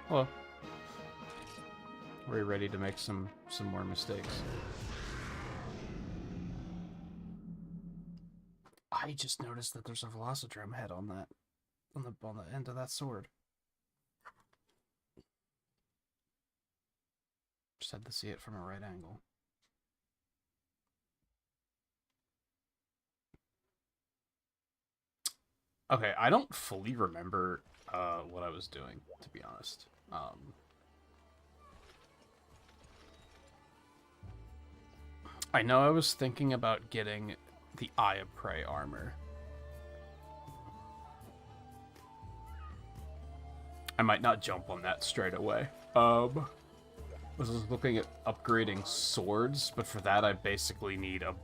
Well, we're ready to make some more mistakes. I just noticed that there's a Velocidrome head on that, on the end of that sword. Just had to see it from a right angle. Okay, I don't fully remember what I was doing, to be honest. I know I was thinking about getting the Eye of Prey armor. I might not jump on that straight away. I was looking at upgrading swords, but for that I basically need a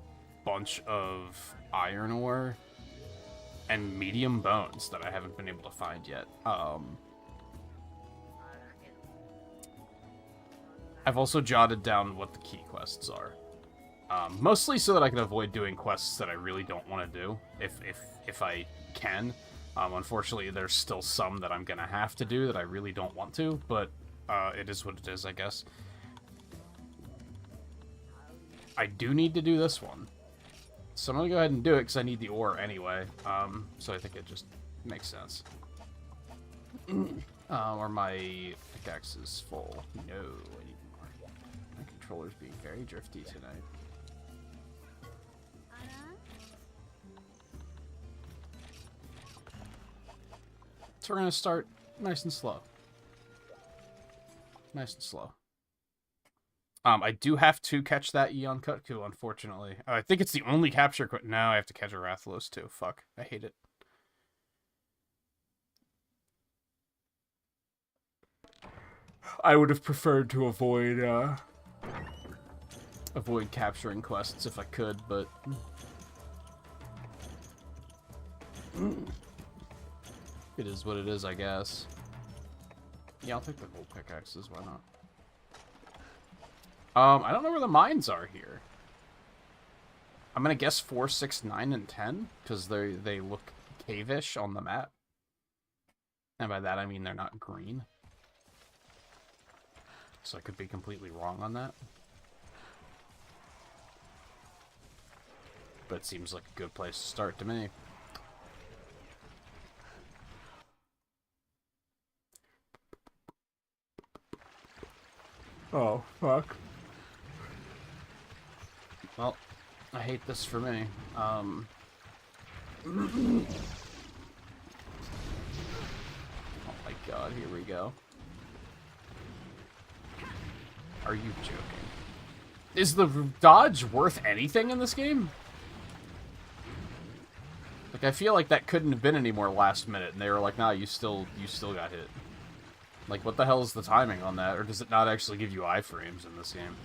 bunch of iron ore and medium bones that I haven't been able to find yet. I've also jotted down what the key quests are. Mostly so that I can avoid doing quests that I really don't want to do, if I can. Unfortunately, there's still some that I'm gonna have to do that I really don't want to, but it is what it is, I guess. I do need to do this one. So I'm gonna go ahead and do it because I need the ore anyway. So I think it just makes sense. Or my pickaxe is full. No, I need more. My controller's being very drifty tonight. So we're gonna start nice and slow. Nice and slow. I do have to catch that Eon Kutku, unfortunately. I think it's the only capture... No, I have to catch a Rathalos, too. Fuck. I hate it. I would have preferred to avoid capturing quests if I could, but... It is what it is, I guess. Yeah, I'll take the gold pickaxes, why not? I don't know where the mines are here. I'm gonna guess 4, 6, 9, and 10, because they look cave-ish on the map. And by that I mean they're not green. So I could be completely wrong on that. But it seems like a good place to start to me. Oh, fuck. Well, I hate this for me. Oh my god, here we go. Are you joking? Is the dodge worth anything in this game? Like, I feel like that couldn't have been any more last minute, and they were like, nah, you still got hit. Like, what the hell is the timing on that? Or does it not actually give you iframes in this game?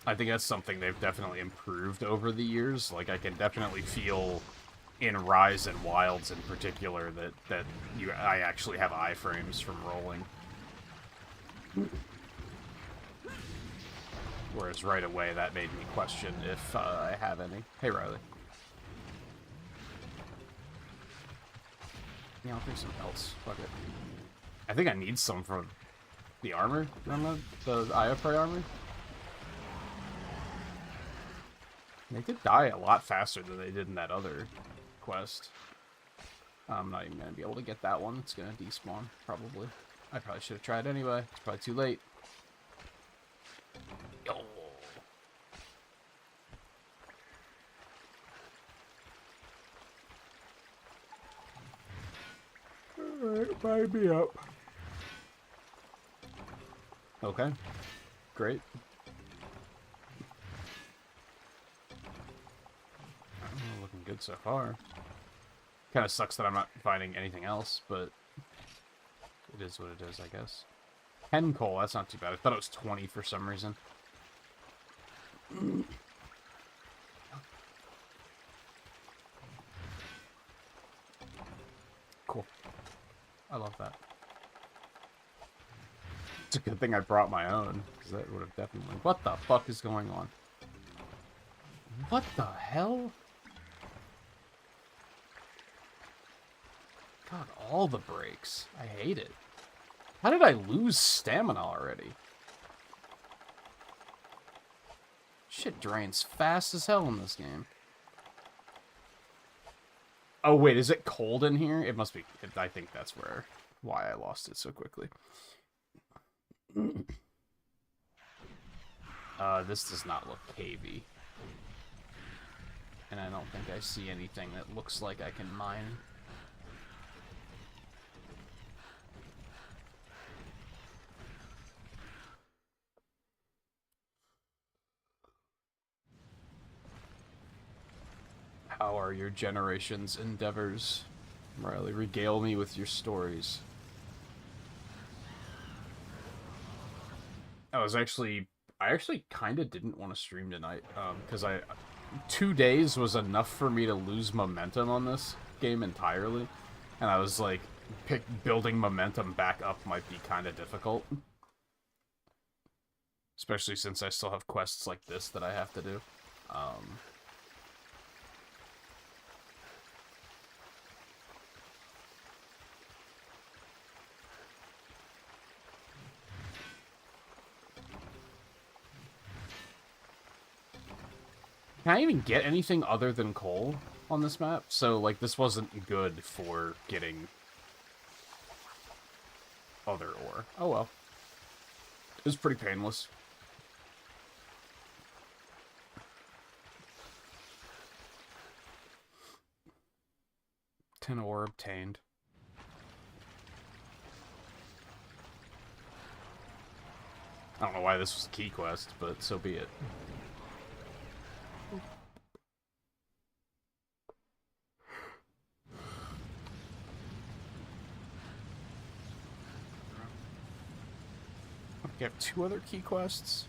I think that's something they've definitely improved over the years. Like, I can definitely feel in Rise and Wilds in particular that I actually have iframes from rolling. Whereas right away, that made me question if I have any. Hey, Riley. Yeah, I'll take some else. Fuck it. I think I need some for the armor. The Eye of Prey armor. They did die a lot faster than they did in that other quest. I'm not even going to be able to get that one. It's going to despawn, probably. I probably should have tried anyway. It's probably too late. Yo. Alright, buy me up. Okay. Great. Looking good so far. Kind of sucks that I'm not finding anything else, but it is what it is, I guess. 10 coal, that's not too bad. I thought it was 20 for some reason. Cool. I love that. It's a good thing I brought my own, because that would have definitely... What the fuck is going on? What the hell? God, all the breaks. I hate it. How did I lose stamina already? Shit drains fast as hell in this game. Oh, wait, is it cold in here? It must be. I think that's why I lost it so quickly. This does not look cavey. And I don't think I see anything that looks like I can mine. How are your generation's endeavors? Riley, regale me with your stories. I actually kind of didn't want to stream tonight, because 2 days was enough for me to lose momentum on this game entirely, and I was like, building momentum back up might be kind of difficult. Especially since I still have quests like this that I have to do. Can I even get anything other than coal on this map? So, like, this wasn't good for getting other ore. Oh well. It was pretty painless. Tin ore obtained. I don't know why this was a key quest, but so be it. I have 2 other key quests.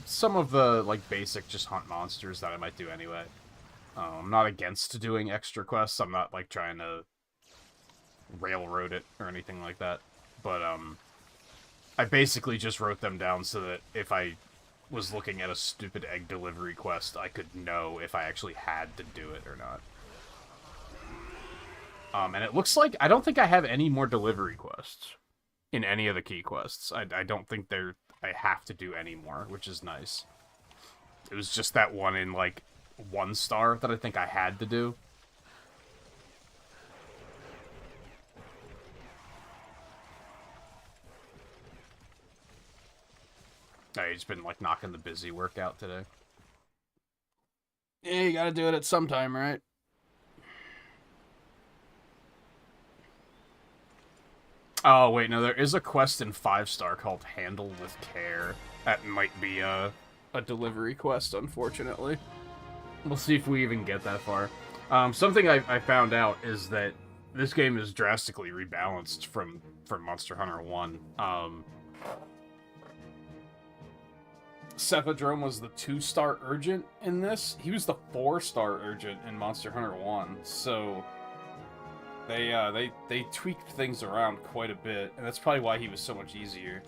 Some of the, like, basic just hunt monsters that I might do anyway. I'm not against doing extra quests. I'm not, like, trying to railroad it or anything like that. But, I basically just wrote them down so that if I was looking at a stupid egg delivery quest, I could know if I actually had to do it or not. And it looks like I don't think I have any more delivery quests in any of the key quests. I don't think I have to do any more, which is nice. It was just that one in, like, 1 star that I think I had to do. I've just been, like, knocking the busy work out today. Yeah, you gotta do it at some time, right? Oh, wait, no, there is a quest in 5-star called Handle with Care. That might be a delivery quest, unfortunately. We'll see if we even get that far. Something I found out is that this game is drastically rebalanced from Monster Hunter 1. Cephadrome was the 2-star Urgent in this. He was the 4-star Urgent in Monster Hunter 1, so they tweaked things around quite a bit, and that's probably why he was so much easier.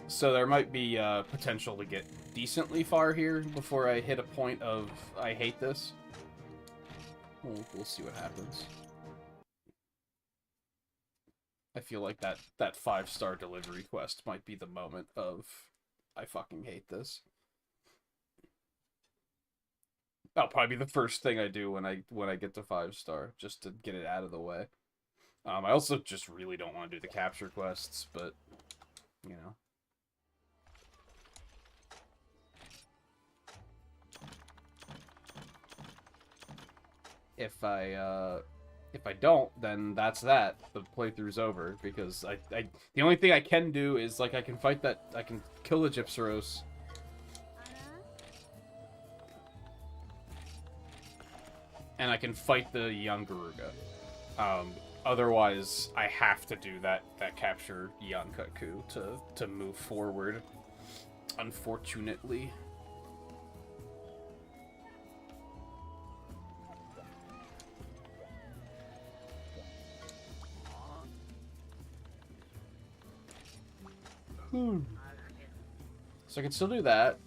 So there might be potential to get decently far here before I hit a point of I hate this. We'll see what happens. I feel like that 5-star delivery quest might be the moment of I fucking hate this. That'll probably be the first thing I do when I get to 5-star, just to get it out of the way. I also just really don't want to do the capture quests, but you know. If I don't, then that's that. The playthrough's over, because the only thing I can do is, like, I can kill the Gypsaros. And I can fight the young Garuga. Otherwise, I have to do that capture Yankaku to move forward. Unfortunately. So I can still do that.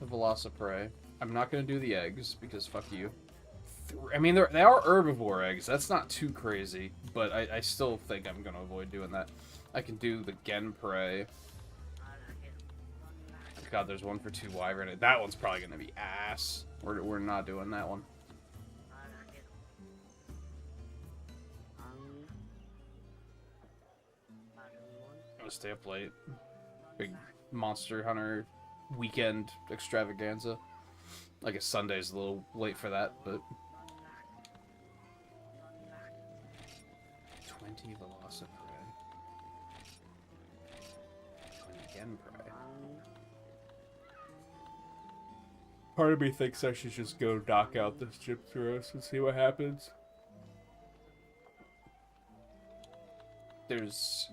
The Velociprey. I'm not going to do the eggs, because fuck you. I mean, they are herbivore eggs. That's not too crazy, but I still think I'm going to avoid doing that. I can do the Genprey. God, there's one for 2 Wyvern. That one's probably going to be ass. We're not doing that one. I'm going to stay up late. Big Monster Hunter weekend extravaganza. I guess Sunday's a little late for that, but... 20 Velociprey. 20 Genprey. Part of me thinks I should just go knock out this Gypteros and see what happens. There's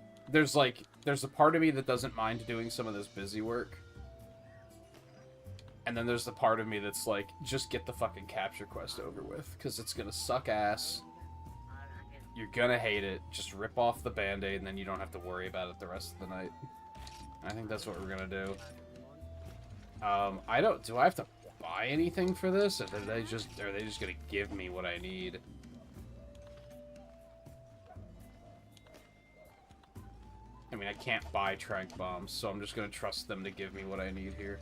a part of me that doesn't mind doing some of this busy work. And then there's the part of me that's like, just get the fucking capture quest over with, because it's gonna suck ass. You're gonna hate it. Just rip off the band-aid, and then you don't have to worry about it the rest of the night. I think that's what we're gonna do. Do I have to buy anything for this? Or are they just gonna give me what I need? I mean, I can't buy tranq bombs, so I'm just gonna trust them to give me what I need here.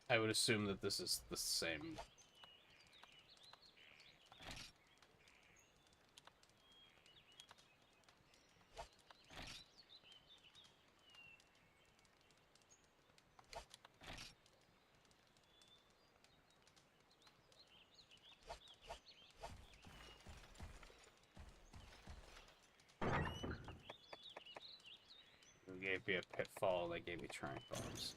I would assume that this is the same. They gave me a pitfall, they gave me tranq bombs.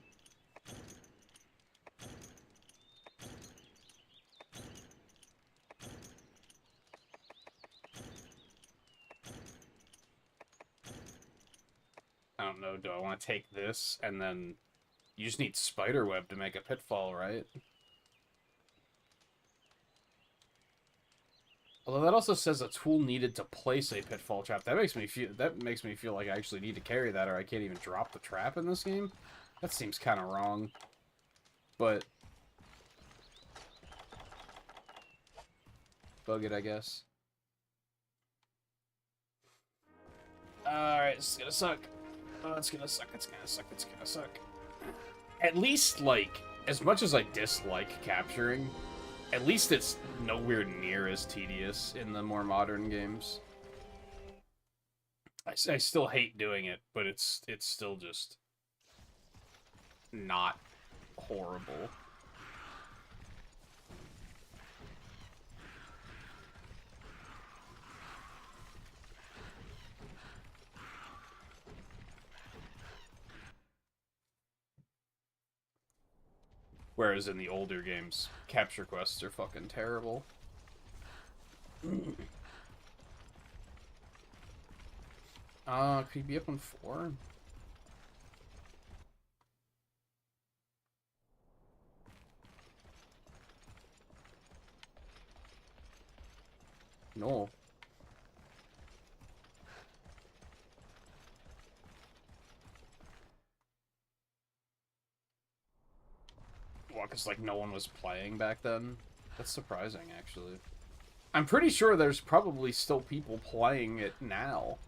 I don't know, do I want to take this and then... You just need spiderweb to make a pitfall, right? Although that also says a tool needed to place a pitfall trap. That makes me feel like I actually need to carry that, or I can't even drop the trap in this game. That seems kind of wrong. But bug it, I guess. Alright, this is gonna suck. Oh, it's gonna suck, it's gonna suck, it's gonna suck. At least, like, as much as I dislike capturing, at least it's nowhere near as tedious in the more modern games. I still hate doing it, but it's still just not horrible. Whereas in the older games, capture quests are fucking terrible. Could you be up on 4? No. Well, because, like, no one was playing back then? That's surprising, actually. I'm pretty sure there's probably still people playing it now.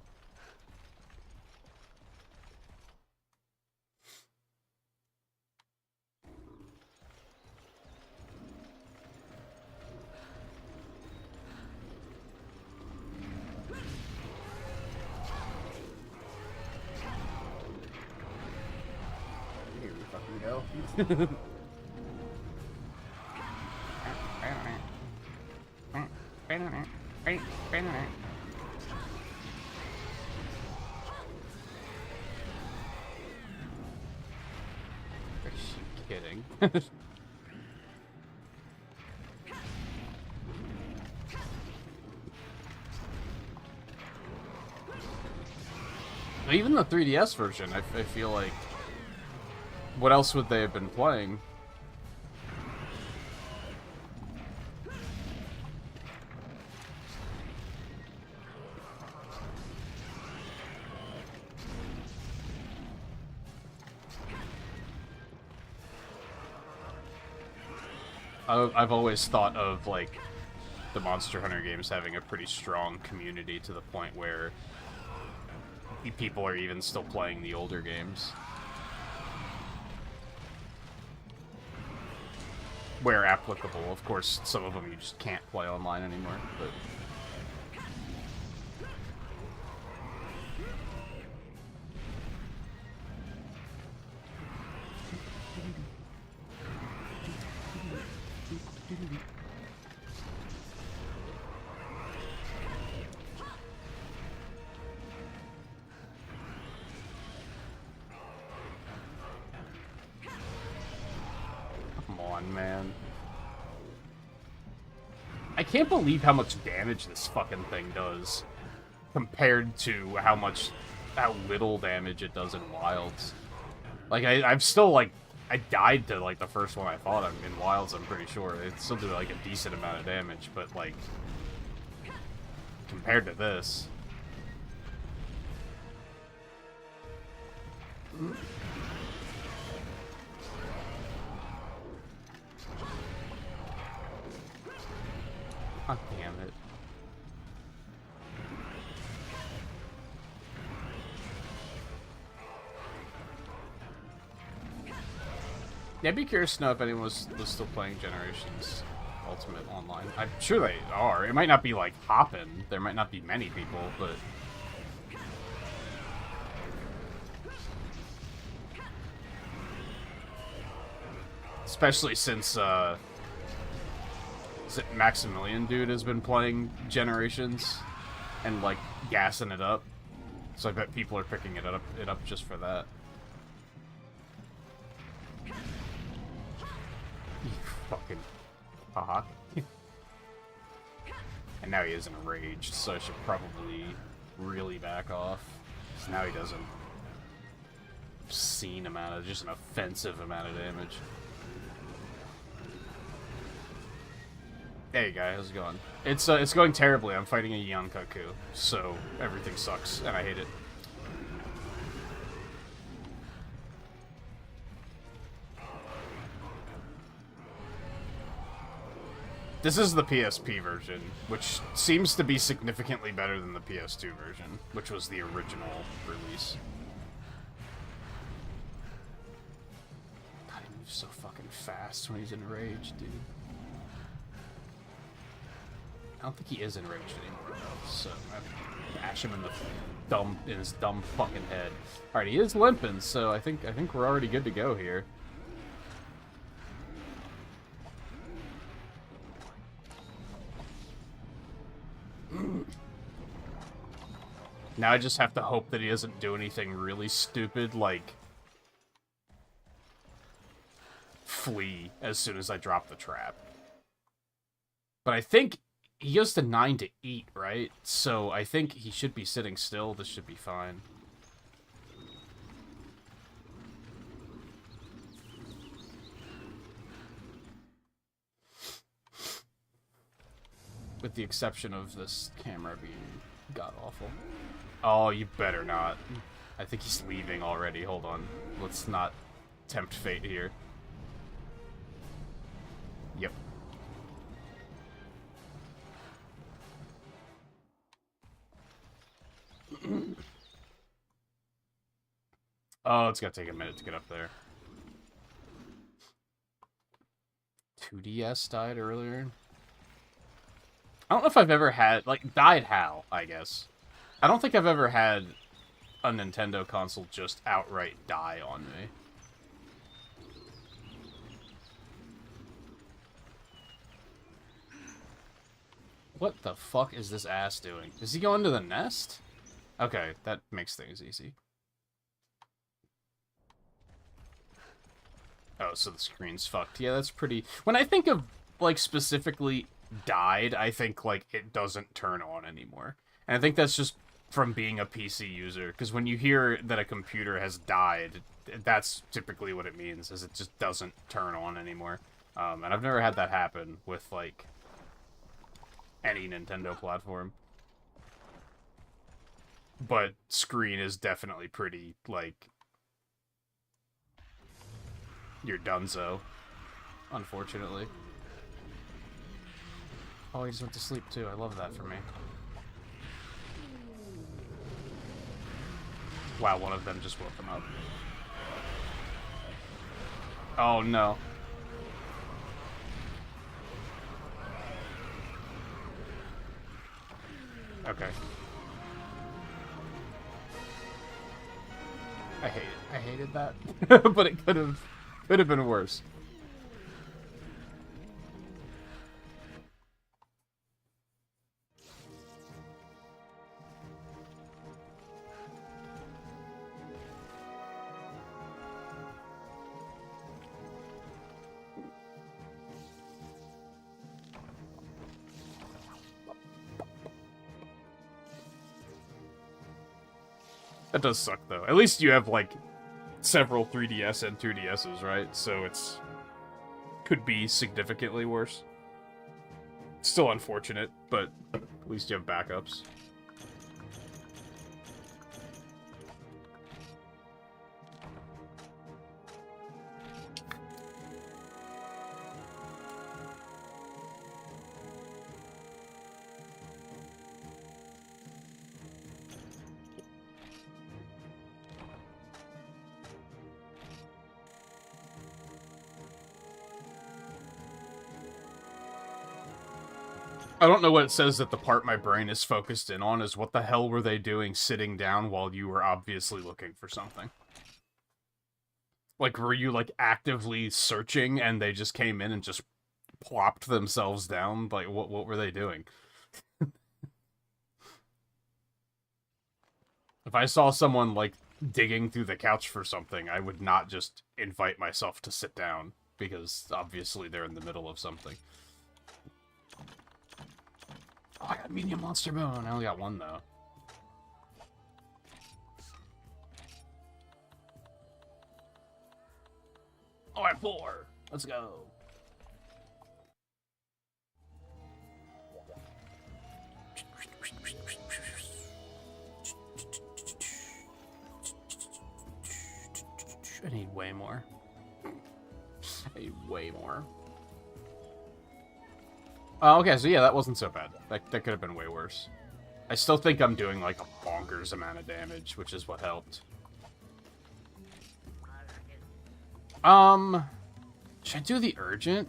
Here we fucking go. Are you kidding? Even the 3DS version, I feel like... What else would they have been playing? I've always thought of, like, the Monster Hunter games having a pretty strong community to the point where people are even still playing the older games. Where applicable. Of course, some of them you just can't play online anymore, but... Man. I can't believe how much damage this fucking thing does compared to how little damage it does in Wilds. Like, I'm still, like, I died to, like, the first one I fought in Wilds, I'm pretty sure. It still did, like, a decent amount of damage, but, like, compared to this... God damn it. Yeah, I'd be curious to know if anyone was still playing Generations Ultimate online. I'm sure they are. It might not be, like, hopping. There might not be many people, but... Especially since, Is it Maximilian dude has been playing Generations and, like, gassing it up. So I bet people are picking it up just for that. You fucking cock. And now he is enraged, so I should probably really back off. So now he does an obscene amount of, just an offensive amount of damage. Hey guys, how's it going? It's going terribly. I'm fighting a Yankaku, so everything sucks, and I hate it. This is the PSP version, which seems to be significantly better than the PS2 version, which was the original release. God, he moves so fucking fast when he's enraged, dude. I don't think he is enraged anymore, though, so I bash him in his dumb fucking head. Alright, he is limping, so I think we're already good to go here. Now I just have to hope that he doesn't do anything really stupid, like flee as soon as I drop the trap. But I think he goes to 9 to eat, right? So I think he should be sitting still. This should be fine. With the exception of this camera being god-awful. Oh, you better not. I think he's leaving already. Hold on. Let's not tempt fate here. Yep. Oh, it's gonna take a minute to get up there. 2DS died earlier. I don't know if I've ever had, like, died how, I guess. I don't think I've ever had a Nintendo console just outright die on me. What the fuck is this ass doing? Is he going to the nest? Okay, that makes things easy. Oh, so the screen's fucked. Yeah, that's pretty... When I think of, like, specifically died, I think, like, it doesn't turn on anymore. And I think that's just from being a PC user, because when you hear that a computer has died, that's typically what it means, is it just doesn't turn on anymore. And I've never had that happen with, like, any Nintendo platform. But screen is definitely pretty, like, you're donezo, unfortunately. Oh, he just went to sleep, too. I love that for me. Wow, one of them just woke him up. Oh, no. Okay. I hated that. But it could have been worse. That does suck, though. At least you have, like, several 3DS and 2DSs, right? So it's... could be significantly worse. Still unfortunate, but at least you have backups. I don't know what it says that the part my brain is focused in on is what the hell were they doing sitting down while you were obviously looking for something? Like, were you, like, actively searching and they just came in and just plopped themselves down? Like, what were they doing? If I saw someone, like, digging through the couch for something, I would not just invite myself to sit down, because obviously they're in the middle of something. Oh, I got medium monster bone. I only got one, though. Oh, I have 4. Let's go. I need way more. I need way more. Okay, so yeah, that wasn't so bad. That could have been way worse. I still think I'm doing, like, a bonkers amount of damage, which is what helped. Should I do the urgent?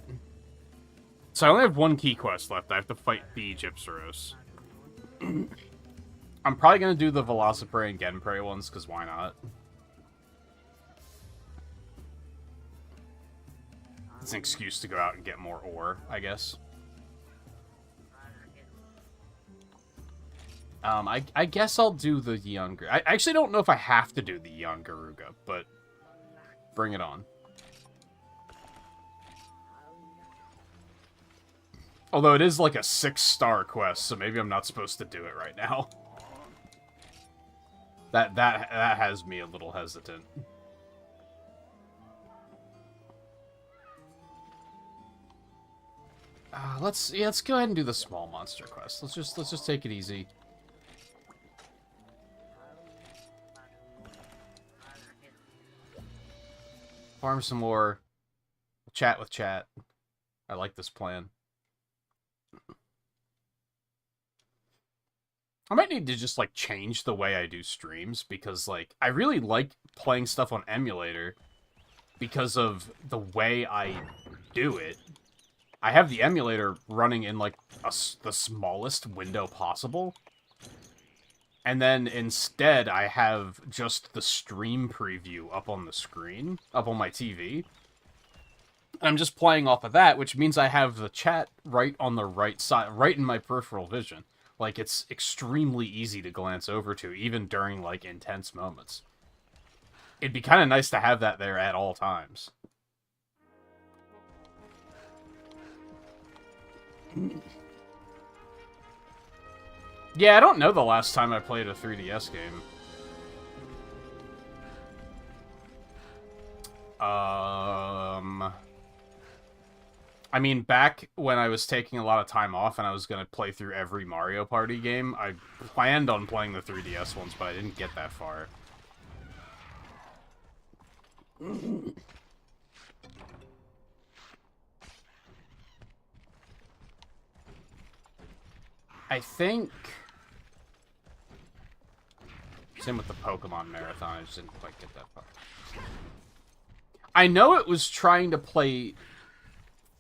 So I only have 1 key quest left. I have to fight the Gypsaros. I'm probably gonna do the Velociprey and Genprey ones, because why not? It's an excuse to go out and get more ore, I guess. I guess I'll do the younger. I actually don't know if I have to do the young Garuga, but bring it on. Although it is like a 6-star quest, so maybe I'm not supposed to do it right now. That has me a little hesitant. Let's go ahead and do the small monster quest. Let's just take it easy. Farm some more. Chat with chat. I like this plan. I might need to just, like, change the way I do streams, because, like, I really like playing stuff on emulator because of the way I do it. I have the emulator running in, like, the smallest window possible. And then instead, I have just the stream preview up on the screen, up on my TV. I'm just playing off of that, which means I have the chat right on the right side, right in my peripheral vision. Like, it's extremely easy to glance over to, even during, like, intense moments. It'd be kind of nice to have that there at all times. Yeah, I don't know the last time I played a 3DS game. I mean, back when I was taking a lot of time off and I was going to play through every Mario Party game, I planned on playing the 3DS ones, but I didn't get that far. I think... Same with the Pokemon Marathon, I just didn't quite get that far. I know it was trying to play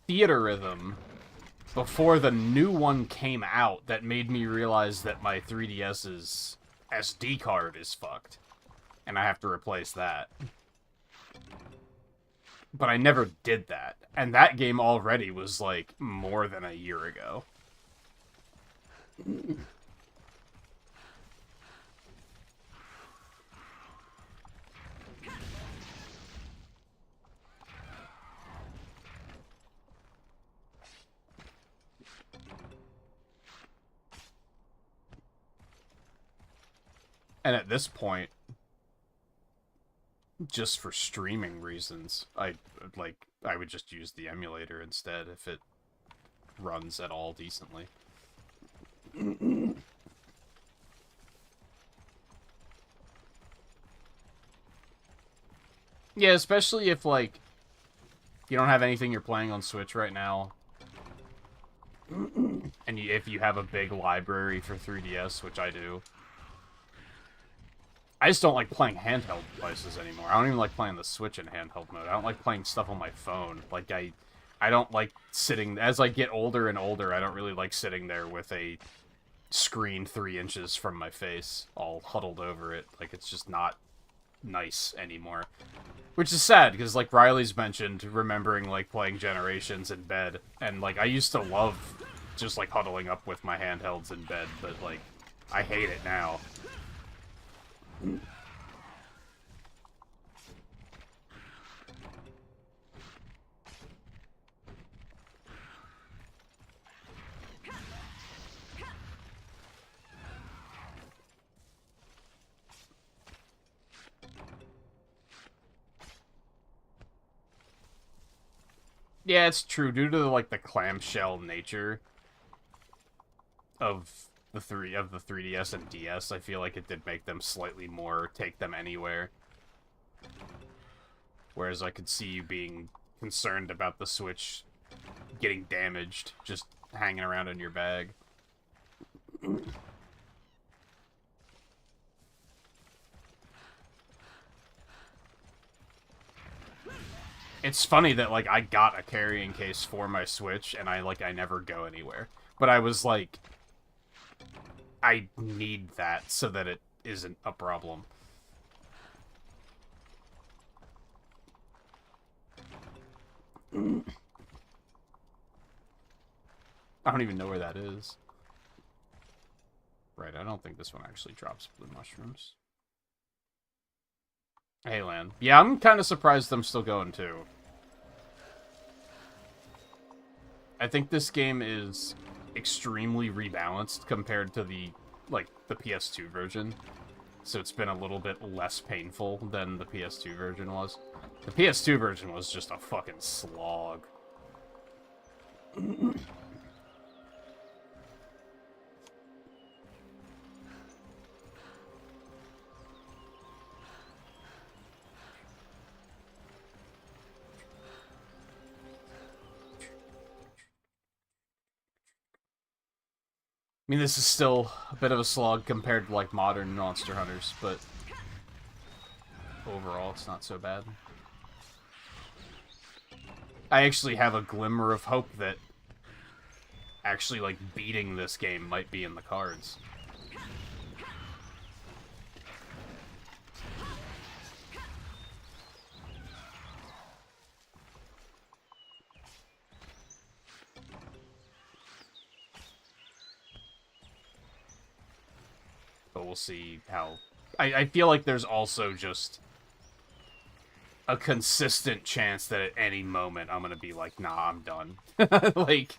Theater Rhythm before the new one came out that made me realize that my 3DS's SD card is fucked. And I have to replace that. But I never did that. And that game already was, like, more than a year ago. And at this point, just for streaming reasons, I would just use the emulator instead if it runs at all decently. Yeah, especially if, like, you don't have anything you're playing on Switch right now. And if you have a big library for 3DS, which I do. I just don't like playing handheld devices anymore. I don't even like playing the Switch in handheld mode. I don't like playing stuff on my phone. Like, I don't like sitting... As I get older and older, I don't really like sitting there with a screen 3 inches from my face, all huddled over it. Like, it's just not nice anymore. Which is sad, because, like, Riley's mentioned, remembering, like, playing Generations in bed. And, like, I used to love just, like, huddling up with my handhelds in bed, but, like, I hate it now. Yeah, it's true. Due to, like, the clamshell nature of the 3DS and DS, I feel like it did make them slightly more take them anywhere. Whereas I could see you being concerned about the Switch getting damaged just hanging around in your bag. It's funny that, like, I got a carrying case for my Switch, and I never go anywhere. But I was like, I need that so that it isn't a problem. I don't even know where that is. Right, I don't think this one actually drops blue mushrooms. Hey, Lan. Yeah, I'm kind of surprised I'm still going, too. I think this game is extremely rebalanced compared to the PS2 version. So it's been a little bit less painful than the PS2 version was. The PS2 version was just a fucking slog. I mean, this is still a bit of a slog compared to, like, modern Monster Hunters, but overall, it's not so bad. I actually have a glimmer of hope that actually, like, beating this game might be in the cards. But we'll see how... I feel like there's also just a consistent chance that at any moment I'm gonna be like, nah, I'm done. Like...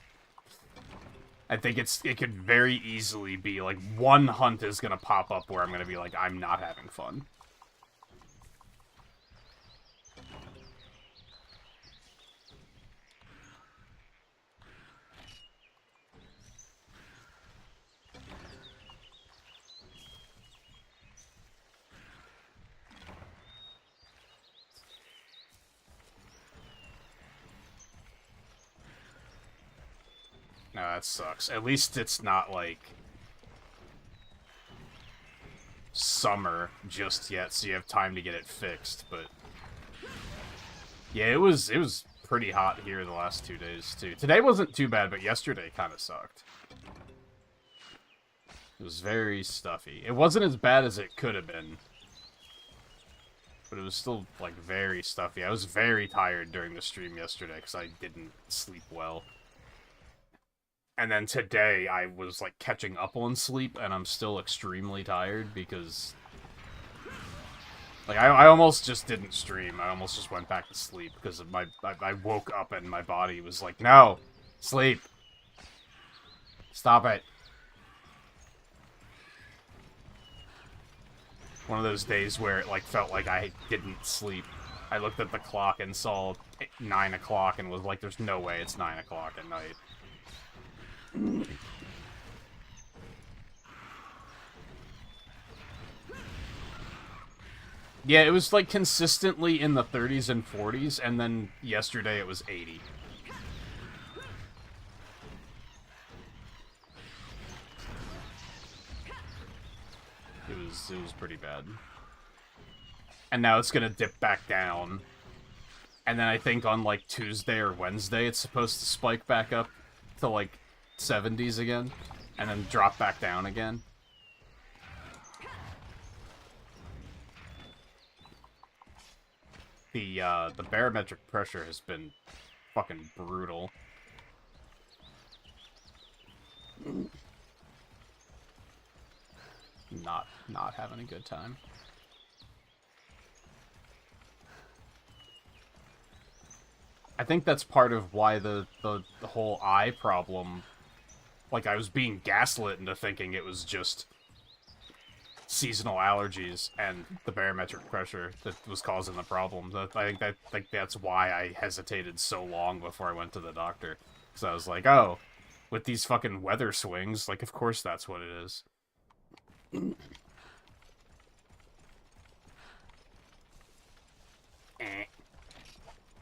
I think it could very easily be, like, one hunt is gonna pop up where I'm gonna be like, I'm not having fun. No, that sucks. At least it's not, like, summer just yet, so you have time to get it fixed, but... Yeah, it was pretty hot here the last 2 days, too. Today wasn't too bad, but yesterday kind of sucked. It was very stuffy. It wasn't as bad as it could have been. But it was still, like, very stuffy. I was very tired during the stream yesterday because I didn't sleep well. And then today, I was, like, catching up on sleep, and I'm still extremely tired because... Like, I almost just didn't stream. I almost just went back to sleep because of I woke up and my body was like, no! Sleep! Stop it! One of those days where it, like, felt like I didn't sleep. I looked at the clock and saw 9 o'clock and was like, there's no way it's 9 o'clock at night. Yeah, it was, like, consistently in the 30s and 40s, and then yesterday it was 80. It was pretty bad. And now it's gonna dip back down. And then I think on, like, Tuesday or Wednesday it's supposed to spike back up to, like, 70s again, and then drop back down again. The barometric pressure has been fucking brutal. Not having a good time. I think that's part of why the whole eye problem, like, I was being gaslit into thinking it was just seasonal allergies and the barometric pressure that was causing the problem. I think that's why I hesitated so long before I went to the doctor. Because I was like, oh, with these fucking weather swings, like, of course that's what it is.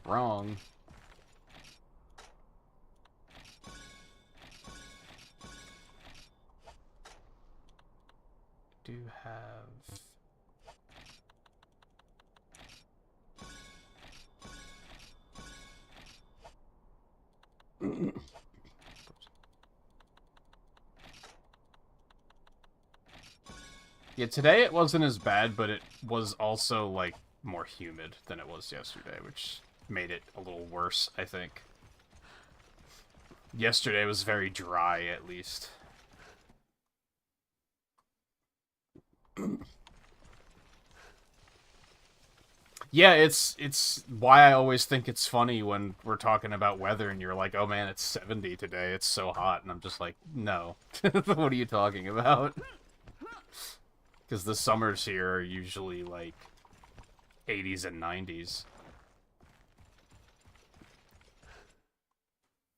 Wrong. Do have... Yeah, today it wasn't as bad, but it was also, like, more humid than it was yesterday, which made it a little worse, I think. Yesterday was very dry, at least. Yeah, it's why I always think it's funny when we're talking about weather and you're like, oh man, it's 70 today, it's so hot, and I'm just like, no. What are you talking about? Because the summers here are usually, like, 80s and 90s.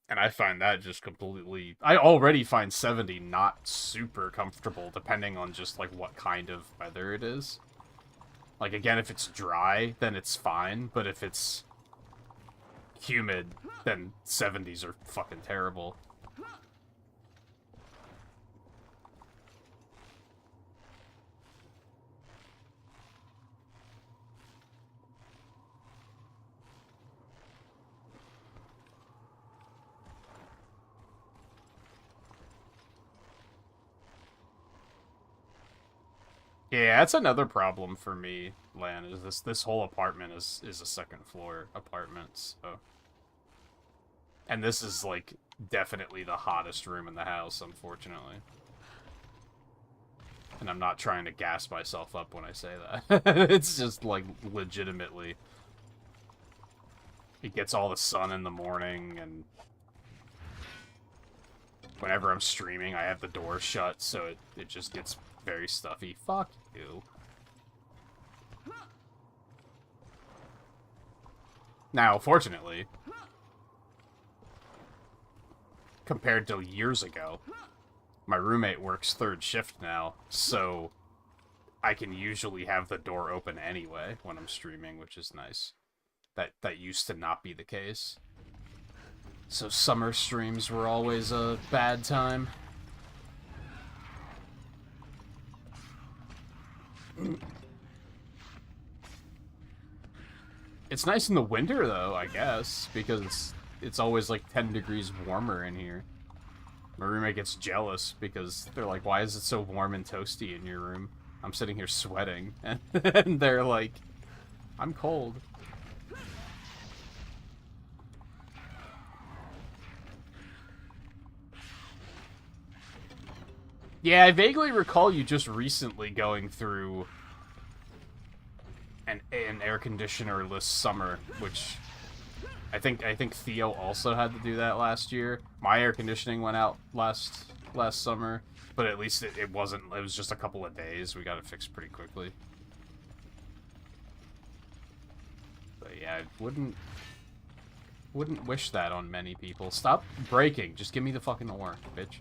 And I find that just completely... I already find 70 not super comfortable, depending on just, like, what kind of weather it is. Like, again, if it's dry, then it's fine, but if it's humid, then 70s are fucking terrible. Yeah, that's another problem for me, Lan, is this whole apartment is a second floor apartment, so... And this is, like, definitely the hottest room in the house, unfortunately. And I'm not trying to gas myself up when I say that. It's just, like, legitimately... It gets all the sun in the morning, and... whenever I'm streaming, I have the door shut, so it just gets very stuffy. Fuck you. Now, fortunately, compared to years ago, my roommate works third shift now, so I can usually have the door open anyway when I'm streaming, which is nice. That used to not be the case. So summer streams were always a bad time. It's nice in the winter, though, I guess, because it's always like 10 degrees warmer in here. My roommate gets jealous because they're like, why is it so warm and toasty in your room? I'm sitting here sweating. And they're like, I'm cold. Yeah, I vaguely recall you just recently going through an air conditioner-less summer, which I think Theo also had to do that last year. My air conditioning went out last summer, but at least it wasn't. It was just a couple of days. We got it fixed pretty quickly. But yeah, I wouldn't wish that on many people. Stop breaking. Just give me the fucking ore, bitch.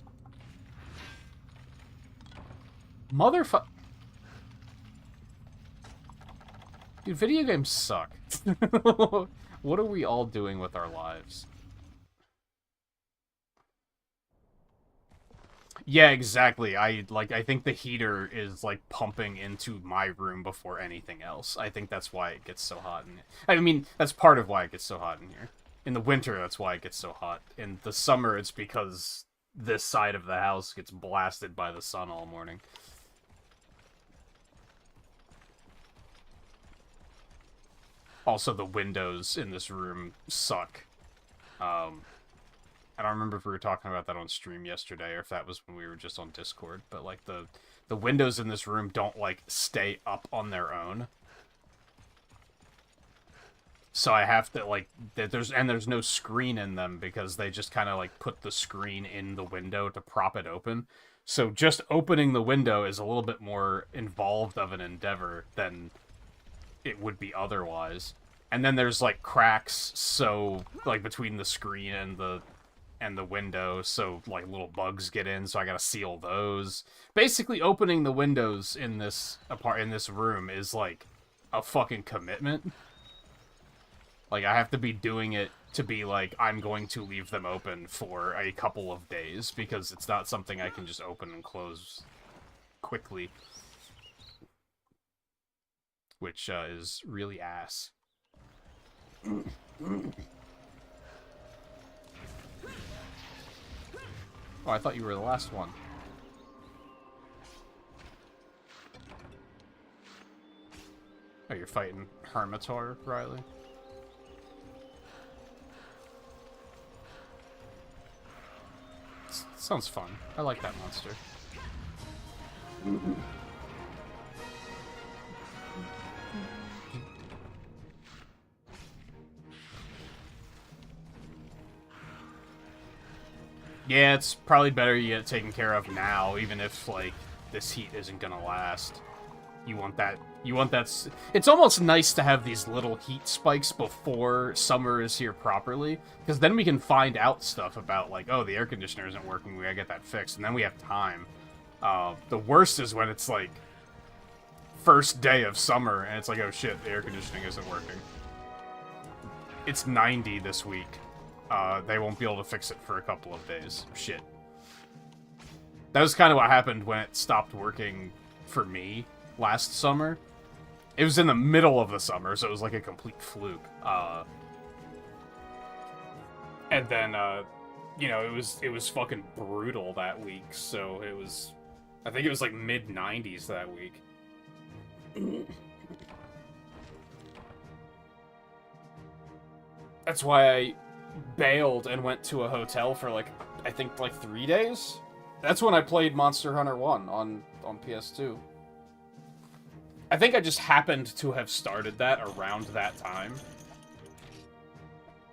Motherfuck. Dude, video games suck. What are we all doing with our lives? Yeah, exactly. I think the heater is like pumping into my room before anything else. I think that's why it gets so hot in here. I mean, that's part of why it gets so hot in here. In the winter, that's why it gets so hot. In the summer, it's because this side of the house gets blasted by the sun all morning. Also, the windows in this room suck. I don't remember if we were talking about that on stream yesterday or if that was when we were just on Discord, but like the windows in this room don't like stay up on their own. So I have to like there's no screen in them because they just kind of like put the screen in the window to prop it open. So just opening the window is a little bit more involved of an endeavor than it would be otherwise. And then there's like cracks, so like between the screen and the window, so like little bugs get in, so I gotta seal those. Basically, opening the windows in this room is like a fucking commitment. Like I have to be doing it to be like I'm going to leave them open for a couple of days because it's not something I can just open and close quickly. Which is really ass. Oh, I thought you were the last one. Oh, you're fighting Hermitor, Riley? Sounds fun. I like that monster. Yeah, it's probably better you get it taken care of now, even if, like, this heat isn't gonna last. You want that... It's almost nice to have these little heat spikes before summer is here properly, because then we can find out stuff about, like, oh, the air conditioner isn't working, we gotta get that fixed, and then we have time. The worst is when it's, like, first day of summer, and it's like, oh shit, the air conditioning isn't working. It's 90 this week. They won't be able to fix it for a couple of days. Shit. That was kind of what happened when it stopped working for me last summer. It was in the middle of the summer, so it was like a complete fluke. And then, you know, it was fucking brutal that week, so it was... I think it was like mid-90s that week. That's why I bailed and went to a hotel for like, I think like 3 days? That's when I played Monster Hunter 1 on PS2. I think I just happened to have started that around that time.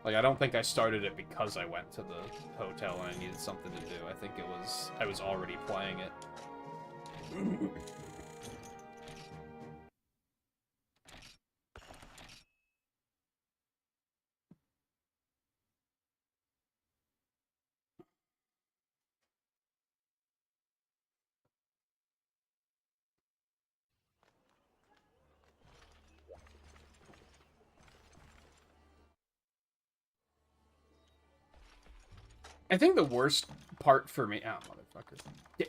Like, I don't think I started it because I went to the hotel and I needed something to do. I think it was... I was already playing it. I think the worst part for me... Oh, motherfucker. I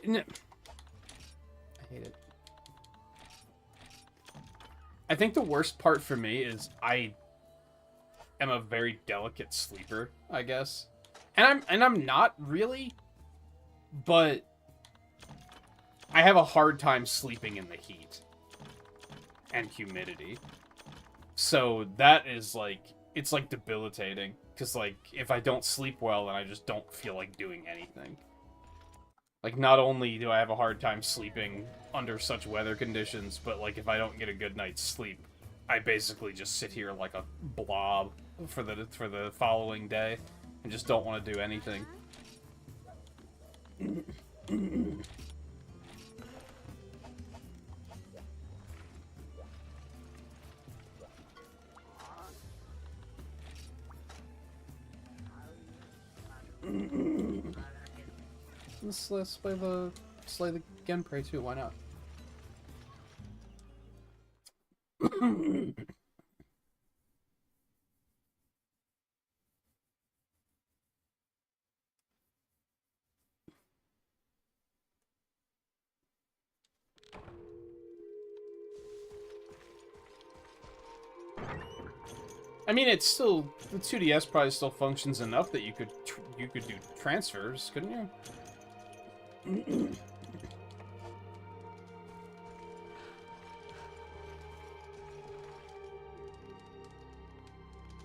hate it. I think the worst part for me is I am a very delicate sleeper, I guess. And I'm not really, but I have a hard time sleeping in the heat and humidity. So that is like, it's like debilitating. Because like, if I don't sleep well, then I just don't feel like doing anything. Like, not only do I have a hard time sleeping under such weather conditions, but like, if I don't get a good night's sleep, I basically just sit here like a blob for the following day and just don't want to do anything. Let's slay the Genprey too, why not? I mean, it's still, the 2DS probably still functions enough that you could do transfers, couldn't you?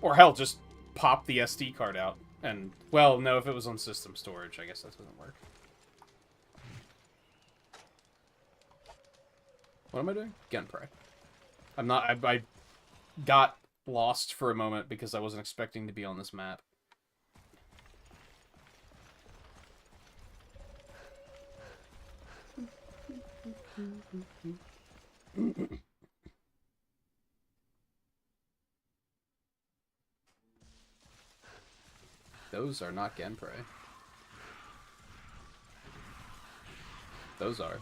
Or hell, just pop the SD card out and, well, no, if it was on system storage, I guess that doesn't work. What am I doing? Genprey. I'm not, I got lost for a moment because I wasn't expecting to be on this map. Those are not Genprey. Those are.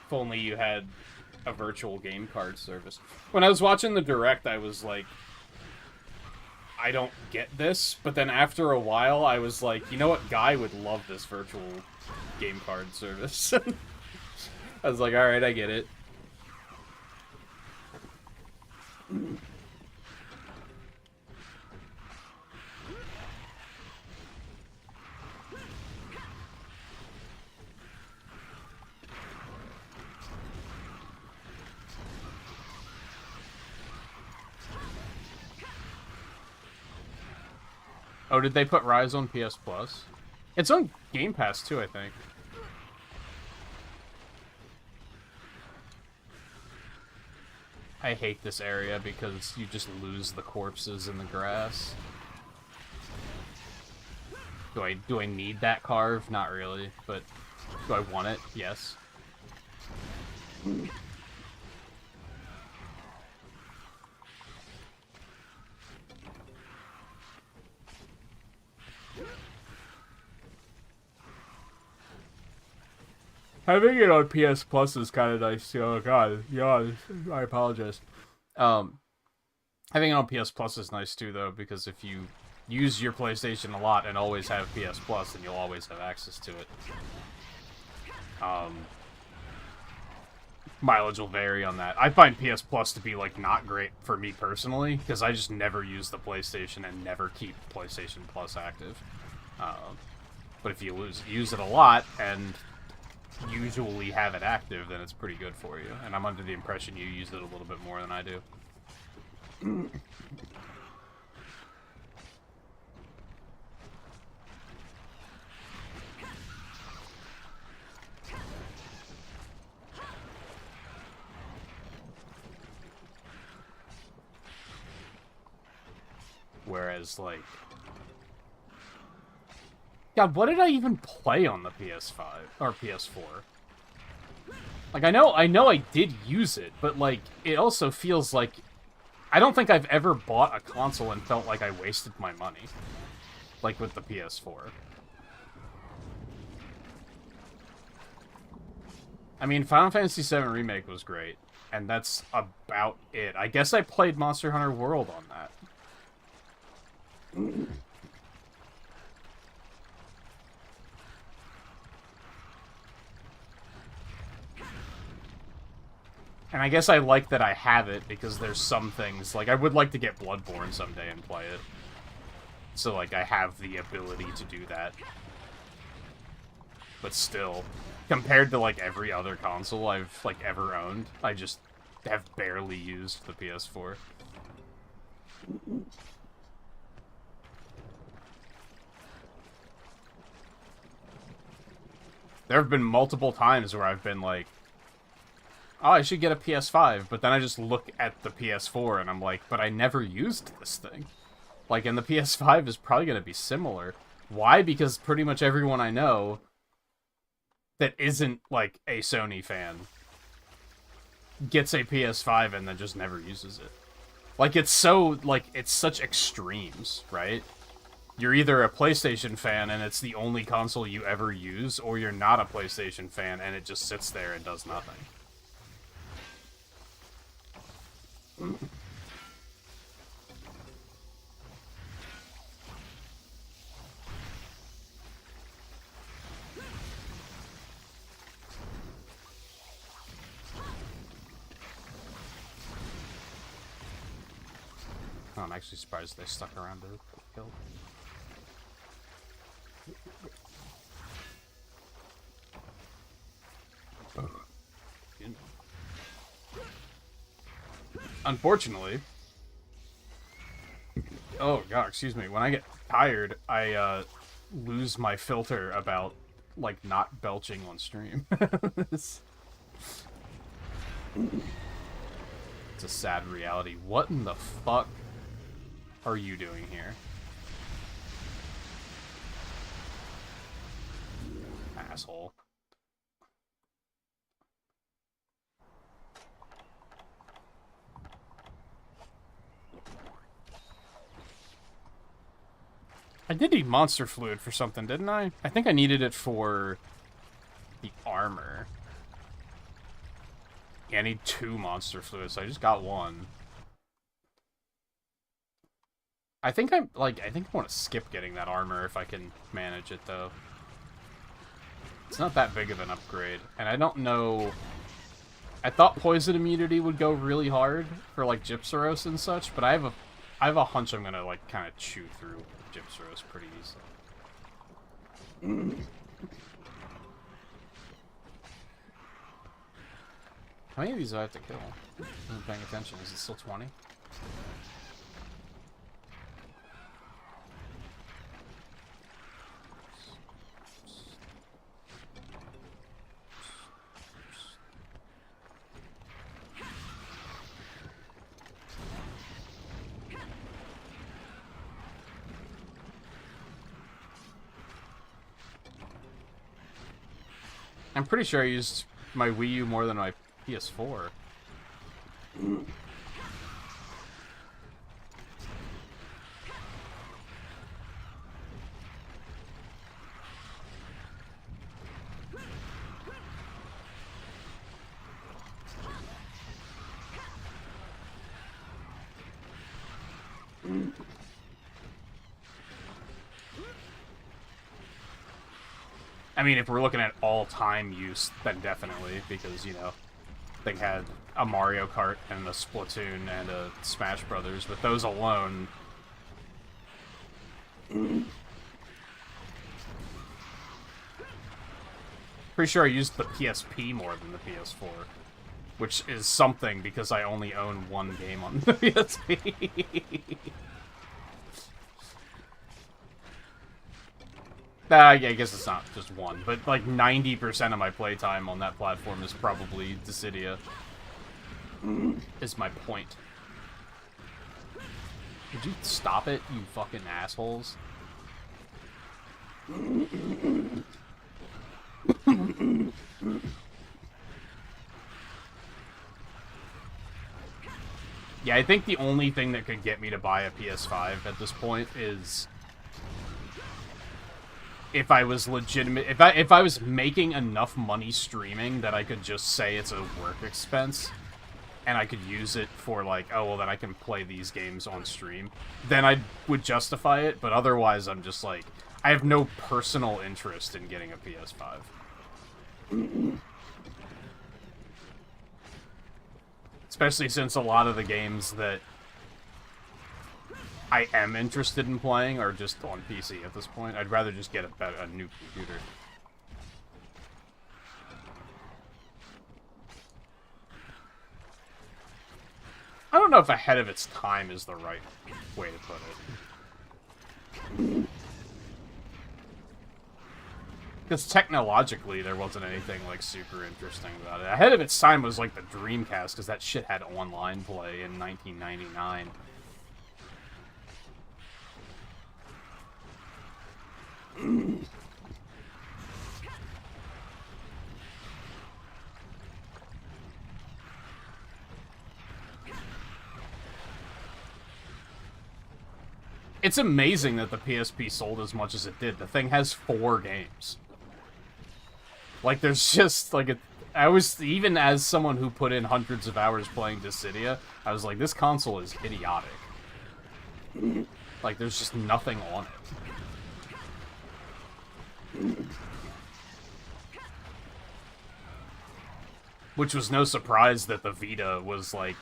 If only you had a virtual game card service. When I was watching the Direct, I was like, I don't get this, but then after a while, I was like, you know what, Guy would love this virtual game card service. I was like, alright, I get it. Oh, did they put Rise on PS Plus? It's on Game Pass too, I think. I hate this area because you just lose the corpses in the grass. Do I need that carve? Not really, but do I want it? Yes. Having it on PS Plus is kind of nice too. Oh god, yeah, I apologize. Having it on PS Plus is nice too, though, because if you use your PlayStation a lot and always have PS Plus, then you'll always have access to it. Mileage will vary on that. I find PS Plus to be, like, not great for me personally, because I just never use the PlayStation and never keep PlayStation Plus active. But if you use it a lot and usually have it active, then it's pretty good for you. And I'm under the impression you use it a little bit more than I do. Whereas, like... God, what did I even play on the PS5 or PS4? Like, I know I did use it, but, like, it also feels like... I don't think I've ever bought a console and felt like I wasted my money. Like, with the PS4. I mean, Final Fantasy VII Remake was great, and that's about it. I guess I played Monster Hunter World on that. And I guess I like that I have it, because there's some things... Like, I would like to get Bloodborne someday and play it. So, like, I have the ability to do that. But still, compared to, like, every other console I've, like, ever owned, I just have barely used the PS4. There have been multiple times where I've been like, oh, I should get a PS5, but then I just look at the PS4 and I'm like, but I never used this thing. Like, and the PS5 is probably going to be similar. Why? Because pretty much everyone I know that isn't, like, a Sony fan gets a PS5 and then just never uses it. Like, it's so, like, it's such extremes, right? You're either a PlayStation fan and it's the only console you ever use, or you're not a PlayStation fan and it just sits there and does nothing. Oh, I'm actually surprised they stuck around to kill. Unfortunately... Oh, God, excuse me. When I get tired, I, lose my filter about, like, not belching on stream. It's a sad reality. What in the fuck are you doing here? Asshole. I did need monster fluid for something, didn't I? I think I needed it for the armor. Yeah, I need 2 monster fluids, so I just got 1. I think I want to skip getting that armor if I can manage it, though. It's not that big of an upgrade, and I don't know... I thought poison immunity would go really hard for, like, Gypsaros and such, but I have a hunch I'm gonna, like, kind of chew through Gypsaros pretty easily. How many of these do I have to kill? I'm paying attention. Is it still 20? I'm pretty sure I used my Wii U more than my PS4. I mean, if we're looking at all-time use, then definitely, because, you know, they had a Mario Kart and a Splatoon and a Smash Brothers, but those alone... Pretty sure I used the PSP more than the PS4. Which is something, because I only own one game on the PSP. I guess it's not just one, but like 90% of my playtime on that platform is probably Dissidia. Is my point. Would you stop it, you fucking assholes? Yeah, I think the only thing that could get me to buy a PS5 at this point is if I was legitimate, if I was making enough money streaming that I could just say it's a work expense, and I could use it for like, oh well, then I can play these games on stream, then I would justify it. But otherwise, I'm just like, I have no personal interest in getting a PS5. Especially since a lot of the games that I am interested in playing are just on PC at this point. I'd rather just get a new computer. I don't know if ahead of its time is the right way to put it. Because technologically, there wasn't anything, like, super interesting about it. Ahead of its time was, like, the Dreamcast, because that shit had online play in 1999. It's amazing that the PSP sold as much as it did. The thing has 4 games. Like, there's just, like, I was, even as someone who put in hundreds of hours playing Dissidia, I was like, this console is idiotic. Like, there's just nothing on it. Which was no surprise that the Vita was, like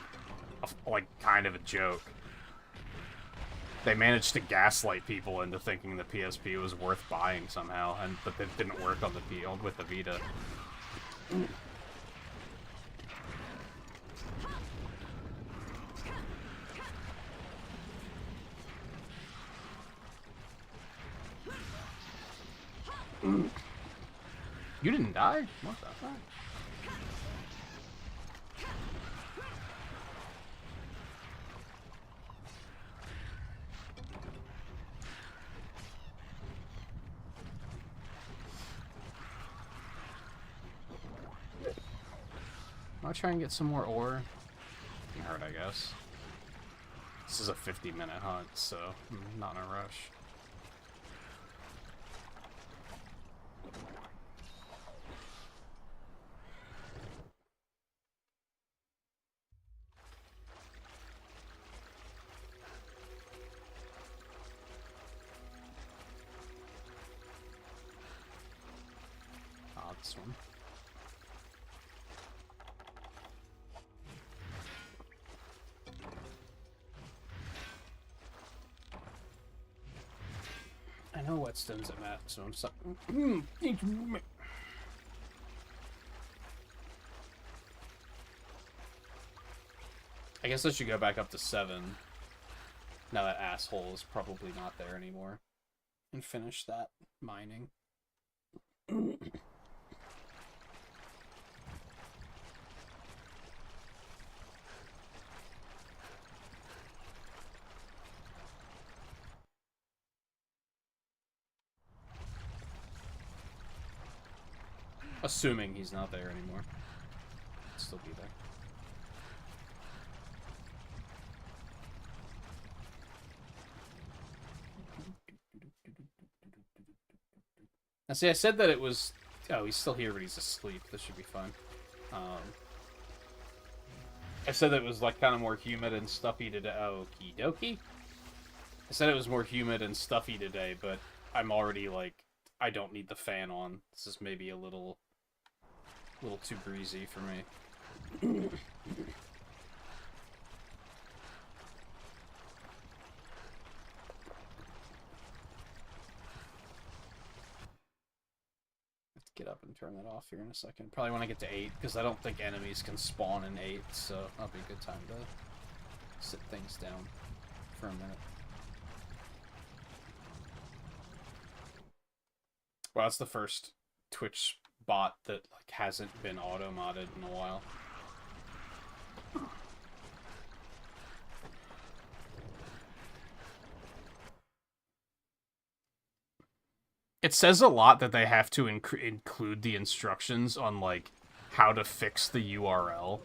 kind of a joke. They managed to gaslight people into thinking the PSP was worth buying somehow, but it didn't work on with the Vita. You didn't die? What the fuck? I'll try and get some more ore. You heard, I guess. This is a 50-minute hunt, so I'm not in a rush. Ah, this one. I know whetstone's at maximum, so I guess I should go back up to 7. Now that asshole is probably not there anymore. And finish that mining. Assuming he's not there anymore. He'll still be there. Now see, I said that it was... Oh, he's still here, but he's asleep. This should be fine. I said that it was, like, kind of more humid and stuffy today. Okie dokie. I said it was more humid and stuffy today, but I'm already, like... I don't need the fan on. This is maybe a little too breezy for me. Let's get up and turn that off here in a second. Probably when I get to 8, because I don't think enemies can spawn in 8, so that'll be a good time to sit things down for a minute. Well, that's the first Twitch bot that like hasn't been auto-modded in a while. It says a lot that they have to include the instructions on, like, how to fix the URL.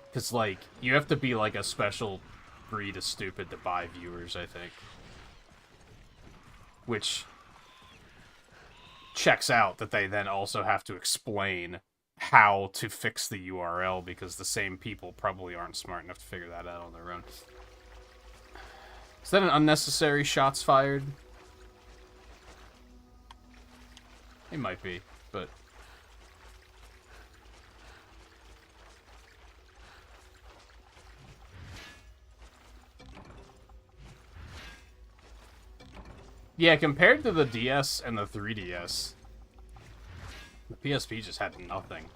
Because, like, you have to be, like, a special breed of stupid to buy viewers, I think. Which checks out that they then also have to explain how to fix the URL, because the same people probably aren't smart enough to figure that out on their own. Is that an unnecessary shots fired? It might be, but... Yeah, compared to the DS and the 3DS, the PSP just had nothing.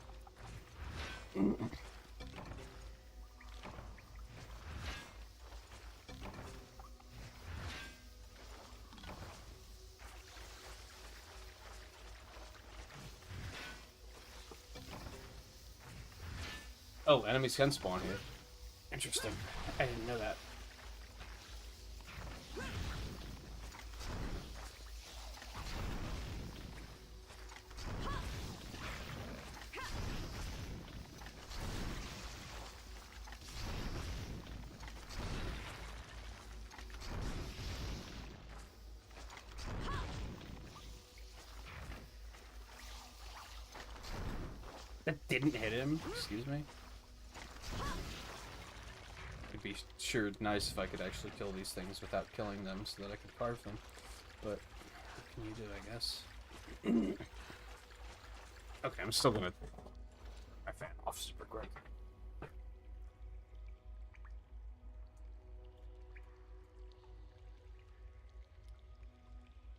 Oh, enemies can spawn here. Interesting. I didn't know that. That didn't hit him? Excuse me? It'd be sure nice if I could actually kill these things without killing them so that I could carve them. But what can you do, I guess? Okay, I'm still gonna... my fan off super quick.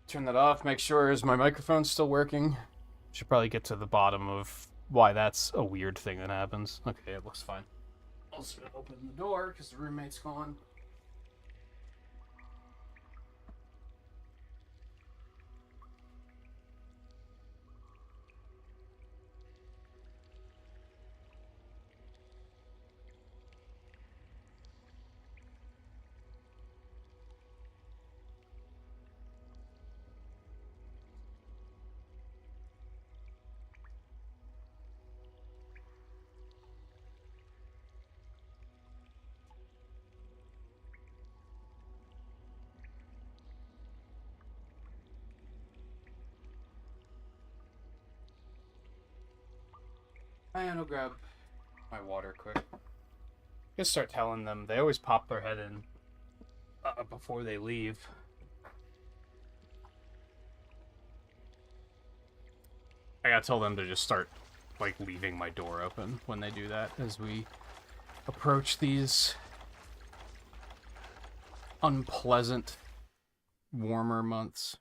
Turn that off, make sure is my microphone still working. Should probably get to the bottom of why that's a weird thing that happens. Okay, it looks fine. I'll just gonna open the door because the roommate's gone. And I'll grab my water quick. Just start telling them. They always pop their head in before they leave. I gotta tell them to just start, like, leaving my door open when they do that as we approach these unpleasant, warmer months.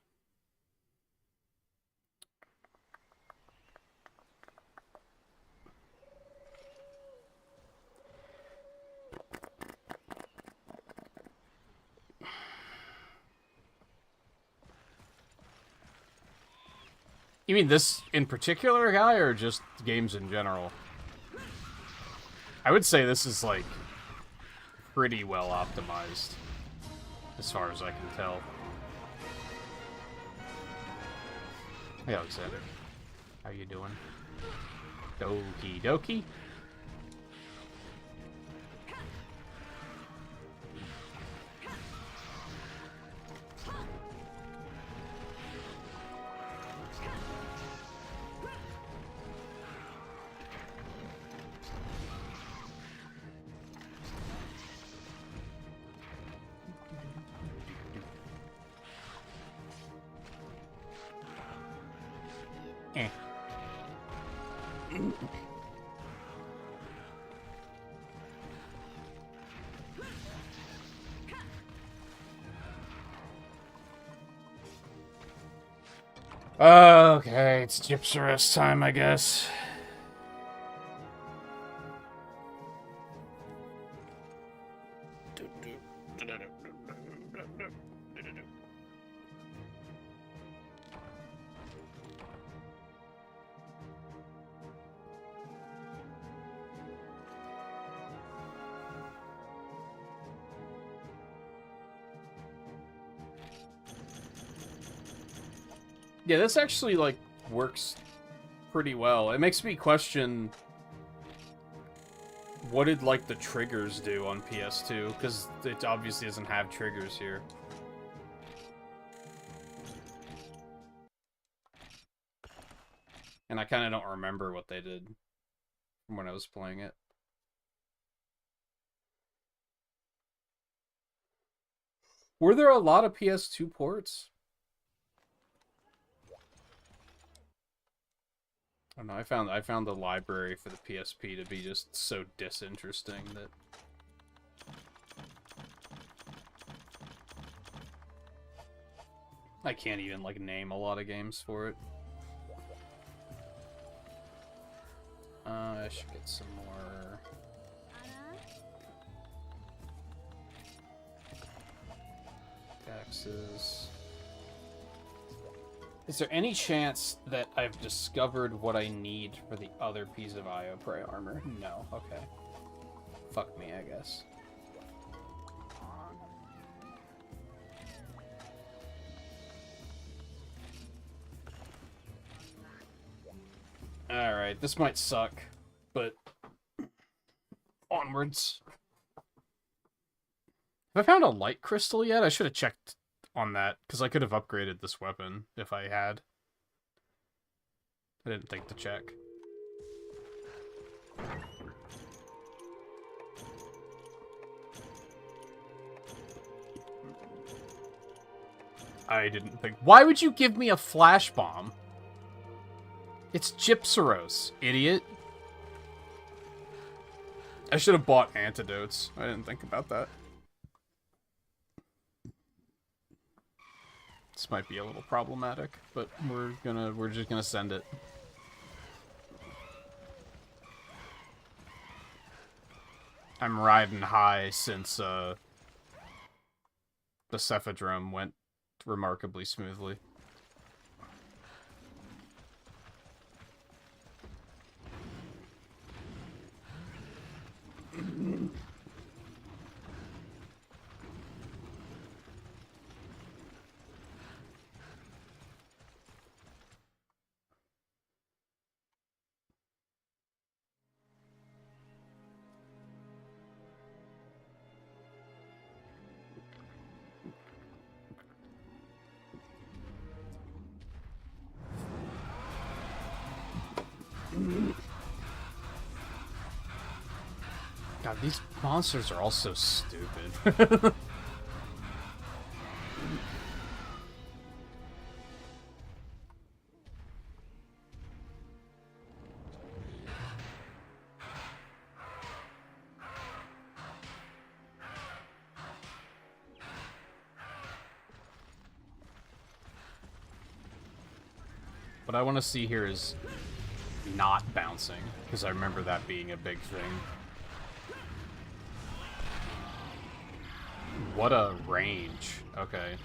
You mean this in particular guy, or just games in general? I would say this is, like, pretty well optimized, as far as I can tell. Hey, Alexander. How you doing? Doki doki. Okay, it's Gypsarus time, I guess. Yeah, this actually, like, works pretty well. It makes me question what did, like, the triggers do on PS2, because it obviously doesn't have triggers here. And I kind of don't remember what they did from when I was playing it. Were there a lot of PS2 ports? I don't know, I found the library for the PSP to be just so disinteresting that I can't even, like, name a lot of games for it. I should get some more. Taxes. Is there any chance that I've discovered what I need for the other piece of Io Prey armor? No. Okay. Fuck me, I guess. Alright, this might suck, but onwards. Have I found a light crystal yet? I should have checked on that, because I could have upgraded this weapon if I had. I didn't think to check. I didn't think... Why would you give me a flash bomb? It's Gypsaros, idiot. I should have bought antidotes. I didn't think about that. This might be a little problematic, but we're just gonna send it. I'm riding high since the Cephadrome went remarkably smoothly. God, these monsters are all so stupid. What I want to see here is not bouncing, because I remember that being a big thing. What a range. Okay.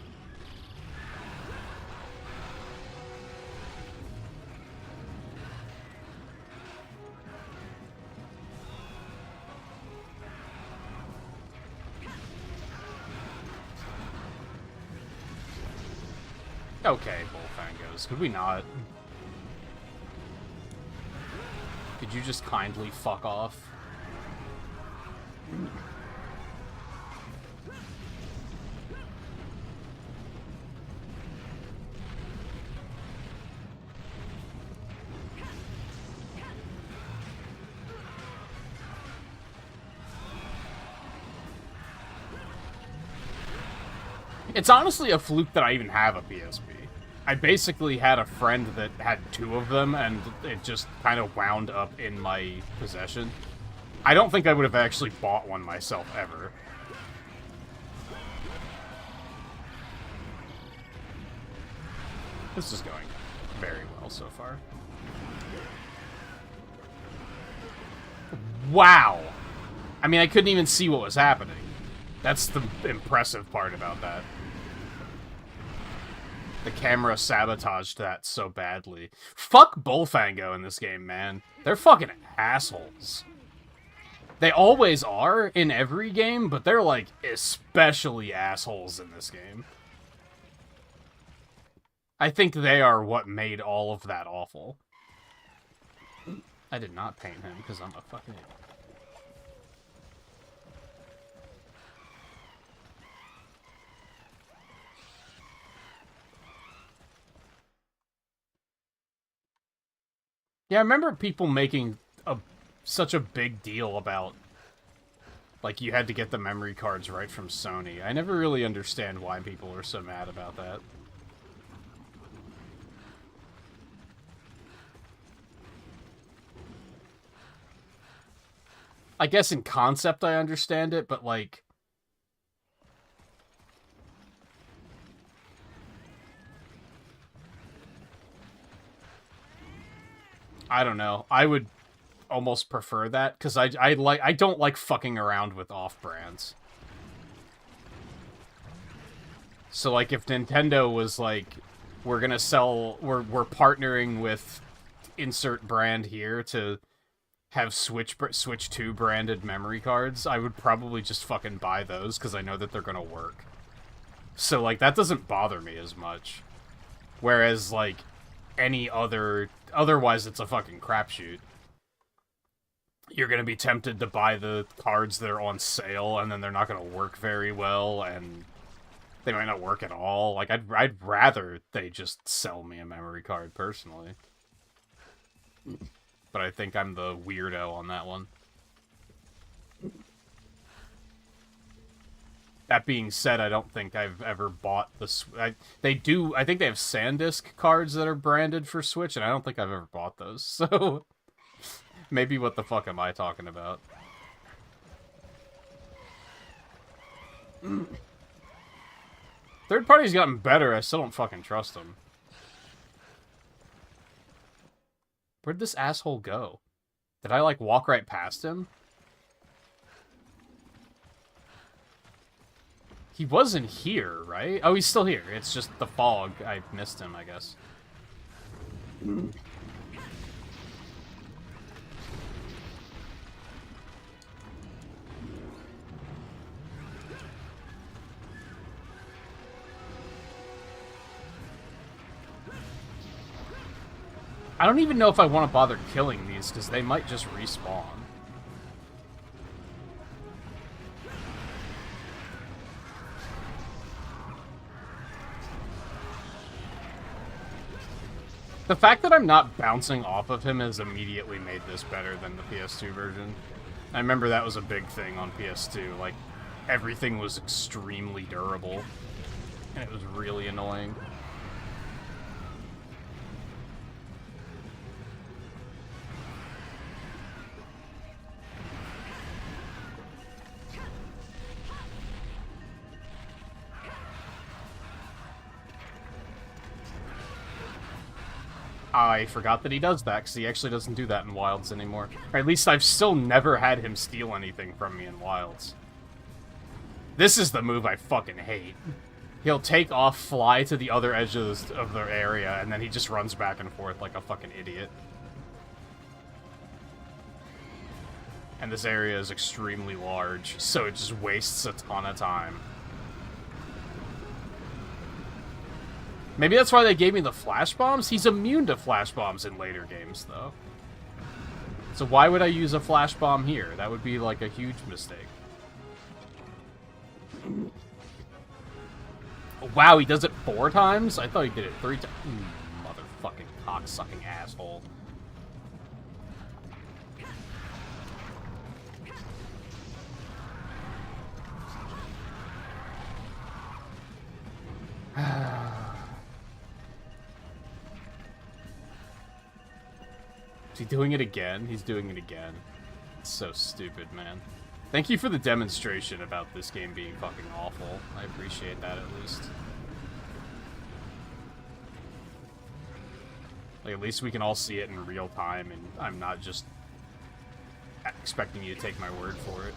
Okay, Bullfangos. Could we not? Could you just kindly fuck off? It's honestly a fluke that I even have a PSP. I basically had a friend that had two of them, and it just kind of wound up in my possession. I don't think I would have actually bought one myself, ever. This is going. very well so far. Wow! I mean, I couldn't even see what was happening. That's the impressive part about that. The camera sabotaged that so badly. Fuck Bullfango in this game, man. They're fucking assholes. They always are in every game, but they're, like, especially assholes in this game. I think they are what made all of that awful. I did not paint him, because I'm a fucking idiot. Yeah, I remember people making such a big deal about, like, you had to get the memory cards right from Sony. I never really understand why people are so mad about that. I guess in concept I understand it, but, like... I don't know. I would almost prefer that, because I don't like fucking around with off-brands. So, like, if Nintendo was like, we're gonna sell... We're partnering with insert brand here to have Switch 2 branded memory cards, I would probably just fucking buy those, because I know that they're gonna work. So, like, that doesn't bother me as much. Whereas, like, any other... Otherwise, it's a fucking crapshoot. You're gonna be tempted to buy the cards that are on sale, and then they're not gonna work very well, and they might not work at all. Like, I'd rather they just sell me a memory card, personally. But I think I'm the weirdo on that one. That being said, I don't think I've ever bought the... I think they have SanDisk cards that are branded for Switch, and I don't think I've ever bought those, so... Maybe what the fuck am I talking about? Third party's gotten better, I still don't fucking trust them. Where'd this asshole go? Did I, like, walk right past him? He wasn't here, right? Oh, he's still here. It's just the fog. I missed him, I guess. I don't even know if I want to bother killing these, because they might just respawn. The fact that I'm not bouncing off of him has immediately made this better than the PS2 version. I remember that was a big thing on PS2, like, everything was extremely durable, and it was really annoying. I forgot that he does that, because he actually doesn't do that in Wilds anymore. Or at least I've still never had him steal anything from me in Wilds. This is the move I fucking hate. He'll take off, fly to the other edge of the area, and then he just runs back and forth like a fucking idiot. And this area is extremely large, so it just wastes a ton of time. Maybe that's why they gave me the flash bombs? He's immune to flash bombs in later games, though. So why would I use a flash bomb here? That would be, like, a huge mistake. Wow, he does it 4 times? I thought he did it 3 times. Motherfucking cock-sucking asshole. Is he doing it again? He's doing it again. It's so stupid, man. Thank you for the demonstration about this game being fucking awful. I appreciate that, at least. Like, at least we can all see it in real time, and I'm not just expecting you to take my word for it.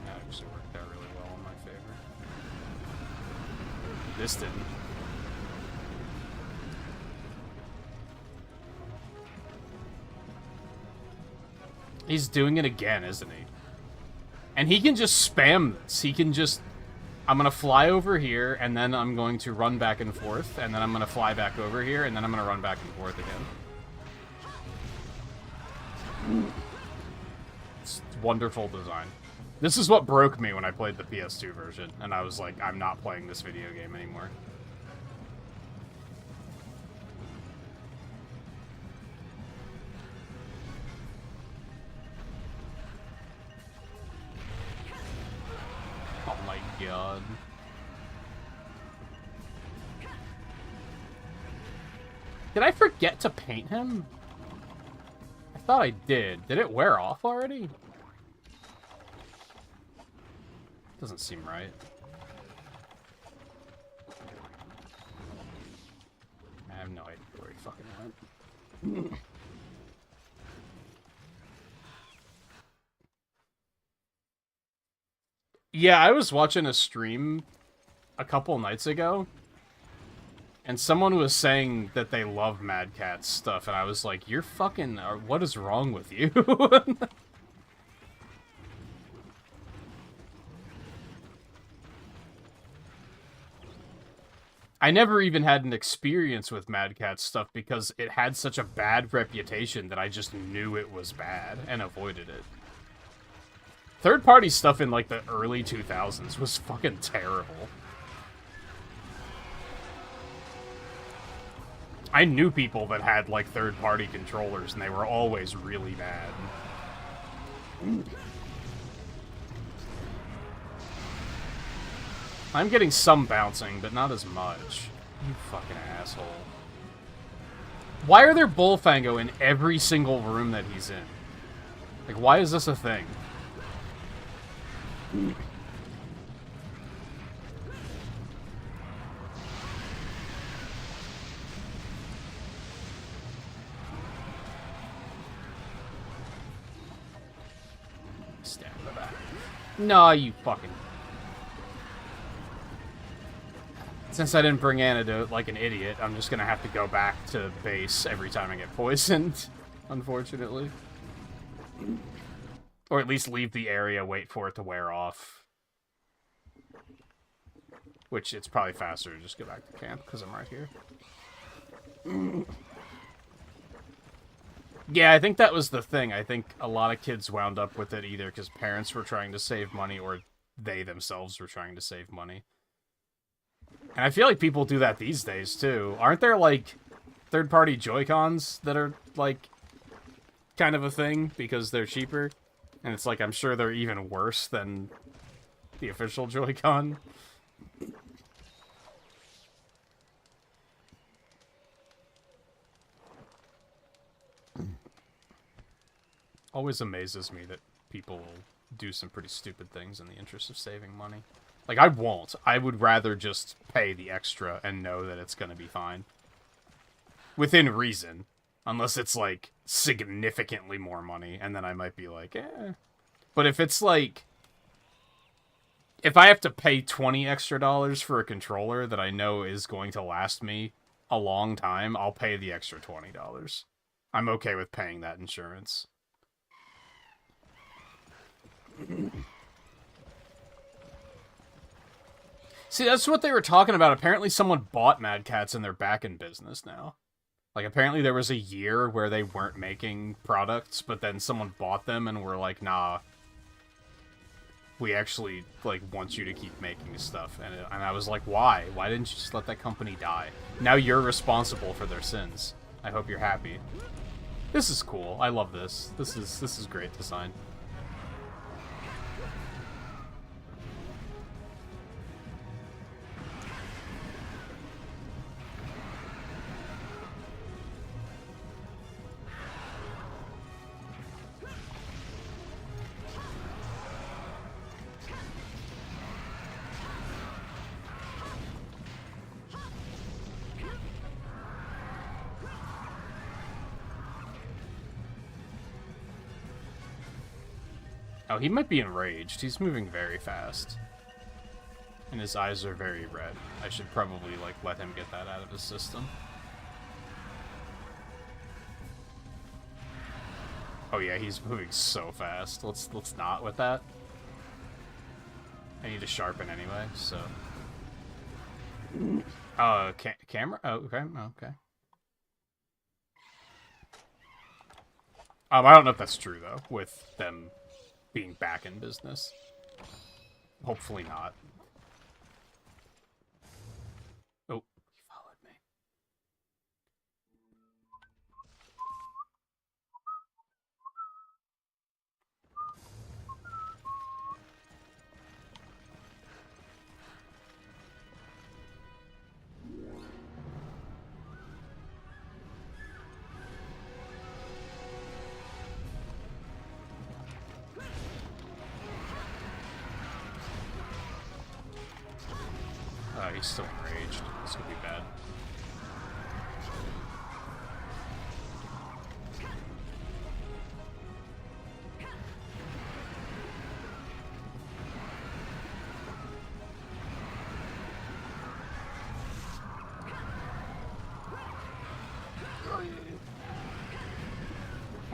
That actually worked out really well in my favor. This didn't. He's doing it again, isn't he? And he can just spam this. He can just... I'm going to fly over here, and then I'm going to run back and forth, and then I'm going to fly back over here, and then I'm going to run back and forth again. It's wonderful design. This is what broke me when I played the PS2 version, and I was like, I'm not playing this video game anymore. Oh my god. Did I forget to paint him? I thought I did. Did it wear off already? Doesn't seem right. I have no idea where he fucking went. Yeah, I was watching a stream a couple nights ago, and someone was saying that they love Mad Catz stuff, and I was like, you're fucking... what is wrong with you? I never even had an experience with Mad Catz stuff because it had such a bad reputation that I just knew it was bad and avoided it. Third-party stuff in, like, the early 2000s was fucking terrible. I knew people that had, like, third-party controllers, and they were always really bad. I'm getting some bouncing, but not as much. You fucking asshole. Why are there Bullfango in every single room that he's in? Like, why is this a thing? Stab in the back. No, you fucking... Since I didn't bring antidote like an idiot, I'm just gonna have to go back to base every time I get poisoned, unfortunately. Or at least leave the area, wait for it to wear off. Which, it's probably faster to just go back to camp, because I'm right here. Yeah, I think that was the thing. I think a lot of kids wound up with it either because parents were trying to save money or they themselves were trying to save money. And I feel like people do that these days, too. Aren't there, like, third-party Joy-Cons that are, like, kind of a thing because they're cheaper? And it's like, I'm sure they're even worse than the official Joy-Con. Always amazes me that people will do some pretty stupid things in the interest of saving money. Like, I won't. I would rather just pay the extra and know that it's gonna be fine. Within reason. Unless it's, like, significantly more money, and then I might be like, eh. But if it's, like... If I have to pay $20 extra for a controller that I know is going to last me a long time, I'll pay the extra $20. I'm okay with paying that insurance. See, that's what they were talking about. Apparently someone bought Mad Catz and they're back in business now. Like, apparently there was a year where they weren't making products, but then someone bought them and were like, nah, we actually, like, want you to keep making stuff. And I was like, why? Why didn't you just let that company die? Now you're responsible for their sins. I hope you're happy. This is cool. I love this. This is great design. Oh, he might be enraged. He's moving very fast. And his eyes are very red. I should probably, like, let him get that out of his system. Oh yeah, he's moving so fast. Let's not with that. I need to sharpen anyway, so... camera? Oh, okay, okay. I don't know if that's true, though, with them being back in business. Hopefully not. Oh, he followed me. He's still enraged. This could be bad.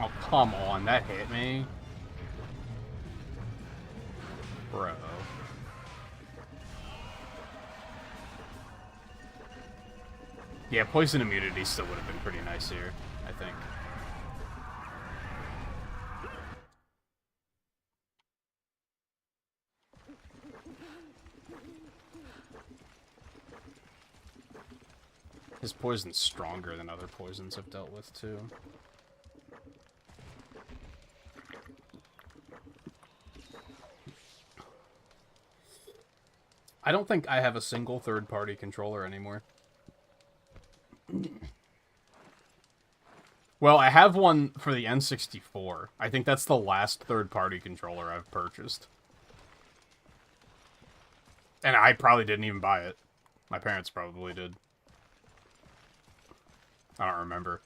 Oh, come on. That hit me. Bro. Yeah, poison immunity still would have been pretty nice here, I think. His poison's stronger than other poisons I've dealt with, too. I don't think I have a single third-party controller anymore. Well, I have one for the N64. I think that's the last third-party controller I've purchased. And I probably didn't even buy it. My parents probably did. I don't remember.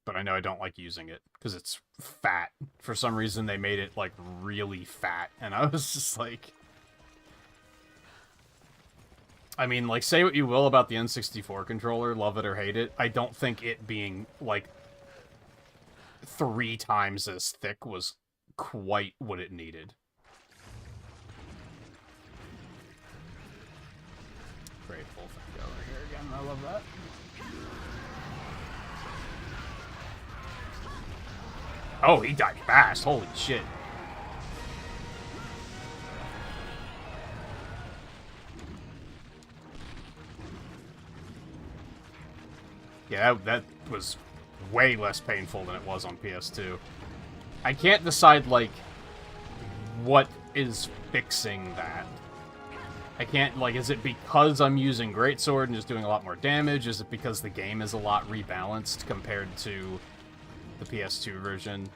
But I know I don't like using it, because it's fat. For some reason, they made it, like, really fat. And I was just like... I mean, like, say what you will about the N64 controller, love it or hate it, I don't think it being, like, 3 times as thick was quite what it needed. Grateful thing over here again, I love that. Oh, he died fast, holy shit. Yeah, that was way less painful than it was on PS2. I can't decide, like, what is fixing that. I can't, like, is it because I'm using Greatsword and just doing a lot more damage? Is it because the game is a lot rebalanced compared to the PS2 version?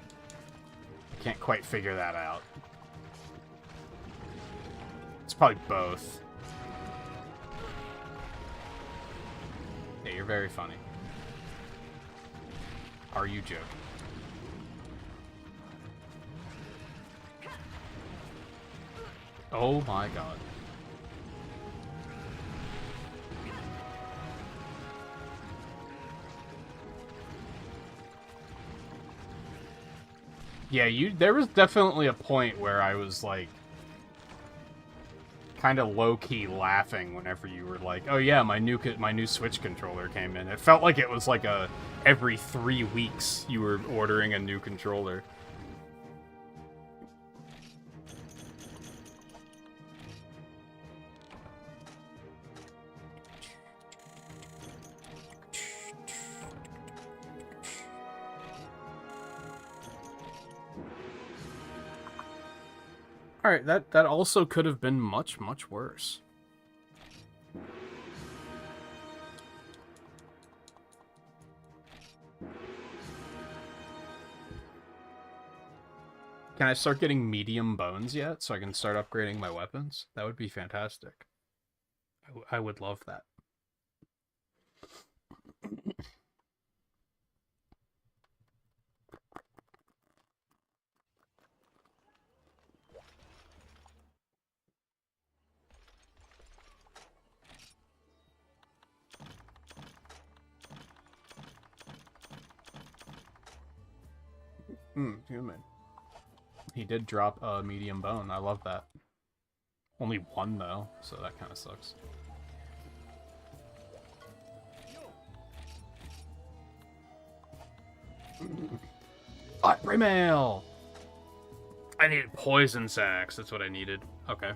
I can't quite figure that out. It's probably both. Yeah, you're very funny. Are you joking? Oh my god. Yeah, there was definitely a point where I was like kind of low-key laughing whenever you were like, "Oh yeah, my new Switch controller came in." It felt like it was like every 3 weeks you were ordering a new controller. Alright, that also could have been much, much worse. Can I start getting medium bones yet, so I can start upgrading my weapons? That would be fantastic. I would love that. Human. He did drop a medium bone. I love that. Only one, though, so that kind of sucks. Library mail! I needed poison sacks. That's what I needed. Okay.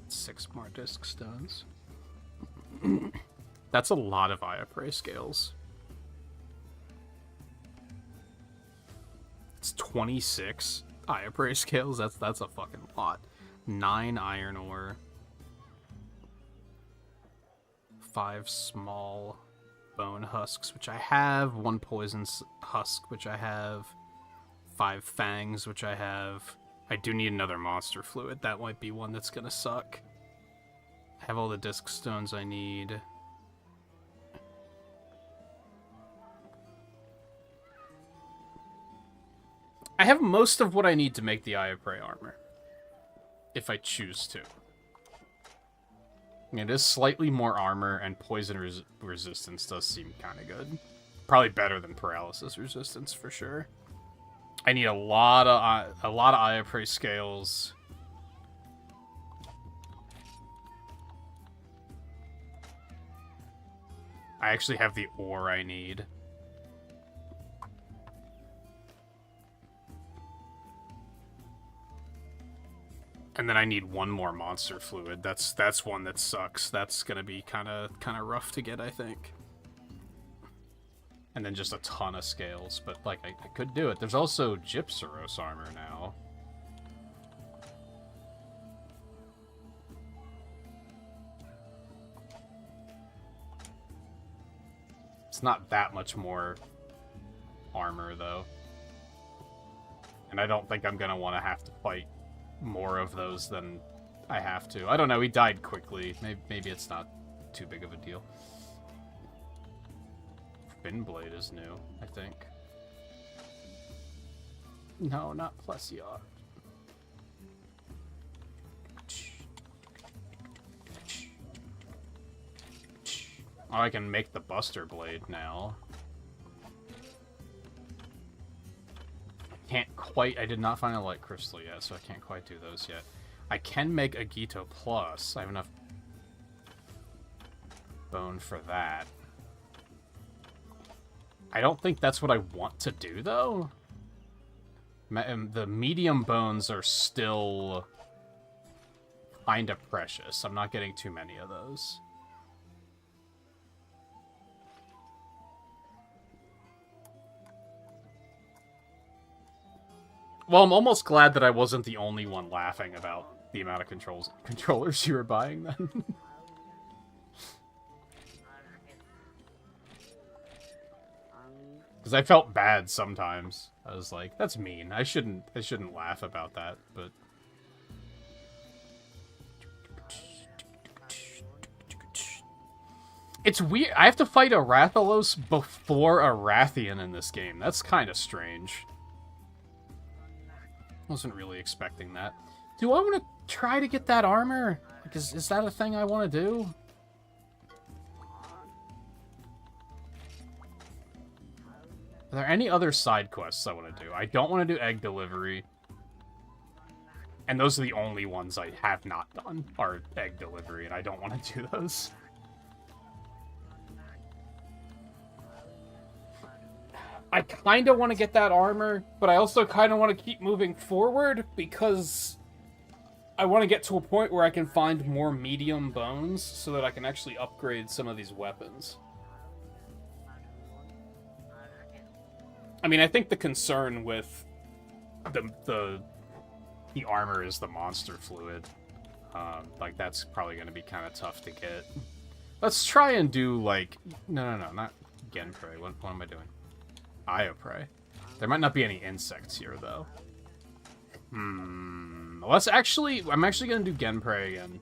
Six more disc stones. That's a lot of Iapre scales. It's 26 Iapre scales. That's a fucking lot. 9 iron ore. 5 small bone husks, which I have. 1 poison husk, which I have. 5 fangs, which I have. I do need another monster fluid. That might be one that's gonna suck. I have all the disc stones I need. I have most of what I need to make the Eye of Prey armor. If I choose to. It is slightly more armor, and poison resistance does seem kind of good. Probably better than paralysis resistance, for sure. I need a lot of Eye of Prey scales. I actually have the ore I need. And then I need 1 more monster fluid. That's one that sucks. That's gonna be kind of rough to get, I think. And then just a ton of scales, but like I could do it. There's also Gypseros armor now. It's not that much more armor, though. And I don't think I'm going to want to have to fight more of those than I have to. I don't know, he died quickly. Maybe it's not too big of a deal. Finblade is new, I think. No, not Plesiot. Oh, I can make the Buster Blade now. Can't quite... I did not find a Light Crystal yet, so I can't quite do those yet. I can make a Gito Plus. I have enough bone for that. I don't think that's what I want to do, though. The medium bones are still kind of precious. I'm not getting too many of those. Well, I'm almost glad that I wasn't the only one laughing about the amount of controllers you were buying then. Because I felt bad sometimes. I was like, that's mean. I shouldn't laugh about that, but... It's weird. I have to fight a Rathalos before a Rathian in this game. That's kind of strange. Wasn't really expecting that. Do I want to try to get that armor? Like, is that a thing I want to do? Are there any other side quests I want to do? I don't want to do egg delivery. And those are the only ones I have not done, are egg delivery, and I don't want to do those. I kind of want to get that armor, but I also kind of want to keep moving forward because I want to get to a point where I can find more medium bones so that I can actually upgrade some of these weapons. I mean, I think the concern with the armor is the monster fluid. Like, that's probably going to be kind of tough to get. Let's try and do, like... No, not Genprey. What am I doing? Eye of Prey. There might not be any insects here, though. though. I'm actually gonna do Genprey again.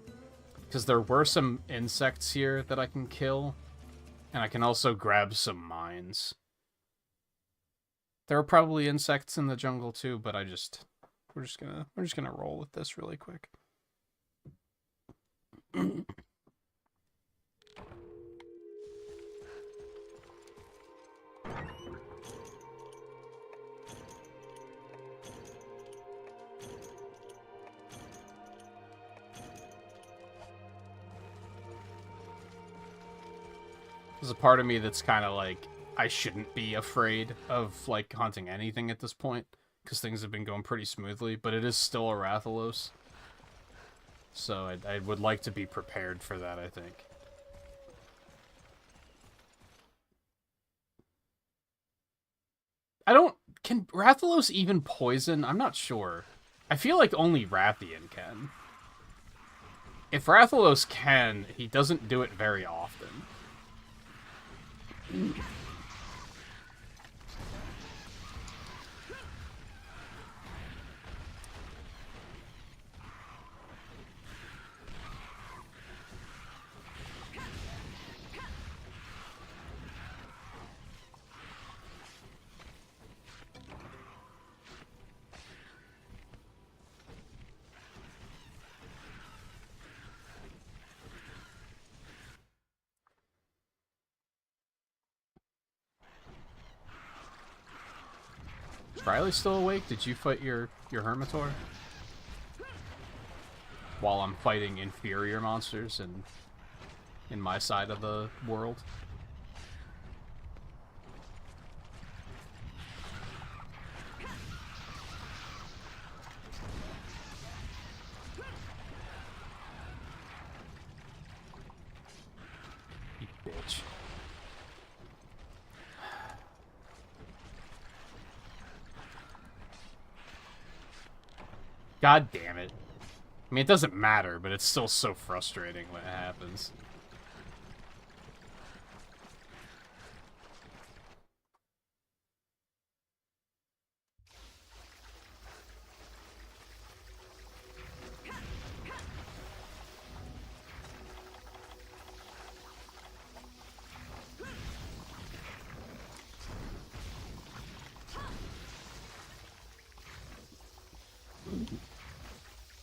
Because there were some insects here that I can kill. And I can also grab some mines. There are probably insects in the jungle too, but we're just gonna roll with this really quick. There's a part of me that's kind of like, I shouldn't be afraid of, like, hunting anything at this point, because things have been going pretty smoothly, but it is still a Rathalos. So I would like to be prepared for that, I think. Can Rathalos even poison? I'm not sure. I feel like only Rathian can. If Rathalos can, he doesn't do it very often. Is Riley still awake? Did you fight your Hermitor? While I'm fighting inferior monsters in my side of the world? You bitch. God damn it. I mean, it doesn't matter, but it's still so frustrating when it happens.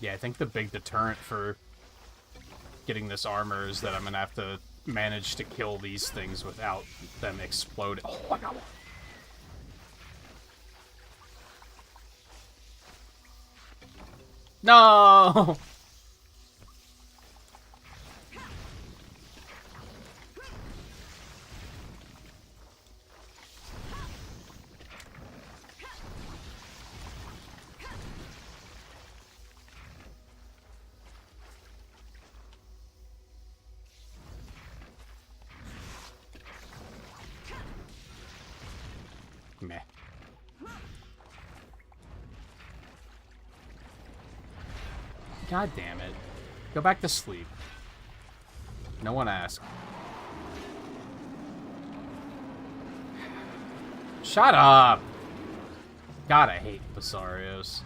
Yeah, I think the big deterrent for getting this armor is that I'm gonna have to manage to kill these things without them exploding. Oh, I got one. No! Meh. God damn it. Go back to sleep. No one asked. Shut up! God, I hate Basarios.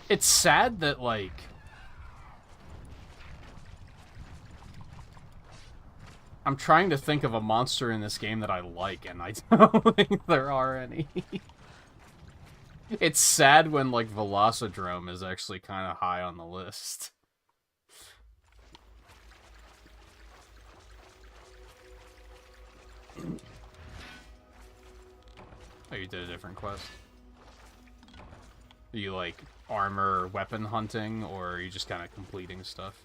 It's sad that, like... I'm trying to think of a monster in this game that I like, and I don't think there are any. It's sad when, like, Velocidrome is actually kind of high on the list. Oh, you did a different quest. Are you, like, armor weapon hunting, or are you just kind of completing stuff?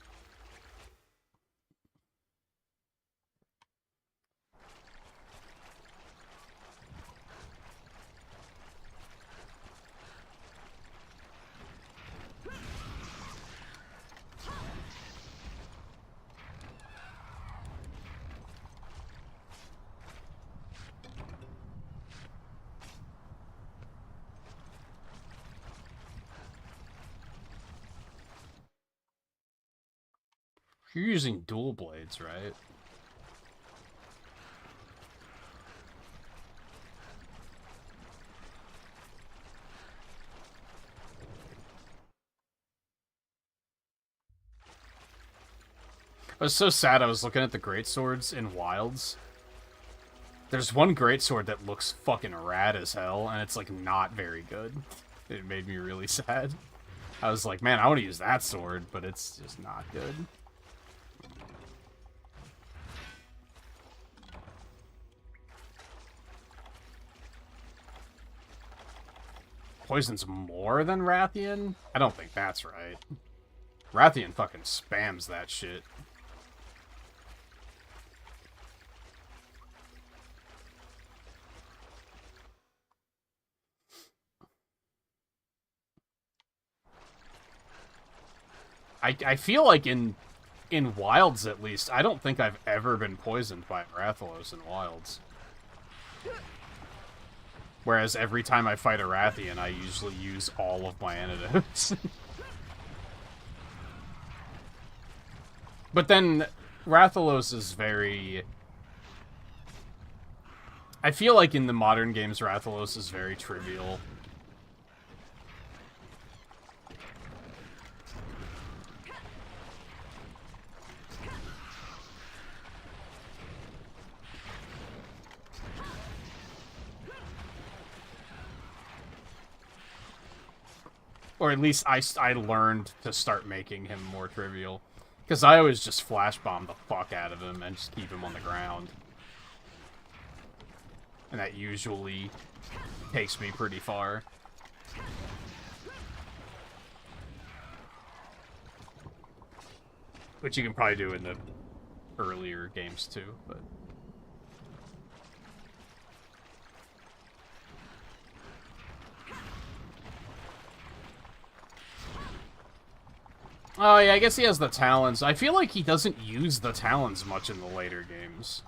You're using dual blades, right? I was so sad I was looking at the greatswords in Wilds. There's one greatsword that looks fucking rad as hell, and it's, like, not very good. It made me really sad. I was like, man, I want to use that sword, but it's just not good. Poison's more than Rathian? I don't think that's right. Rathian fucking spams that shit. I feel like in Wilds, at least, I don't think I've ever been poisoned by Rathalos in Wilds. Whereas every time I fight a Rathian, I usually use all of my antidotes. But then, Rathalos is very... I feel like in the modern games, Rathalos is very trivial. Or at least I learned to start making him more trivial. Because I always just flash bomb the fuck out of him and just keep him on the ground. And that usually takes me pretty far. Which you can probably do in the earlier games too, but... Oh, yeah, I guess he has the talons. I feel like he doesn't use the talons much in the later games.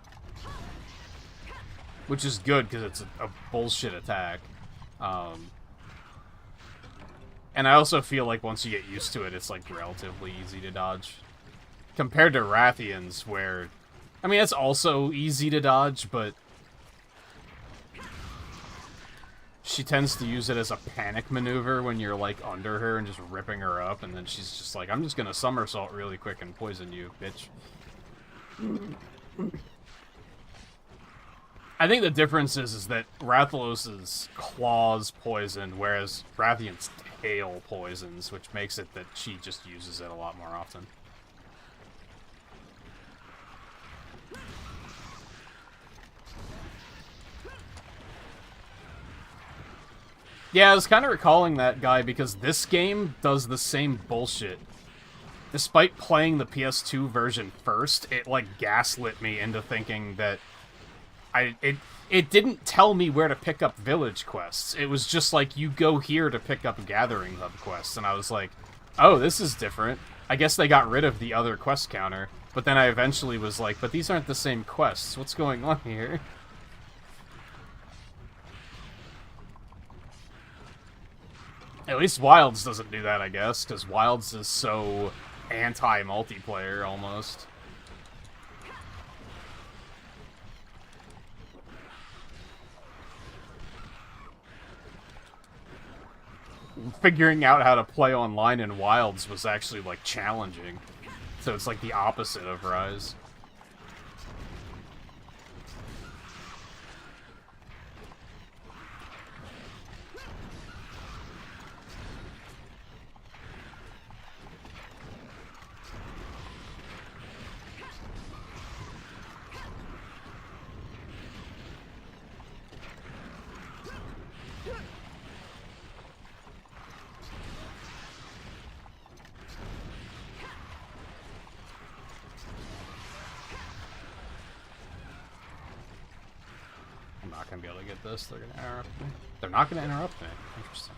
Which is good, because it's a bullshit attack. And I also feel like once you get used to it, it's, like, relatively easy to dodge. Compared to Rathians, where... I mean, it's also easy to dodge, but... she tends to use it as a panic maneuver when you're, like, under her and just ripping her up, and then she's just like, I'm just gonna somersault really quick and poison you, bitch. I think the difference is that Rathalos' claws poison, whereas Rathian's tail poisons, which makes it that she just uses it a lot more often. Yeah, I was kind of recalling that guy because this game does the same bullshit. Despite playing the PS2 version first, it, like, gaslit me into thinking that it didn't tell me where to pick up village quests. It was just like, you go here to pick up Gathering Hub quests, and I was like, oh, this is different. I guess they got rid of the other quest counter. But then I eventually was like, but these aren't the same quests. What's going on here? At least Wilds doesn't do that, I guess, because Wilds is so anti-multiplayer, almost. Figuring out how to play online in Wilds was actually, like, challenging. So it's like the opposite of Rise. Gonna be able to get this. They're gonna interrupt me. They're not gonna interrupt me. Interesting.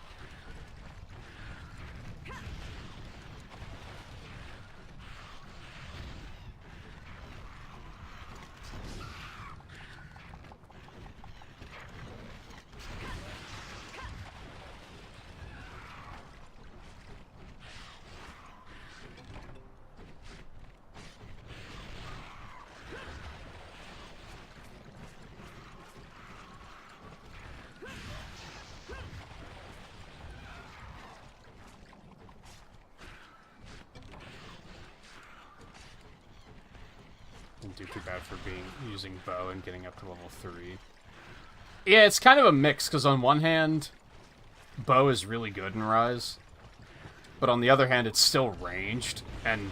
didn't do too bad for using bow and getting up to level 3. Yeah, it's kind of a mix, because on one hand, bow is really good in Rise, but on the other hand, it's still ranged, and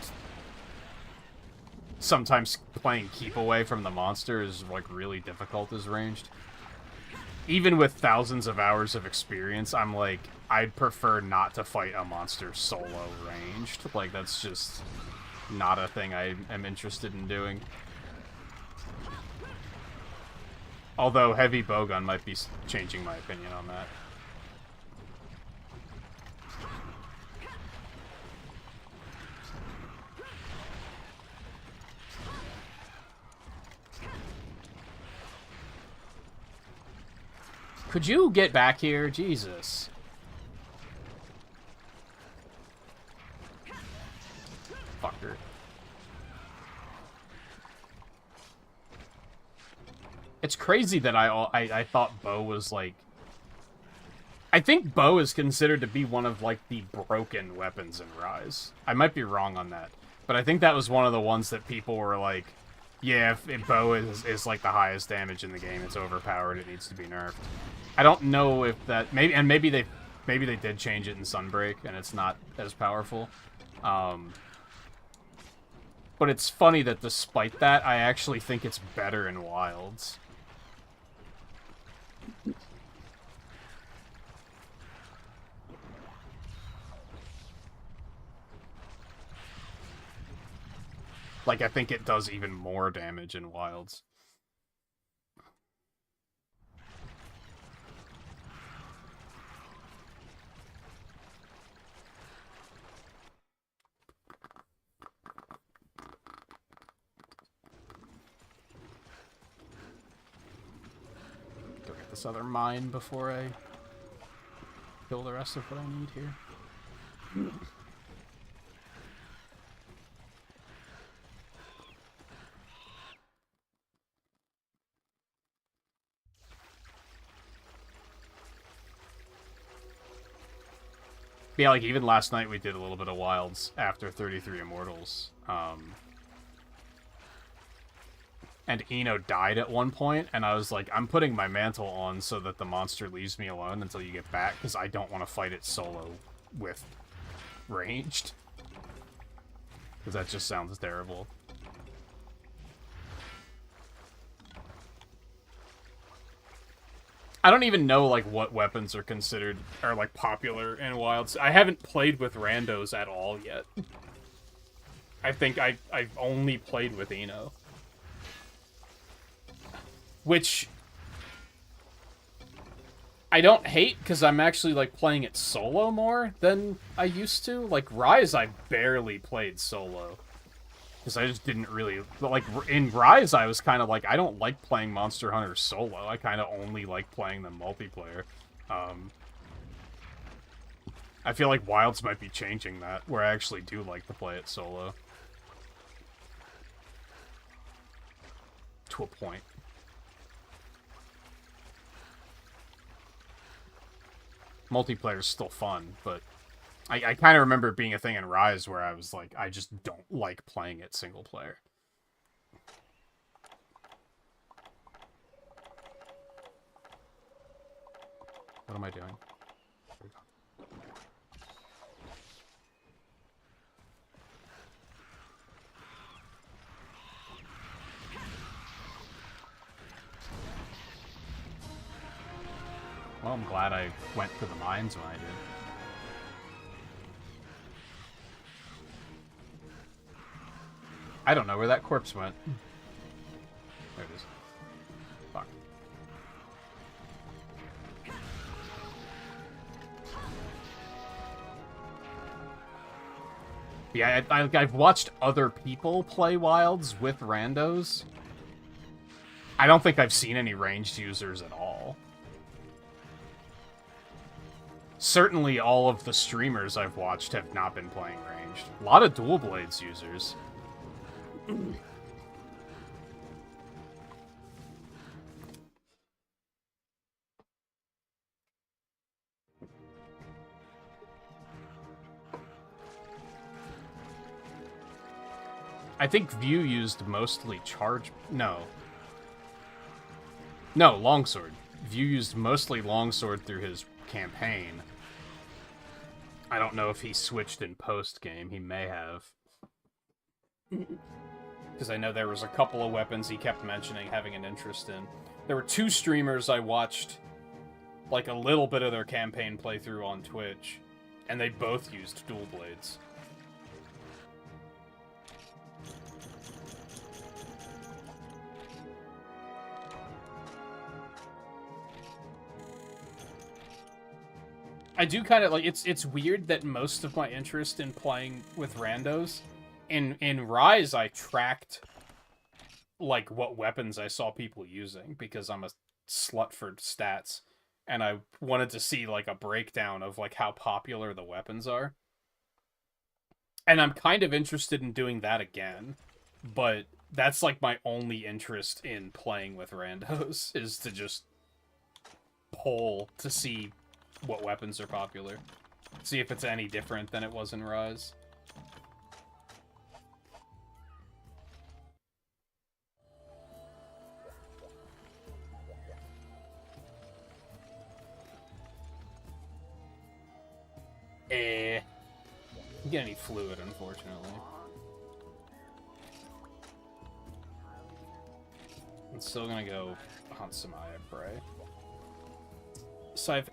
sometimes playing keep away from the monster is, like, really difficult as ranged. Even with thousands of hours of experience, I'm like, I'd prefer not to fight a monster solo ranged. Like, that's just not a thing I am interested in doing. Although heavy bowgun might be changing my opinion on that. Could you get back here? Jesus. Fucker. It's crazy that I thought bow was, like... I think bow is considered to be one of, like, the broken weapons in Rise. I might be wrong on that. But I think that was one of the ones that people were like, yeah, if bow is, like, the highest damage in the game, it's overpowered, it needs to be nerfed. I don't know if that... Maybe they did change it in Sunbreak, and it's not as powerful. But it's funny that despite that, I actually think it's better in Wilds. Like, I think it does even more damage in Wilds. Go get this other mine before I kill the rest of what I need here. Yeah, like, even last night we did a little bit of Wilds after 33 Immortals. And Eno died at one point, and I was like, I'm putting my mantle on so that the monster leaves me alone until you get back, because I don't want to fight it solo with ranged. Because that just sounds terrible. I don't even know, like, what weapons are considered, are, like, popular in Wilds. I haven't played with randos at all yet. I think I've only played with Eno. Which I don't hate, because I'm actually, like, playing it solo more than I used to. Like, Rise, I barely played solo. Because I just didn't really... Like, in Rise, I was kind of like, I don't like playing Monster Hunter solo. I kind of only like playing them multiplayer. I feel like Wilds might be changing that, where I actually do like to play it solo. To a point. Multiplayer's still fun, but... I kind of remember it being a thing in Rise where I was like, I just don't like playing it single player. What am I doing? Well, I'm glad I went to the mines when I did. I don't know where that corpse went. There it is. Fuck. Yeah, I've watched other people play Wilds with randos. I don't think I've seen any ranged users at all. Certainly all of the streamers I've watched have not been playing ranged. A lot of dual blades users. I think View used mostly charge... No, longsword. View used mostly longsword through his campaign. I don't know if he switched in post-game. He may have. Because I know there was a couple of weapons he kept mentioning having an interest in. There were 2 streamers I watched, like, a little bit of their campaign playthrough on Twitch, and they both used dual blades. I do kind of, like, it's weird that most of my interest in playing with randos, in Rise, I tracked, like, what weapons I saw people using, because I'm a slut for stats, and I wanted to see, like, a breakdown of, like, how popular the weapons are. And I'm kind of interested in doing that again, but that's, like, my only interest in playing with randos, is to just poll to see what weapons are popular. See if it's any different than it was in Rise. Didn't get any fluid, unfortunately. I'm still gonna go hunt some Eye of Prey. So I've...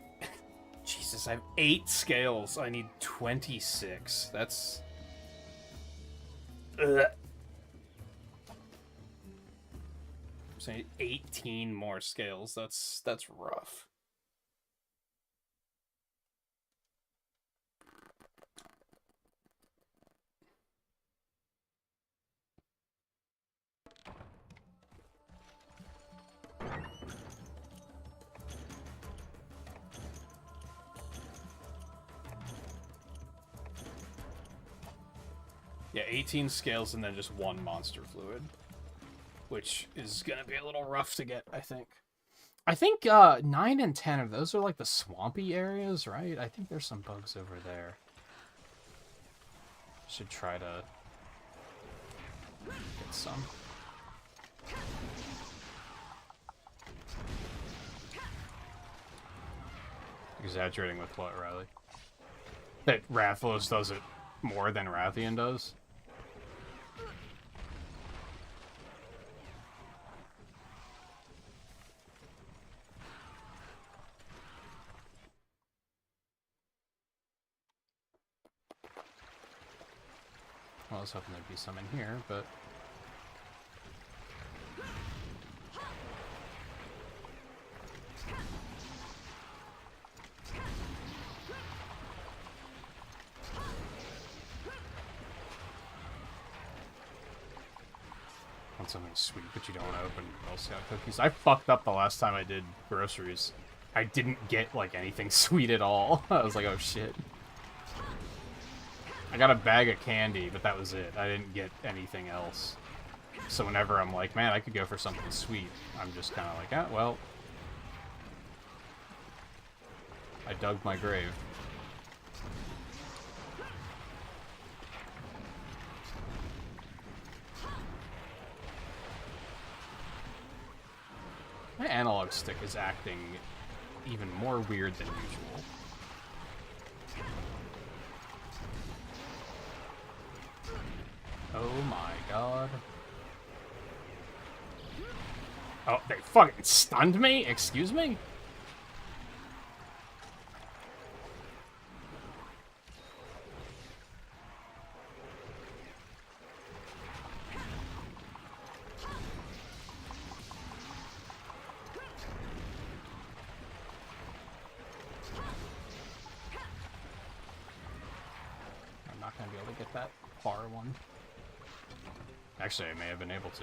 Jesus, I have 8 scales. I need 26. That's... Ugh. So I need 18 more scales. That's rough. Yeah, 18 scales and then just 1 monster fluid. Which is gonna be a little rough to get, I think. I think 9 and 10 of those are like the swampy areas, right? I think there's some bugs over there. Should try to get some. Exaggerating with what, Riley? That Rathalos does it more than Rathian does? Well, I was hoping there'd be some in here, but... Want something sweet, but you don't want to open Girl Scout cookies. I fucked up the last time I did groceries. I didn't get, like, anything sweet at all. I was like, oh shit. I got a bag of candy, but that was it. I didn't get anything else. So whenever I'm like, man, I could go for something sweet, I'm just kind of like, ah, well. I dug my grave. My analog stick is acting even more weird than usual. Oh my god. Oh, they fucking stunned me? Excuse me? I'm not gonna be able to get that far one. Actually, I may have been able to.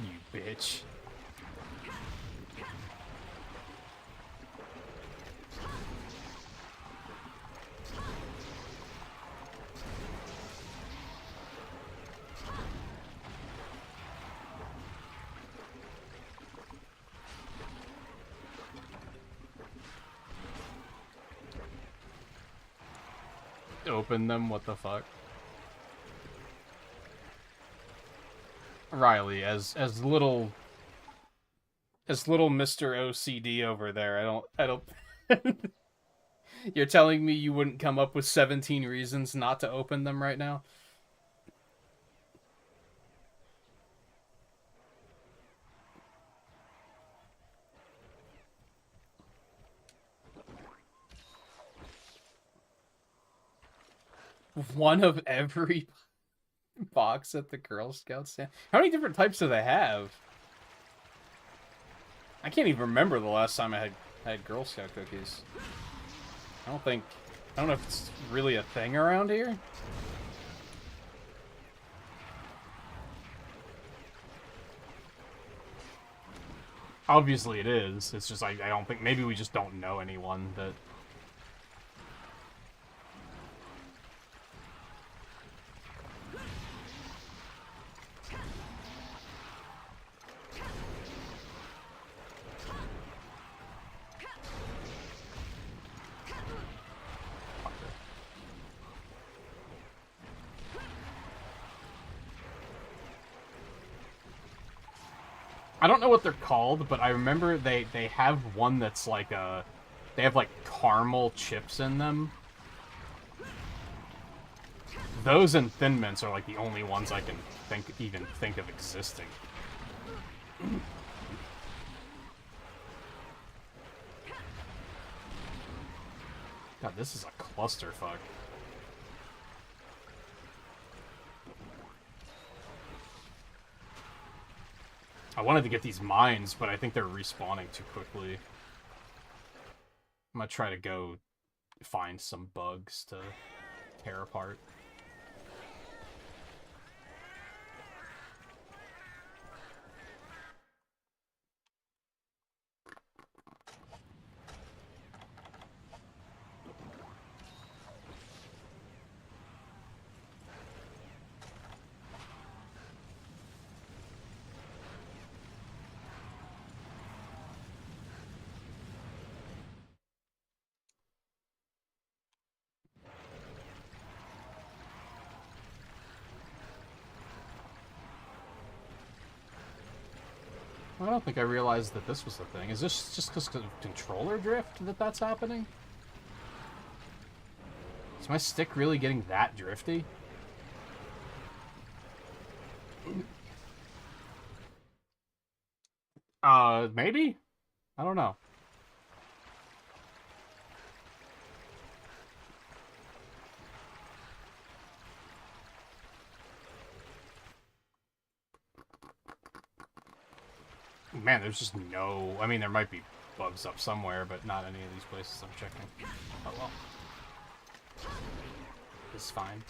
You bitch. Open them, what the fuck? Riley, as little Mr. OCD over there. I don't. You're telling me you wouldn't come up with 17 reasons not to open them right now? One of every box at the Girl Scouts stand. How many different types do they have? I can't even remember the last time I had Girl Scout cookies. I don't know if it's really a thing around here. Obviously it is. It's just I don't think, maybe we just don't know anyone that... I don't know what they're called, but I remember they have one that's like a... They have like caramel chips in them. Those and Thin Mints are like the only ones I can even think of existing. God, this is a clusterfuck. I wanted to get these mines, but I think they're respawning too quickly. I'm gonna try to go find some bugs to tear apart. I don't think I realized that this was the thing. Is this just because of controller drift that's happening? Is my stick really getting that drifty? Maybe? I don't know. Man, there's just no... I mean, there might be bugs up somewhere, but not any of these places I'm checking. Oh, well. It's fine.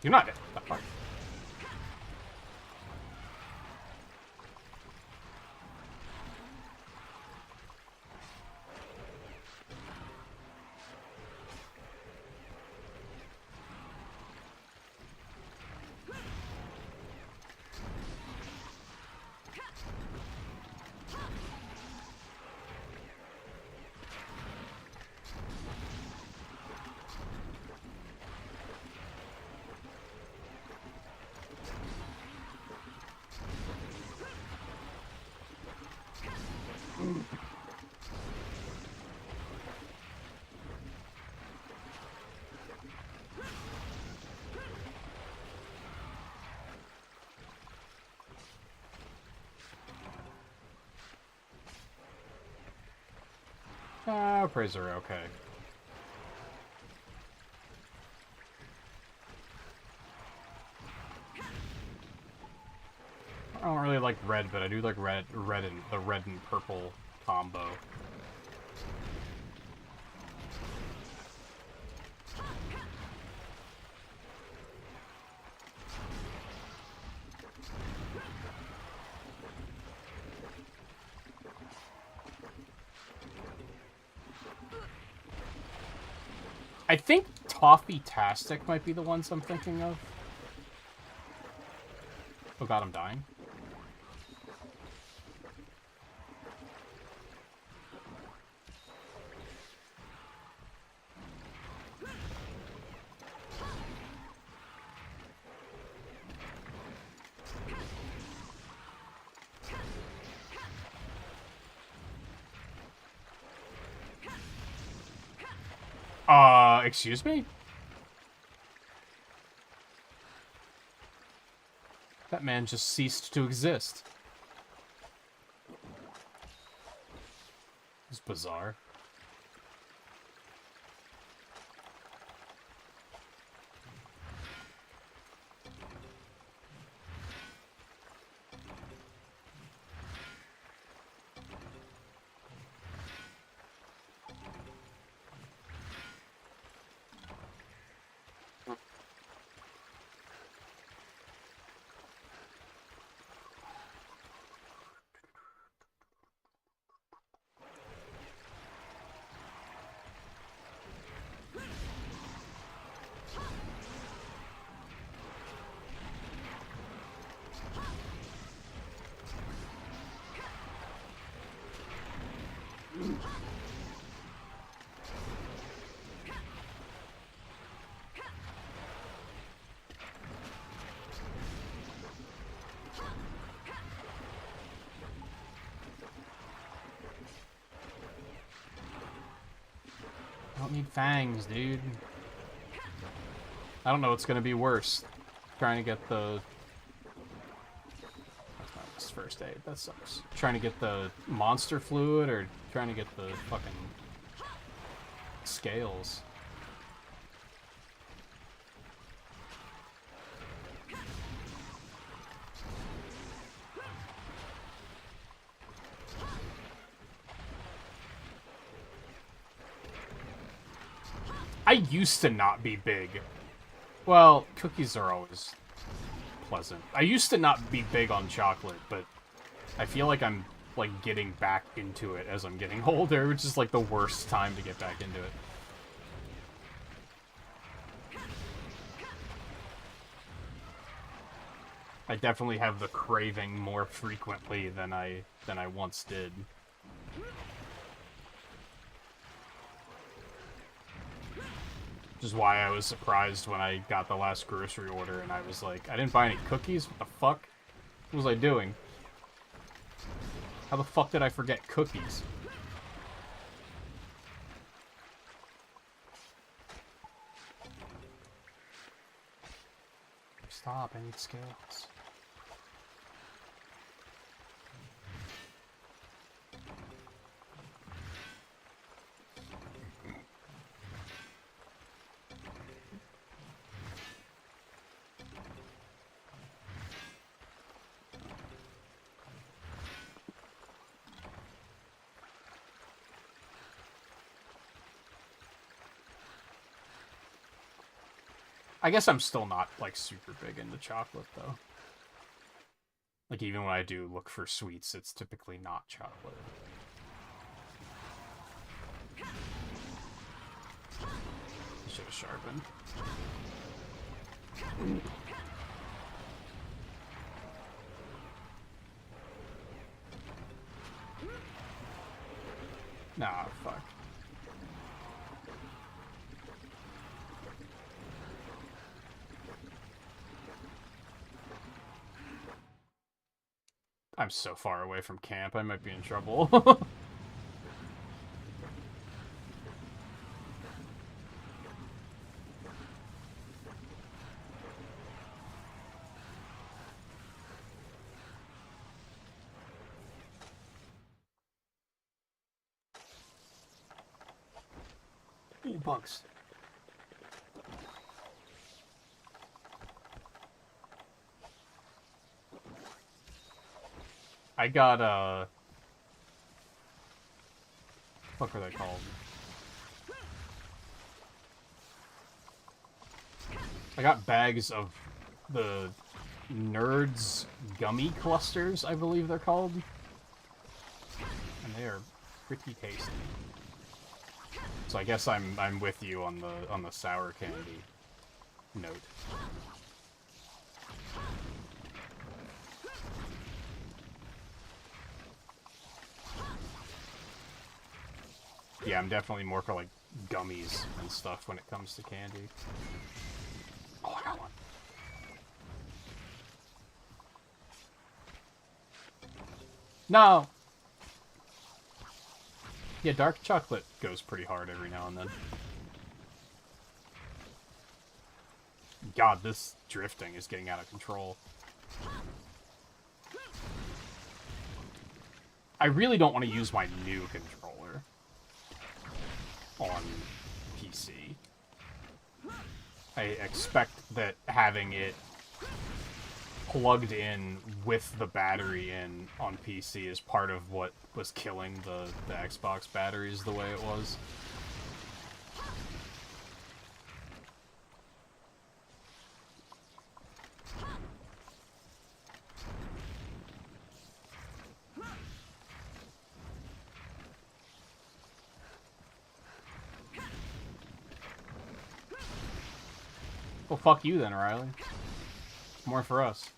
You're not dead. That part. Praise are okay. I don't really like red, but I do like red and purple combo. I think Toffee-tastic might be the ones I'm thinking of. Oh god, I'm dying. Excuse me? That man just ceased to exist. It's bizarre. I don't need fangs, dude. I don't know what's gonna be worse. Trying to get the... That's not this first aid, that sucks. Trying to get the monster fluid, or trying to get the fucking... scales. I used to not be big. Well, cookies are always pleasant. I used to not be big on chocolate, but I feel like I'm, like, getting back into it as I'm getting older, which is, like, the worst time to get back into it. I definitely have the craving more frequently than I once did. Which is why I was surprised when I got the last grocery order and I was like, I didn't buy any cookies? What the fuck? What was I doing? How the fuck did I forget cookies? Stop, I need scales. I guess I'm still not, like, super big into chocolate, though. Like, even when I do look for sweets, it's typically not chocolate. I should have sharpened. Nah, fuck. I'm so far away from camp, I might be in trouble. Ooh, bugs. I got, what are they called? I got bags of the Nerds gummy clusters, I believe they're called. And they are pretty tasty. So I guess I'm with you on the sour candy note. Yeah, I'm definitely more for, like, gummies and stuff when it comes to candy. Oh, I got one. No! Yeah, dark chocolate goes pretty hard every now and then. God, this drifting is getting out of control. I really don't want to use my new controller on PC. I expect that having it plugged in with the battery in on PC is part of what was killing the Xbox batteries the way it was. Well, fuck you then, Riley. More for us.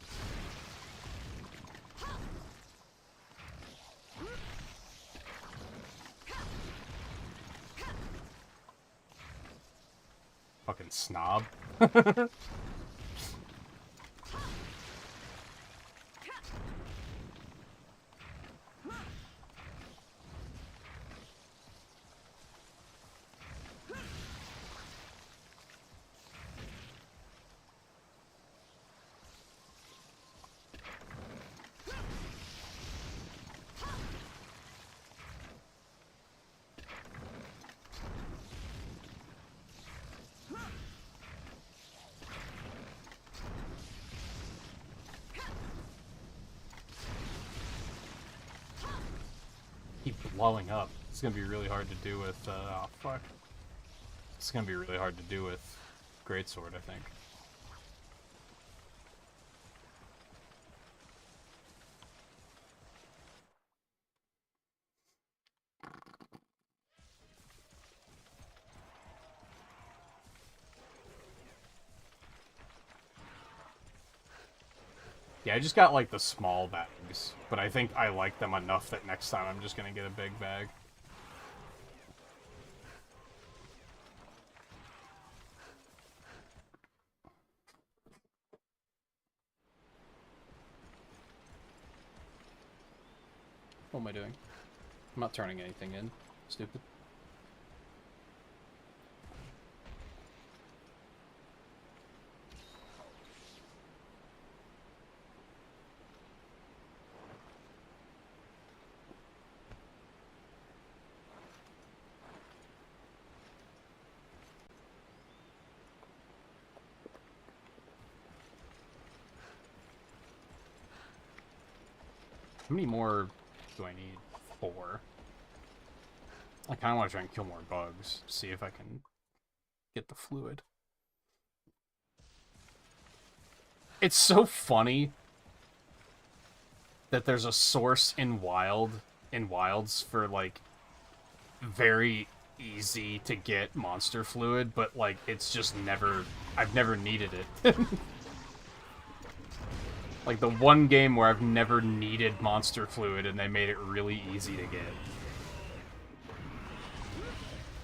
Fucking snob. Keep blowing up. It's gonna be really hard to do with, oh fuck. It's gonna be really hard to do with Greatsword, I think. Yeah, I just got, like, the small bags, but I think I like them enough that next time I'm just gonna get a big bag. What am I doing? I'm not turning anything in. Stupid. How many more do I need? 4. I kind of want to try and kill more bugs. See if I can get the fluid. It's so funny that there's a source in wilds for, like, very easy to get monster fluid, but, like, it's just never... I've never needed it. Like, the one game where I've never needed monster fluid and they made it really easy to get.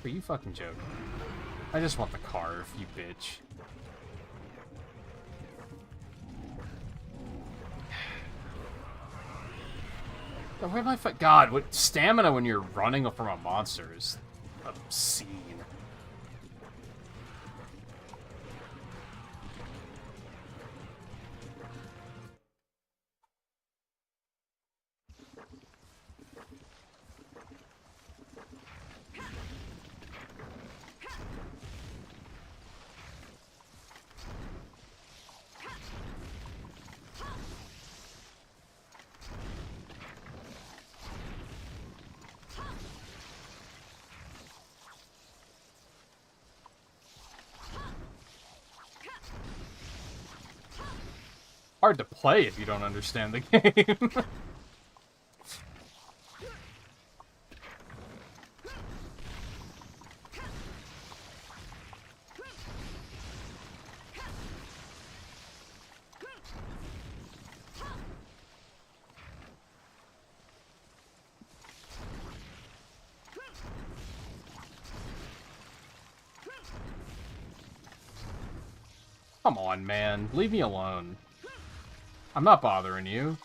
Are you fucking joking? I just want the carve, you bitch. Where am I God, what stamina when you're running from a monster is obscene. Hard to play if you don't understand the game. Come on, man. Leave me alone. I'm not bothering you.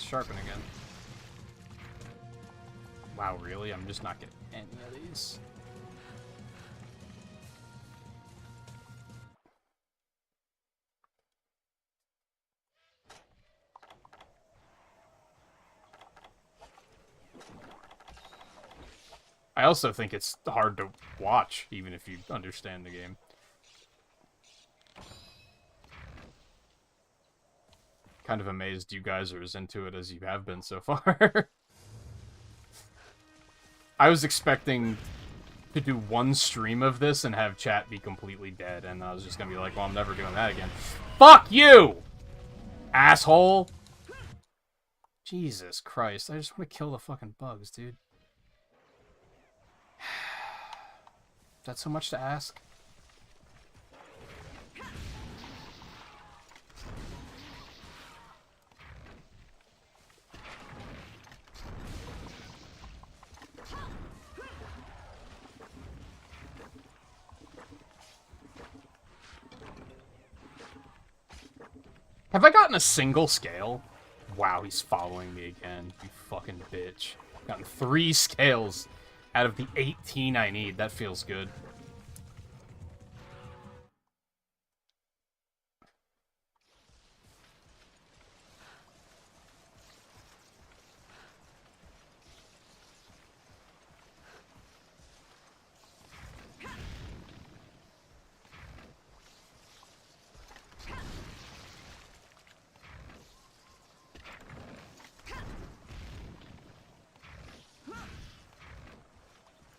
sharpen again. Wow, really? I'm just not getting any of these. I also think it's hard to watch, even if you understand the game. Kind of amazed you guys are as into it as you have been so far. I was expecting to do one stream of this and have chat be completely dead, and I was just gonna be like, well, I'm never doing that again. Fuck you! Asshole! Jesus Christ, I just want to kill the fucking bugs, dude. Is that so much to ask? Have I gotten a single scale? Wow, he's following me again, you fucking bitch. Gotten 3 scales out of the 18 I need. That feels good.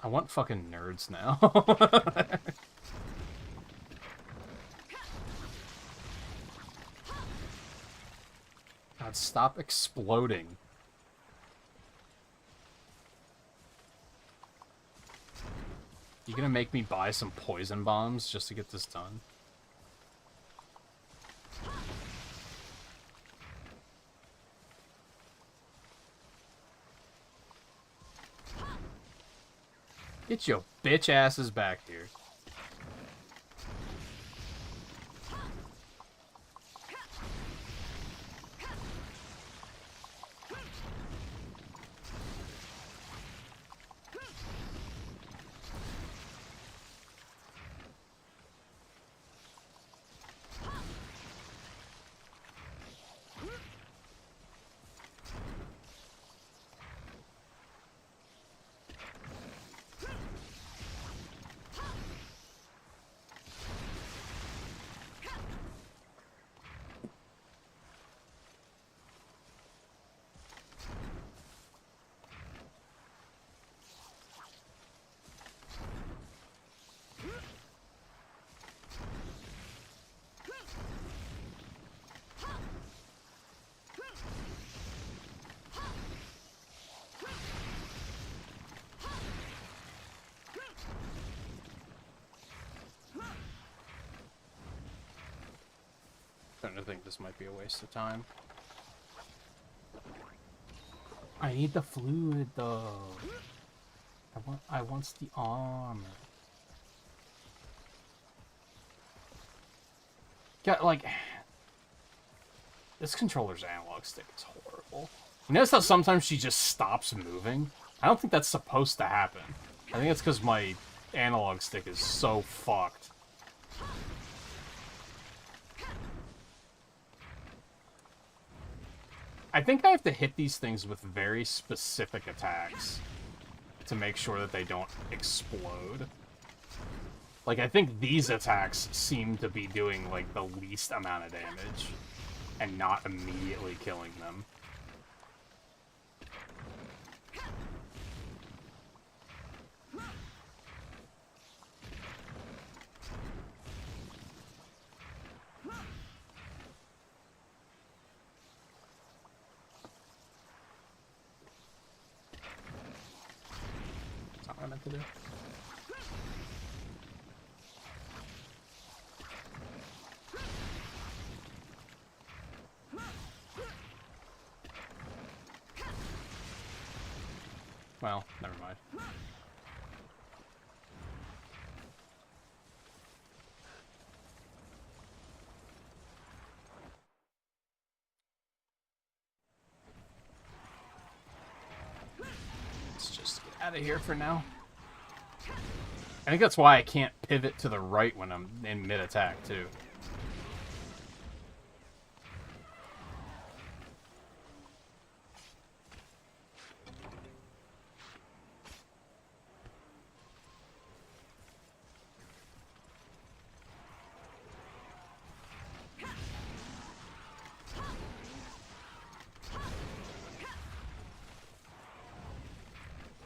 I want fucking nerds now. God, stop exploding. You gonna make me buy some poison bombs just to get this done? Get your bitch asses back here. I think this might be a waste of time. I need the fluid though. I want the armor. Yeah, like this controller's analog stick is horrible. You notice how sometimes she just stops moving? I don't think that's supposed to happen. I think it's because my analog stick is so fucked. I think I have to hit these things with very specific attacks to make sure that they don't explode. Like, I think these attacks seem to be doing, like, the least amount of damage and not immediately killing them. That's not what I meant to do. Well, never mind. out of here for now. I think that's why I can't pivot to the right when I'm in mid-attack, too.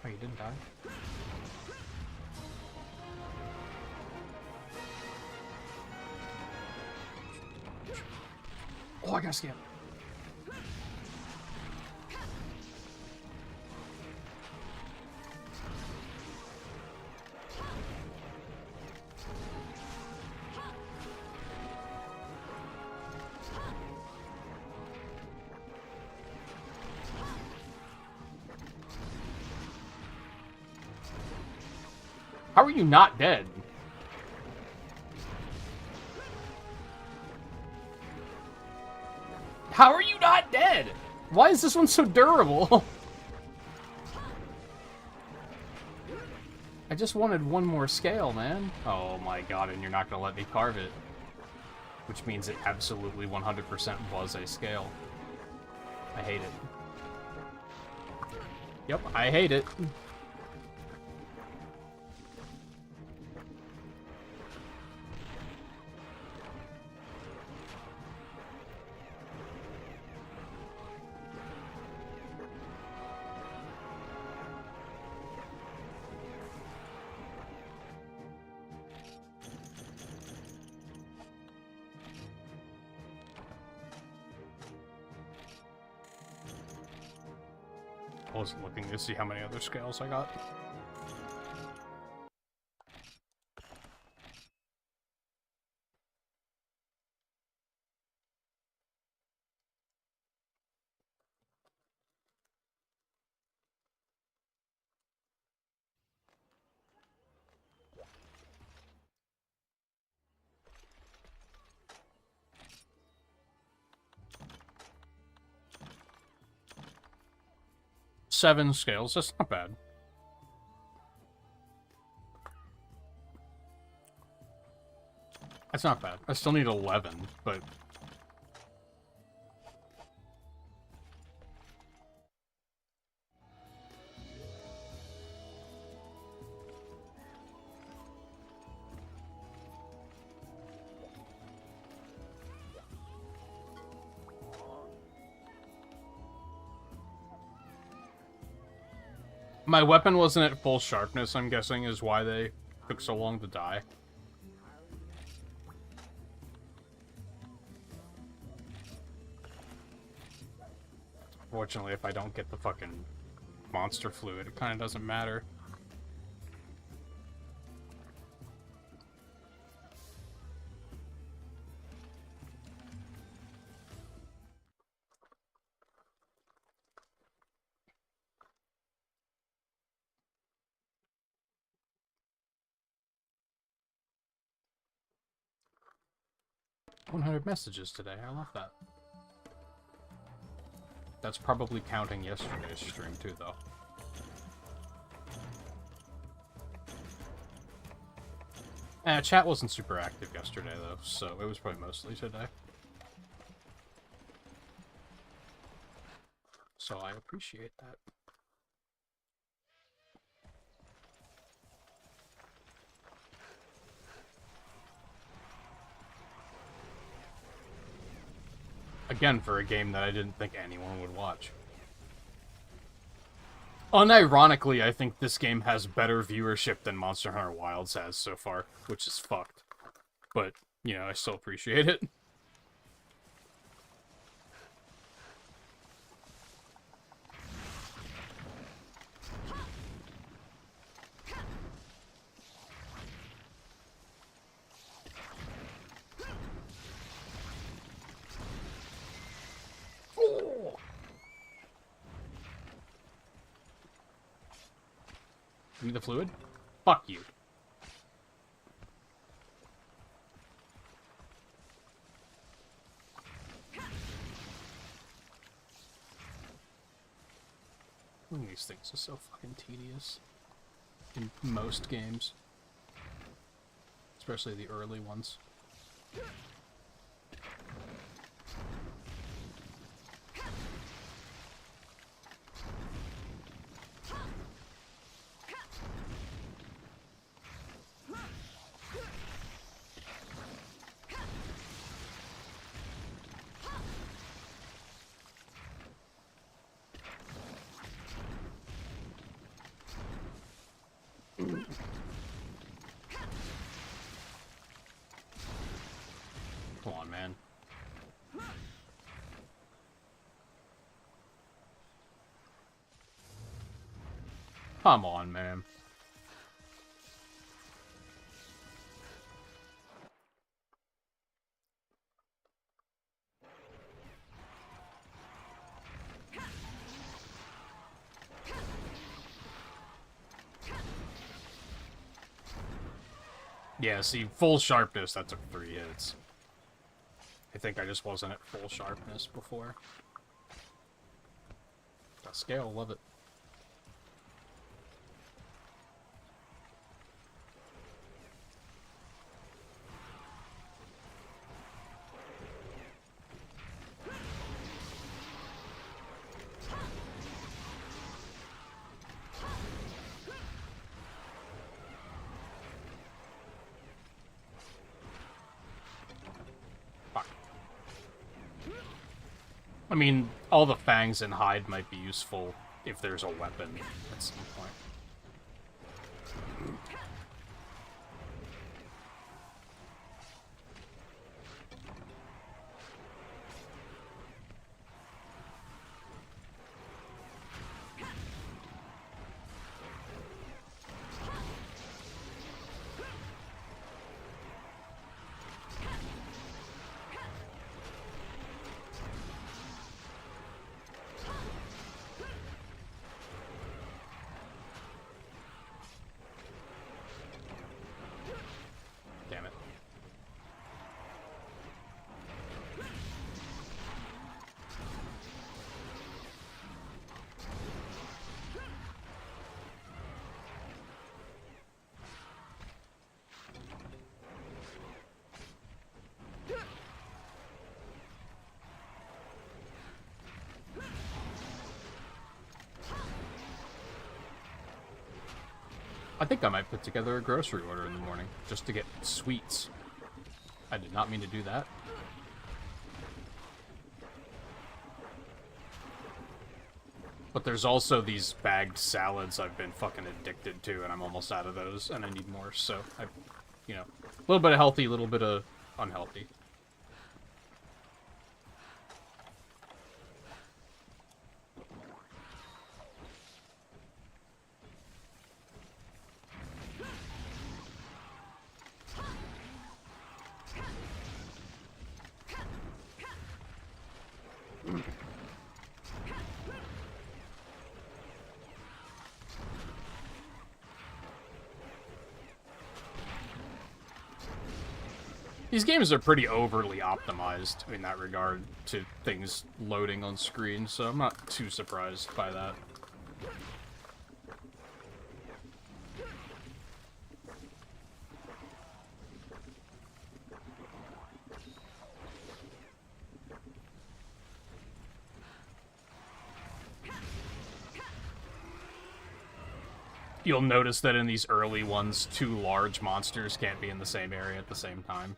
Oh, you didn't die? Oh, I got scammed. How are you not dead? How are you not dead? Why is this one so durable? I just wanted one more scale, man. Oh my god, and you're not gonna let me carve it. Which means it absolutely 100% was a scale. I hate it. Yep, I hate it. I wasn't looking to see how many other scales I got. Seven scales, that's not bad. That's not bad. I still need 11, but... My weapon wasn't at full sharpness, I'm guessing, is why they took so long to die. Fortunately, if I don't get the fucking monster fluid, it kind of doesn't matter. $100 messages today. I love that. That's probably counting yesterday's stream too, though. Chat wasn't super active yesterday, though, so it was probably mostly today. So I appreciate that. Again, for a game that I didn't think anyone would watch. Unironically, I think this game has better viewership than Monster Hunter Wilds has so far, which is fucked. But, you know, I still appreciate it. Give me the fluid? Fuck you. One of these things is so fucking tedious. in most games. Especially the early ones. Come on, man. Come on, man. Yeah, see, full sharpness, that took 3 hits. I think I just wasn't at full sharpness before. That scale, love it. I mean, all the fangs and hide might be useful if there's a weapon at some point. I think I might put together a grocery order in the morning, just to get sweets. I did not mean to do that. But there's also these bagged salads I've been fucking addicted to, and I'm almost out of those, and I need more, so I, you know, a little bit of healthy, a little bit of unhealthy. These games are pretty overly optimized in that regard to things loading on screen, so I'm not too surprised by that. You'll notice that in these early ones, 2 large monsters can't be in the same area at the same time.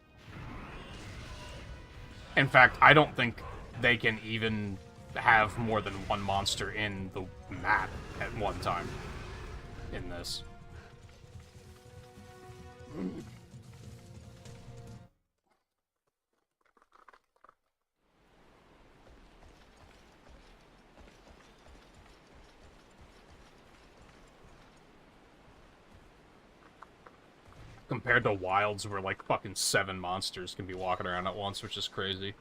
In fact, I don't think they can even have more than 1 monster in the map at one time in this. Compared to Wilds, where like fucking 7 monsters can be walking around at once, which is crazy.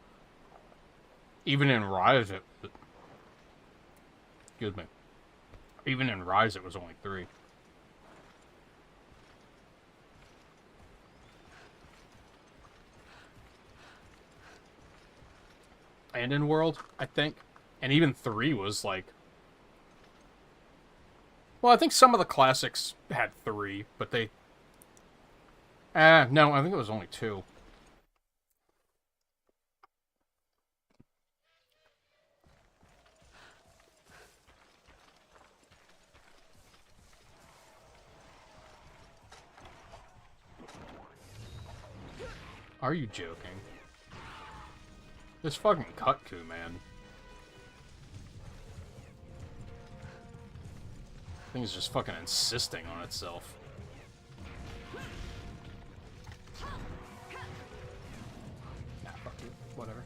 Even in Rise, excuse me. Even in Rise, it was only 3. And in World, I think. And even 3 was like Well, I think some of the classics had 3, but they... no, I think it was only 2. Are you joking? This fucking Cutku, man. Thing is just fucking insisting on itself. Nah, fuck you. Whatever.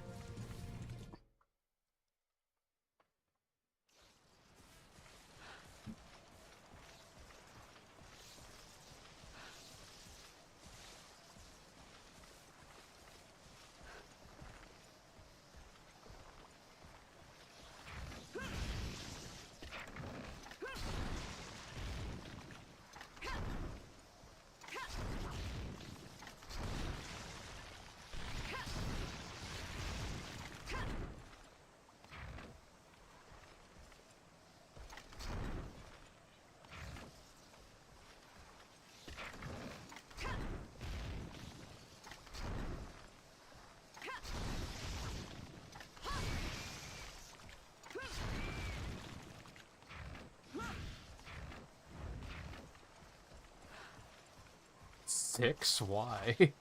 Six? Why?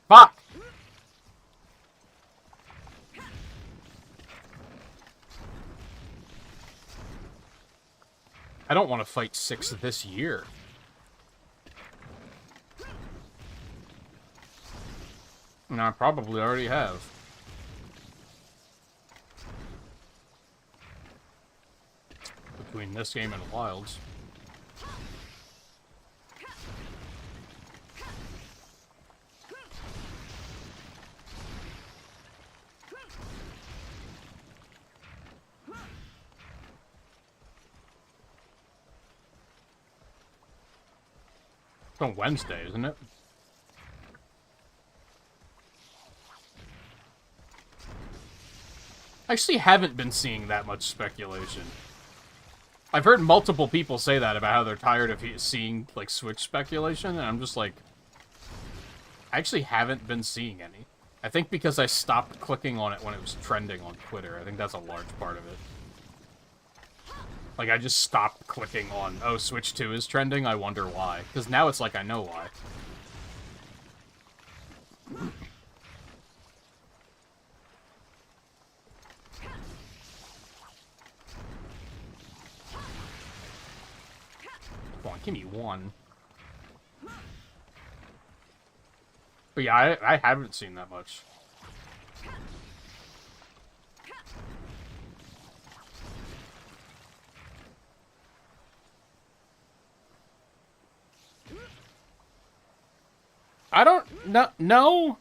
Fuck! I don't want to fight 6 this year. No, I probably already have. Between this game and Wilds. It's on Wednesday, isn't it? I actually haven't been seeing that much speculation. I've heard multiple people say that about how they're tired of seeing, like, Switch speculation, and I'm just like... I actually haven't been seeing any. I think because I stopped clicking on it when it was trending on Twitter. I think that's a large part of it. Like, I just stopped clicking on, oh, Switch 2 is trending, I wonder why. Because now it's like I know why. Come on, give me one. But yeah, I haven't seen that much. I don't no.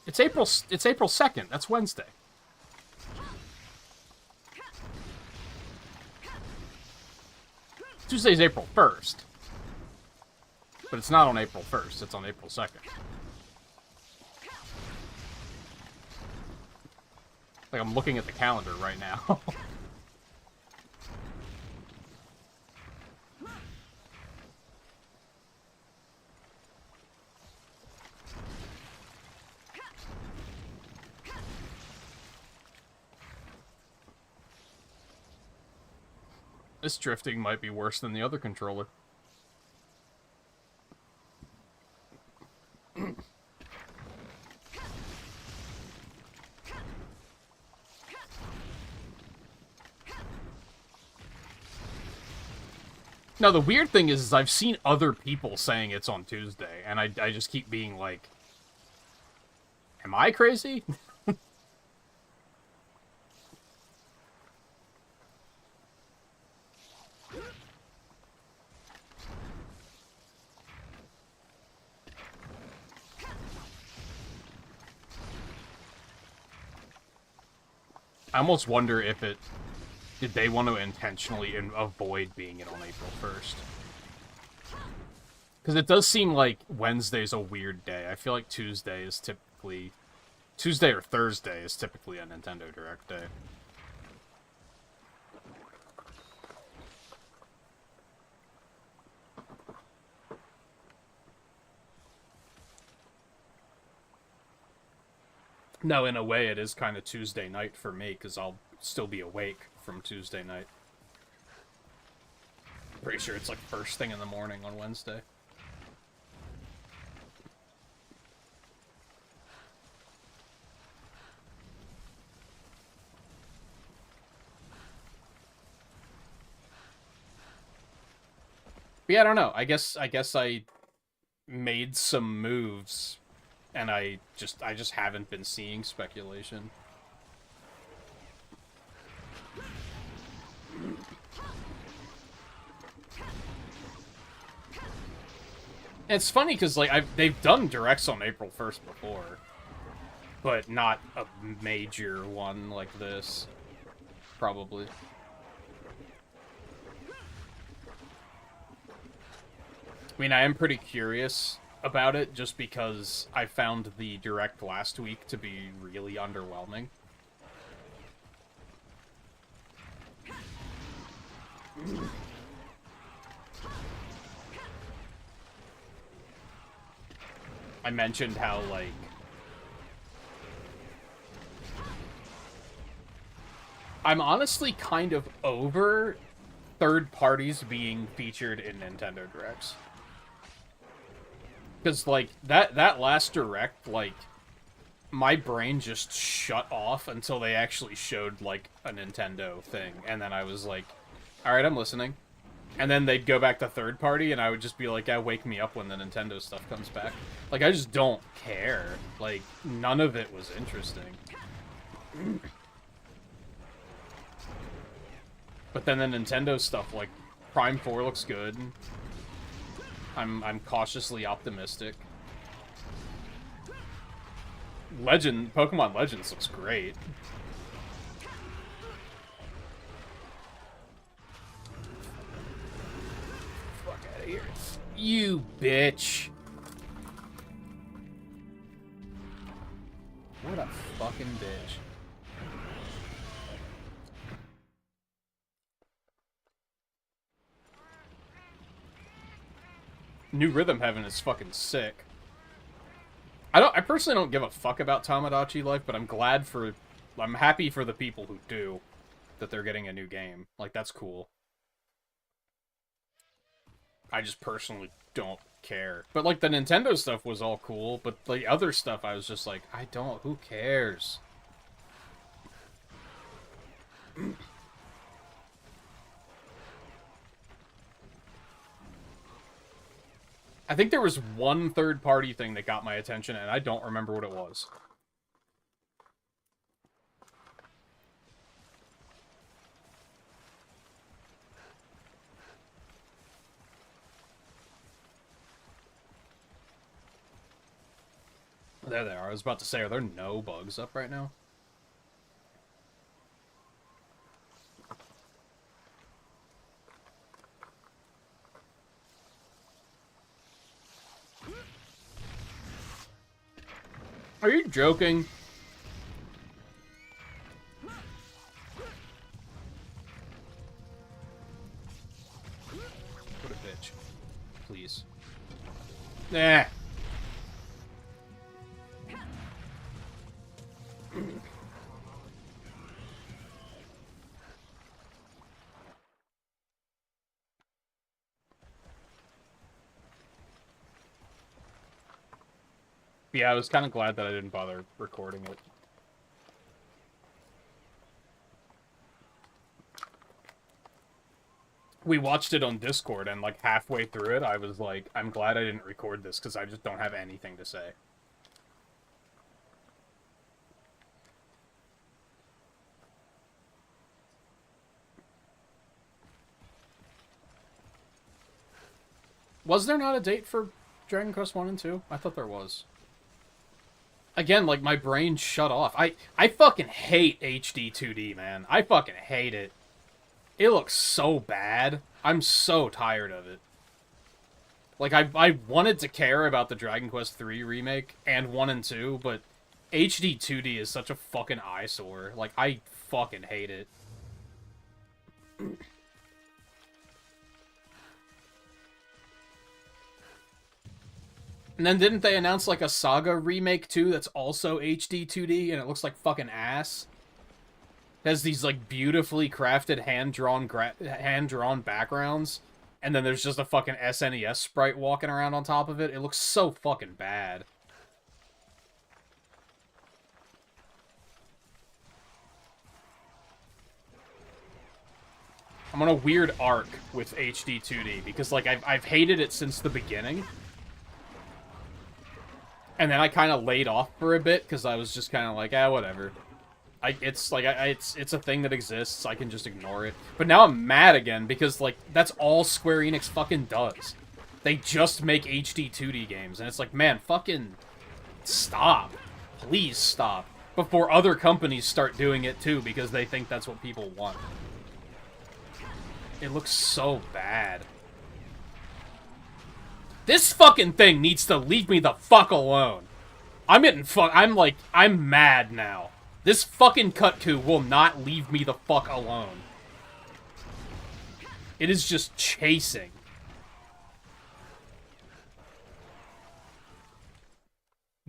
It's April 2nd. That's Wednesday. Tuesday's April 1st. But it's not on April 1st, it's on April 2nd. Like, I'm looking at the calendar right now. This drifting might be worse than the other controller. Now, the weird thing is I've seen other people saying it's on Tuesday, and I just keep being like, am I crazy? I almost wonder if it... Did they want to intentionally avoid being it on April 1st? Because it does seem like Wednesday's a weird day. I feel like Tuesday is typically... Tuesday or Thursday is typically a Nintendo Direct day. No, in a way, it is kind of Tuesday night for me, because I'll still be awake from Tuesday night. Pretty sure it's like first thing in the morning on Wednesday. But yeah, I don't know. I guess I made some moves, and I just haven't been seeing speculation. It's funny because like they've done directs on April 1st before, but not a major one like this, probably. I mean, I am pretty curious about it just because I found the direct last week to be really underwhelming. I mentioned how, like, I'm honestly kind of over third parties being featured in Nintendo Directs. Because, like, that last Direct, like, my brain just shut off until they actually showed, like, a Nintendo thing. And then I was like, alright, I'm listening. And then they'd go back to third party, and I would just be like, wake me up when the Nintendo stuff comes back. Like, I just don't care. Like, none of it was interesting. But then the Nintendo stuff, like, Prime 4 looks good. I'm cautiously optimistic. Pokemon Legends looks great. Fuck out of here. You bitch. What a fucking bitch. New Rhythm Heaven is fucking sick. I personally don't give a fuck about Tamagotchi Life, but I'm happy for the people who do, that they're getting a new game. Like, that's cool. I just personally don't care. But, like, the Nintendo stuff was all cool, but the other stuff I was just like, who cares? I think there was one third-party thing that got my attention, and I don't remember what it was. There they are. I was about to say, are there no bugs up right now? Are you joking? What a bitch. Please. Nah. Yeah, I was kind of glad that I didn't bother recording it. We watched it on Discord, and like halfway through it, I was like, I'm glad I didn't record this, because I just don't have anything to say. Was there not a date for Dragon Quest 1 and 2? I thought there was. Again, like, my brain shut off. I fucking hate HD 2D, man. I fucking hate it. It looks so bad. I'm so tired of it. Like, I wanted to care about the Dragon Quest 3 remake and 1 and 2, but HD 2D is such a fucking eyesore. Like, I fucking hate it. And then didn't they announce like a Saga remake too that's also HD 2D and it looks like fucking ass? It has these like beautifully crafted hand-drawn backgrounds, and then there's just a fucking SNES sprite walking around on top of it. It looks so fucking bad. I'm on a weird arc with HD 2D because like I've hated it since the beginning. And then I kind of laid off for a bit because I was just kind of like, whatever. It's a thing that exists. I can just ignore it. But now I'm mad again because like that's all Square Enix fucking does. They just make HD 2D games, and it's like, man, fucking stop, please stop before other companies start doing it too because they think that's what people want. It looks so bad. This fucking thing needs to leave me the fuck alone. I'm mad now. This fucking Cutku will not leave me the fuck alone. It is just chasing.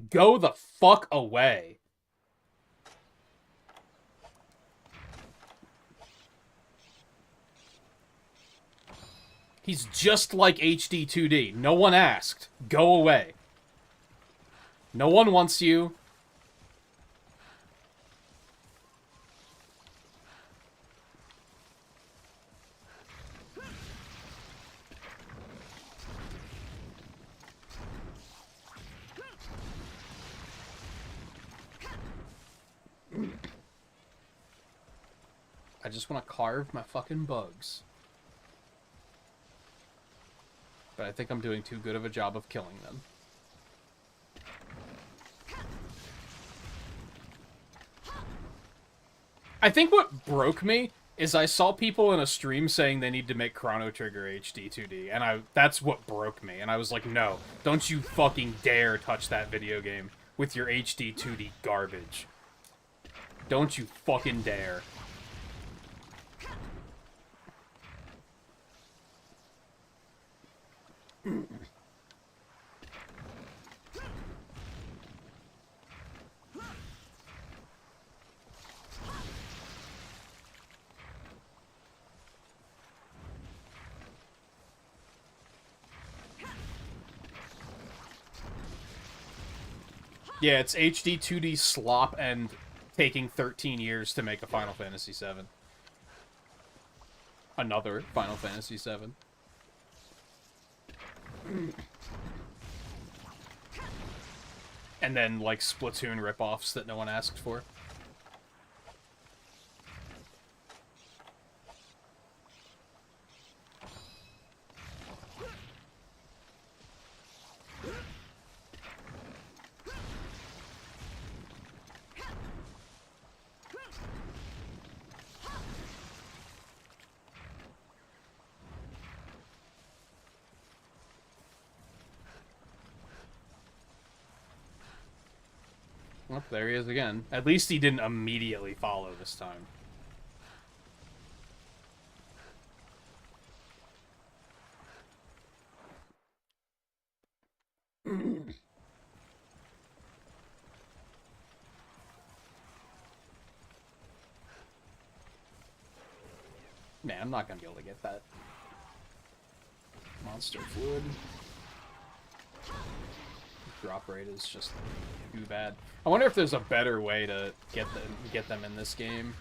Go the fuck away. He's just like HD 2D. No one asked. Go away. No one wants you. I just want to carve my fucking bugs. But I think I'm doing too good of a job of killing them. I think what broke me is I saw people in a stream saying they need to make Chrono Trigger HD 2D, and that's what broke me. And I was like, no, don't you fucking dare touch that video game with your HD 2D garbage. Don't you fucking dare. Yeah, it's HD 2D slop and taking 13 years to make a Final Fantasy VII. Another Final Fantasy VII. And then, like, Splatoon ripoffs that no one asked for. Oh, there he is again. At least he didn't immediately follow this time. Man, I'm not gonna be able to get that monster fluid. Drop rate is just too bad. I wonder if there's a better way to get them in this game.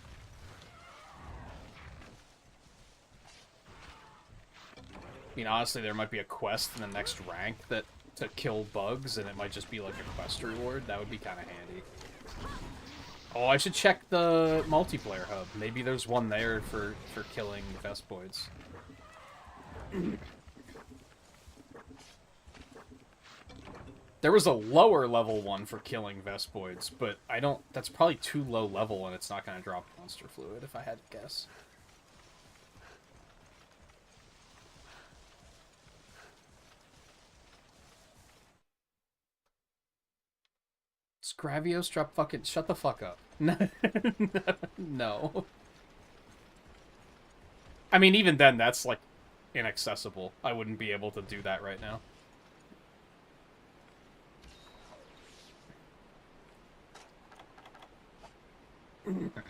I mean, honestly, there might be a quest in the next rank to kill bugs, and it might just be like a quest reward. That would be kind of handy. Oh, I should check the multiplayer hub. Maybe there's one there for killing Vespoids. There was a lower level one for killing Vespoids, but that's probably too low level and it's not going to drop monster fluid, if I had to guess. Gravios drop fucking... Shut the fuck up. No. I mean, even then, that's, like, inaccessible. I wouldn't be able to do that right now. God,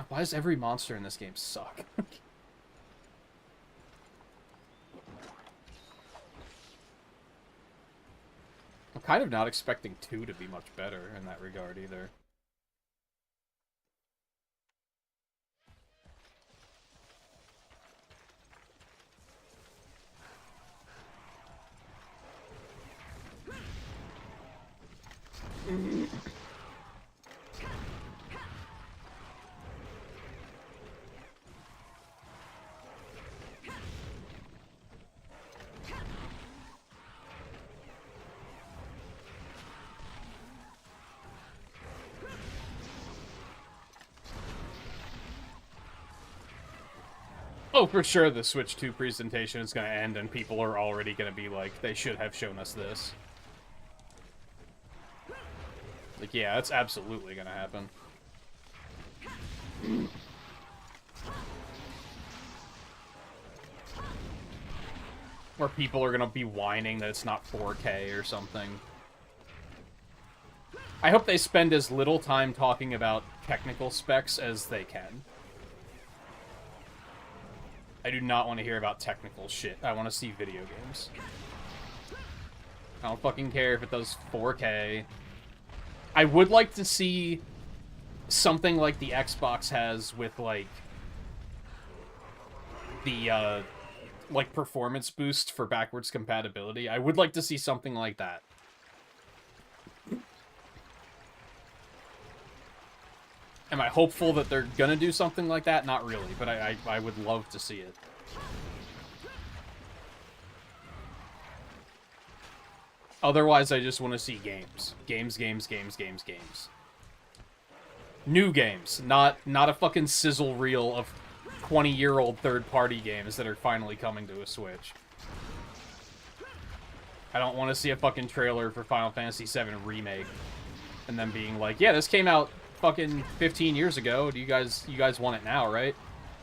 why does every monster in this game suck? I'm kind of not expecting 2 to be much better in that regard, either. Oh, for sure the Switch 2 presentation is going to end and people are already going to be like, they should have shown us this. Like, yeah, that's absolutely going to happen. Or people are going to be whining that it's not 4K or something. I hope they spend as little time talking about technical specs as they can. I do not want to hear about technical shit. I want to see video games. I don't fucking care if it does 4K. I would like to see something like the Xbox has with, like, the, like, performance boost for backwards compatibility. I would like to see something like that. Am I hopeful that they're gonna do something like that? Not really, but I would love to see it. Otherwise, I just want to see games. Games. New games, not a fucking sizzle reel of 20-year-old third-party games that are finally coming to a Switch. I don't want to see a fucking trailer for Final Fantasy VII Remake, and then being like, yeah, this came out fucking 15 years ago. You guys want it now, right?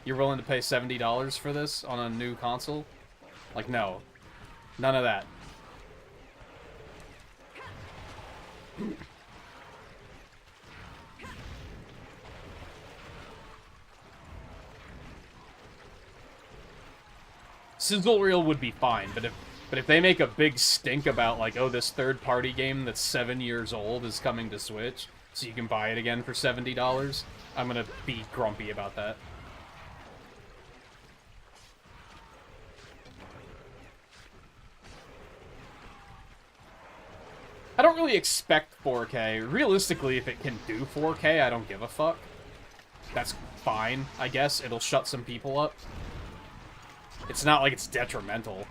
You're willing to pay $70 for this on a new console? Like, no. None of that. Sizzle reel would be fine, but if they make a big stink about, like, oh, this third-party game that's 7 years old is coming to Switch, so you can buy it again for $70, I'm gonna be grumpy about that. I don't really expect 4K. Realistically, if it can do 4K, I don't give a fuck. That's fine, I guess. It'll shut some people up. It's not like it's detrimental.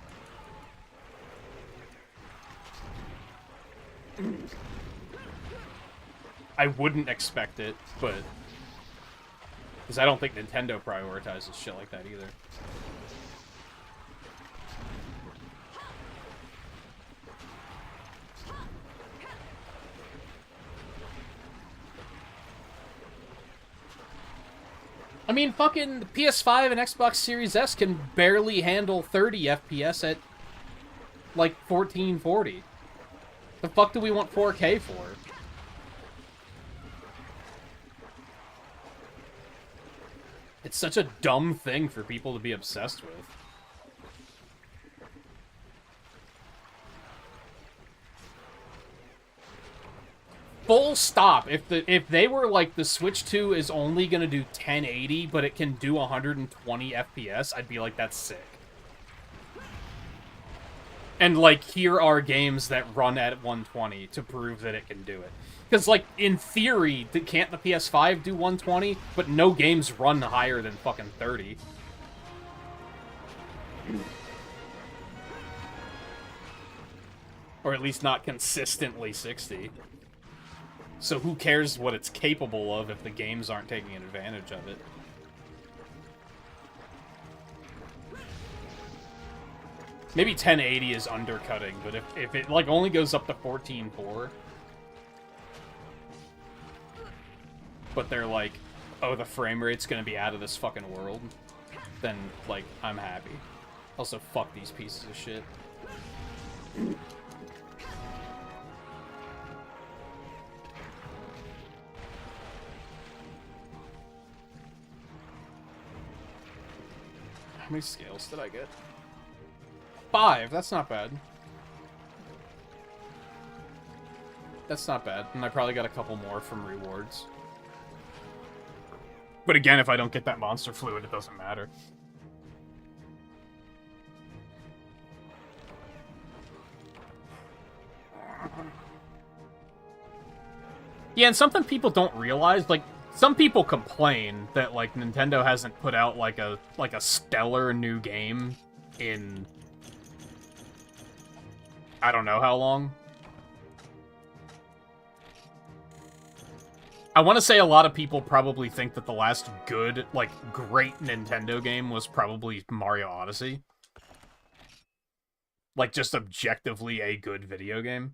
I wouldn't expect it, but... because I don't think Nintendo prioritizes shit like that either. I mean, fucking PS5 and Xbox Series S can barely handle 30 FPS at, like, 1440. The fuck do we want 4K for? It's such a dumb thing for people to be obsessed with. Full stop. If they were like, the Switch 2 is only gonna do 1080, but it can do 120 FPS, I'd be like, that's sick. And, like, here are games that run at 120 to prove that it can do it. Because, like, in theory, can't the PS5 do 120? But no games run higher than fucking 30. Or at least not consistently 60. So who cares what it's capable of if the games aren't taking advantage of it? Maybe 1080 is undercutting, but if it, like, only goes up to 14.4... but they're like, oh, the frame rate's gonna be out of this fucking world, then, like, I'm happy. Also, fuck these pieces of shit. How many scales did I get? 5. That's not bad. That's not bad. And I probably got a couple more from rewards. But again, if I don't get that monster fluid, it doesn't matter. Yeah, and something people don't realize, like, some people complain that, like, Nintendo hasn't put out, like a stellar new game in... I don't know how long. I want to say a lot of people probably think that the last good, like, great Nintendo game was probably Mario Odyssey. Like, just objectively a good video game.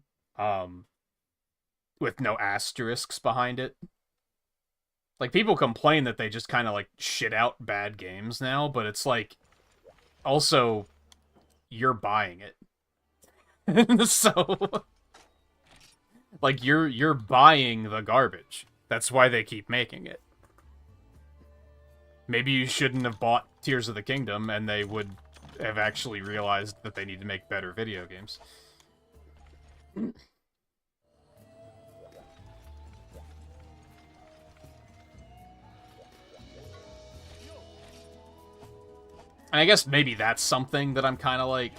With no asterisks behind it. Like, people complain that they just kind of, like, shit out bad games now, but it's like, also, you're buying it. So, like, you're buying the garbage. That's why they keep making it. Maybe you shouldn't have bought Tears of the Kingdom, and they would have actually realized that they need to make better video games. And I guess maybe that's something that I'm kind of like...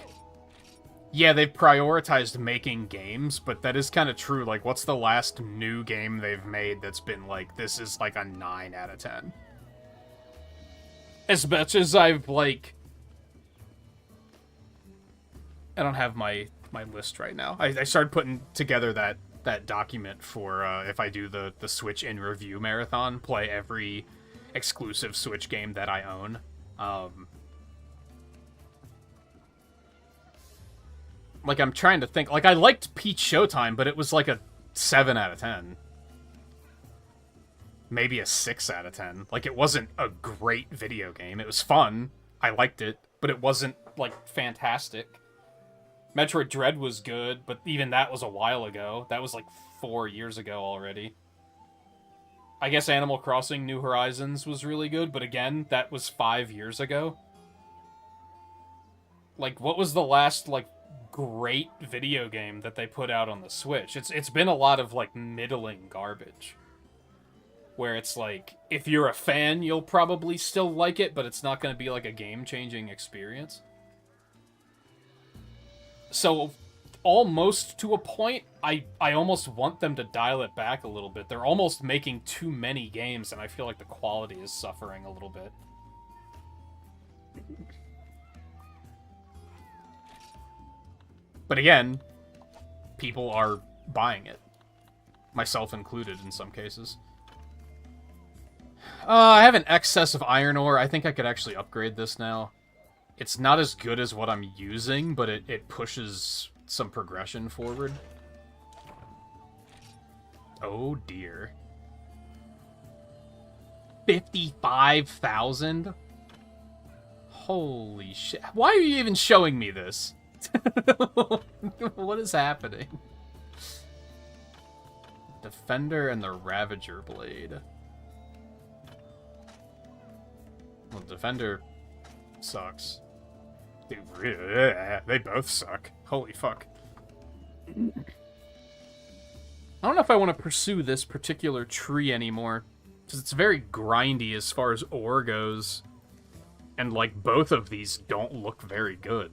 Yeah, they've prioritized making games, but that is kind of true. Like, what's the last new game they've made that's been like, this is like a 9 out of 10? As much as I've, like... I don't have my list right now. I started putting together that document for if I do the Switch in Review marathon, play every exclusive Switch game that I own. Like, I'm trying to think. Like, I liked Peach Showtime, but it was like a 7 out of 10. Maybe a 6 out of 10. Like, it wasn't a great video game. It was fun. I liked it, but it wasn't, like, fantastic. Metroid Dread was good, but even that was a while ago. That was, like, 4 years ago already. I guess Animal Crossing New Horizons was really good, but again, that was 5 years ago. Like, what was the last, like, great video game that they put out on the Switch? It's been a lot of, like, middling garbage. Where it's like, if you're a fan, you'll probably still like it, but it's not going to be, like, a game-changing experience. So, almost to a point, I almost want them to dial it back a little bit. They're almost making too many games, and I feel like the quality is suffering a little bit. But again, people are buying it. Myself included in some cases. I have an excess of iron ore. I think I could actually upgrade this now. It's not as good as what I'm using, but it pushes some progression forward. Oh dear. 55,000? Holy shit. Why are you even showing me this? What is happening? Defender and the Ravager Blade. Well, Defender sucks. Dude, they both suck. Holy fuck. I don't know if I want to pursue this particular tree anymore, because it's very grindy as far as ore goes, and, like, both of these don't look very good.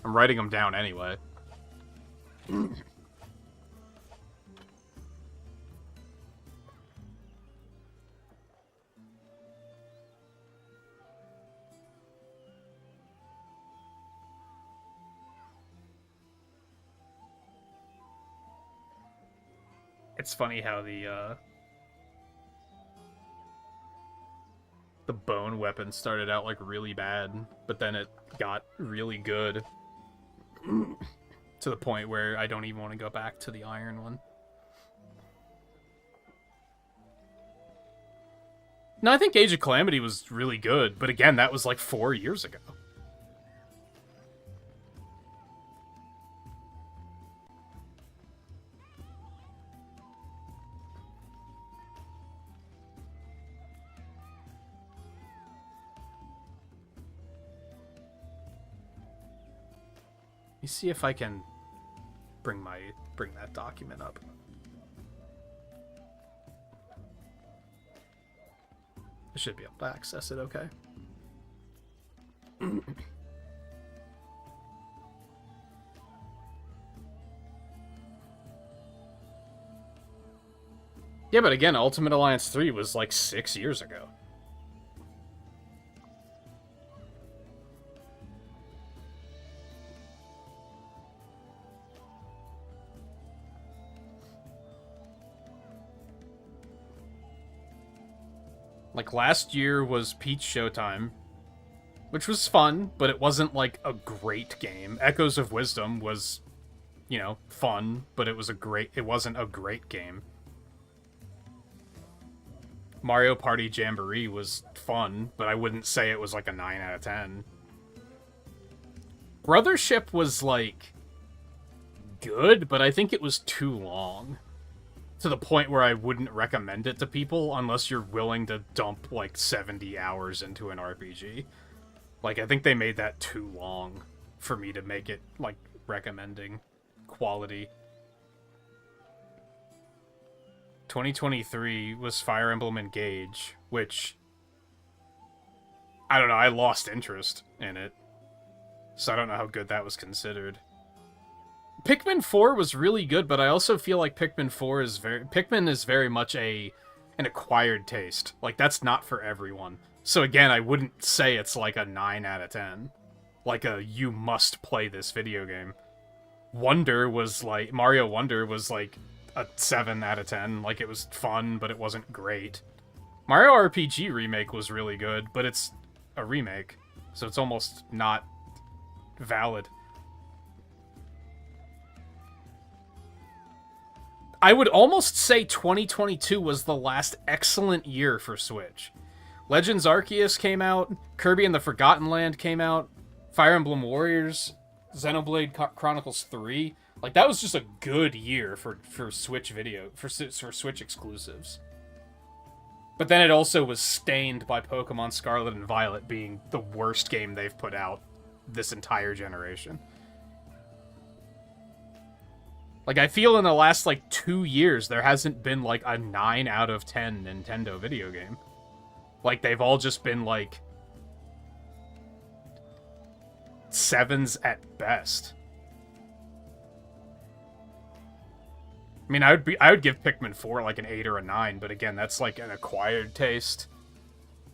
I'm writing them down anyway. It's funny how the bone weapon started out, like, really bad, but then it got really good. To the point where I don't even want to go back to the iron one. No, I think Age of Calamity was really good, but again, that was like 4 years ago. me see if I can bring that document up. I should be able to access it okay. Yeah, but again, Ultimate Alliance 3 was like 6 years ago. Like, last year was Peach Showtime, which was fun, but it wasn't, like, a great game. Echoes of Wisdom was, you know, fun, but it wasn't a great game. Mario Party Jamboree was fun, but I wouldn't say it was, like, a 9 out of 10. Brothership was, like, good, but I think it was too long. To the point where I wouldn't recommend it to people unless you're willing to dump, like, 70 hours into an RPG. Like, I think they made that too long for me to make it, like, recommending quality. 2023 was Fire Emblem Engage, which, I don't know, I lost interest in it. So I don't know how good that was considered. Pikmin 4 was really good, but I also feel like Pikmin is very much an acquired taste. Like, that's not for everyone. So again, I wouldn't say it's like a 9 out of 10. Like you must play this video game. Mario Wonder was like a 7 out of 10. Like, it was fun, but it wasn't great. Mario RPG Remake was really good, but it's a remake, so it's almost not valid. I would almost say 2022 was the last excellent year for Switch. Legends Arceus came out, Kirby and the Forgotten Land came out, Fire Emblem Warriors, Xenoblade Chronicles 3. Like, that was just a good year for Switch for Switch exclusives. But then it also was stained by Pokemon Scarlet and Violet being the worst game they've put out this entire generation. Like, I feel in the last, like, 2 years, there hasn't been, like, a 9 out of 10 Nintendo video game. Like, they've all just been, like, 7s at best. I mean, I would give Pikmin 4, like, an 8 or a 9, but again, that's, like, an acquired taste.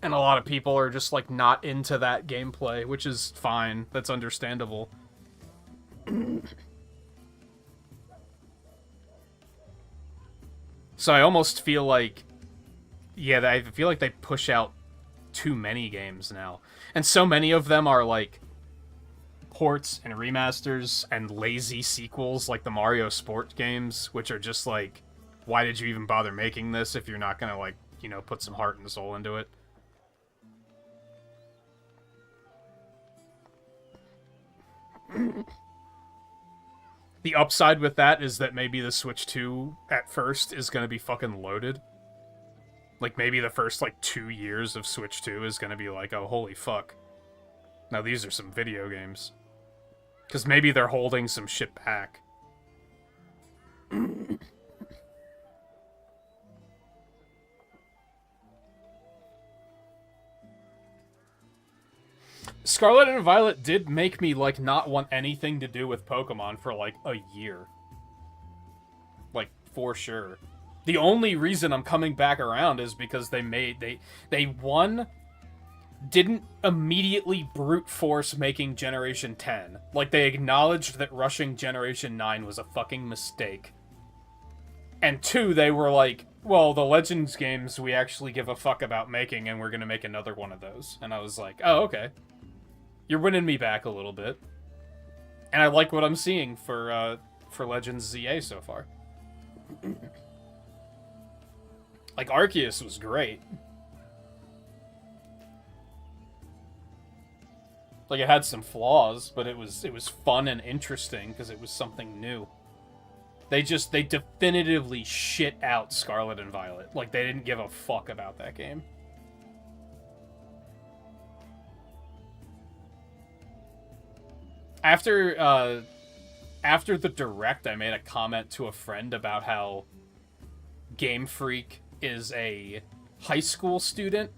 And a lot of people are just, like, not into that gameplay, which is fine. That's understandable. So I almost feel like, yeah, I feel like they push out too many games now. And so many of them are, like, ports and remasters and lazy sequels, like the Mario Sport games, which are just like, why did you even bother making this if you're not gonna, like, you know, put some heart and soul into it? The upside with that is that maybe the Switch 2, at first, is going to be fucking loaded. Like, maybe the first, like, 2 years of Switch 2 is going to be like, oh, holy fuck. Now, these are some video games. Because maybe they're holding some shit back. Scarlet and Violet did make me, like, not want anything to do with Pokemon for, like, a year. Like, for sure. The only reason I'm coming back around is because they didn't immediately brute force making Generation 10. Like, they acknowledged that rushing Generation 9 was a fucking mistake. And 2, they were like, well, the Legends games we actually give a fuck about making, and we're gonna make another one of those. And I was like, oh, okay. You're winning me back a little bit. And I like what I'm seeing for Legends ZA so far. Like, Arceus was great. Like, it had some flaws, but it was fun and interesting because it was something new. They definitively shit out Scarlet and Violet. Like, they didn't give a fuck about that game. After after the Direct, I made a comment to a friend about how Game Freak is a high school student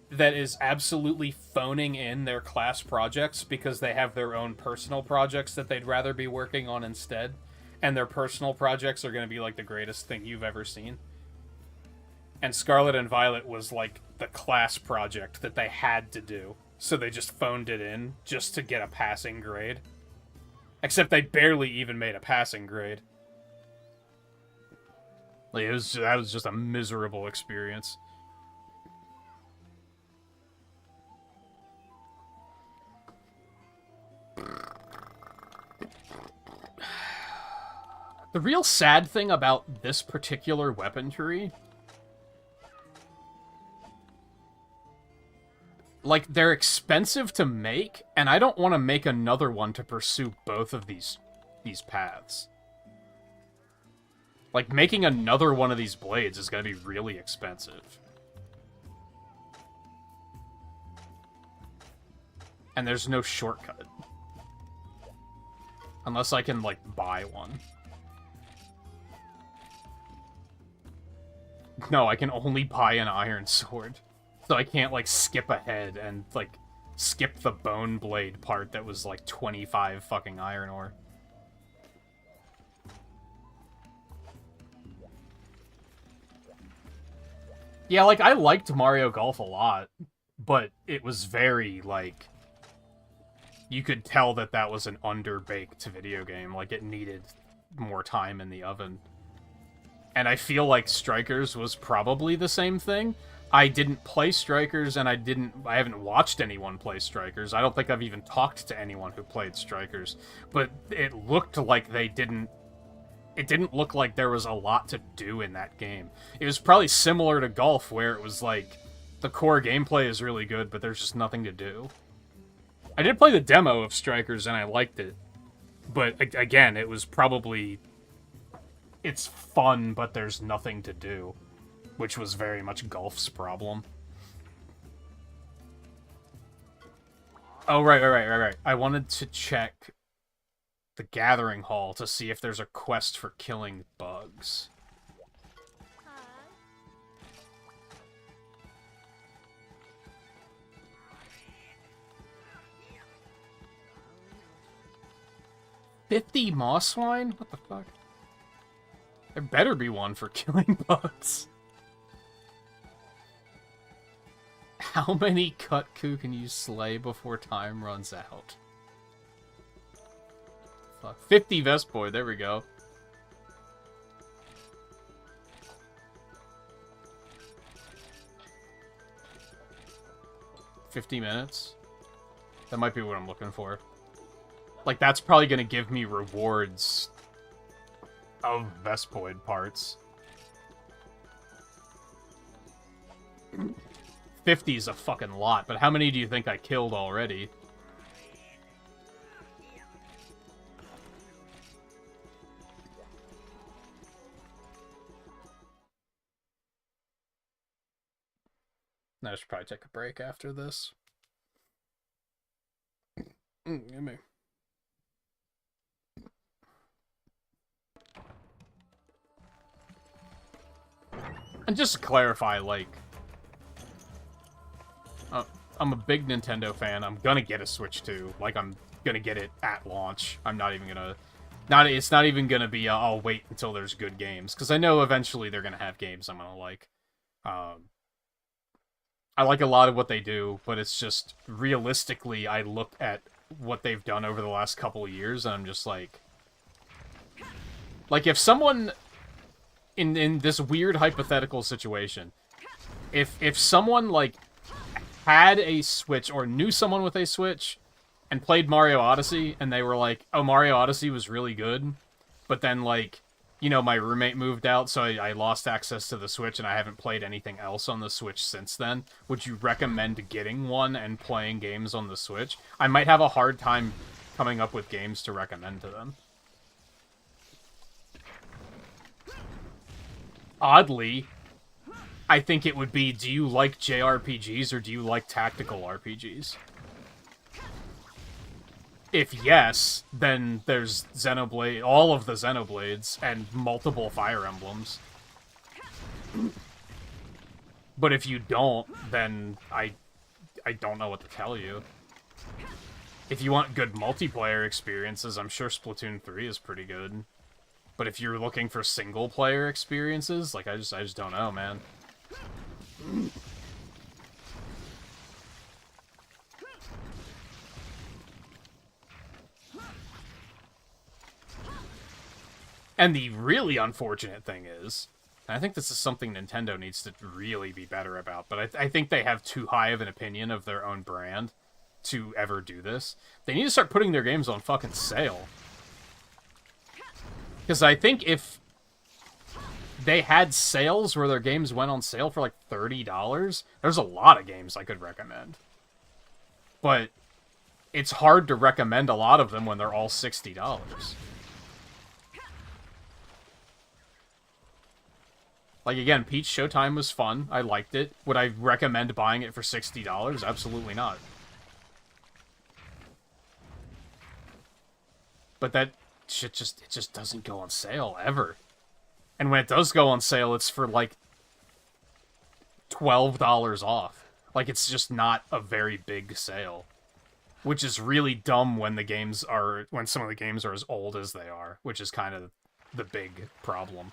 that is absolutely phoning in their class projects because they have their own personal projects that they'd rather be working on instead. And their personal projects are going to be like the greatest thing you've ever seen. And Scarlet and Violet was like the class project that they had to do. So they just phoned it in just to get a passing grade. Except they barely even made a passing grade. Like, that was just a miserable experience. The real sad thing about this particular weapon tree, like, they're expensive to make, and I don't want to make another one to pursue both of these paths. Like, making another one of these blades is going to be really expensive. And there's no shortcut. Unless I can, like, buy one. No, I can only buy an iron sword. So I can't, like, skip ahead and, like, skip the bone blade part that was, like, 25 fucking iron ore. Yeah, like, I liked Mario Golf a lot, but it was very, like... You could tell that that was an underbaked video game. Like, it needed more time in the oven. And I feel like Strikers was probably the same thing. I didn't play Strikers, and I haven't watched anyone play Strikers. I don't think I've even talked to anyone who played Strikers. But it looked like they didn't... It didn't look like there was a lot to do in that game. It was probably similar to Golf, where it was like, the core gameplay is really good, but there's just nothing to do. I did play the demo of Strikers, and I liked it. But, again, it was probably... It's fun, but there's nothing to do. Which was very much Golf's problem. Oh, right. I wanted to check the Gathering Hall to see if there's a quest for killing bugs. $50 Mosswine? What the fuck? There better be one for killing bugs. How many Kutku can you slay before time runs out? Fuck. 50 Vespoid, there we go. $50 minutes? That might be what I'm looking for. Like, that's probably gonna give me rewards of Vespoid parts. 50 is a fucking lot, but how many do you think I killed already? I should probably take a break after this. Give me. And just to clarify, like... I'm a big Nintendo fan. I'm gonna get a Switch 2. Like, I'm gonna get it at launch. I'm not even gonna... It's not even gonna be, I'll wait until there's good games. Because I know eventually they're gonna have games I'm gonna like. I like a lot of what they do, but it's just, realistically, I look at what they've done over the last couple of years, and I'm just like... Like, if someone... In this weird hypothetical situation, if someone, like, had a Switch, or knew someone with a Switch, and played Mario Odyssey, and they were like, oh, Mario Odyssey was really good, but then, like, you know, my roommate moved out, so I lost access to the Switch, and I haven't played anything else on the Switch since then, would you recommend getting one and playing games on the Switch? I might have a hard time coming up with games to recommend to them. Oddly, I think it would be, do you like JRPGs or do you like tactical RPGs? If yes, then there's Xenoblade, all of the Xenoblades, and multiple Fire Emblems. But if you don't, then I don't know what to tell you. If you want good multiplayer experiences, I'm sure Splatoon 3 is pretty good. But if you're looking for single-player experiences, like, I just don't know, man. And the really unfortunate thing is, and I think this is something Nintendo needs to really be better about, but I think they have too high of an opinion of their own brand to ever do this. They need to start putting their games on fucking sale. Because I think if they had sales where their games went on sale for like $30, there's a lot of games I could recommend. But it's hard to recommend a lot of them when they're all $60. Like, again, Peach Showtime was fun. I liked it. Would I recommend buying it for $60? Absolutely not. But that shit just doesn't go on sale, ever. And when it does go on sale, it's for, like, $12 off. Like, it's just not a very big sale. Which is really dumb when some of the games are as old as they are, which is kind of the big problem.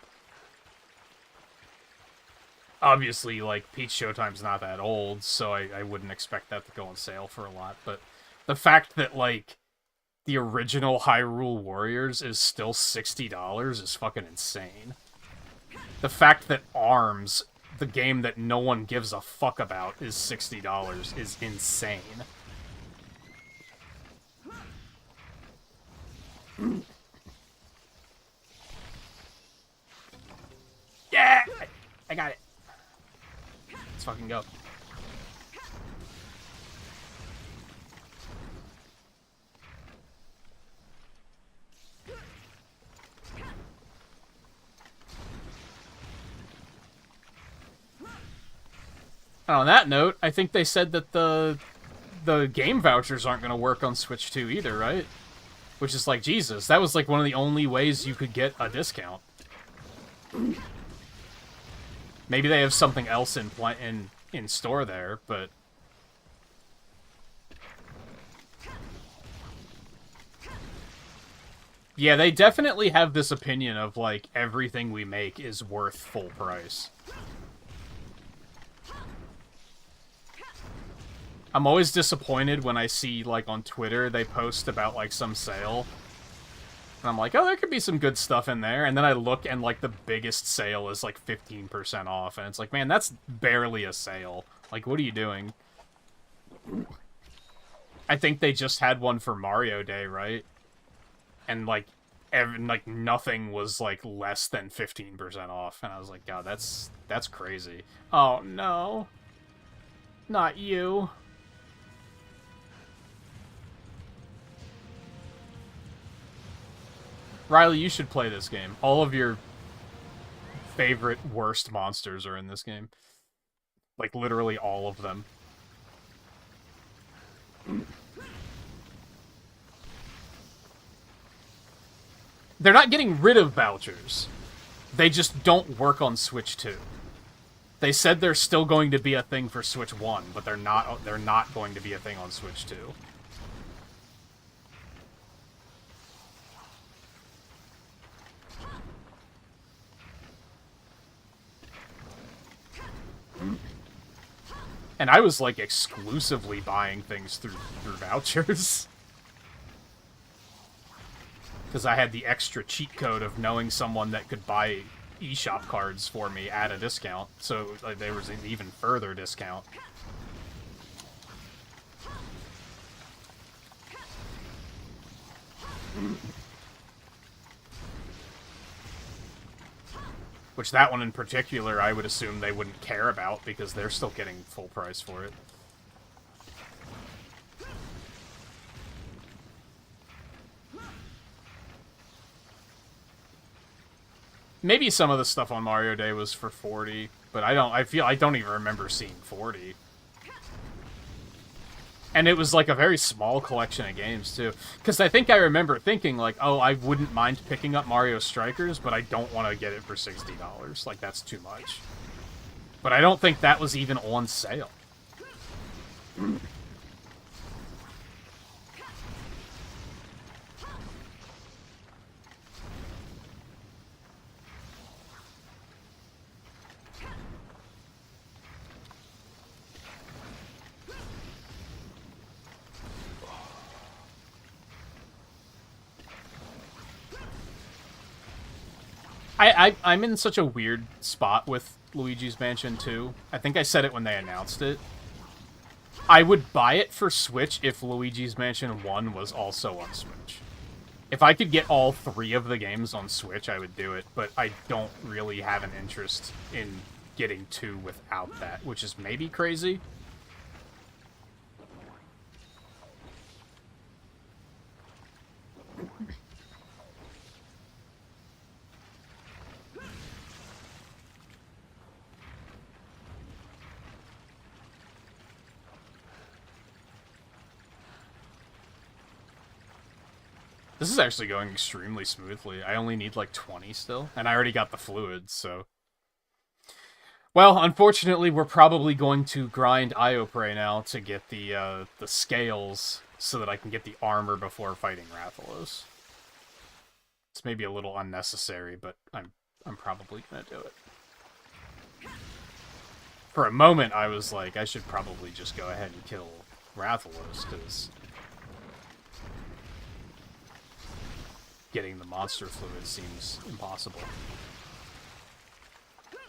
Obviously, like, Peach Showtime's not that old, so I wouldn't expect that to go on sale for a lot, but the fact that, like, the original Hyrule Warriors is still $60 is fucking insane. The fact that ARMS, the game that no one gives a fuck about, is $60 is insane. Yeah! I got it. Let's fucking go. And on that note, I think they said that the game vouchers aren't going to work on Switch 2 either, right? Which is like, Jesus, that was like one of the only ways you could get a discount. Maybe they have something else in store there, but yeah, they definitely have this opinion of like everything we make is worth full price. I'm always disappointed when I see, like, on Twitter, they post about, like, some sale. And I'm like, oh, there could be some good stuff in there. And then I look and, like, the biggest sale is, like, 15% off. And it's like, man, that's barely a sale. Like, what are you doing? I think they just had one for Mario Day, right? And, like, nothing was, like, less than 15% off. And I was like, God, that's crazy. Oh, no. Not you. Riley, you should play this game. All of your favorite worst monsters are in this game. Like, literally all of them. They're not getting rid of vouchers. They just don't work on Switch 2. They said they're still going to be a thing for Switch 1, but they're not going to be a thing on Switch 2. And I was, like, exclusively buying things through vouchers. Because I had the extra cheat code of knowing someone that could buy eShop cards for me at a discount. So, like, there was an even further discount. Which, that one in particular, I would assume they wouldn't care about, because they're still getting full price for it. Maybe some of the stuff on Mario Day was for 40, but I don't even remember seeing 40. And it was like a very small collection of games too. Because I think I remember thinking like, oh, I wouldn't mind picking up Mario Strikers, but I don't want to get it for $60. Like, that's too much. But I don't think that was even on sale. I'm in such a weird spot with Luigi's Mansion 2. I think I said it when they announced it. I would buy it for Switch if Luigi's Mansion 1 was also on Switch. If I could get all 3 of the games on Switch, I would do it, but I don't really have an interest in getting 2 without that, which is maybe crazy. This is actually going extremely smoothly. I only need like 20 still, and I already got the fluids, so... Well, unfortunately, we're probably going to grind Iopray now to get the scales so that I can get the armor before fighting Rathalos. It's maybe a little unnecessary, but I'm probably gonna do it. For a moment, I was like, I should probably just go ahead and kill Rathalos, because getting the monster fluid seems impossible.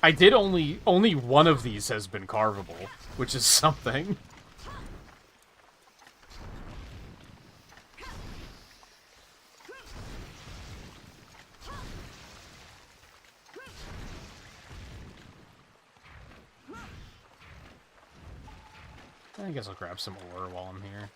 I did only one of these has been carvable, which is something. I guess I'll grab some ore while I'm here.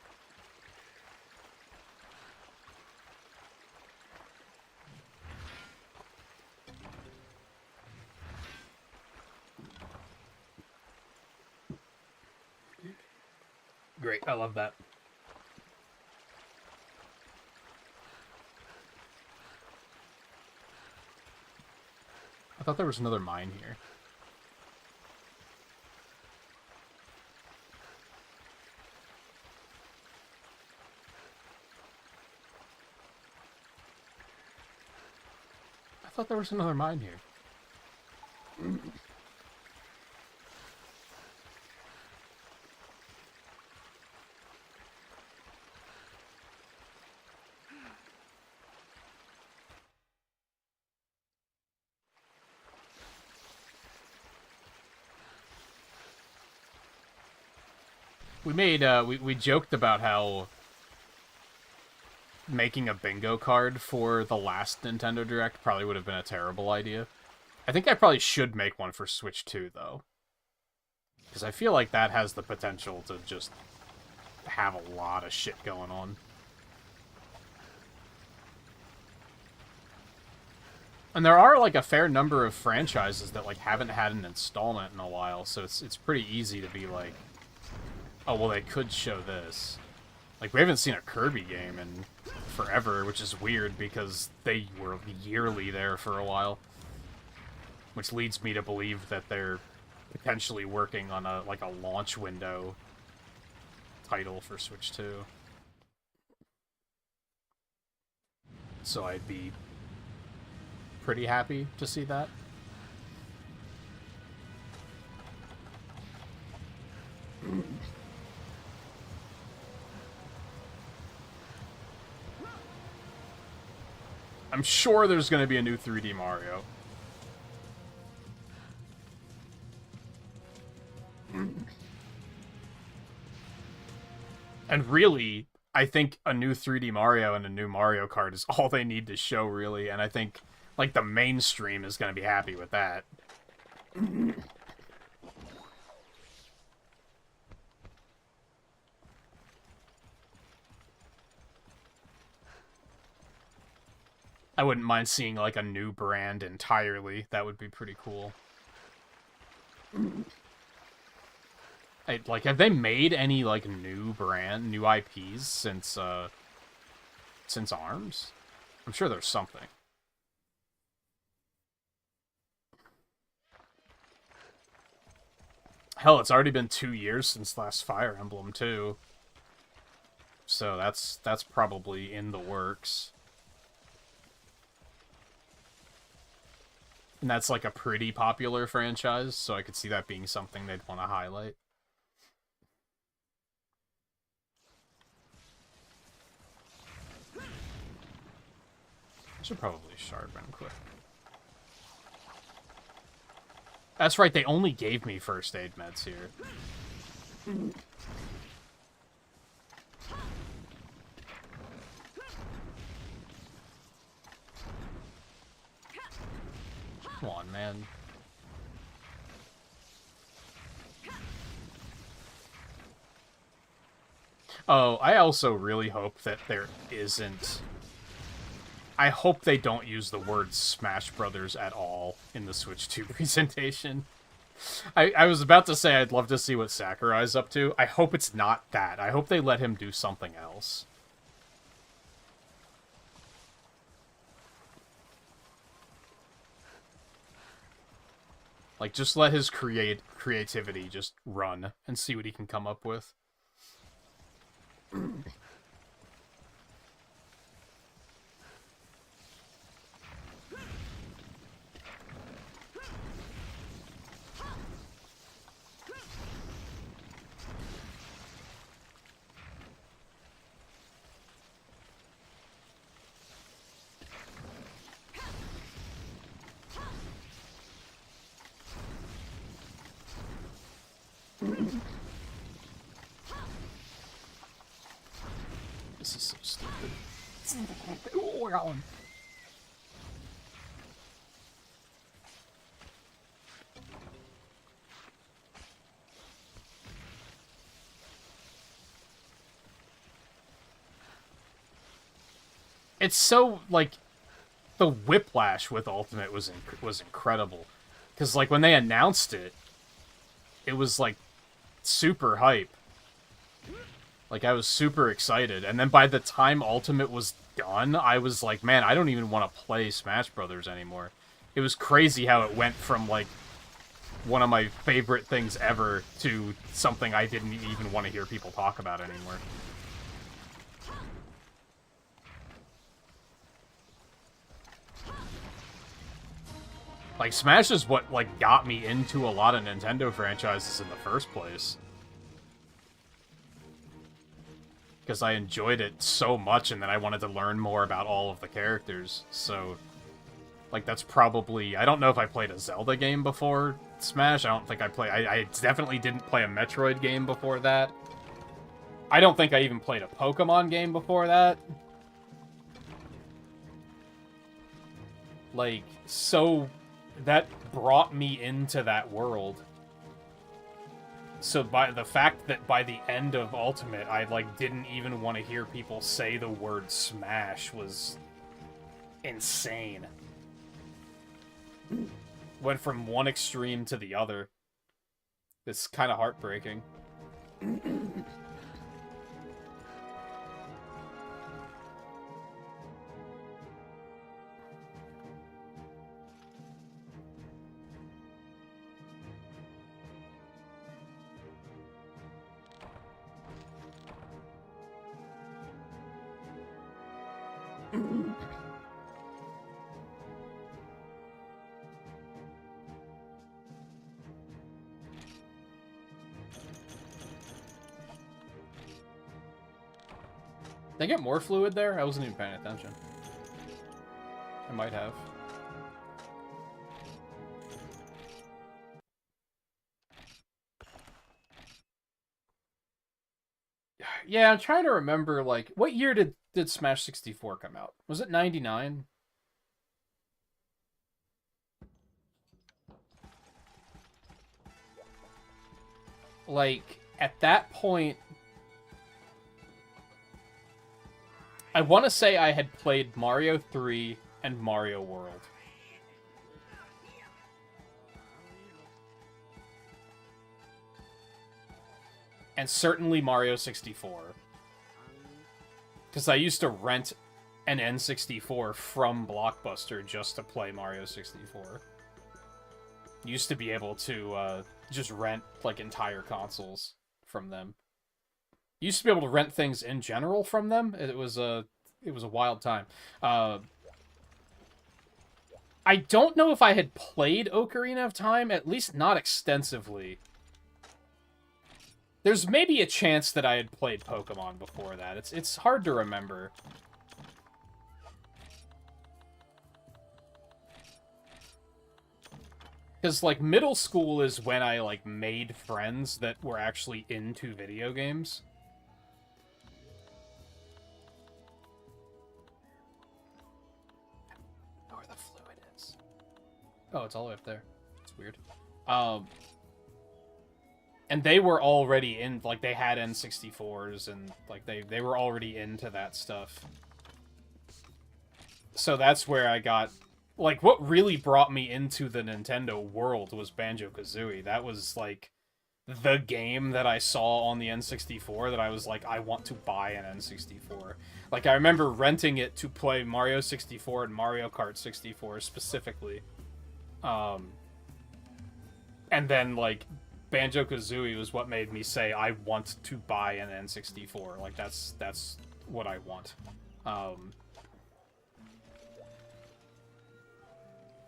Great, I love that. I thought there was another mine here. I thought there was another mine here. We made, we joked about how making a bingo card for the last Nintendo Direct probably would have been a terrible idea. I think I probably should make one for Switch 2, though. Because I feel like that has the potential to just have a lot of shit going on. And there are, like, a fair number of franchises that, like, haven't had an installment in a while, so it's pretty easy to be like, oh, well, they could show this. Like, we haven't seen a Kirby game in forever, which is weird because they were yearly there for a while. Which leads me to believe that they're potentially working on a launch window title for Switch 2. So I'd be pretty happy to see that. I'm sure there's going to be a new 3D Mario. And really, I think a new 3D Mario and a new Mario Kart is all they need to show, really. And I think, like, the mainstream is going to be happy with that. I wouldn't mind seeing, like, a new brand entirely. That would be pretty cool. Like, have they made any, like, new IPs since ARMS? I'm sure there's something. Hell, it's already been 2 years since last Fire Emblem, too. So that's probably in the works. And that's, like, a pretty popular franchise, so I could see that being something they'd want to highlight. I should probably Shardman quick. That's right, they only gave me first aid meds here. Come on, man. Oh, I also really hope that there isn't... I hope they don't use the word Smash Brothers at all in the Switch 2 presentation. I was about to say I'd love to see what Sakurai's up to. I hope it's not that. I hope they let him do something else. Like, just let his creativity just run and see what he can come up with. This is so stupid. Oh, I got one. It's so, like, the whiplash with Ultimate was incredible. Because, like, when they announced it, it was, like, super hype. Like, I was super excited. And then by the time Ultimate was done, I was like, man, I don't even want to play Smash Brothers anymore. It was crazy how it went from, like, one of my favorite things ever to something I didn't even want to hear people talk about anymore. Like, Smash is what, like, got me into a lot of Nintendo franchises in the first place. Because I enjoyed it so much, and then I wanted to learn more about all of the characters, so... Like, that's probably... I don't know if I played a Zelda game before Smash. I don't think I played... I definitely didn't play a Metroid game before that. I don't think I even played a Pokemon game before that. Like, so... That brought me into that world. So by the fact that by the end of Ultimate, I, like, didn't even want to hear people say the word Smash was insane. Went from one extreme to the other. It's kind of heartbreaking. Did I get more fluid there? I wasn't even paying attention. I might have. Yeah, I'm trying to remember, like, what year did Smash 64 come out? Was it 99? Like, at that point... I want to say I had played Mario 3 and Mario World. and certainly Mario 64. Because I used to rent an N64 from Blockbuster just to play Mario 64. Used to be able to just rent like entire consoles from them. Used to be able to rent things in general from them. It was a wild time. I don't know if I had played Ocarina of Time, at least not extensively. There's maybe a chance that I had played Pokemon before that. It's hard to remember. Because, like, middle school is when I, like, made friends that were actually into video games. I don't know where the fluid is. Oh, it's all the way up there. It's weird. And they were already in, like, they had N64s, and, like, they were already into that stuff. So that's where I got... Like, what really brought me into the Nintendo world was Banjo-Kazooie. That was, like, the game that I saw on the N64 that I was like, I want to buy an N64. Like, I remember renting it to play Mario 64 and Mario Kart 64 specifically. And then, like, Banjo-Kazooie was what made me say, I want to buy an N64. Like, that's what I want.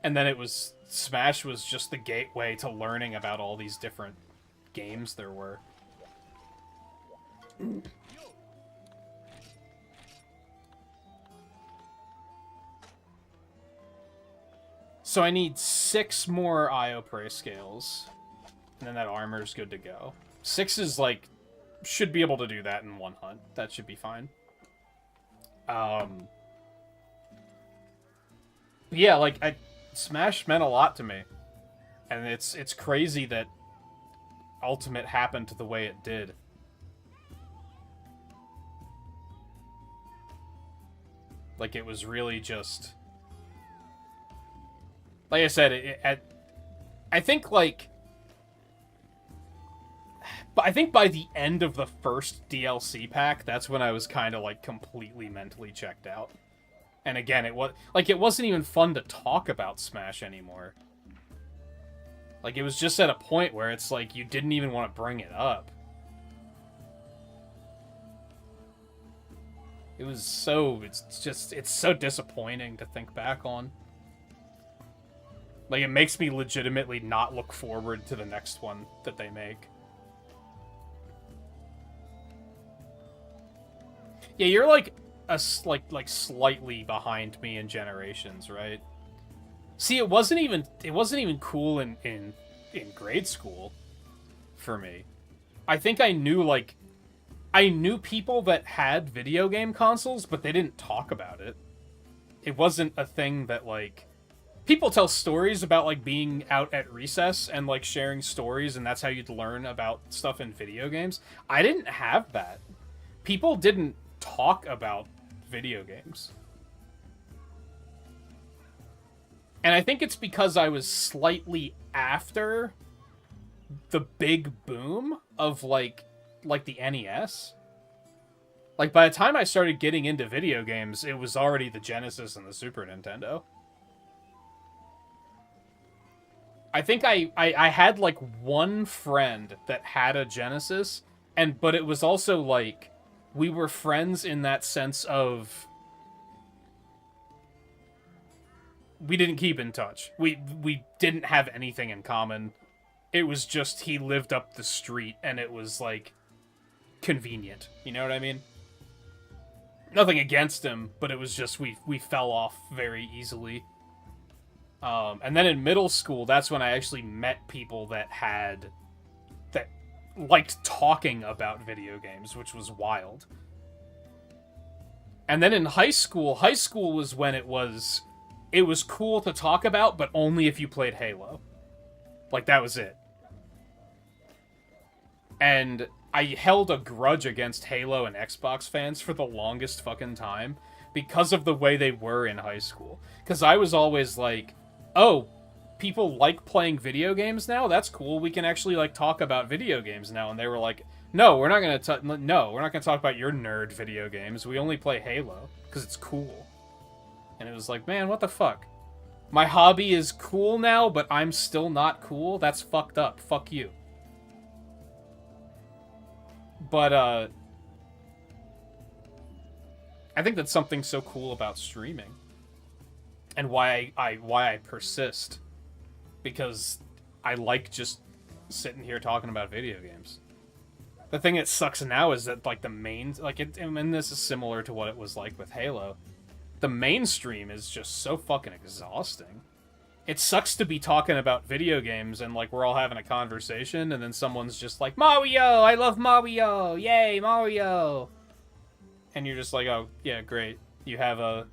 And then it was... Smash was just the gateway to learning about all these different games there were. So I need 6 more Io Prey scales. And then that armor's good to go. 6 is, like... Should be able to do that in one hunt. That should be fine. Yeah, like, Smash meant a lot to me. And it's crazy that Ultimate happened the way it did. Like, it was really just... Like I said, I think, like... But I think by the end of the first DLC pack, that's when I was kind of, like, completely mentally checked out. And again, it wasn't even fun to talk about Smash anymore. Like, it was just at a point where it's like, you didn't even want to bring it up. It was so... It's so disappointing to think back on. Like, it makes me legitimately not look forward to the next one that they make. Yeah, you're like slightly behind me in generations, right? See, it wasn't even cool in grade school for me. I think I knew people that had video game consoles, but they didn't talk about it. It wasn't a thing that, like... People tell stories about, like, being out at recess and, like, sharing stories, and that's how you'd learn about stuff in video games. I didn't have that. People didn't talk about video games. And I think it's because I was slightly after the big boom of, like the NES. Like, by the time I started getting into video games, it was already the Genesis and the Super Nintendo. I think I had, like, one friend that had a Genesis, but it was also, like, we were friends in that sense of... We didn't keep in touch. We didn't have anything in common. It was just he lived up the street, and it was, like, convenient. You know what I mean? Nothing against him, but it was just we fell off very easily. And then in middle school, that's when I actually met people that liked talking about video games, which was wild. And then in high school was when it was cool to talk about, but only if you played Halo. Like, that was it. And I held a grudge against Halo and Xbox fans for the longest fucking time because of the way they were in high school. Because I was always like, oh, people like playing video games now. That's cool. We can actually like talk about video games now. And they were like, no, we're not gonna talk about your nerd video games. We only play Halo because it's cool. And it was like, man, what the fuck? My hobby is cool now, but I'm still not cool. That's fucked up. Fuck you. But I think that's something so cool about streaming, and why I persist, because I like just sitting here talking about video games. The thing that sucks now is that like the main and this is similar to what it was like with Halo. The mainstream is just so fucking exhausting. It sucks to be talking about video games and like we're all having a conversation and then someone's just like, Mario, I love Mario, yay, Mario. And you're just like, oh, yeah, great. You have a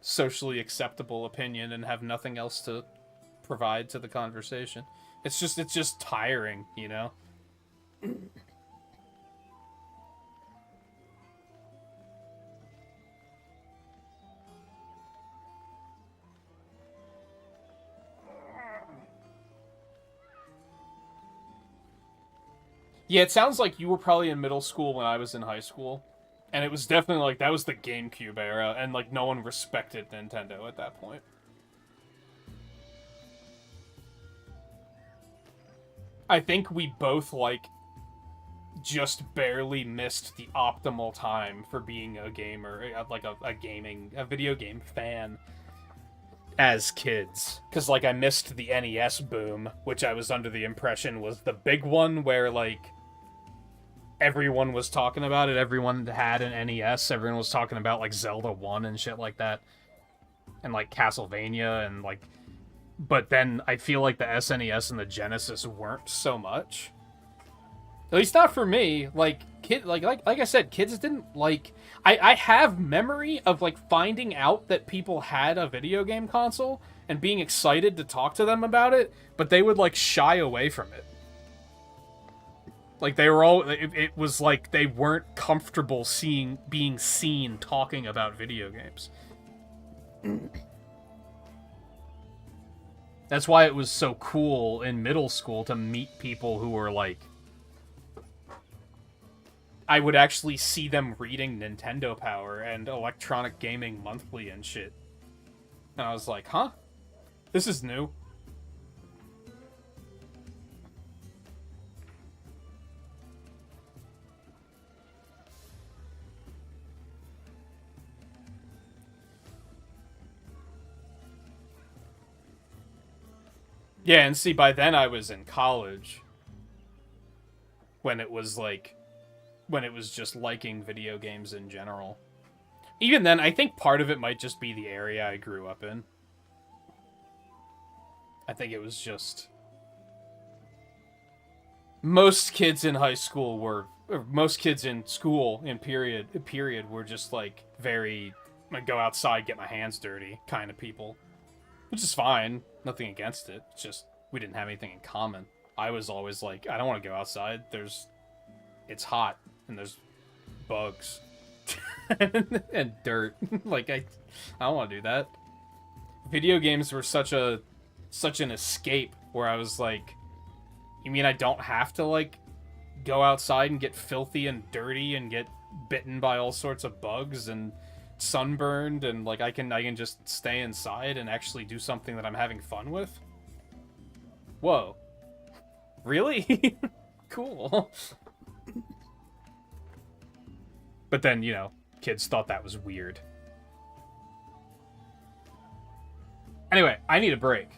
socially acceptable opinion and have nothing else to provide to the conversation. It's just tiring, you know? Yeah, it sounds like you were probably in middle school when I was in high school. And it was definitely like, that was the GameCube era, and like no one respected Nintendo at that point. I think we both like just barely missed the optimal time for being a gamer, like a video game fan as kids. Because like I missed the NES boom, which I was under the impression was the big one where like everyone was talking about it. Everyone had an NES. Everyone was talking about like Zelda 1 and shit like that. And like Castlevania and like... But then I feel like the SNES and the Genesis weren't so much. At least not for me. Like I said, kids didn't like... I have memory of like finding out that people had a video game console and being excited to talk to them about it, but they would like shy away from it. Like, they were all... It was like they weren't comfortable being seen talking about video games. That's why it was so cool in middle school to meet people who were like... I would actually see them reading Nintendo Power and Electronic Gaming Monthly and shit. And I was like, huh? This is new. Yeah, and see, by then I was in college. When it was just liking video games in general. Even then, I think part of it might just be the area I grew up in. I think it was just... Most kids in high school were... Or most kids in school, in period, were just, like, very... Like, go outside, get my hands dirty kind of people. Which is fine. Nothing against it. It's just, we didn't have anything in common. I was always like, I don't want to go outside. It's hot, and there's bugs. and dirt. Like, I don't want to do that. Video games were such an escape, where I was like, you mean I don't have to, like, go outside and get filthy and dirty and get bitten by all sorts of bugs and sunburned, and like I can just stay inside and actually do something that I'm having fun with? Whoa. Really? Cool. But then, you know, kids thought that was weird. Anyway, I need a break.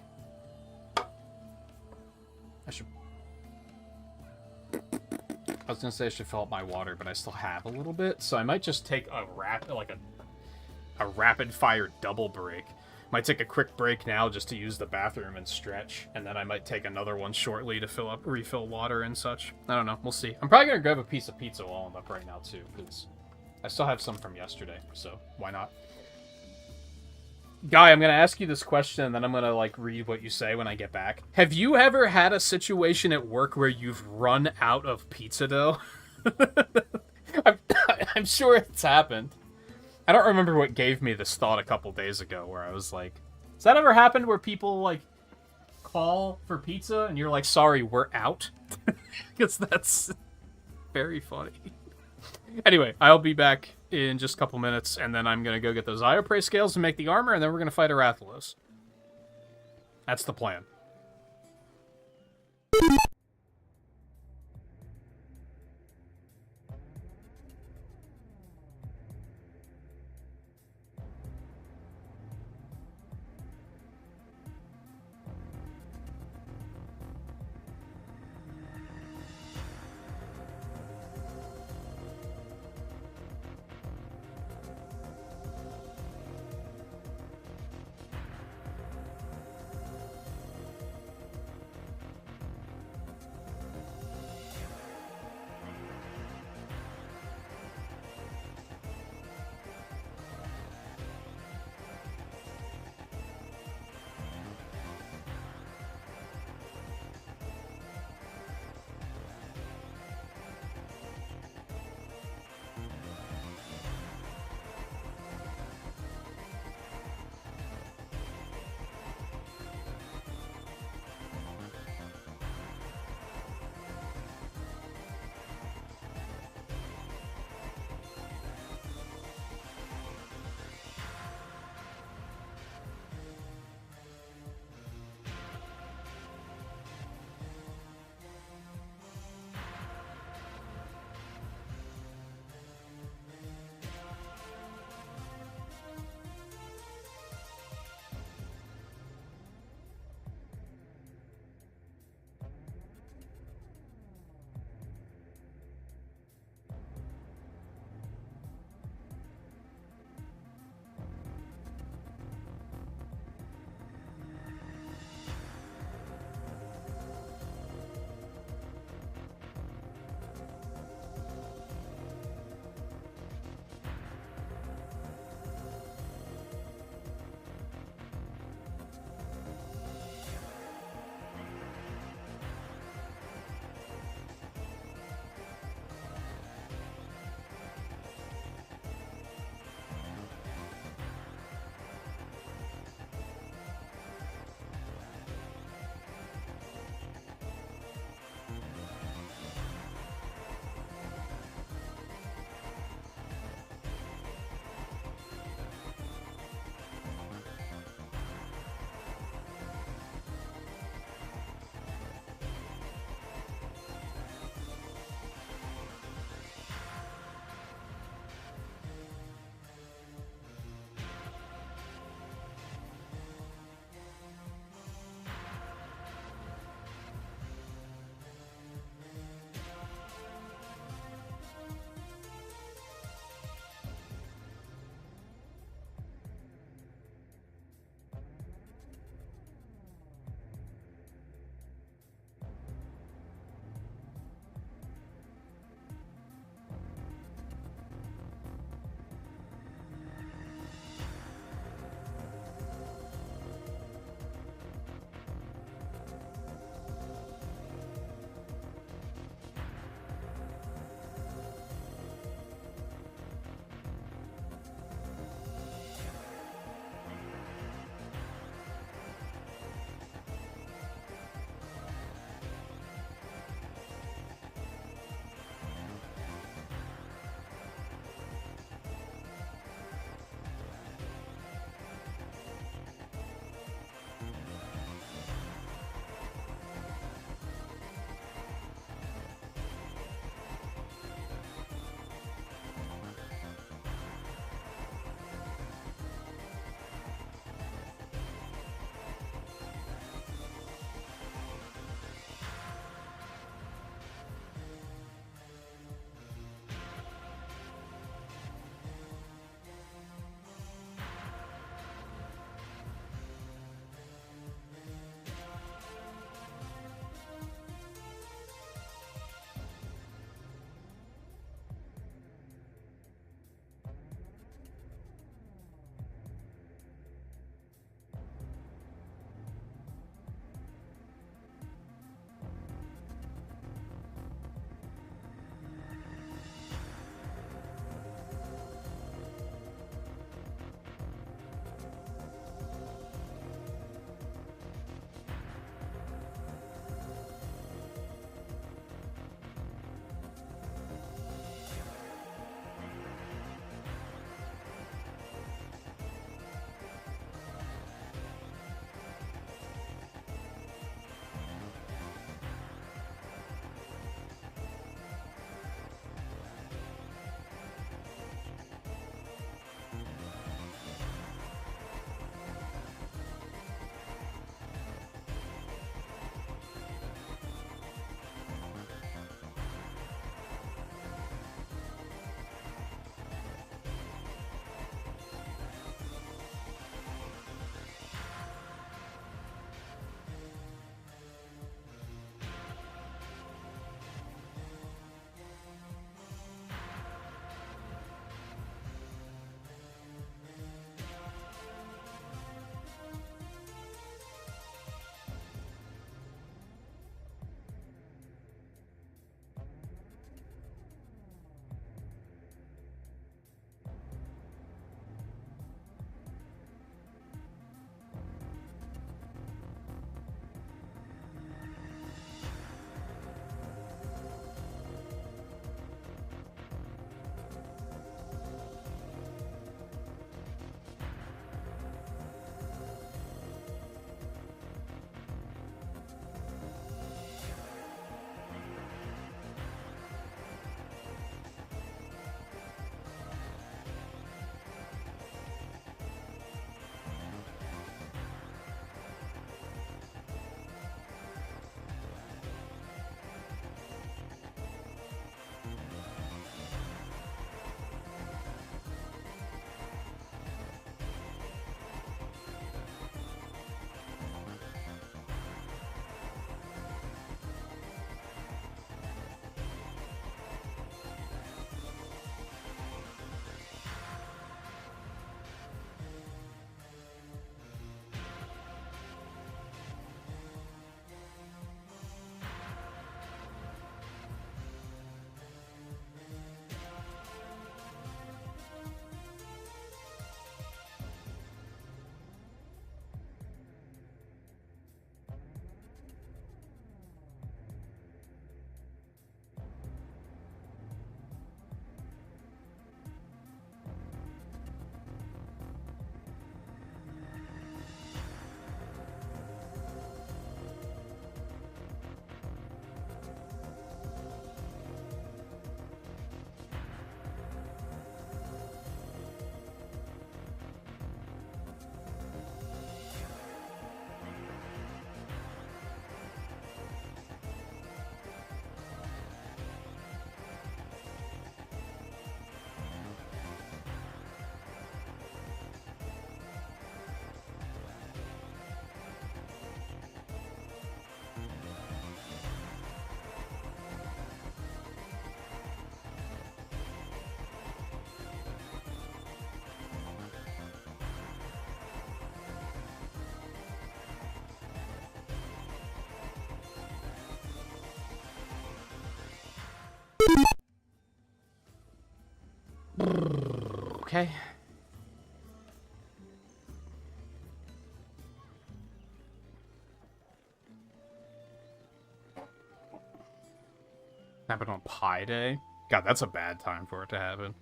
I was gonna say I should fill up my water, but I still have a little bit, so I might just take a rapid-fire double break. Might take a quick break now just to use the bathroom and stretch, and then I might take another one shortly to refill water and such. I don't know. We'll see. I'm probably gonna grab a piece of pizza while I'm up right now, too, because I still have some from yesterday, so why not? Guy, I'm gonna ask you this question, and then I'm gonna, like, read what you say when I get back. Have you ever had a situation at work where you've run out of pizza dough? I'm sure it's happened. I don't remember what gave me this thought a couple days ago, where I was like, Has that ever happened where people, like, call for pizza and you're like, sorry, we're out? Because that's very funny. Anyway, I'll be back in just a couple minutes, and then I'm going to go get those Ioprey scales to make the armor, and then we're going to fight Arathalos. That's the plan. Okay. Happened on Pi Day? God, that's a bad time for it to happen.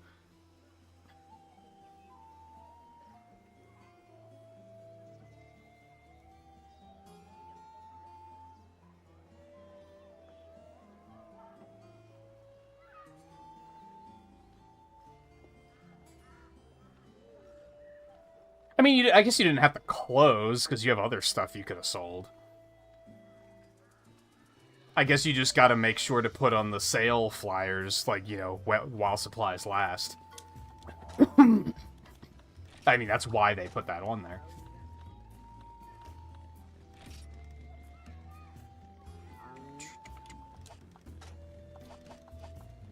I mean, I guess you didn't have to close, because you have other stuff you could have sold. I guess you just gotta make sure to put on the sale flyers, like, you know, while supplies last. I mean, that's why they put that on there.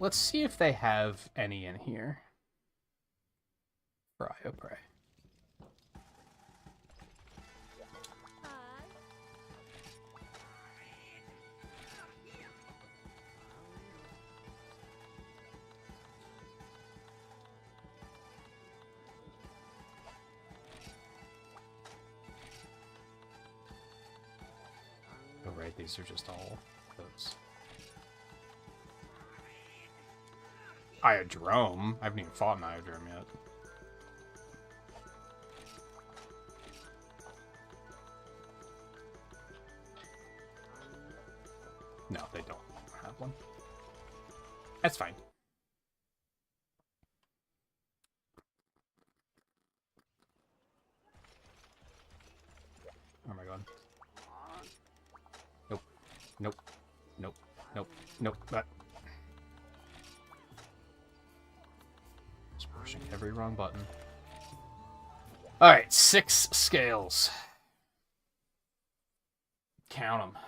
Let's see if they have any in here. Pray, oh pray. Oh, right, these are just all those. Iodrome? I haven't even fought an Iodrome yet. No, they don't have one. That's fine. Oh my god. Nope. Nope. Nope. Nope. Nope. Just pushing every wrong button. Alright, 6 scales. Count them.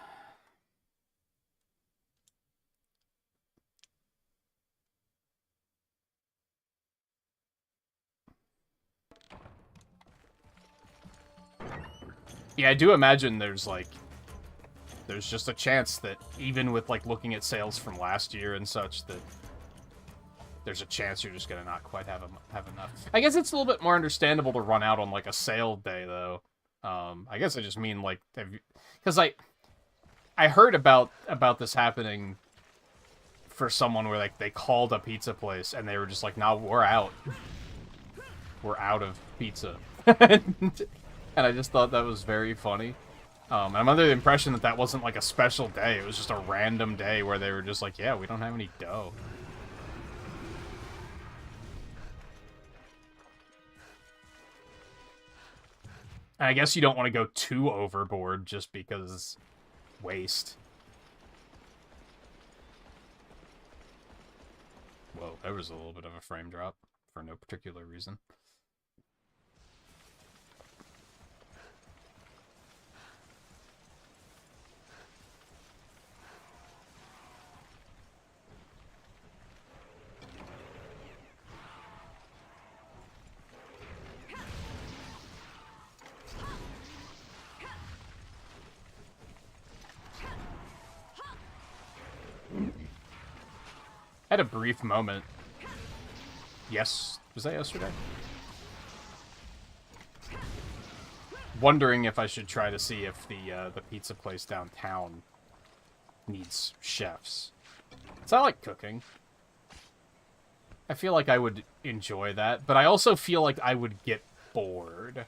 Yeah, I do imagine there's just a chance that even with like looking at sales from last year and such, that there's a chance you're just gonna not quite have enough. I guess it's a little bit more understandable to run out on like a sale day though. I guess I just mean like, because I heard about this happening for someone where like they called a pizza place and they were just like, "No, we're out. We're out of pizza." And I just thought that was very funny. And I'm under the impression that that wasn't like a special day. It was just a random day where they were just like, yeah, we don't have any dough. And I guess you don't want to go too overboard just because waste. Whoa, there was a little bit of a frame drop for no particular reason. I had a brief moment. Yes, was that yesterday? Wondering if I should try to see if the pizza place downtown needs chefs. So I like cooking. I feel like I would enjoy that, but I also feel like I would get bored.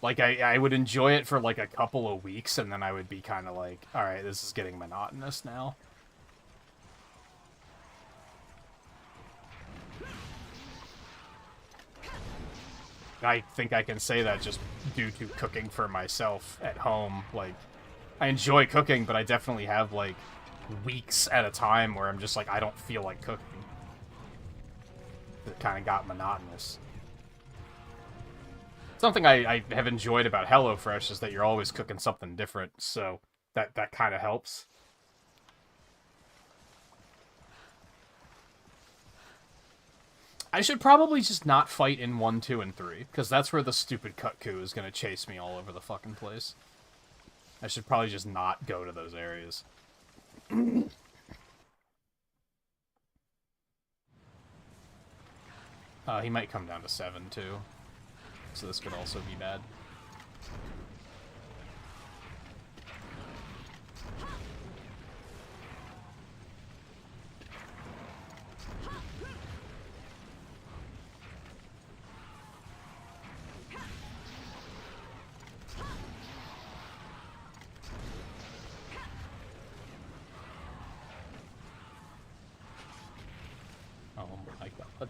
Like, I would enjoy it for like a couple of weeks, and then I would be kind of like, alright, this is getting monotonous now. I think I can say that just due to cooking for myself at home. Like, I enjoy cooking, but I definitely have, like, weeks at a time where I'm just like, I don't feel like cooking. It kind of got monotonous. Something I have enjoyed about HelloFresh is that you're always cooking something different, so that kind of helps. I should probably just not fight in 1, 2, and 3, because that's where the stupid Kutku is going to chase me all over the fucking place. I should probably just not go to those areas. He might come down to 7 too, so this could also be bad. Oh my god.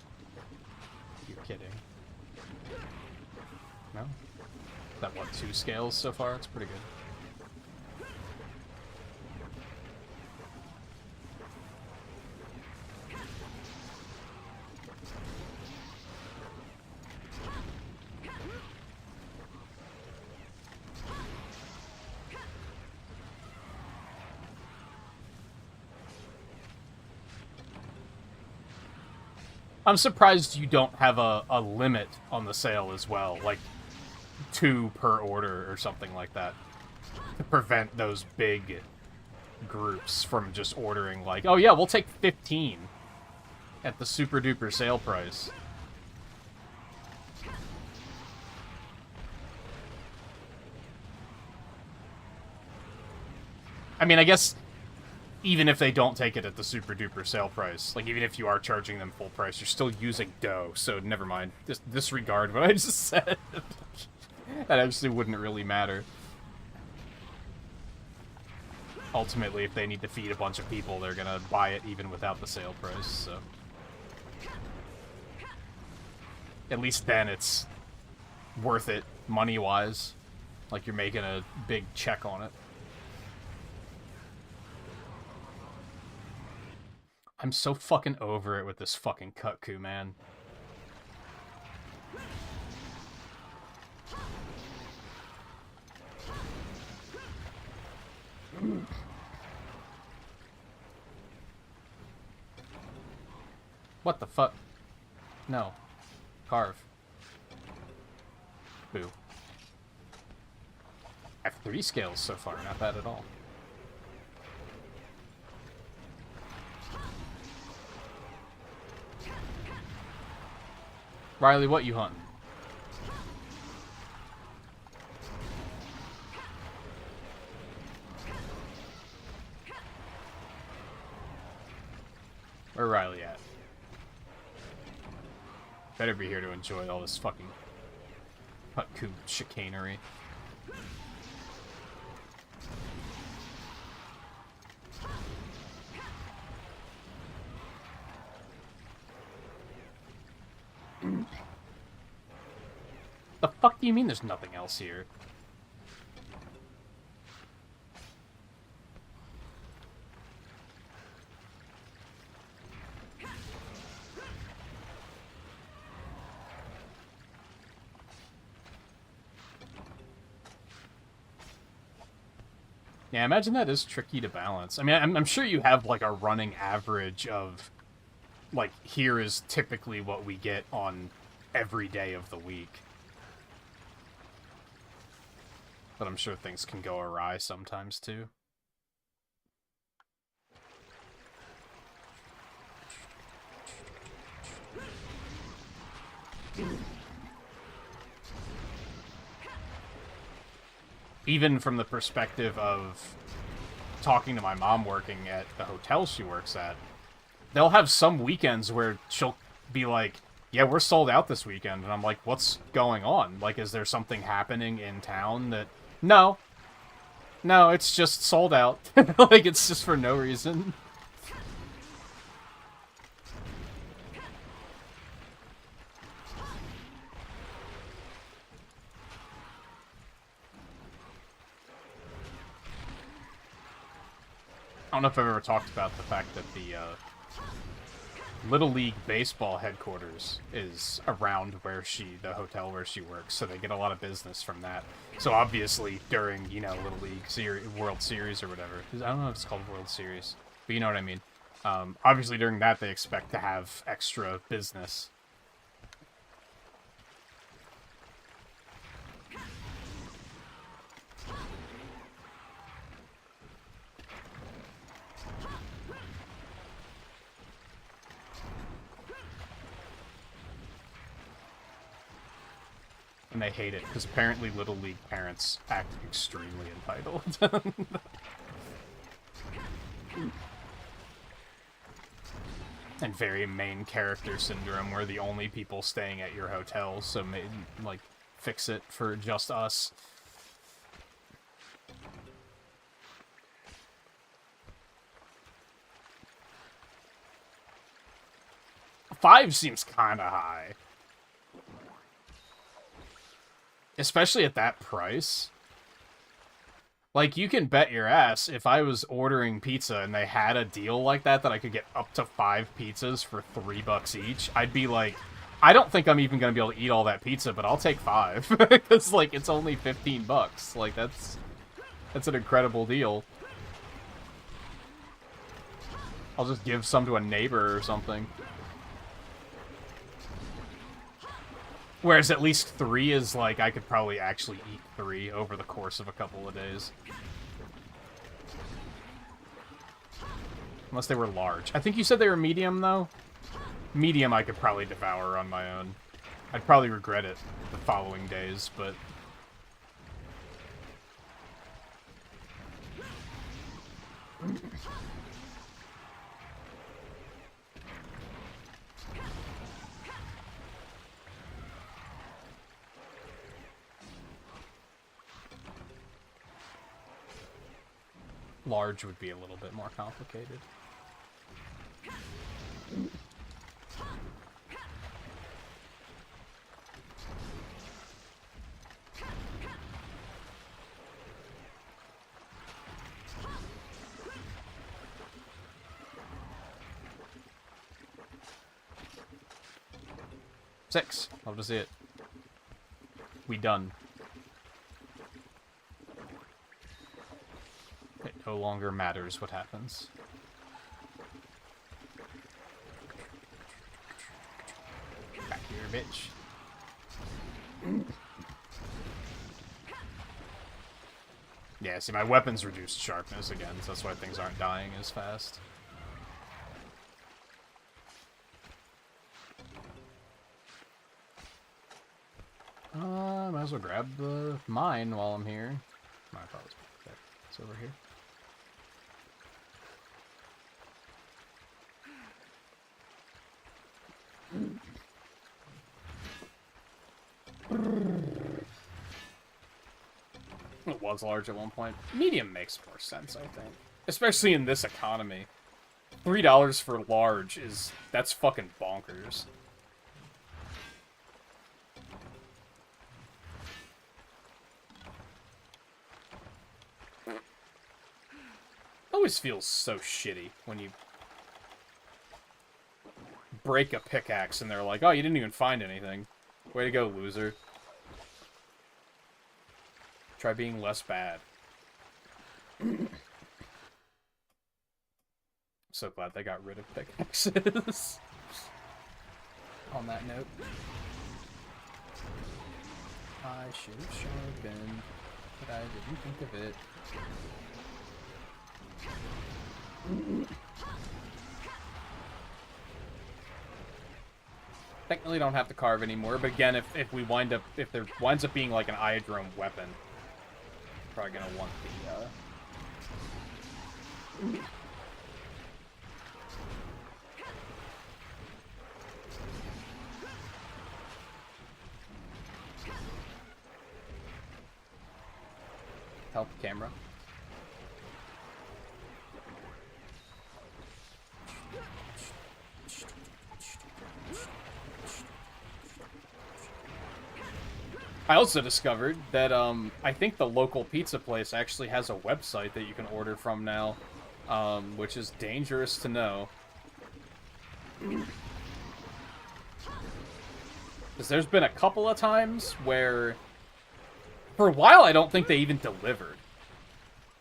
You're kidding. No? Is that what, 2 scales so far? It's pretty good. I'm surprised you don't have a limit on the sale as well, like 2 per order or something like that, to prevent those big groups from just ordering like, oh yeah, we'll take 15 at the super duper sale price. I mean, I guess even if they don't take it at the super duper sale price, like even if you are charging them full price, you're still using dough, so never mind. Just disregard what I just said. That actually wouldn't really matter. Ultimately, if they need to feed a bunch of people, they're gonna buy it even without the sale price, so... At least then it's worth it, money-wise. Like you're making a big check on it. I'm so fucking over it with this fucking Kutku, man. What the fuck? No. Carve. Boo. I have 3 scales so far, not bad at all. Riley, what you hunting? Where Riley at? Better be here to enjoy all this fucking Kutku chicanery. The fuck do you mean there's nothing else here? Yeah, imagine that is tricky to balance. I mean, I'm sure you have, like, a running average of, like, here is typically what we get on every day of the week. But I'm sure things can go awry sometimes, too. Even from the perspective of talking to my mom working at the hotel she works at, they'll have some weekends where she'll be like, yeah, we're sold out this weekend. And I'm like, what's going on? Like, is there something happening in town that... No. No, it's just sold out. Like, it's just for no reason. I don't know if I've ever talked about the fact that the Little League Baseball headquarters is around where the hotel where she works, so they get a lot of business from that. So obviously during, you know, Little League World Series or whatever, I don't know if it's called World Series, but you know what I mean. Obviously during that they expect to have extra business. And they hate it, because apparently Little League parents act extremely entitled. And very main character syndrome, we're the only people staying at your hotel, so like, fix it for just us. $5 seems kinda high. Especially at that price. Like, you can bet your ass, if I was ordering pizza and they had a deal like that I could get up to 5 pizzas for $3 each, I'd be like, I don't think I'm even gonna be able to eat all that pizza, but I'll take 5. Because, like, it's only $15. Like, that's an incredible deal. I'll just give some to a neighbor or something. Whereas at least 3 is, like, I could probably actually eat 3 over the course of a couple of days. Unless they were large. I think you said they were medium, though? Medium I could probably devour on my own. I'd probably regret it the following days, but... large would be a little bit more complicated. Six. Love to see it. We done. It no longer matters what happens. Back here, bitch. Yeah, see, my weapon's reduced sharpness again, so that's why things aren't dying as fast. Might as well grab the mine while I'm here. My apologies. It's over here. It was large at one point. Medium makes more sense, I think. Especially in this economy. $3 for large that's fucking bonkers. Always feels so shitty when you break a pickaxe and they're like, oh, you didn't even find anything. Way to go, loser. Try being less bad. So glad they got rid of pickaxes. On that note. I should have sharpened, but I didn't think of it. Technically don't have to carve anymore, but again, if there winds up being like an iodrome weapon, probably gonna want the help camera. I also discovered that, I think the local pizza place actually has a website that you can order from now, which is dangerous to know. Because there's been a couple of times where, for a while, I don't think they even delivered.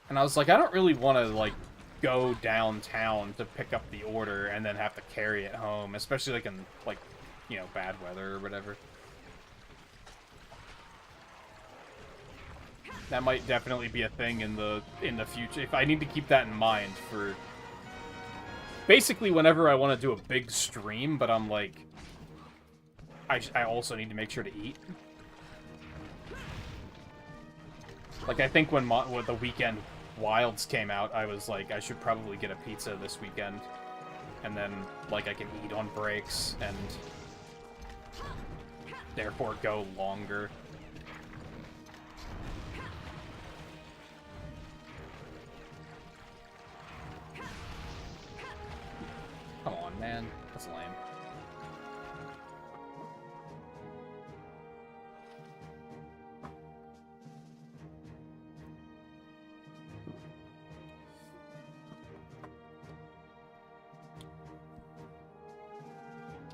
And I was like, I don't really want to, like, go downtown to pick up the order and then have to carry it home, especially, like, in, like, you know, bad weather or whatever. That might definitely be a thing in the future. If I need to keep that in mind for basically whenever I want to do a big stream, but I'm like, I also need to make sure to eat. Like, I think when the Weekend Wilds came out, I was like, I should probably get a pizza this weekend. And then, like, I can eat on breaks, and therefore go longer. Come on, man. That's lame.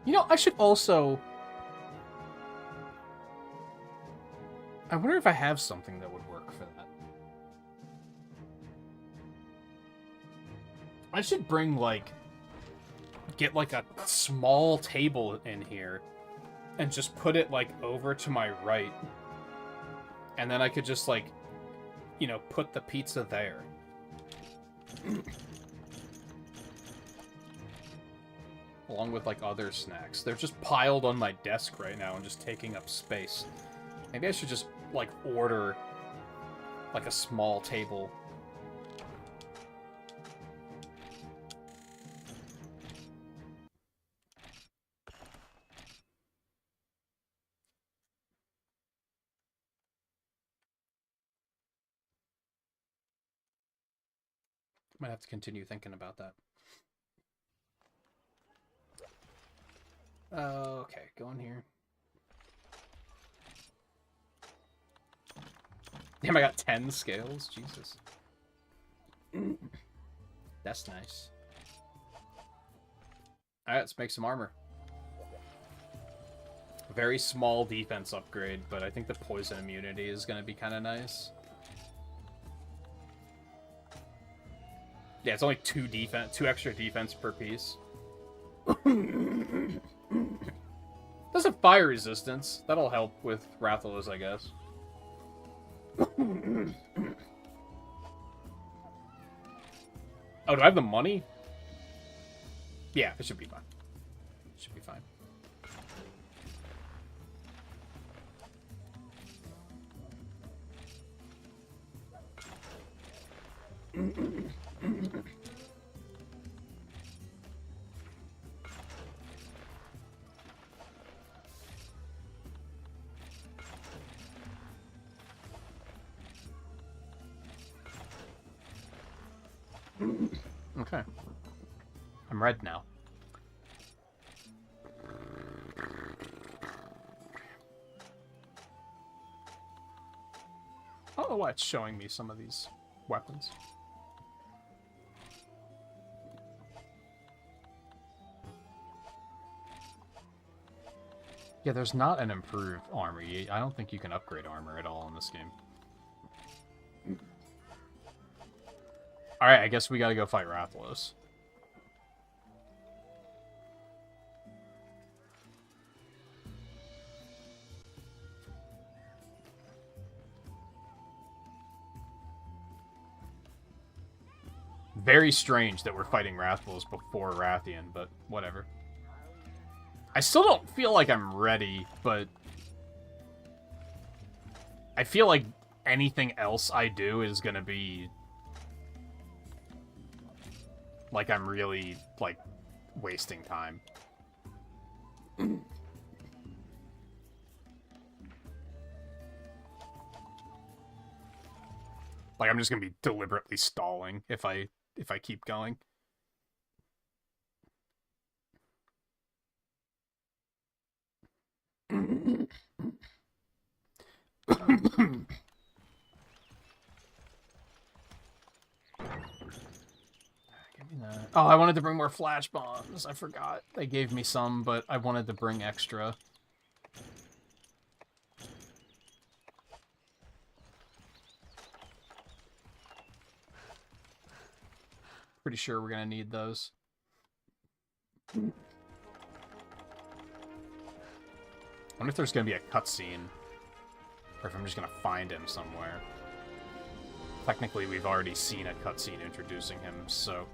You know, I should also... I wonder if I have something that would work for that. I should bring, like... Get, like, a small table in here. And just put it, like, over to my right. And then I could just, like... You know, put the pizza there. Along with, like, other snacks. They're just piled on my desk right now and just taking up space. Maybe I should just, like, order, like, a small table. Might have to continue thinking about that. Okay, go in here. Damn, I got 10 scales? Jesus. That's nice. Alright, let's make some armor. Very small defense upgrade, but I think the poison immunity is going to be kind of nice. Yeah, it's only 2 extra defense per piece. Does have fire resistance. That'll help with Rathalos, I guess. Oh, do I have the money? Yeah, it should be fine. It should be fine. Okay. I'm red now. I don't know why it's showing me some of these weapons. Yeah, there's not an improved armor. I don't think you can upgrade armor at all in this game. Alright, I guess we gotta go fight Rathalos. Very strange that we're fighting Rathalos before Rathian, but whatever. I still don't feel like I'm ready, but I feel like anything else I do is gonna be like I'm really, like, wasting time. Like, I'm just gonna be deliberately stalling if I keep going. Oh, I wanted to bring more flash bombs. I forgot. They gave me some, but I wanted to bring extra. Pretty sure we're gonna need those. I wonder if there's gonna be a cutscene, or if I'm just gonna find him somewhere. Technically, we've already seen a cutscene introducing him, so...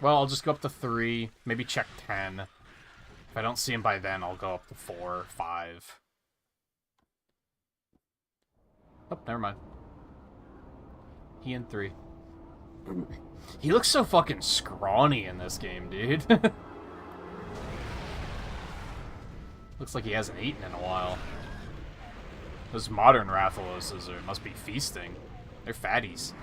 Well, I'll just go up to 3, maybe check 10. If I don't see him by then, I'll go up to 4, 5. Oh, never mind. He in 3. He looks so fucking scrawny in this game, dude. Looks like he hasn't eaten in a while. Those modern Rathaloses must be feasting. They're fatties.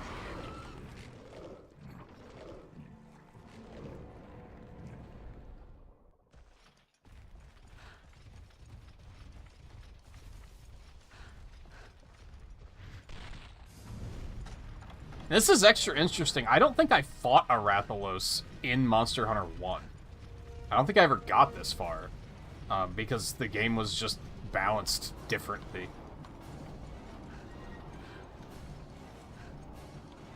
This is extra interesting. I don't think I fought a Rathalos in Monster Hunter 1. I don't think I ever got this far. Because the game was just balanced differently.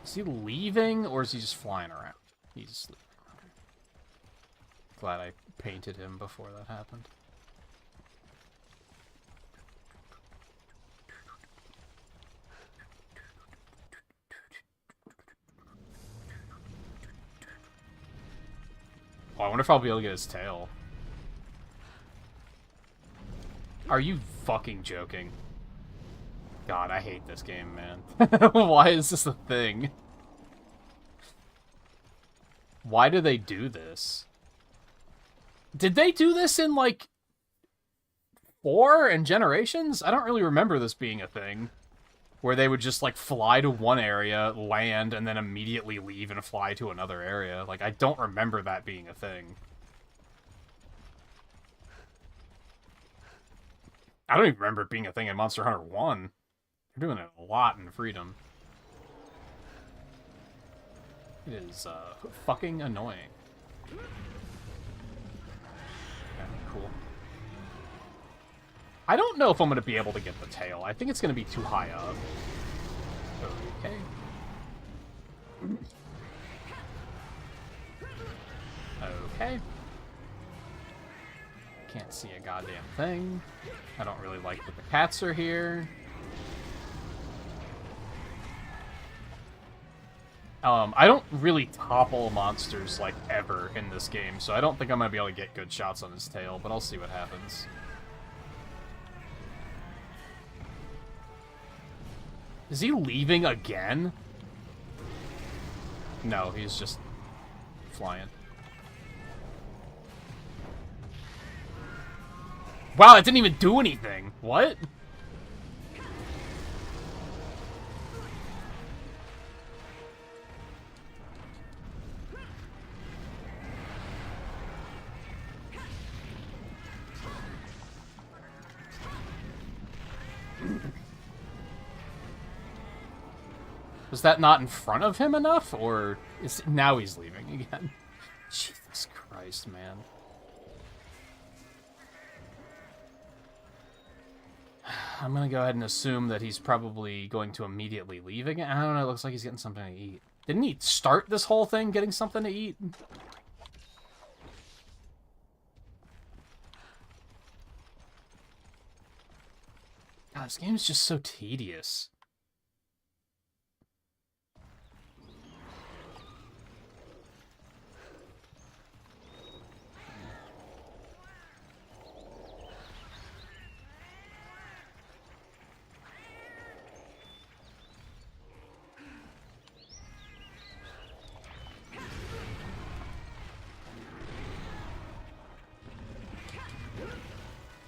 Is he leaving, or is he just flying around? He's just leaving. Okay. Glad I painted him before that happened. Oh, I wonder if I'll be able to get his tail. Are you fucking joking? God, I hate this game, man. Why is this a thing? Why do they do this? Did they do this in, like, 4 and Generations? I don't really remember this being a thing. Where they would just, like, fly to one area, land, and then immediately leave and fly to another area. Like, I don't remember that being a thing. I don't even remember it being a thing in Monster Hunter 1. They're doing it a lot in Freedom. It is, fucking annoying. Okay, cool. I don't know if I'm going to be able to get the tail. I think it's going to be too high up. Okay. Okay. Can't see a goddamn thing. I don't really like that the cats are here. I don't really topple monsters, like, ever in this game, so I don't think I'm going to be able to get good shots on his tail, but I'll see what happens. Is he leaving again? No, he's just flying. Wow, it didn't even do anything. What? Was that not in front of him enough, or is now he's leaving again? Jesus Christ, man. I'm gonna go ahead and assume that he's probably going to immediately leave again. I don't know, it looks like he's getting something to eat. Didn't he start this whole thing getting something to eat? God, this game's just so tedious.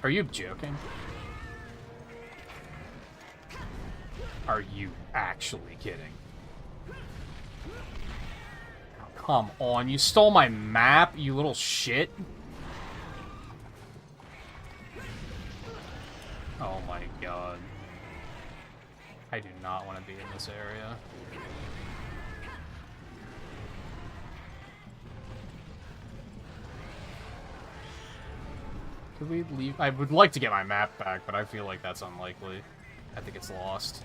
Are you joking? Are you actually kidding? Oh, come on, you stole my map, you little shit. Oh my god. I do not want to be in this area. Could we leave? I would like to get my map back, but I feel like that's unlikely. I think it's lost.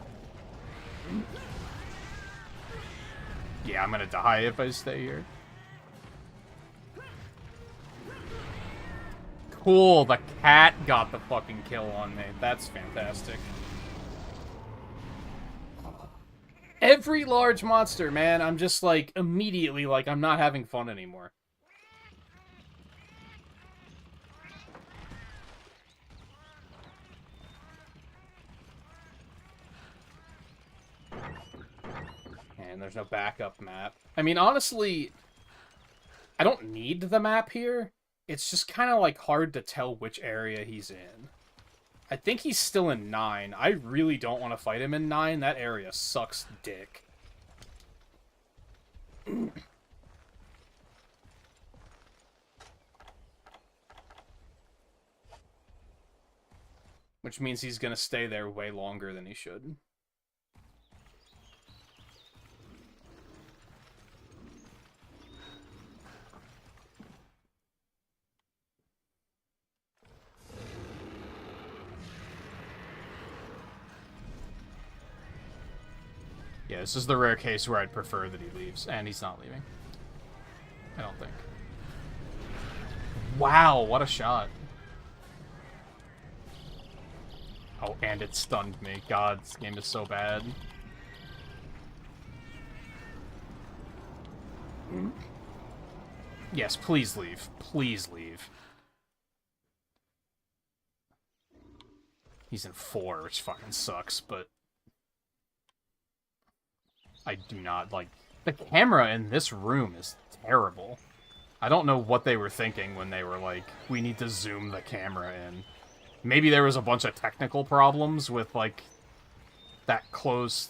Yeah, I'm gonna die if I stay here. Cool, the cat got the fucking kill on me. That's fantastic. Every large monster, man, I'm just like, immediately, like, I'm not having fun anymore. And there's no backup map. I mean, honestly, I don't need the map here. It's just kind of, like, hard to tell which area he's in. I think he's still in 9. I really don't want to fight him in 9. That area sucks dick. Which means he's gonna stay there way longer than he should. Yeah, this is the rare case where I'd prefer that he leaves, and he's not leaving. I don't think. Wow, what a shot. Oh, and it stunned me. God, this game is so bad. Yes, please leave. Please leave. He's in 4, which fucking sucks, but... I do not, like... The camera in this room is terrible. I don't know what they were thinking when they were like, we need to zoom the camera in. Maybe there was a bunch of technical problems with, like, that close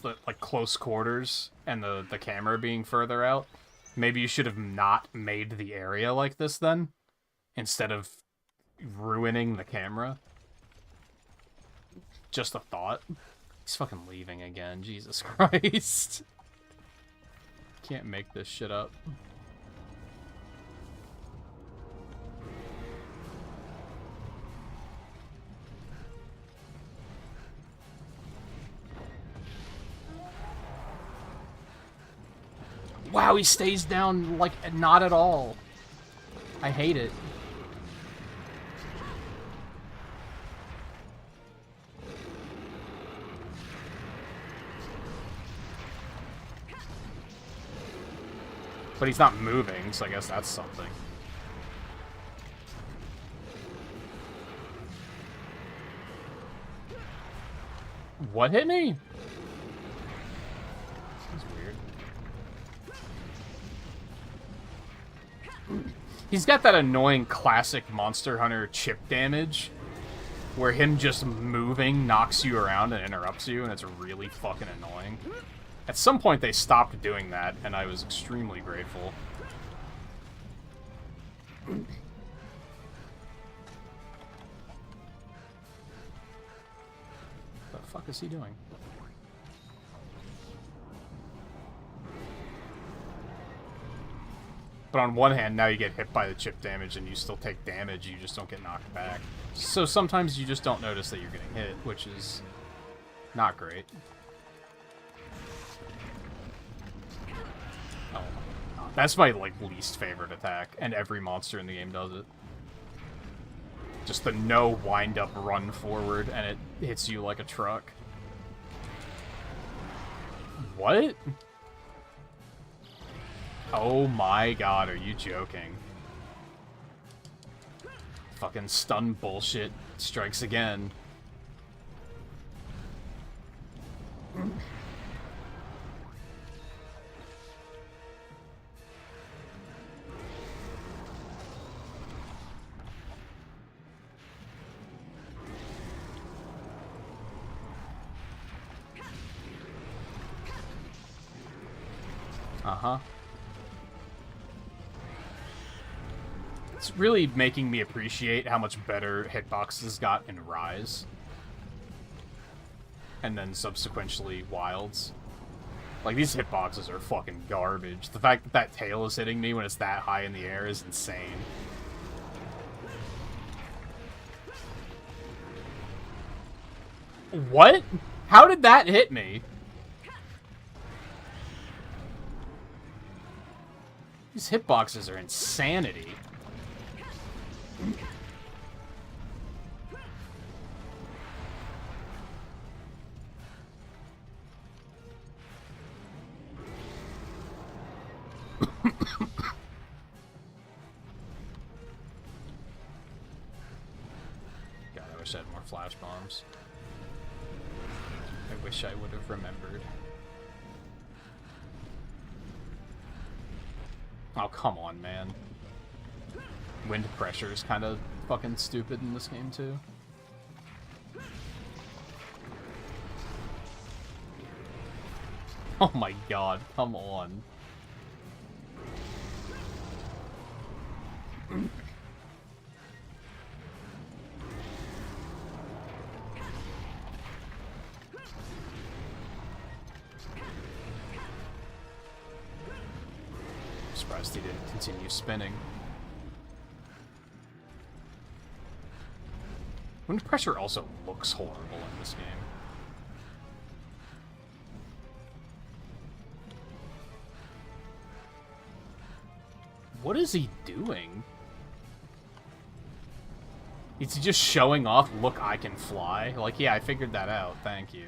quarters and the camera being further out. Maybe you should have not made the area like this then, instead of ruining the camera. Just a thought. He's fucking leaving again, Jesus Christ. Can't make this shit up. Wow, he stays down, like, not at all. I hate it. But he's not moving, so I guess that's something. What hit me? He's got that annoying classic Monster Hunter chip damage, where him just moving knocks you around and interrupts you, and it's really fucking annoying. At some point they stopped doing that, and I was extremely grateful. The fuck is he doing? But on one hand, now you get hit by the chip damage and you still take damage, you just don't get knocked back. So sometimes you just don't notice that you're getting hit, which is not great. Oh my god. That's my, like, least favorite attack, and every monster in the game does it. Just the no wind-up run forward, and it hits you like a truck. What? Oh my god, are you joking? Fucking stun bullshit strikes again. Uh-huh. It's really making me appreciate how much better hitboxes got in Rise. And then subsequently Wilds. Like, these hitboxes are fucking garbage. The fact that that tail is hitting me when it's that high in the air is insane. What? How did that hit me? These hitboxes are insanity. wish I had more flash bombs. I wish I would have remembered. Oh, come on, man. Wind pressure is kind of fucking stupid in this game, too. Oh my god, come on. I'm surprised he didn't continue spinning. Wind pressure also looks horrible in this game. What is he doing? Is he just showing off, look, I can fly? Like, yeah, I figured that out, thank you.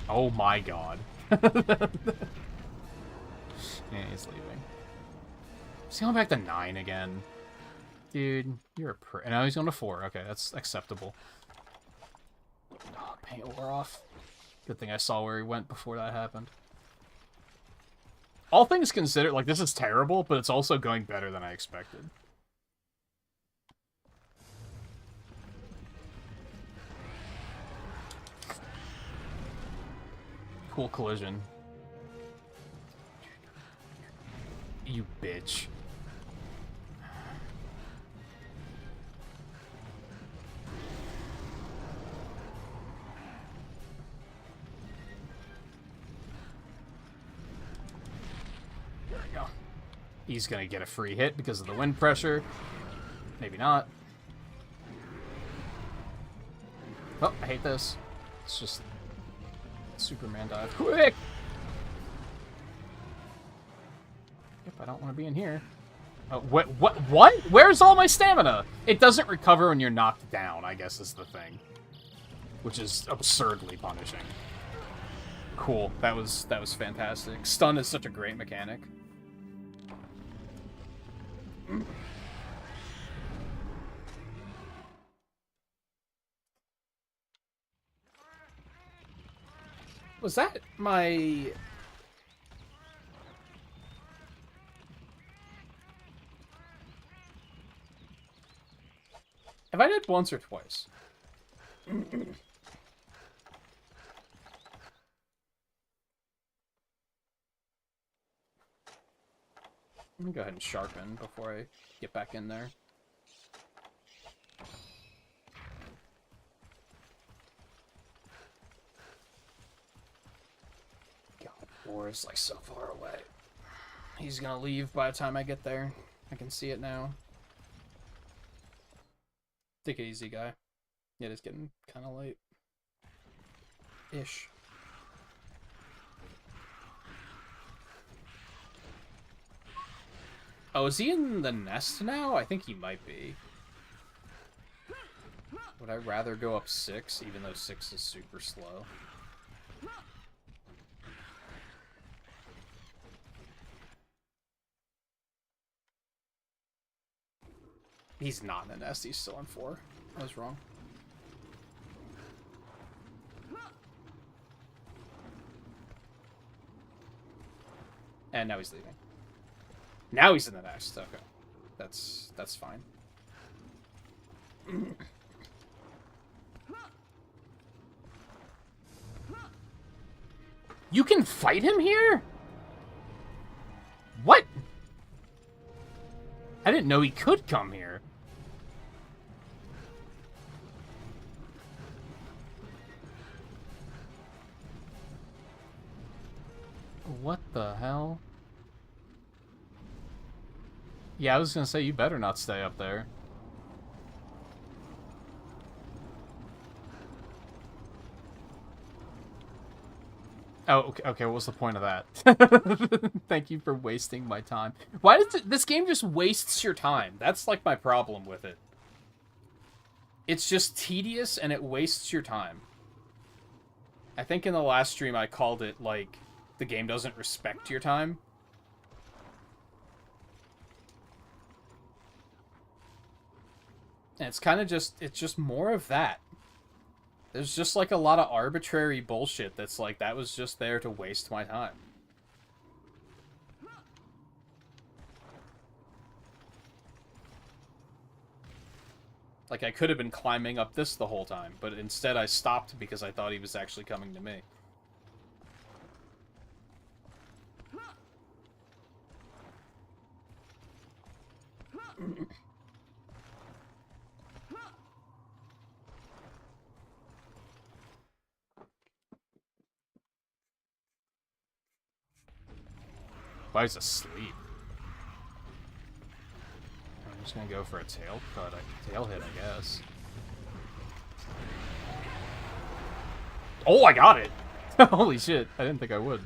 Oh my god. Yeah, he's leaving. He's going back to 9 again. Dude, you're a and now he's going to 4. Okay, that's acceptable. Oh, paint wore off. Good thing I saw where he went before that happened. All things considered, like, this is terrible, but it's also going better than I expected. Cool collision. You bitch. There we go. He's gonna get a free hit because of the wind pressure. Maybe not. Oh, I hate this. It's just Superman dive. Quick! Yep, I don't want to be in here. Oh, what? Where's all my stamina? It doesn't recover when you're knocked down, I guess is the thing. Which is absurdly punishing. Cool. That was fantastic. Stun is such a great mechanic. Was that my... Have I died once or twice? Let me go ahead and sharpen before I get back in there. God, war is like so far away. He's gonna leave by the time I get there. I can see it now. Take it easy, guy. It is getting kind of late. Ish. Oh, is he in the nest now? I think he might be. Would I rather go up 6, even though 6 is super slow? He's not in the nest, he's still on 4. I was wrong. And now he's leaving. Now he's in the nest. Okay. That's fine. You can fight him here? What? I didn't know he could come here. What the hell? Yeah, I was gonna say, you better not stay up there. Oh, okay, what was the point of that? Thank you for wasting my time. Why does this game just wastes your time? That's, like, my problem with it. It's just tedious, and it wastes your time. I think in the last stream I called it, like, the game doesn't respect your time. And it's kind of just, it's just more of that. There's just, like, a lot of arbitrary bullshit that's like, that was just there to waste my time. Like, I could have been climbing up this the whole time, but instead I stopped because I thought he was actually coming to me. Why is asleep? I'm just gonna go for a tail cut, tail hit, I guess. Oh, I got it! Holy shit, I didn't think I would.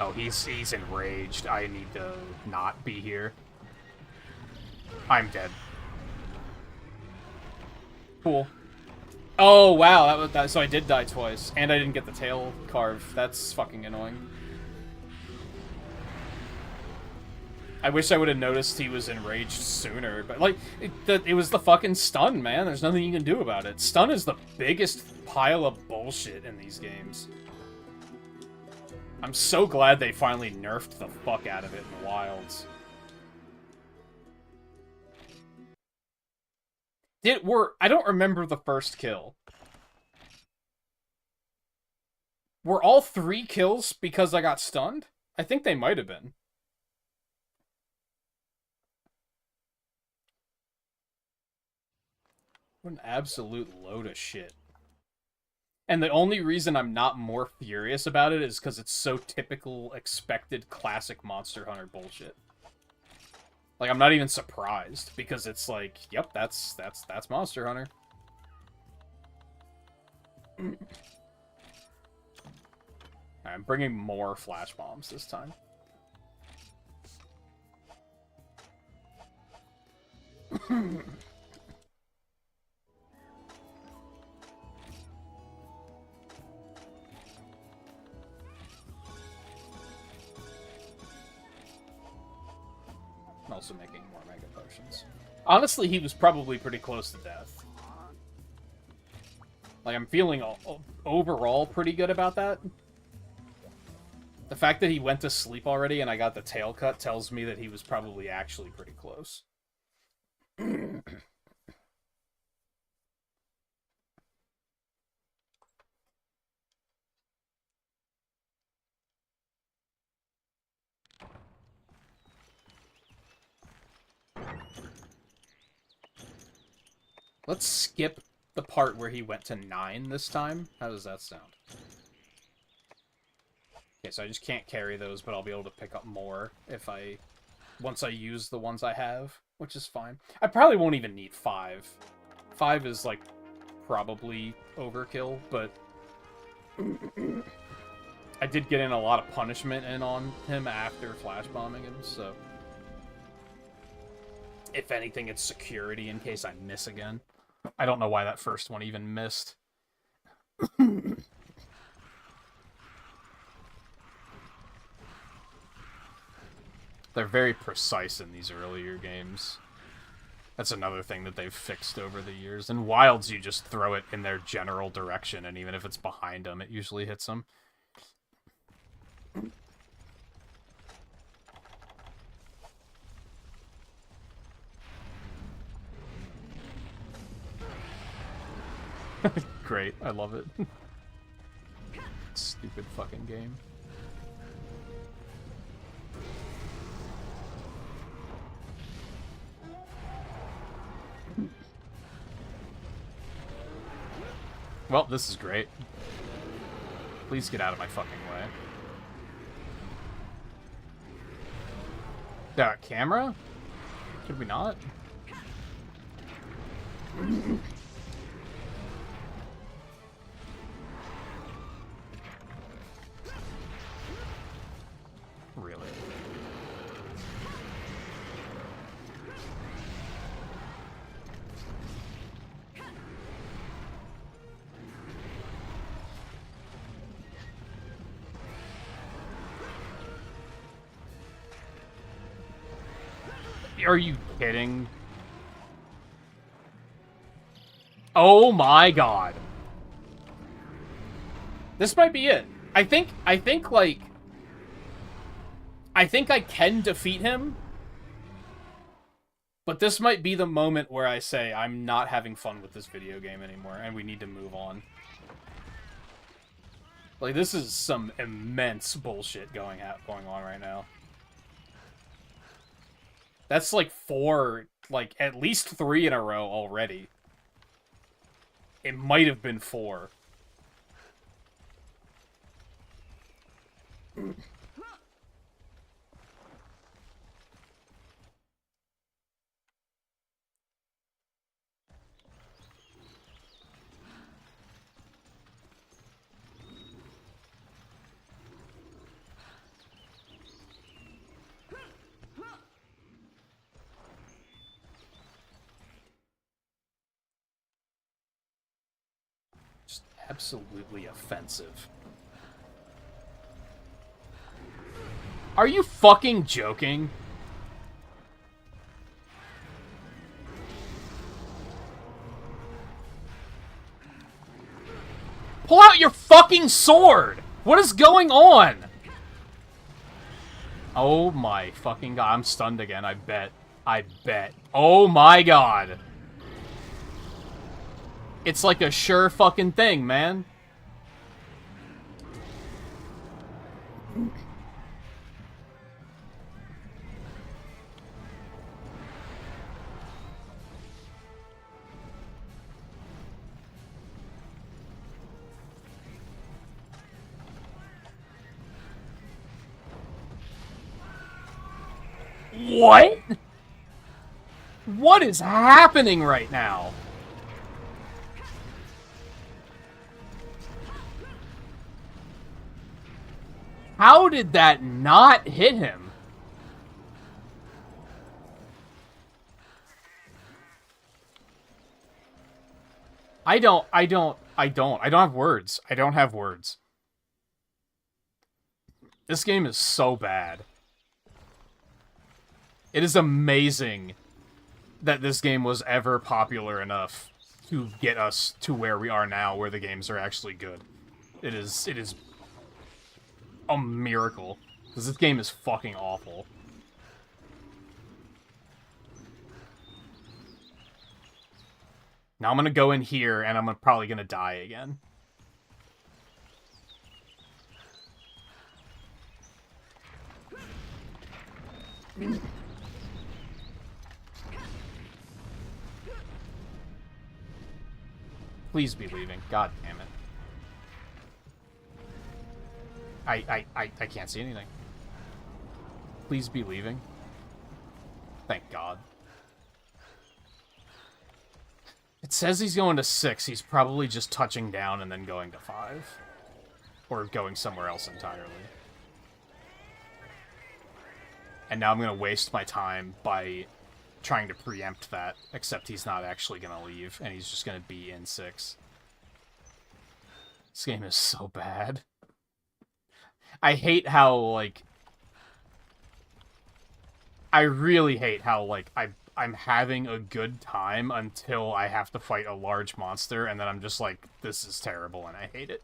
Oh, he's enraged. I need to not be here. I'm dead. Cool. Oh, wow, that was that. So I did die twice, and I didn't get the tail carve. That's fucking annoying. I wish I would have noticed he was enraged sooner, but, like, it was the fucking stun, man. There's nothing you can do about it. Stun is the biggest pile of bullshit in these games. I'm so glad they finally nerfed the fuck out of it in the wilds. I don't remember the first kill. Were all 3 kills because I got stunned? I think they might have been. What an absolute load of shit. And the only reason I'm not more furious about it is because it's so typical, expected, classic Monster Hunter bullshit. Like, I'm not even surprised, because it's like, yep, that's Monster Hunter. I'm bringing more flash bombs this time. I'm also making more Mega Potions. Honestly, he was probably pretty close to death. Like, I'm feeling overall pretty good about that. The fact that he went to sleep already and I got the tail cut tells me that he was probably actually pretty close. Let's skip the part where he went to 9 this time. How does that sound? Okay, so I just can't carry those, but I'll be able to pick up more if once I use the ones I have, which is fine. I probably won't even need 5. 5 is, like, probably overkill, but I did get in a lot of punishment in on him after flash bombing him, so if anything, it's security in case I miss again. I don't know why that first one even missed. They're very precise in these earlier games. That's another thing that they've fixed over the years. In Wilds, you just throw it in their general direction, and even if it's behind them, it usually hits them. Great, I love it. Stupid fucking game. Well, this is great. Please get out of my fucking way. Camera? Could we not? Really? Are you kidding? Oh my god. This might be it. I think like... I think I can defeat him, but this might be the moment where I say I'm not having fun with this video game anymore, and we need to move on. Like, this is some immense bullshit going on right now. That's like 4, like, at least 3 in a row already. It might have been 4. Just absolutely offensive. Are you fucking joking? Pull out your fucking sword! What is going on? Oh my fucking god, I'm stunned again, I bet. I bet. Oh my god. It's like a sure fucking thing, man. What? What is happening right now? How did that not hit him? I don't have words. I don't have words. This game is so bad. It is amazing that this game was ever popular enough to get us to where we are now, where the games are actually good. It is a miracle, because this game is fucking awful. Now I'm gonna go in here, and I'm probably gonna die again. Please be leaving. God damn it. I can't see anything. Please be leaving. Thank God. It says he's going to 6. He's probably just touching down and then going to 5. Or going somewhere else entirely. And now I'm going to waste my time by trying to preempt that, except he's not actually going to leave, and he's just going to be in 6. This game is so bad. I hate how, like... I really hate how, like, I'm having a good time until I have to fight a large monster, and then I'm just like, this is terrible, and I hate it.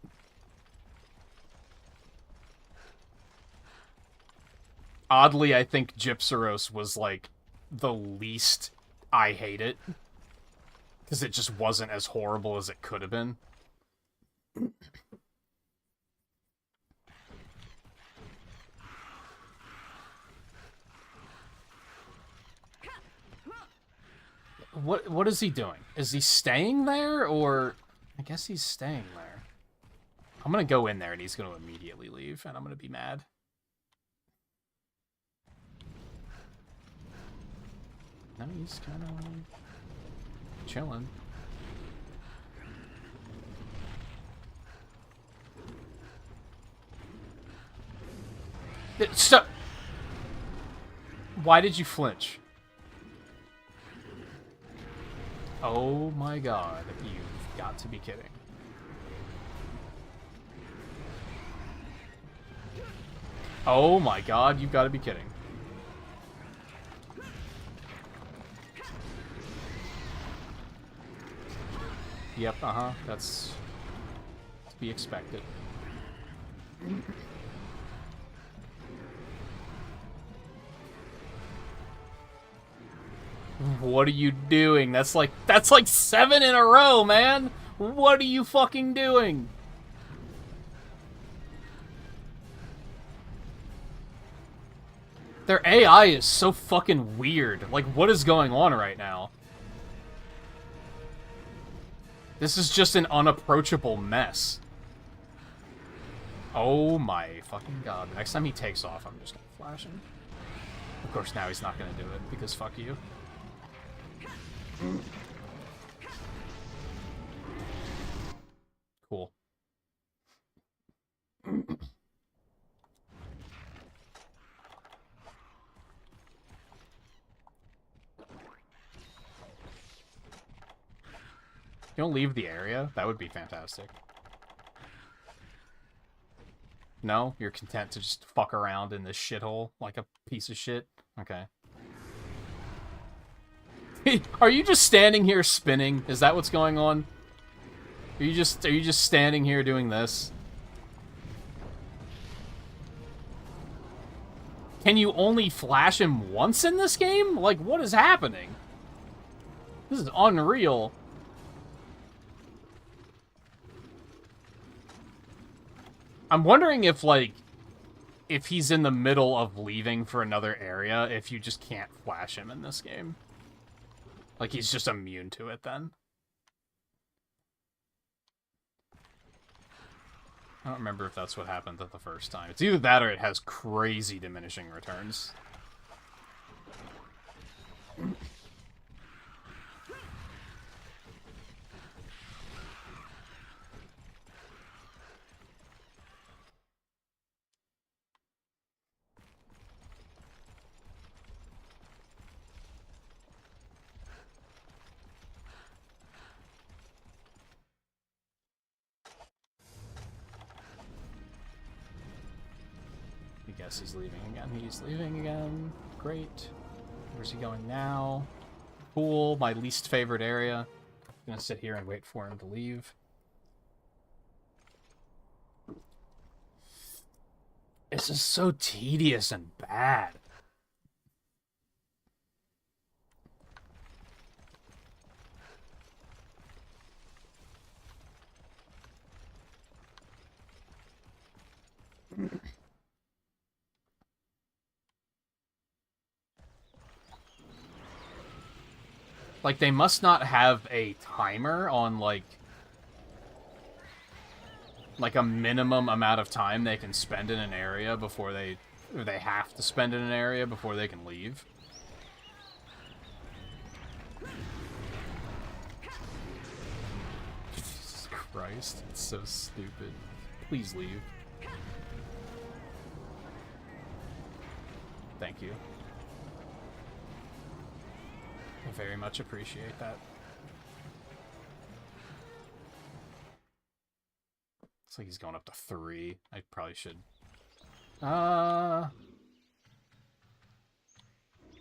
Oddly, I think Gypsaros was, like, the least I hate it. Because it just wasn't as horrible as it could have been. What is he doing? Is he staying there, or... I guess he's staying there. I'm gonna go in there, and he's gonna immediately leave, and I'm gonna be mad. No, he's kind of chilling. Stop! Why did you flinch? Oh my god, you've got to be kidding. Oh my god, you've got to be kidding. Yep, that's to be expected. What are you doing? That's like 7 in a row, man! What are you fucking doing? Their AI is so fucking weird. Like, what is going on right now? This is just an unapproachable mess. Oh my fucking god. Next time he takes off, I'm just gonna flash him. Of course, now he's not gonna do it, because fuck you. Cool. You don't leave the area? That would be fantastic. No? You're content to just fuck around in this shithole like a piece of shit? Okay. Are you just standing here spinning? Is that what's going on? Are you just standing here doing this? Can you only flash him once in this game? Like, what is happening? This is unreal. I'm wondering if, like, if he's in the middle of leaving for another area, if you just can't flash him in this game. Like, he's just immune to it then. I don't remember if that's what happened the first time. It's either that or it has crazy diminishing returns. Guess he's leaving again. He's leaving again. Great. Where's he going now? Cool. My least favorite area. I'm gonna sit here and wait for him to leave. This is so tedious and bad. Like, they must not have a timer on, like a minimum amount of time they can spend in an area before they have to spend in an area before they can leave. Jesus Christ, it's so stupid. Please leave. Thank you. I very much appreciate that. Looks like he's going up to 3. I probably should... I'm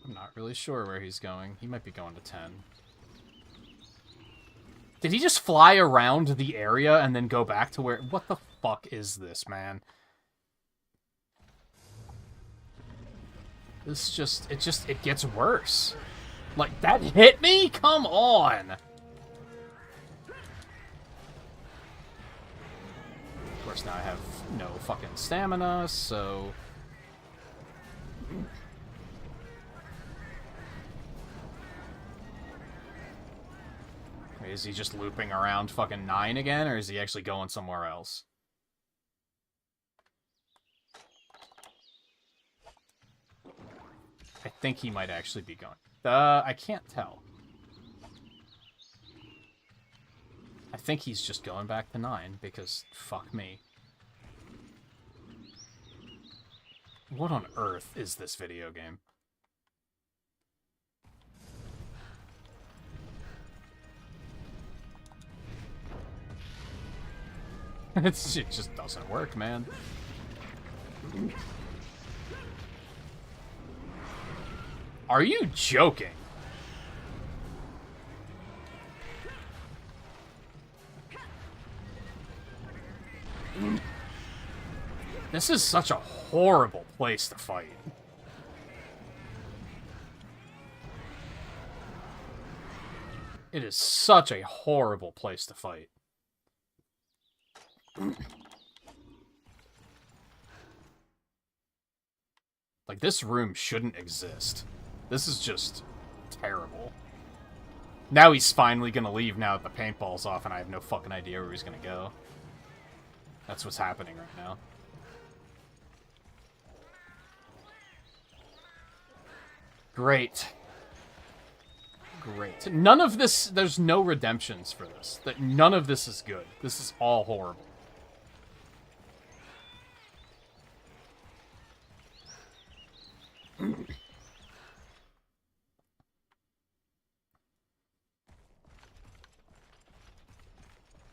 not really sure where he's going. He might be going to 10. Did he just fly around the area and then go back to where... What the fuck is this, man? This just... It gets worse. Like, that hit me? Come on! Of course, now I have no fucking stamina, so... Is he just looping around fucking 9 again, or is he actually going somewhere else? I think he might actually be going... I can't tell. I think he's just going back to 9, because fuck me. What on earth is this video game? It just doesn't work, man. Are you joking? This is such a horrible place to fight. It is such a horrible place to fight. Like, this room shouldn't exist. This is just terrible. Now he's finally gonna leave now that the paintball's off, and I have no fucking idea where he's gonna go. That's what's happening right now. Great. Great. None of this... There's no redemptions for this. None of this is good. This is all horrible.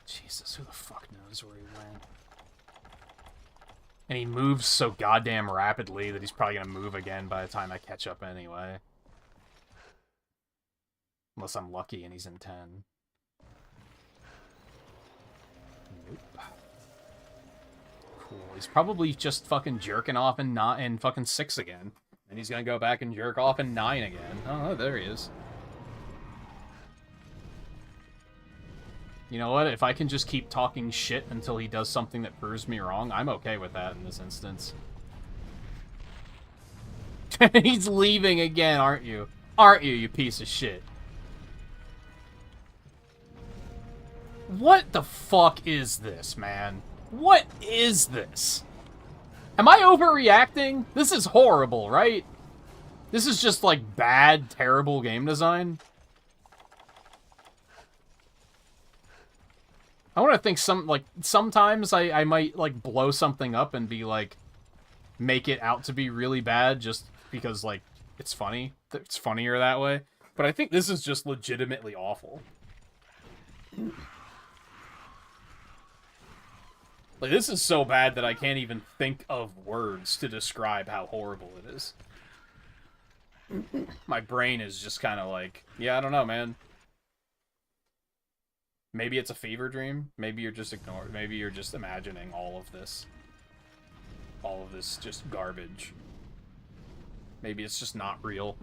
Jesus, who the fuck knows where he went? And he moves so goddamn rapidly that he's probably gonna move again by the time I catch up anyway. Unless I'm lucky and he's in 10. Nope. Cool. He's probably just fucking jerking off in fucking 6 again. And he's gonna go back and jerk off in 9 again. Oh, there he is. You know what? If I can just keep talking shit until he does something that proves me wrong, I'm okay with that in this instance. He's leaving again, aren't you? Aren't you, you piece of shit? What the fuck is this, man? What is this? Am I overreacting? This is horrible, right? This is just, like, bad, terrible game design. I want to think sometimes I might, like, blow something up and be, like, make it out to be really bad just because, like, it's funny. It's funnier that way. But I think this is just legitimately awful. Like, this is so bad that I can't even think of words to describe how horrible it is. My brain is just kind of like, yeah, I don't know, man. Maybe it's a fever dream. Maybe you're just ignoring. Maybe you're just imagining all of this. All of this just garbage. Maybe it's just not real.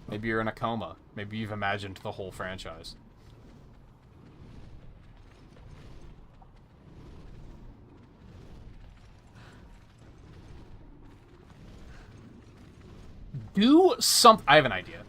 Maybe you're in a coma. Maybe you've imagined the whole franchise. Do something. I have an idea.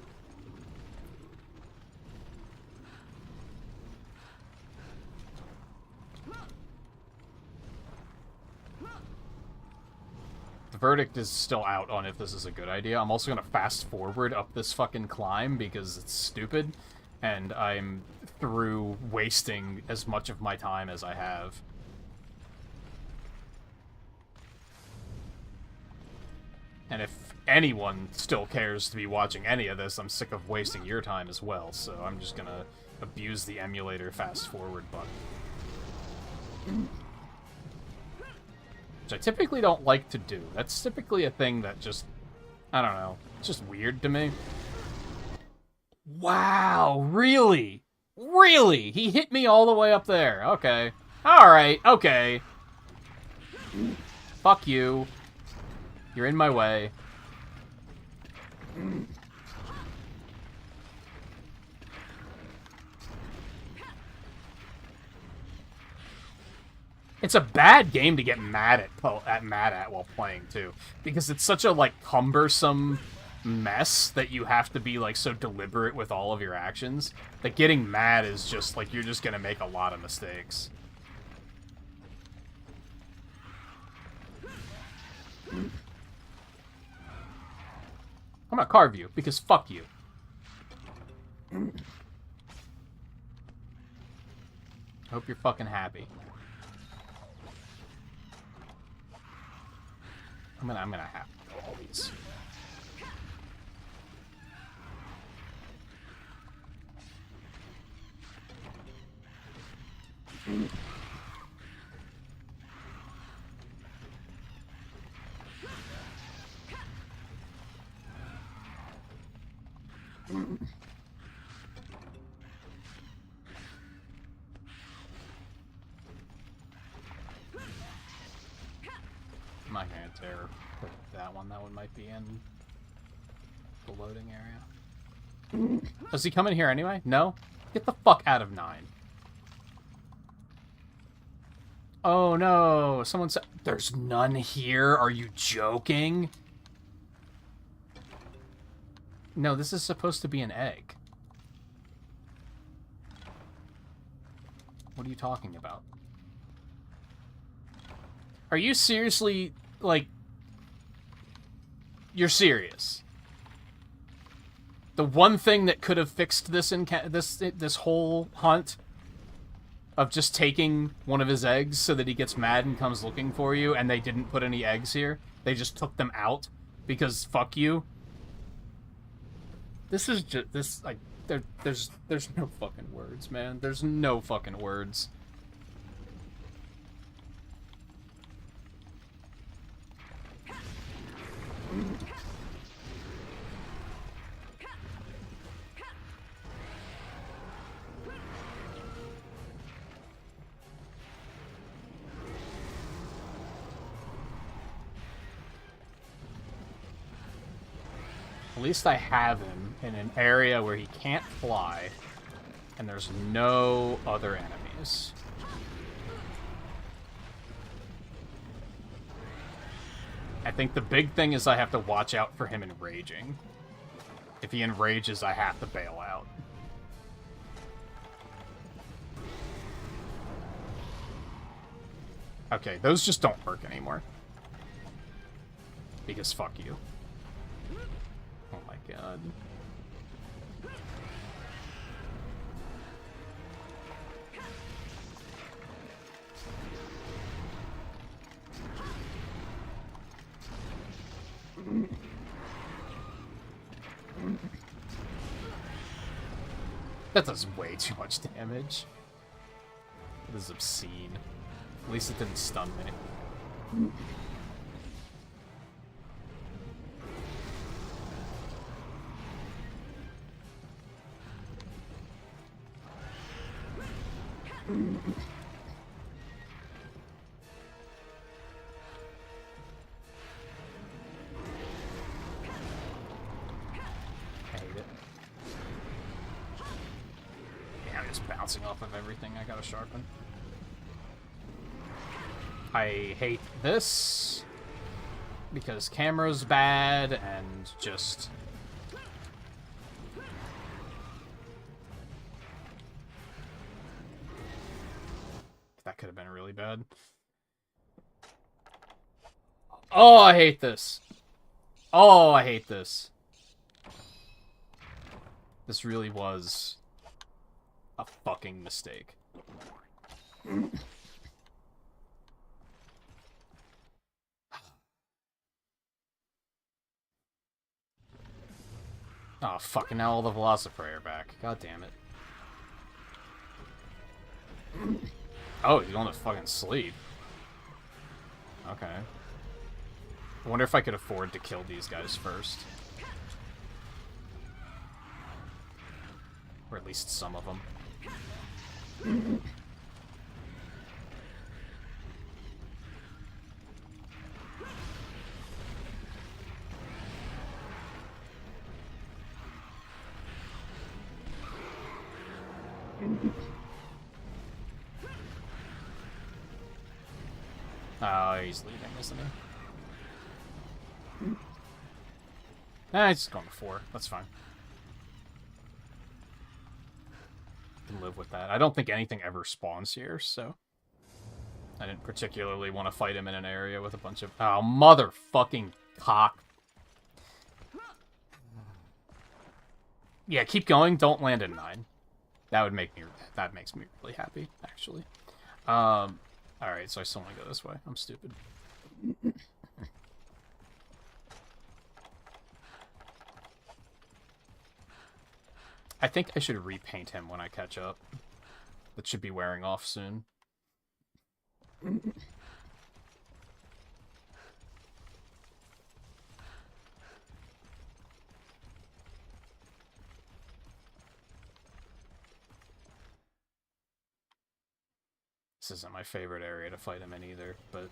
The verdict is still out on if this is a good idea. I'm also going to fast forward up this fucking climb because it's stupid. And I'm through wasting as much of my time as I have. And if anyone still cares to be watching any of this, I'm sick of wasting your time as well, so I'm just gonna abuse the emulator fast forward button. Which I typically don't like to do. That's typically a thing that just, I don't know, it's just weird to me. Wow, really? Really? He hit me all the way up there. Okay. Alright, okay. Fuck you. You're in my way. It's a bad game to get mad at while playing too, because it's such a like cumbersome mess that you have to be like so deliberate with all of your actions that getting mad is just like you're just gonna make a lot of mistakes. I'm gonna carve you, because fuck you. Hope you're fucking happy. I'm gonna have to kill all these. not gonna dare put that one. That one might be in the loading area. Does he come in here anyway? No? Get the fuck out of 9. Oh no, someone said there's none here. Are you joking? No, this is supposed to be an egg. What are you talking about? Are you seriously, like... You're serious? The one thing that could have fixed this this whole hunt of just taking one of his eggs so that he gets mad and comes looking for you, and they didn't put any eggs here. They just took them out because fuck you. This is just this like there's no fucking words, man. There's no fucking words. At least I have him in an area where he can't fly, and there's no other enemies. I think the big thing is I have to watch out for him enraging. If he enrages, I have to bail out. Okay, those just don't work anymore. Because fuck you. Oh my god. That does way too much damage. This is obscene. At least it didn't stun me. I hate it. Yeah, I'm just bouncing off of everything I gotta sharpen. I hate this because camera's bad and just... That could have been really bad. Oh, I hate this. Oh, I hate this. This really was a fucking mistake. Oh, fucking now all the Velociprey are back. God damn it. Oh, he's going to fucking sleep. Okay. I wonder if I could afford to kill these guys first. Or at least some of them. Oh, he's leaving, isn't he? Nah, he's just going to 4. That's fine. Can live with that. I don't think anything ever spawns here, so... I didn't particularly want to fight him in an area with a bunch of... Oh, motherfucking cock. Yeah, keep going. Don't land in 9. That would make me... That makes me really happy, actually. Alright, so I still want to go this way. I'm stupid. I think I should repaint him when I catch up. That should be wearing off soon. This isn't my favorite area to fight him in either, but...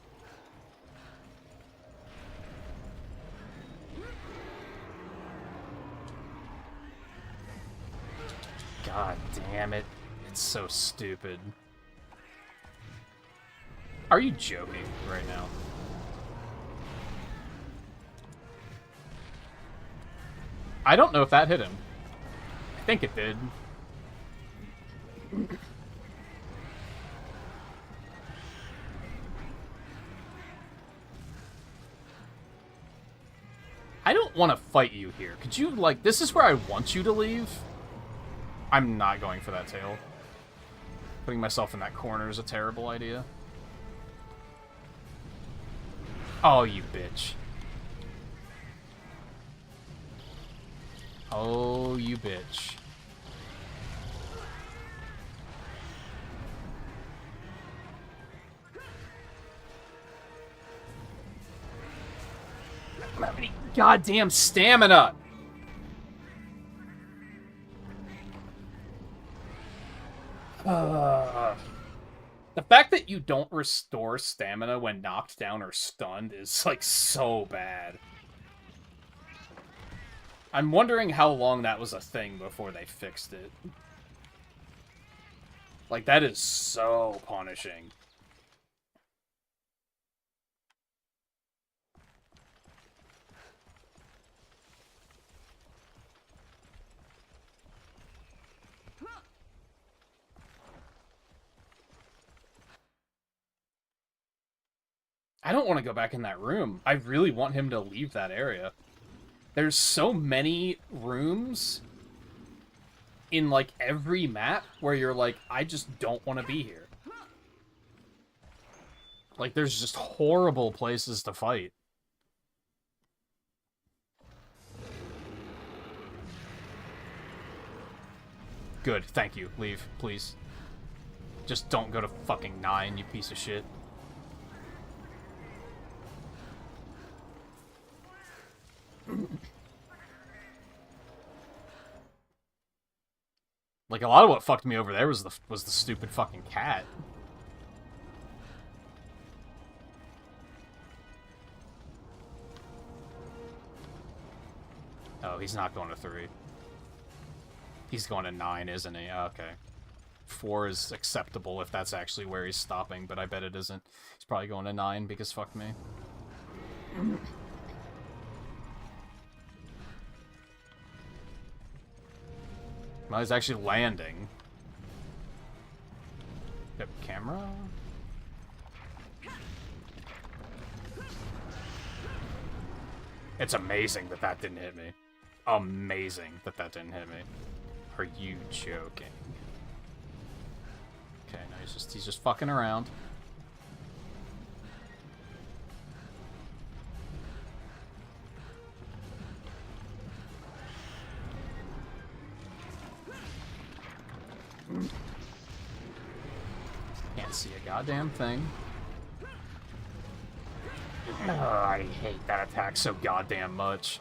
damn it. It's so stupid. Are you joking right now? I don't know if that hit him. I think it did. I don't want to fight you here. Could you, like, this is where I want you to leave? I'm not going for that tail. Putting myself in that corner is a terrible idea. Oh, you bitch. Oh, you bitch. I don't have any goddamn stamina! The fact that you don't restore stamina when knocked down or stunned is, like, so bad. I'm wondering how long that was a thing before they fixed it. Like, that is so punishing. I don't want to go back in that room. I really want him to leave that area. There's so many rooms in, like, every map where you're like, I just don't want to be here. Like, there's just horrible places to fight. Good, thank you. Leave, please. Just don't go to fucking 9, you piece of shit. Like, a lot of what fucked me over there was the stupid fucking cat. Oh, he's not going to 3. He's going to 9, isn't he? Okay. 4 is acceptable if that's actually where he's stopping, but I bet it isn't. He's probably going to 9 because fuck me. Well, he's actually landing. Yep, camera. It's amazing that that didn't hit me. Amazing that that didn't hit me. Are you joking? Okay, no, he's just fucking around. Can't see a goddamn thing. Oh, I hate that attack so goddamn much.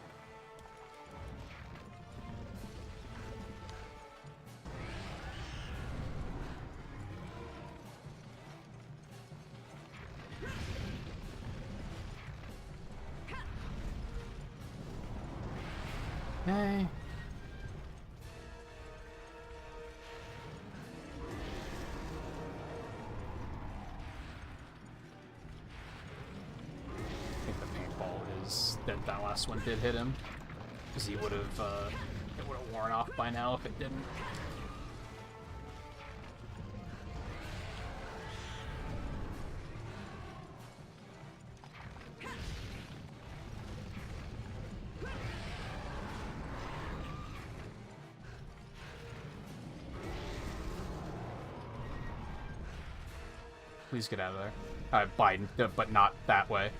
Hey. That last one did hit him, because he would have, it would have worn off by now if it didn't. Please get out of there. Biden, but not that way.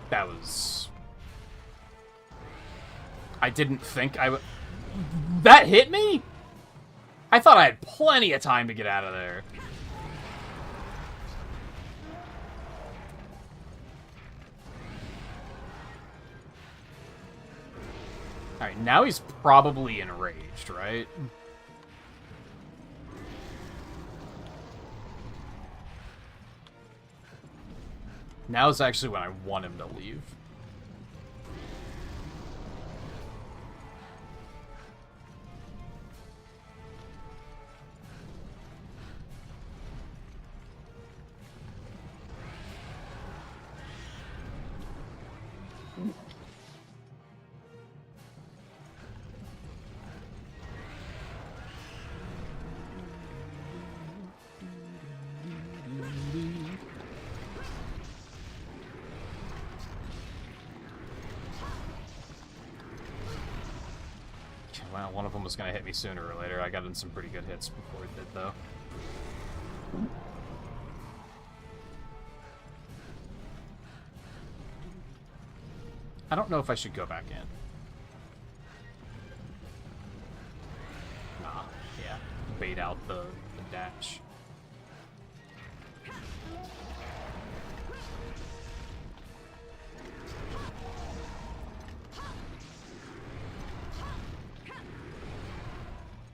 That was... I didn't think I would... That hit me?! I thought I had plenty of time to get out of there. Alright, now he's probably enraged, right? Now's actually when I want him to leave. Well, one of them was going to hit me sooner or later. I got in some pretty good hits before it did, though. I don't know if I should go back in. Nah, yeah. Bait out the dash.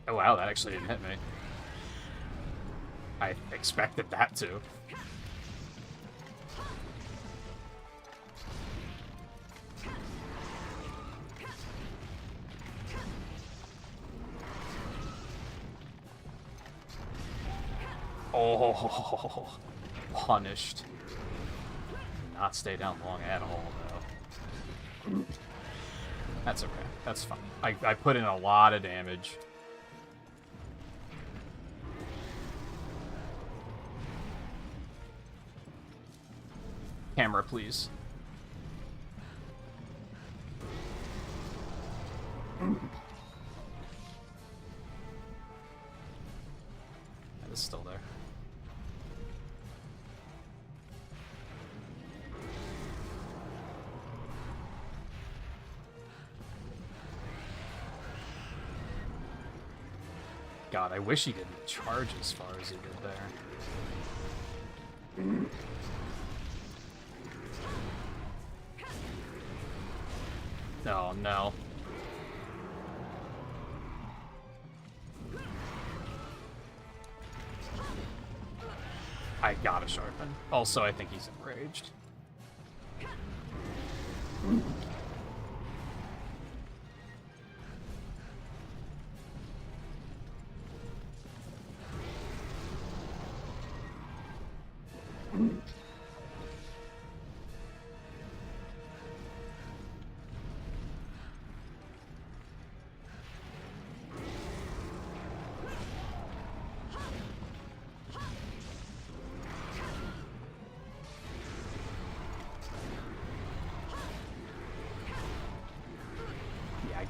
Oh wow, that actually didn't hit me. I expected that to. Oh, punished. Did not stay down long at all, though. That's okay. That's fine. I put in a lot of damage. Camera, please. That is still there. God, I wish he didn't charge as far as he did there. Oh, no. I gotta sharpen. Also, I think he's enraged.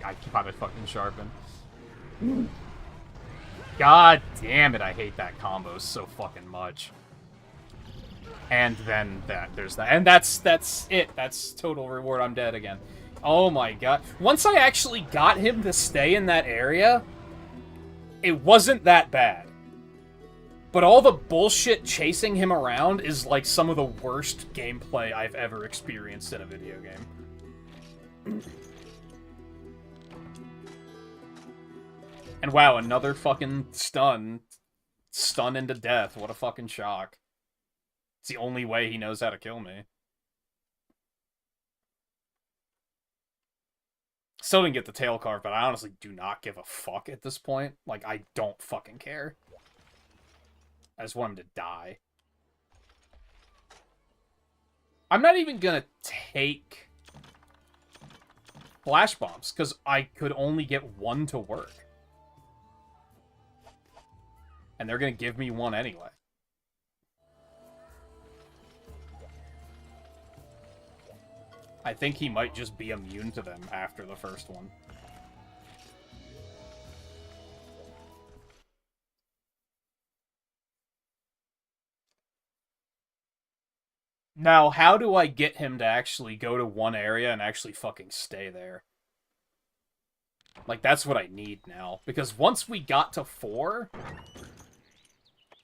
I gotta fucking sharpen. God damn it, I hate that combo so fucking much. And then there's that. And that's it. That's total reward. I'm dead again. Oh my god. Once I actually got him to stay in that area, it wasn't that bad. But all the bullshit chasing him around is like some of the worst gameplay I've ever experienced in a video game. And wow, another fucking stun. Stun into death. What a fucking shock. It's the only way he knows how to kill me. Still didn't get the tail carve, but I honestly do not give a fuck at this point. Like, I don't fucking care. I just want him to die. I'm not even gonna take flash bombs, because I could only get one to work. And they're gonna give me one anyway. I think he might just be immune to them after the first one. Now, how do I get him to actually go to one area and actually fucking stay there? Like, that's what I need now. Because once we got to 4...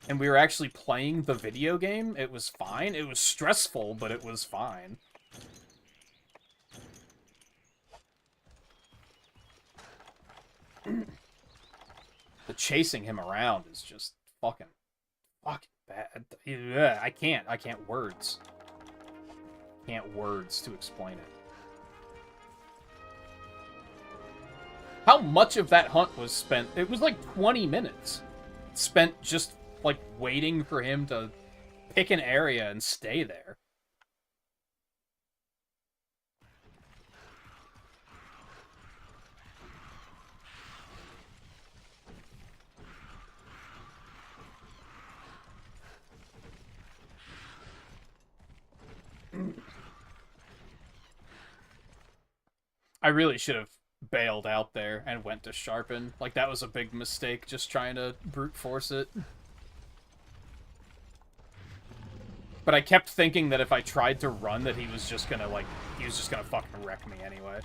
and we were actually playing the video game, it was fine. It was stressful, but it was fine. The chasing him around is just fucking bad. Ugh, I can't words. can't words to explain it. How much of that hunt was spent? It was like 20 minutes spent just, like, waiting for him to pick an area and stay there. I really should have bailed out there and went to sharpen. Like, that was a big mistake, just trying to brute force it. But I kept thinking that if I tried to run, that he was just gonna fucking wreck me anyway.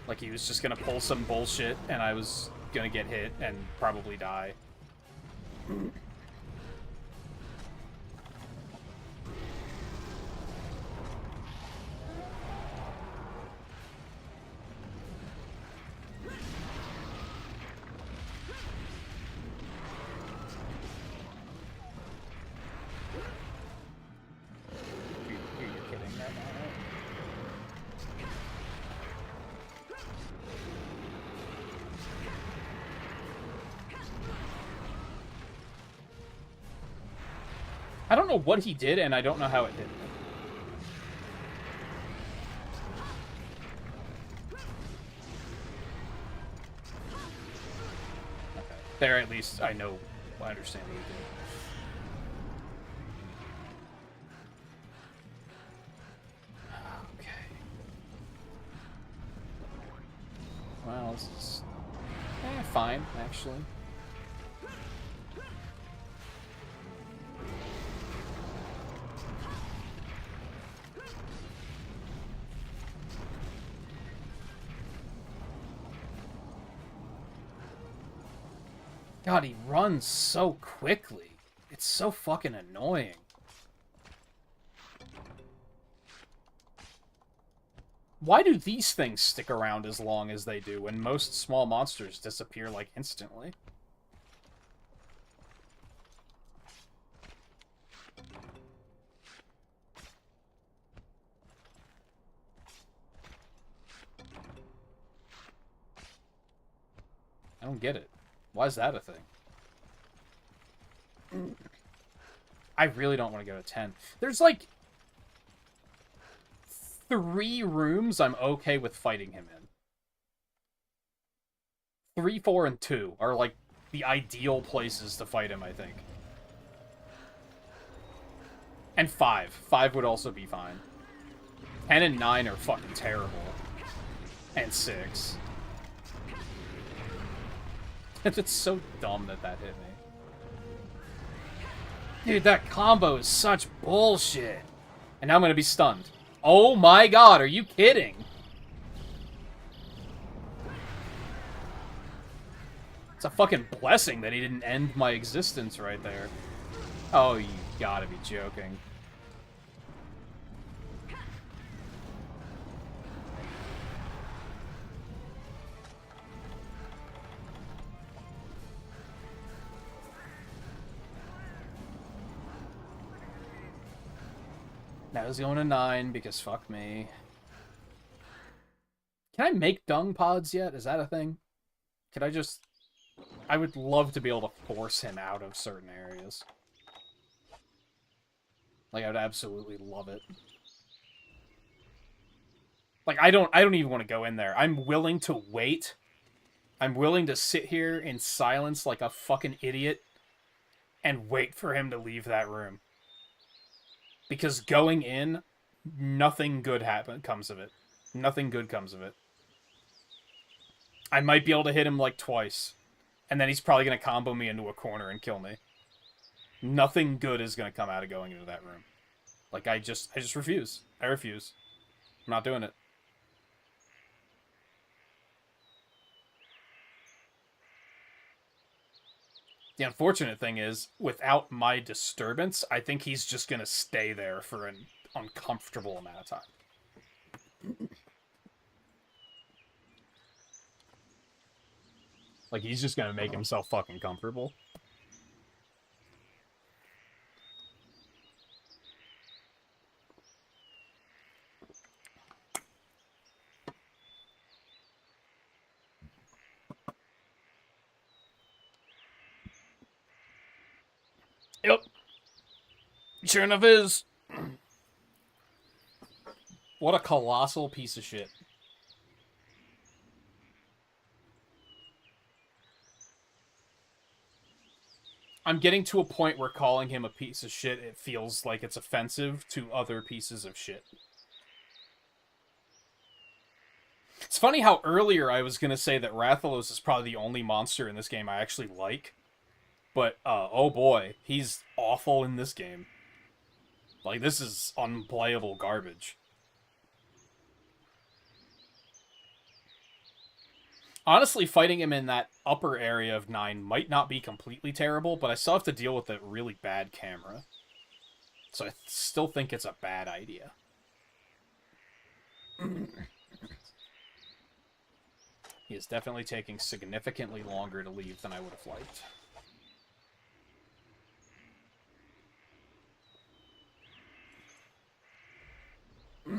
Like, he was just gonna pull some bullshit, and I was gonna get hit and probably die. I don't know what he did, and I don't know how it hit me. Okay. There, at least, I know, I understand what he did. Okay. Well, this is... fine, actually. God, he runs so quickly. It's so fucking annoying. Why do these things stick around as long as they do when most small monsters disappear, like, instantly? I don't get it. Why is that a thing? I really don't want to go to 10. There's, like, 3 rooms I'm okay with fighting him in. 3, 4, and 2 are, like, the ideal places to fight him, I think. And 5. 5 would also be fine. 10 and 9 are fucking terrible. And 6. It's so dumb that that hit me. Dude, that combo is such bullshit. And now I'm gonna be stunned. Oh my god, are you kidding? It's a fucking blessing that he didn't end my existence right there. Oh, you gotta be joking. Now he's going to 9 because fuck me. Can I make dung pods yet? Is that a thing? Could I just... I would love to be able to force him out of certain areas. Like, I would absolutely love it. Like, I don't even want to go in there. I'm willing to wait. I'm willing to sit here in silence like a fucking idiot and wait for him to leave that room. Because going in, nothing good comes of it. Nothing good comes of it. I might be able to hit him like twice. And then he's probably going to combo me into a corner and kill me. Nothing good is going to come out of going into that room. Like, I just refuse. I refuse. I'm not doing it. The unfortunate thing is, without my disturbance, I think he's just going to stay there for an uncomfortable amount of time. Like, he's just going to make himself fucking comfortable. Yep. Sure enough is. What a colossal piece of shit. I'm getting to a point where calling him a piece of shit, it feels like it's offensive to other pieces of shit. It's funny how earlier I was going to say that Rathalos is probably the only monster in this game I actually like. But, oh boy, he's awful in this game. Like, this is unplayable garbage. Honestly, fighting him in that upper area of 9 might not be completely terrible, but I still have to deal with a really bad camera. So I still think it's a bad idea. He is definitely taking significantly longer to leave than I would have liked. You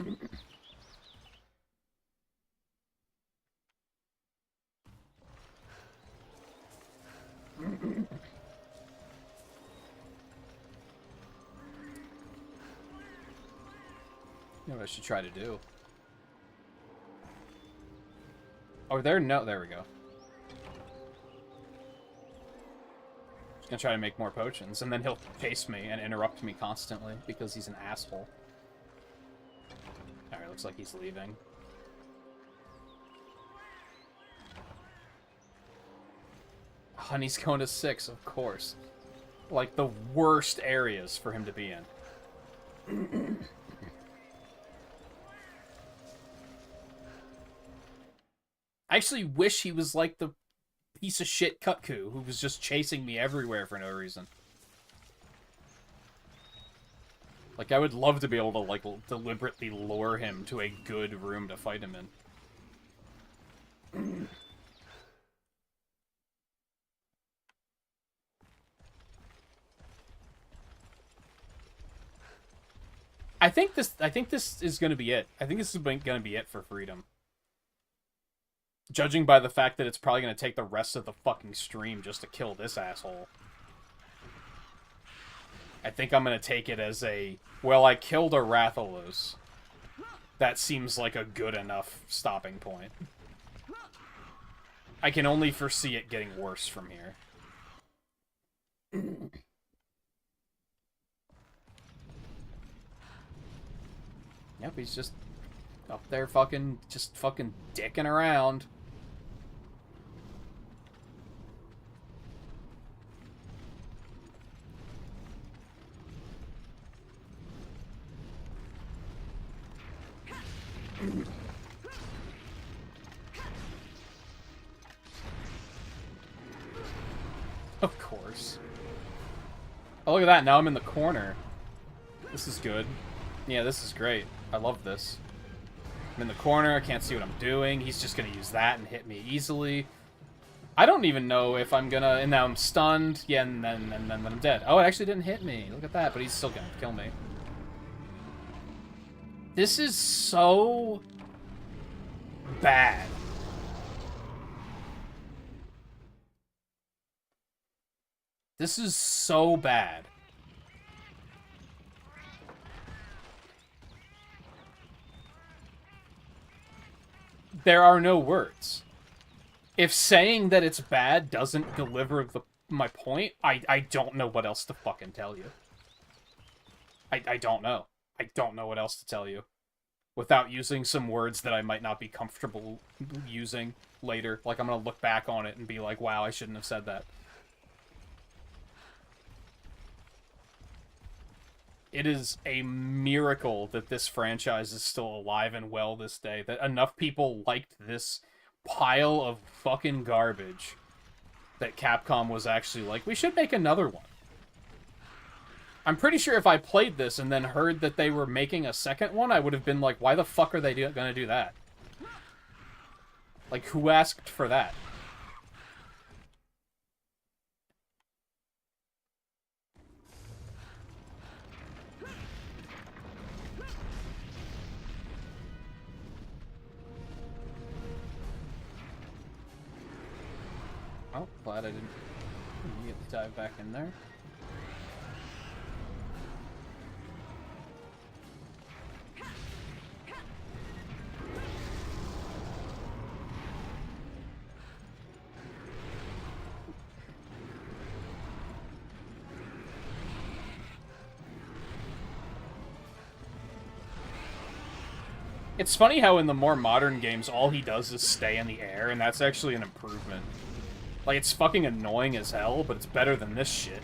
know what I should try to do? Oh, there? No, there we go. Just gonna try to make more potions, and then he'll chase me and interrupt me constantly because he's an asshole. Alright, looks like he's leaving. Honey's going to 6, of course. Like, the worst areas for him to be in. I actually wish he was like the piece of shit Kutku who was just chasing me everywhere for no reason. Like, I would love to be able to, like, deliberately lure him to a good room to fight him in. I think this is going to be it. I think this is going to be it for Freedom. Judging by the fact that it's probably going to take the rest of the fucking stream just to kill this asshole. I think I'm going to take it as a, well, I killed a Rathalos. That seems like a good enough stopping point. I can only foresee it getting worse from here. Yep, he's just up there fucking dicking around. Of course. Oh, look at that. Now I'm in the corner. This is good. Yeah, this is great. I love this. I'm in the corner. I can't see what I'm doing. He's just going to use that and hit me easily. I don't even know if I'm going to... And now I'm stunned. Yeah, and then I'm dead. Oh, it actually didn't hit me. Look at that. But he's still going to kill me. This is so... bad. This is so bad. There are no words. If saying that it's bad doesn't deliver my point, I don't know what else to fucking tell you. I don't know. I don't know what else to tell you. Without using some words that I might not be comfortable using later. Like, I'm gonna look back on it and be like, wow, I shouldn't have said that. It is a miracle that this franchise is still alive and well this day. That enough people liked this pile of fucking garbage that Capcom was actually like, we should make another one. I'm pretty sure if I played this and then heard that they were making a second one, I would have been like, why the fuck are they gonna do that? Like, who asked for that? Oh, glad I didn't immediately dive back in there. It's funny how in the more modern games, all he does is stay in the air, and that's actually an improvement. Like, it's fucking annoying as hell, but it's better than this shit.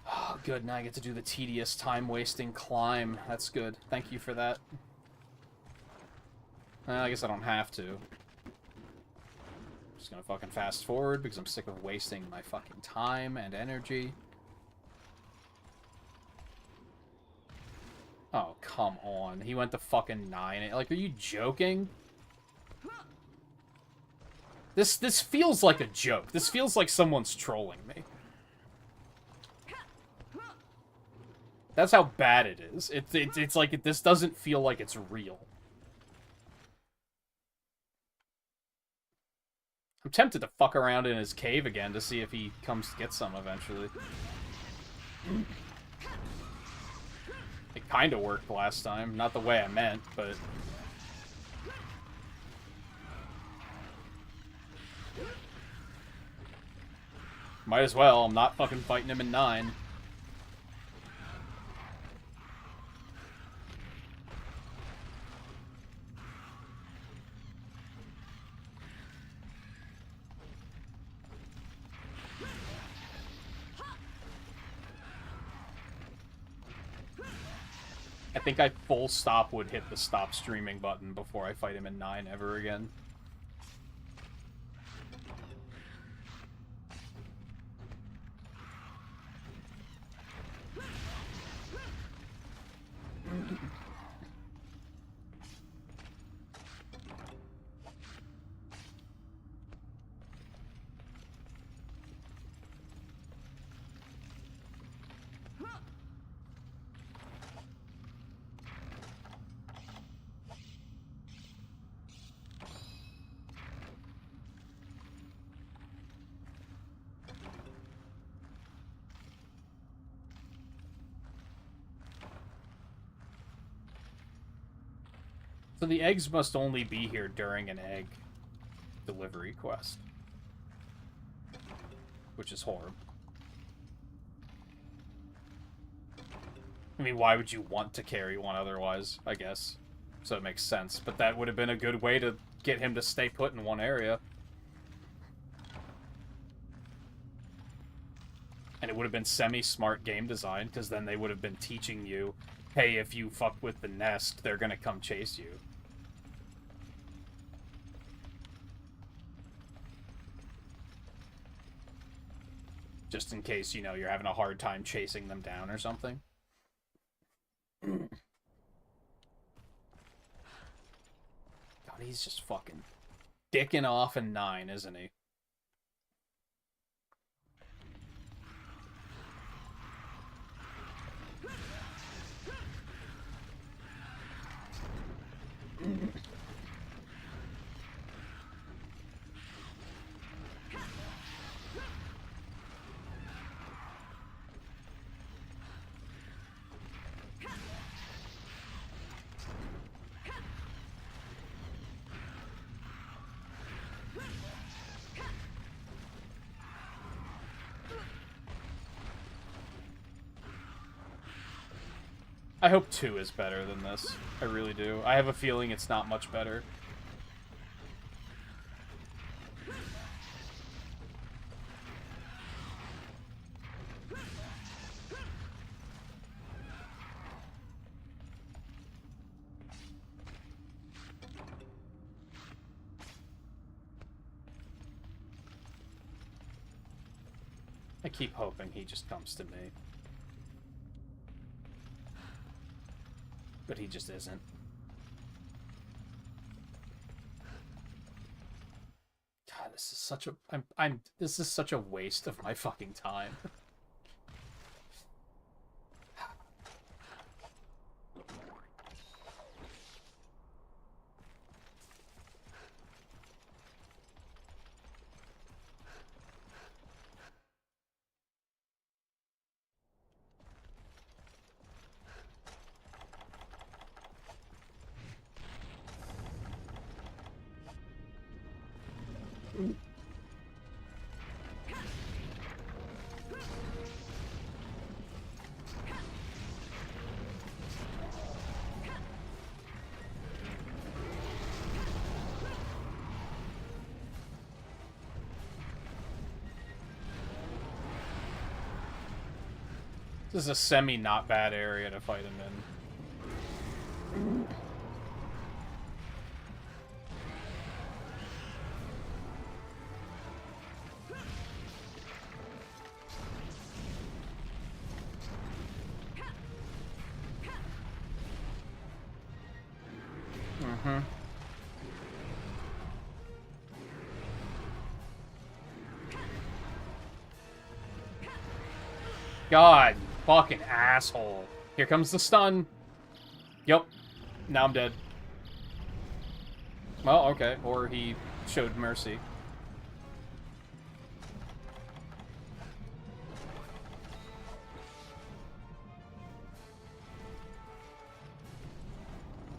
Oh, good, now I get to do the tedious, time-wasting climb. That's good. Thank you for that. I guess I don't have to. Just gonna fucking fast forward because I'm sick of wasting my fucking time and energy. Oh, come on. He went to fucking 9. Like, are you joking? This feels like a joke. This feels like someone's trolling me. That's how bad it is. It's like, this doesn't feel like it's real. I'm tempted to fuck around in his cave again to see if he comes to get some eventually. It kind of worked last time. Not the way I meant, but... Might as well. I'm not fucking fighting him in 9. I think I full stop would hit the stop streaming button before I fight him in 9 ever again. So the eggs must only be here during an egg delivery quest. Which is horrible. I mean, why would you want to carry one otherwise, I guess? So it makes sense. But that would have been a good way to get him to stay put in one area. And it would have been semi-smart game design, because then they would have been teaching you, hey, if you fuck with the nest, they're gonna come chase you. Just in case, you know, you're having a hard time chasing them down or something. God, he's just fucking dicking off in 9, isn't he? I hope 2 is better than this. I really do. I have a feeling it's not much better. I keep hoping he just comes to me. But he just isn't. God, this is such a this is such a waste of my fucking time. This is a semi-not bad area to fight him in. Mm-hmm. God, fucking asshole. Here comes the stun. Yep. Now I'm dead. Well, okay. Or he showed mercy.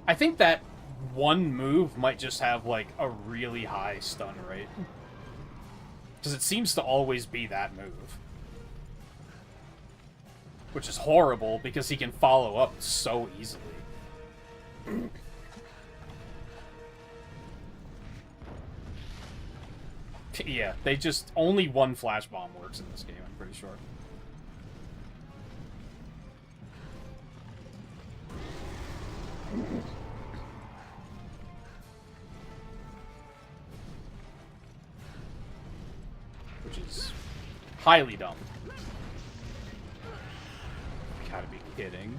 I think that one move might just have, like, a really high stun rate. Because it seems to always be that move. Which is horrible, because he can follow up so easily. Yeah, they just... Only one flash bomb works in this game, I'm pretty sure. Which is highly dumb. Gotta be kidding.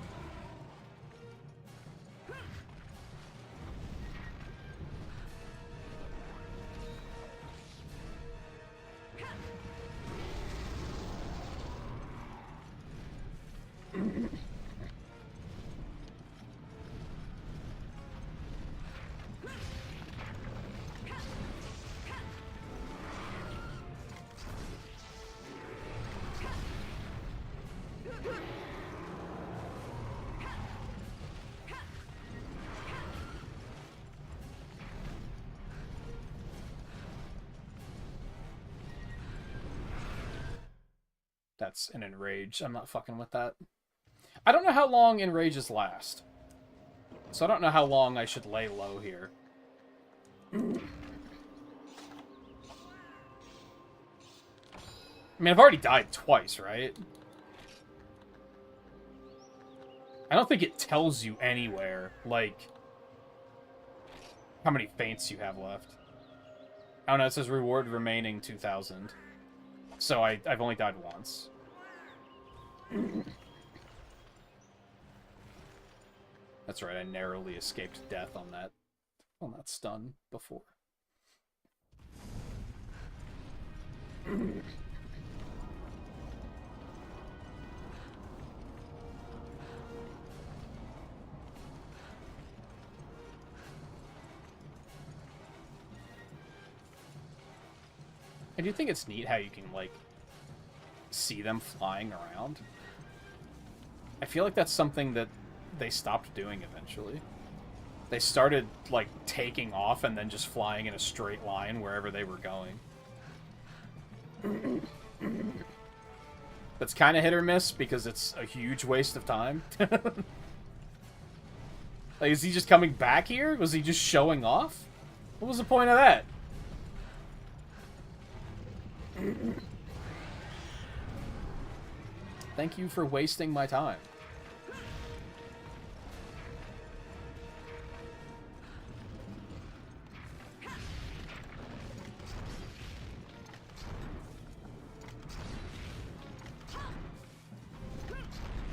That's an enrage. I'm not fucking with that. I don't know how long enrages last. So I don't know how long I should lay low here. I mean, I've already died twice, right? I don't think it tells you anywhere, like, how many feints you have left. I don't know, it says reward remaining 2,000. So I've only died once. That's right, I narrowly escaped death on that stun before. I do think it's neat how you can, like, see them flying around. I feel like that's something that they stopped doing eventually. They started, like, taking off and then just flying in a straight line wherever they were going. That's kind of hit or miss because it's a huge waste of time. Like, is he just coming back here? Was he just showing off? What was the point of that? Thank you for wasting my time.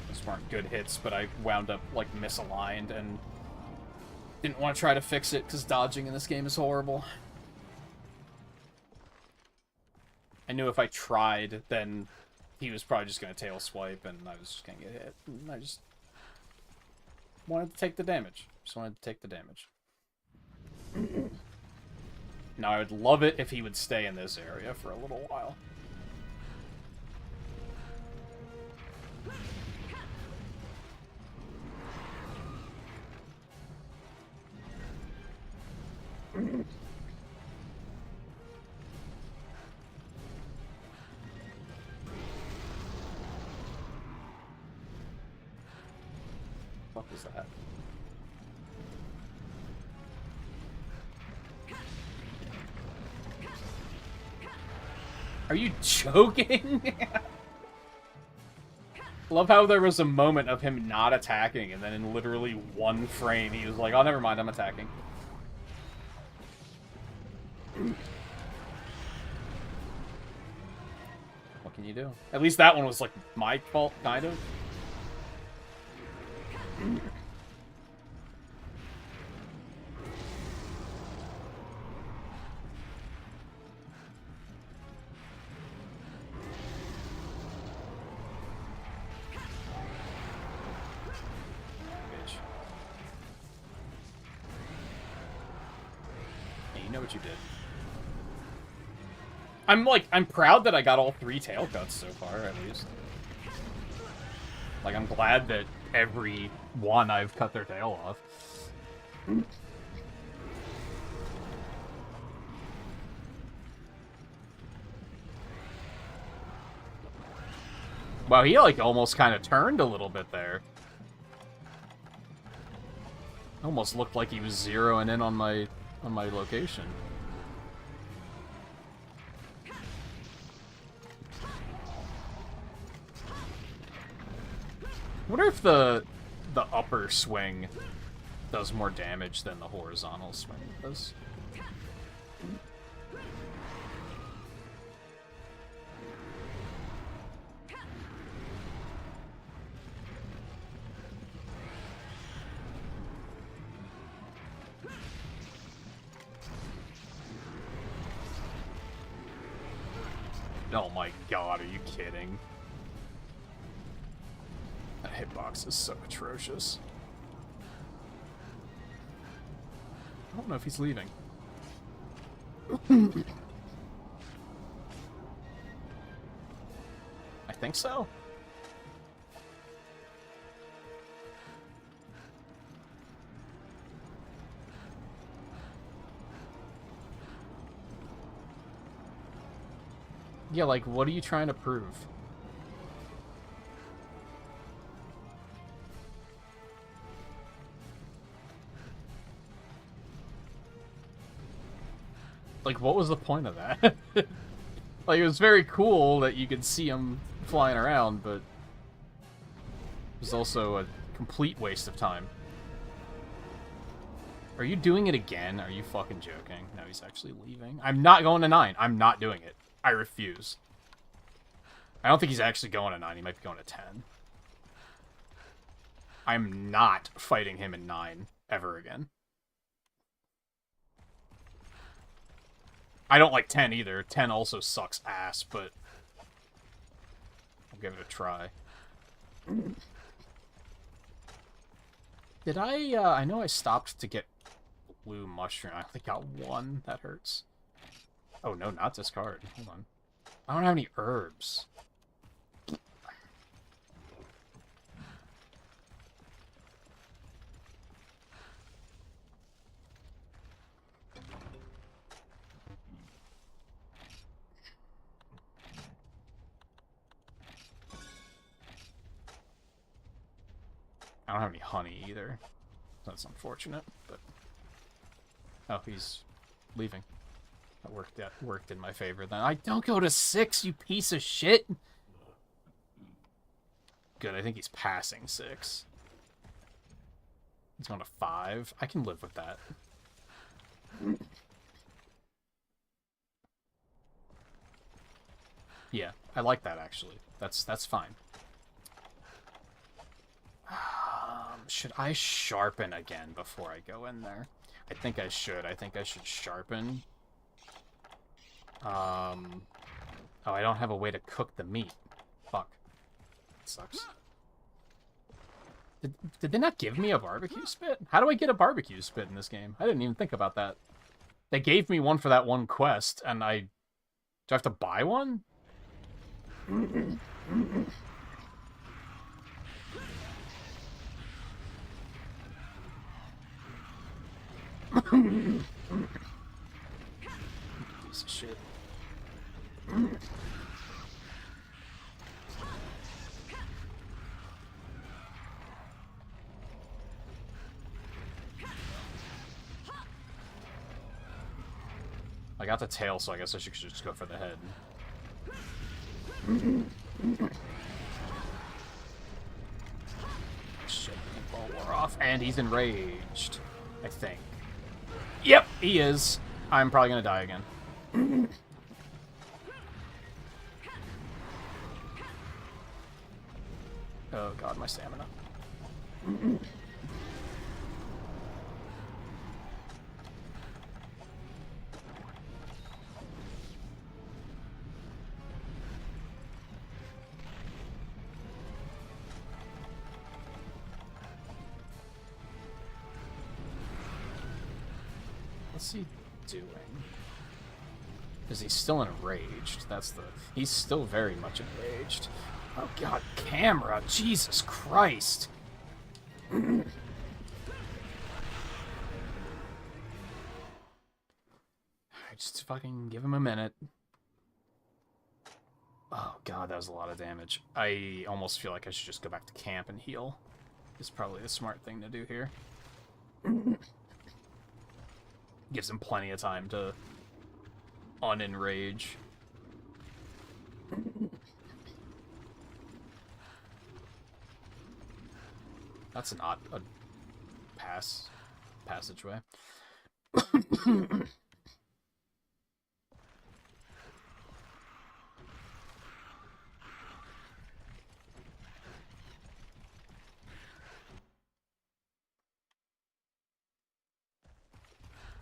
Those weren't good hits, but I wound up, like, misaligned and didn't want to try to fix it because dodging in this game is horrible. I knew if I tried, then he was probably just going to tail swipe, and I was just going to get hit. And I just wanted to take the damage. Just wanted to take the damage. Now, I would love it if he would stay in this area for a little while. What was that? Are you joking? Love how there was a moment of him not attacking, and then in literally one frame, he was like, oh, never mind, I'm attacking. What can you do? At least that one was, like, my fault, kind of. Know what you did. I'm proud that I got all 3 tail cuts so far, at least. Like, I'm glad that every one I've cut their tail off. Wow, he, like, almost kind of turned a little bit there. Almost looked like he was zeroing in on my location. I wonder if the upper swing does more damage than the horizontal swing does. Oh my god, are you kidding? That hitbox is so atrocious. I don't know if he's leaving. I think so. Yeah, like, what are you trying to prove? Like, what was the point of that? Like, it was very cool that you could see him flying around, but it was also a complete waste of time. Are you doing it again? Are you fucking joking? No, he's actually leaving. I'm not going to 9. I'm not doing it. I refuse. I don't think he's actually going to 9. He might be going to 10. I'm not fighting him in 9 ever again. I don't like 10 either. 10 also sucks ass, but I'll give it a try. Did I know I stopped to get blue mushroom. I only got 1. That hurts. Oh, no, not discard. Hold on. I don't have any herbs. I don't have any honey either. That's unfortunate, but... Oh, he's leaving. That worked in my favor then. I don't go to 6, you piece of shit! Good, I think he's passing 6. He's going to 5. I can live with that. Yeah, I like that actually. That's fine. Should I sharpen again before I go in there? I think I should. I think I should sharpen. Oh, I don't have a way to cook the meat. Fuck. That sucks. Did they not give me a barbecue spit? How do I get a barbecue spit in this game? I didn't even think about that. They gave me one for that one quest, and do I have to buy one? Piece of shit. I got the tail, so I guess I should just go for the head. off, and he's enraged, I think. Yep, he is. I'm probably gonna die again. Oh god, my stamina. What's he doing? Is he still enraged? He's still very much enraged. Oh god, camera! Jesus Christ! Just fucking give him a minute. Oh god, that was a lot of damage. I almost feel like I should just go back to camp and heal. It's probably the smart thing to do here. Gives him plenty of time to unenrage. That's not a passageway.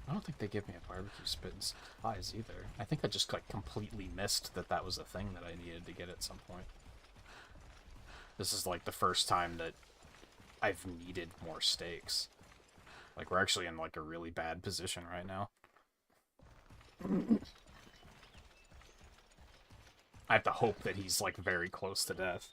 I don't think they give me a barbecue spit and supplies either. I think I just like completely missed that that was a thing that I needed to get at some point. This is like the first time that I've needed more steaks. Like we're actually in like a really bad position right now. I have to hope that he's like very close to death.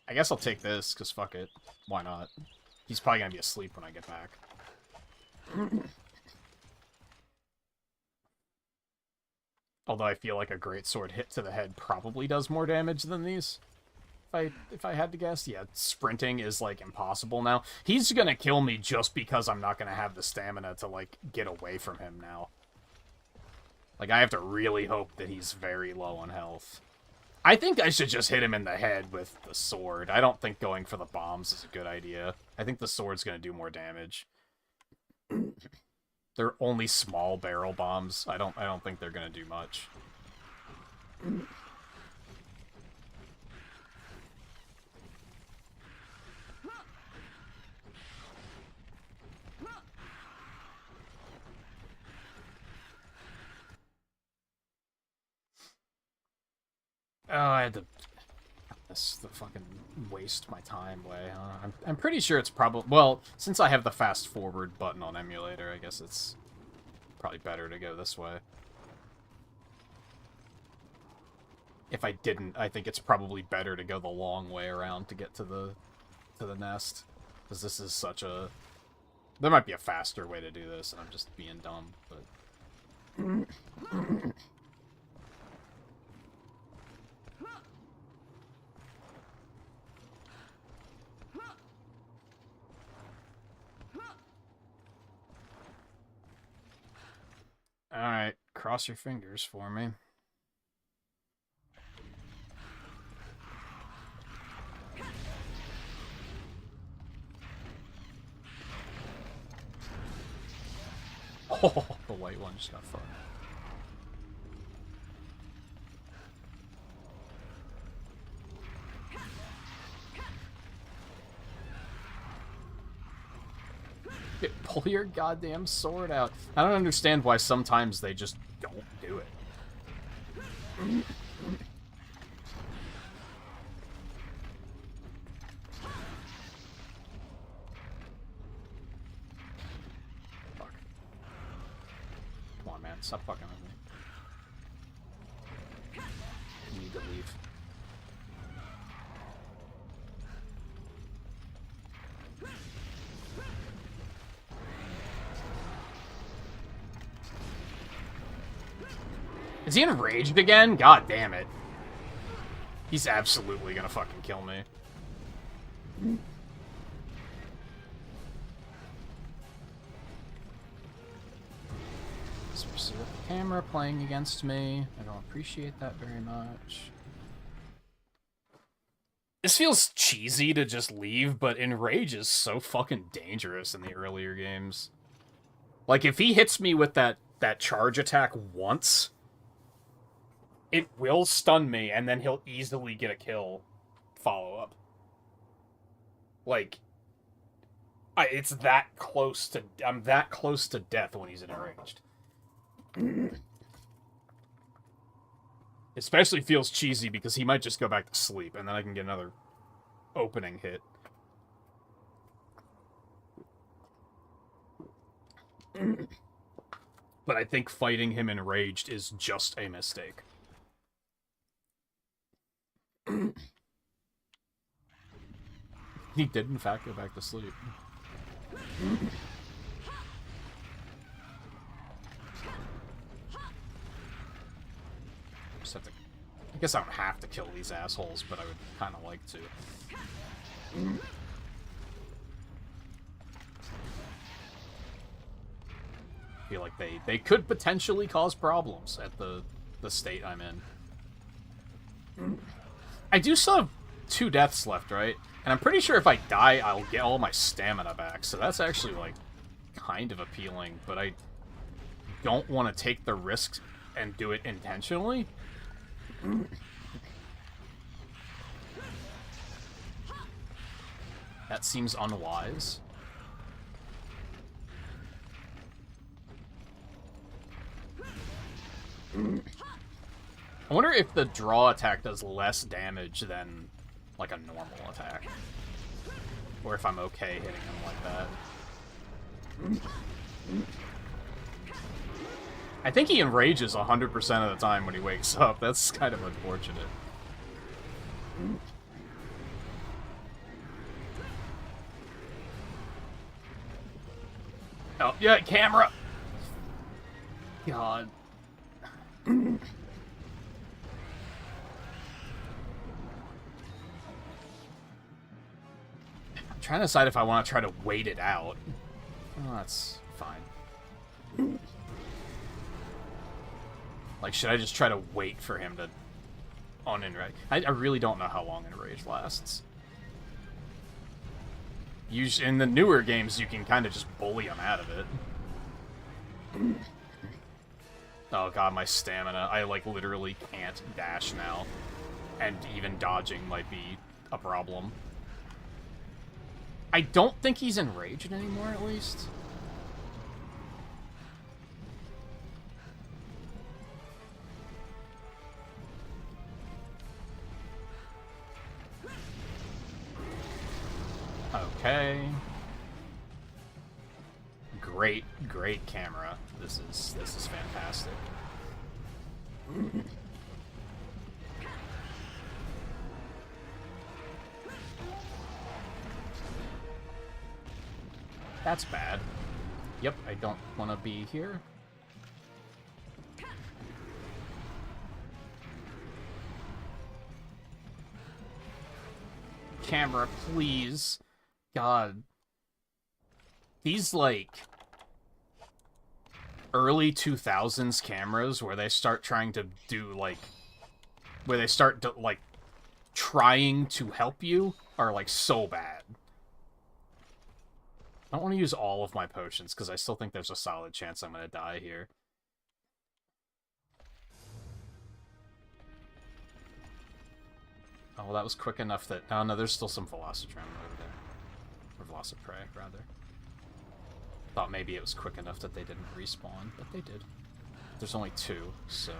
I guess I'll take this, because fuck it. Why not? He's probably going to be asleep when I get back. Although I feel like a greatsword hit to the head probably does more damage than these. If I had to guess. Yeah, sprinting is, like, impossible now. He's going to kill me just because I'm not going to have the stamina to, like, get away from him now. Like, I have to really hope that he's very low on health. I think I should just hit him in the head with the sword. I don't think going for the bombs is a good idea. I think the sword's going to do more damage. They're only small barrel bombs. I don't think they're going to do much. Oh, I had to the fucking waste my time way, huh? I'm pretty sure it's probably... Well, since I have the fast forward button on emulator, I guess it's probably better to go this way. If I didn't, I think it's probably better to go the long way around to get to the nest. Because this is such a... There might be a faster way to do this, and I'm just being dumb, but... Alright, cross your fingers for me. Oh, the white one just got fucked. Pull your goddamn sword out. I don't understand why sometimes they just don't do it. Fuck. Come on, man. Stop fucking with me. You need to leave. Is he enraged again? God damn it. He's absolutely gonna fucking kill me. Especially with the camera playing against me. I don't appreciate that very much. This feels cheesy to just leave, but Enrage is so fucking dangerous in the earlier games. Like, if he hits me with that charge attack once, it will stun me, and then he'll easily get a kill follow-up. Like, it's that close to... I'm that close to death when he's enraged. Especially feels cheesy because he might just go back to sleep, and then I can get another opening hit. But I think fighting him enraged is just a mistake. He did, in fact, go back to sleep. Just have to... I guess I don't have to kill these assholes, but I would kind of like to. I feel like they could potentially cause problems at the state I'm in. I do still have 2 deaths left, right? And I'm pretty sure if I die, I'll get all my stamina back. So that's actually, like, kind of appealing. But I don't want to take the risk and do it intentionally. That seems unwise. I wonder if the draw attack does less damage than, like, a normal attack. Or if I'm okay hitting him like that. I think he enrages 100% of the time when he wakes up. That's kind of unfortunate. Oh, yeah, camera! God. I'm trying to decide if I want to try to wait it out. Oh, that's fine. Like, should I just try to wait for him to unenrage? I really don't know how long enrage lasts. Usually, in the newer games, you can kind of just bully him out of it. Oh god, my stamina. I, like, literally can't dash now. And even dodging might be a problem. I don't think he's enraged anymore, at least. Okay. Great, great camera. This is fantastic. That's bad. Yep, I don't want to be here. Camera, please. God. These, like, early 2000s cameras where they start trying to do, like, where they start, like, trying to help you are, like, so bad. I don't want to use all of my potions, because I still think there's a solid chance I'm going to die here. Oh, well, that was quick enough that... Oh, no, there's still some Velocitron over there. Or Velociprey, rather. Thought maybe it was quick enough that they didn't respawn, but they did. There's only 2, so...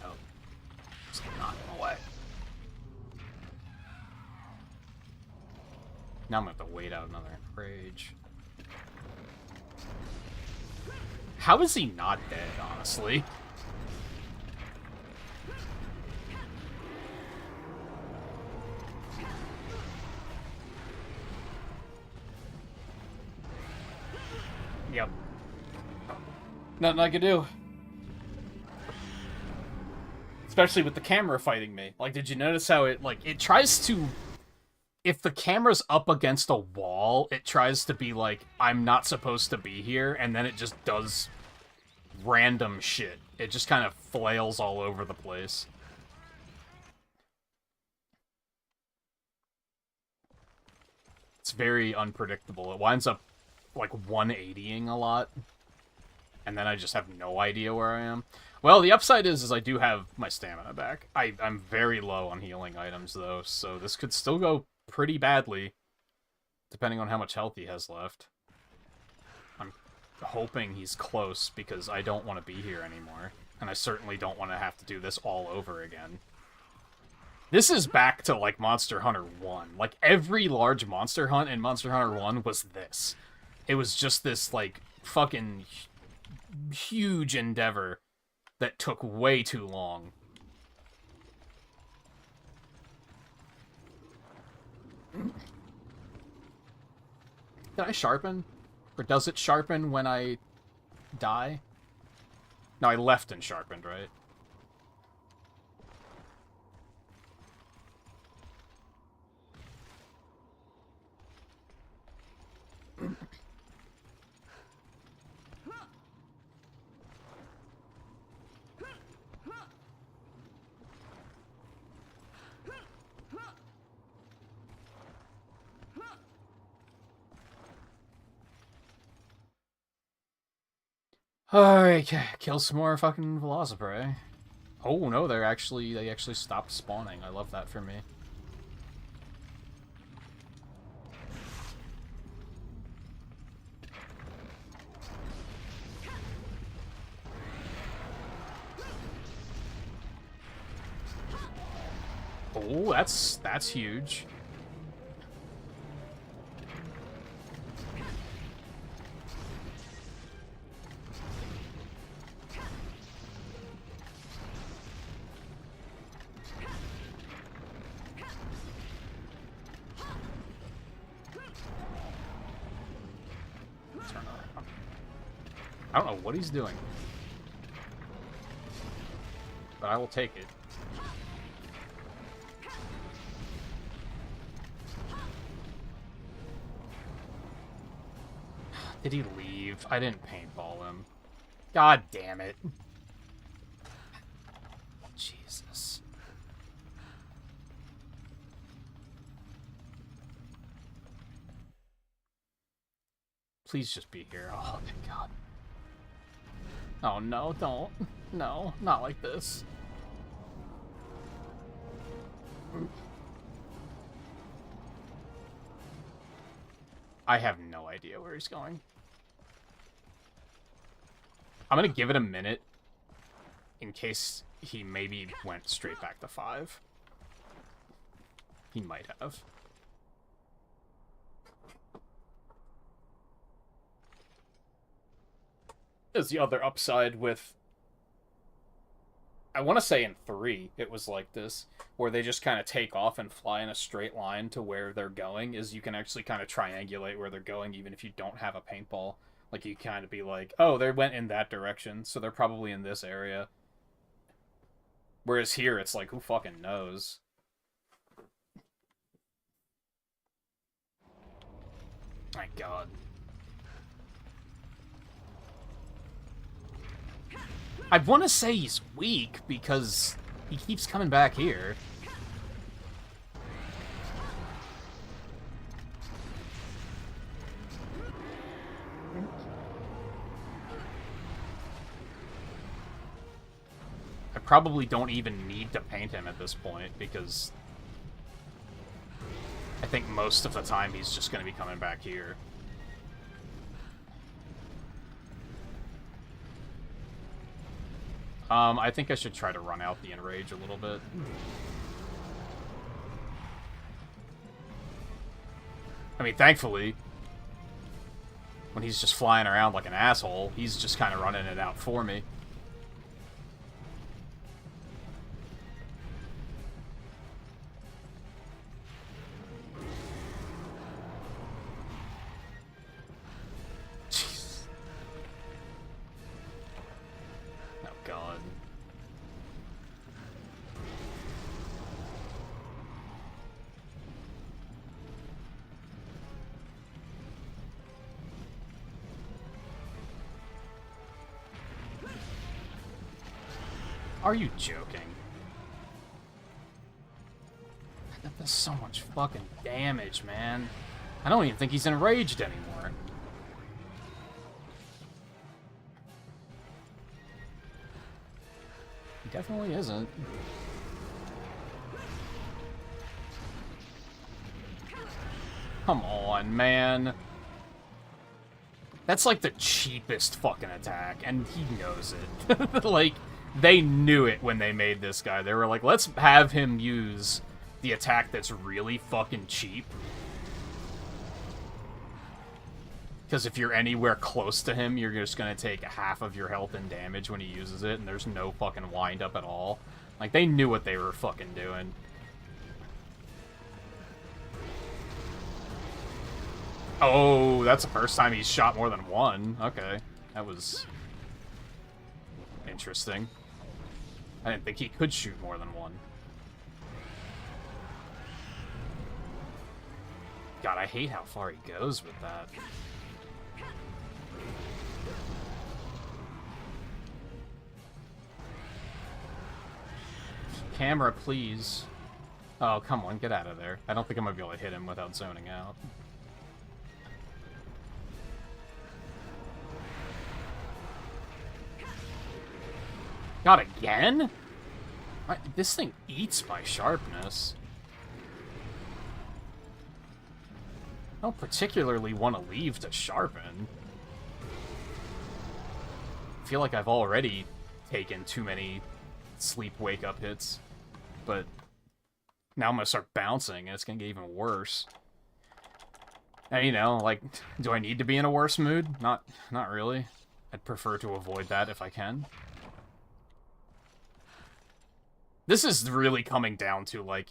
Oh. Just knock him away. Now I'm gonna have to wait out another rage. How is he not dead, honestly? Yep. Nothing I could do. Especially with the camera fighting me. Like, did you notice how it, like, it tries to... If the camera's up against a wall, it tries to be like, I'm not supposed to be here, and then it just does random shit. It just kind of flails all over the place. It's very unpredictable. It winds up, like, 180ing a lot. And then I just have no idea where I am. Well, the upside is I do have my stamina back. I'm very low on healing items, though, so this could still go pretty badly, depending on how much health he has left. I'm hoping he's close, because I don't want to be here anymore. And I certainly don't want to have to do this all over again. This is back to, like, Monster Hunter 1. Like, every large monster hunt in Monster Hunter 1 was this. It was just this, like, fucking huge endeavor that took way too long. Did I sharpen? Or does it sharpen when I die? No, I left and sharpened, right? Alright, kill some more fucking Velociprey. Oh no, they actually stopped spawning. I love that for me. Oh, that's huge. I don't know what he's doing, but I will take it. Did he leave? I didn't paintball him. God damn it. Jesus. Please just be here. Oh, thank God. Oh, no, don't. No, not like this. I have no idea where he's going. I'm gonna give it a minute in case he maybe went straight back to 5. He might have. There's the other upside with... I want to say in 3 it was like this, where they just kind of take off and fly in a straight line to where they're going, is you can actually kind of triangulate where they're going even if you don't have a paintball. Like, you kind of be like, oh, they went in that direction, so they're probably in this area. Whereas here, it's like, who fucking knows? My God. I want to say he's weak, because he keeps coming back here. I probably don't even need to paint him at this point, because I think most of the time he's just going to be coming back here. I think I should try to run out the Enrage a little bit. I mean, thankfully, when he's just flying around like an asshole, he's just kind of running it out for me. Jeez. Are you joking? That does so much fucking damage, man. I don't even think he's enraged anymore. He definitely isn't. Come on, man. That's like the cheapest fucking attack, and he knows it. Like, they knew it when they made this guy. They were like, let's have him use the attack that's really fucking cheap. Because if you're anywhere close to him, you're just gonna take half of your health and damage when he uses it, and there's no fucking wind-up at all. Like, they knew what they were fucking doing. Oh, that's the first time he's shot more than one. Okay, that was interesting. I didn't think he could shoot more than one. God, I hate how far he goes with that. Camera, please. Oh, come on, get out of there. I don't think I'm gonna be able to hit him without zoning out. God, again? This thing eats my sharpness. I don't particularly want to leave to sharpen. I feel like I've already taken too many sleep wake-up hits. But now I'm going to start bouncing, and it's going to get even worse. And, you know, like, do I need to be in a worse mood? Not really. I'd prefer to avoid that if I can. This is really coming down to, like,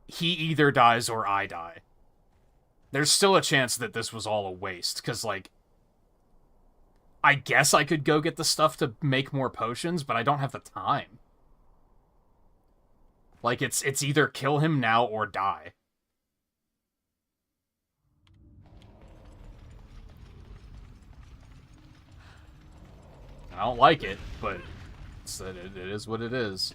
he either dies or I die. There's still a chance that this was all a waste, because, like, I guess I could go get the stuff to make more potions, but I don't have the time. Like, it's either kill him now or die. I don't like it, but it is what it is.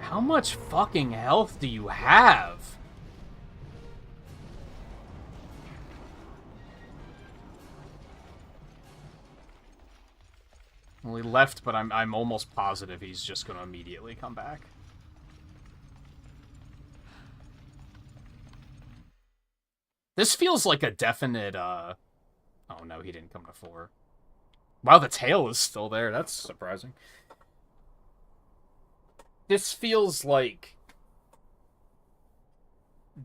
How much fucking health do you have? Well, he left, but I'm almost positive he's just gonna immediately come back. This feels like a definite, Oh no, he didn't come to 4. Wow, the tail is still there. That's surprising. This feels like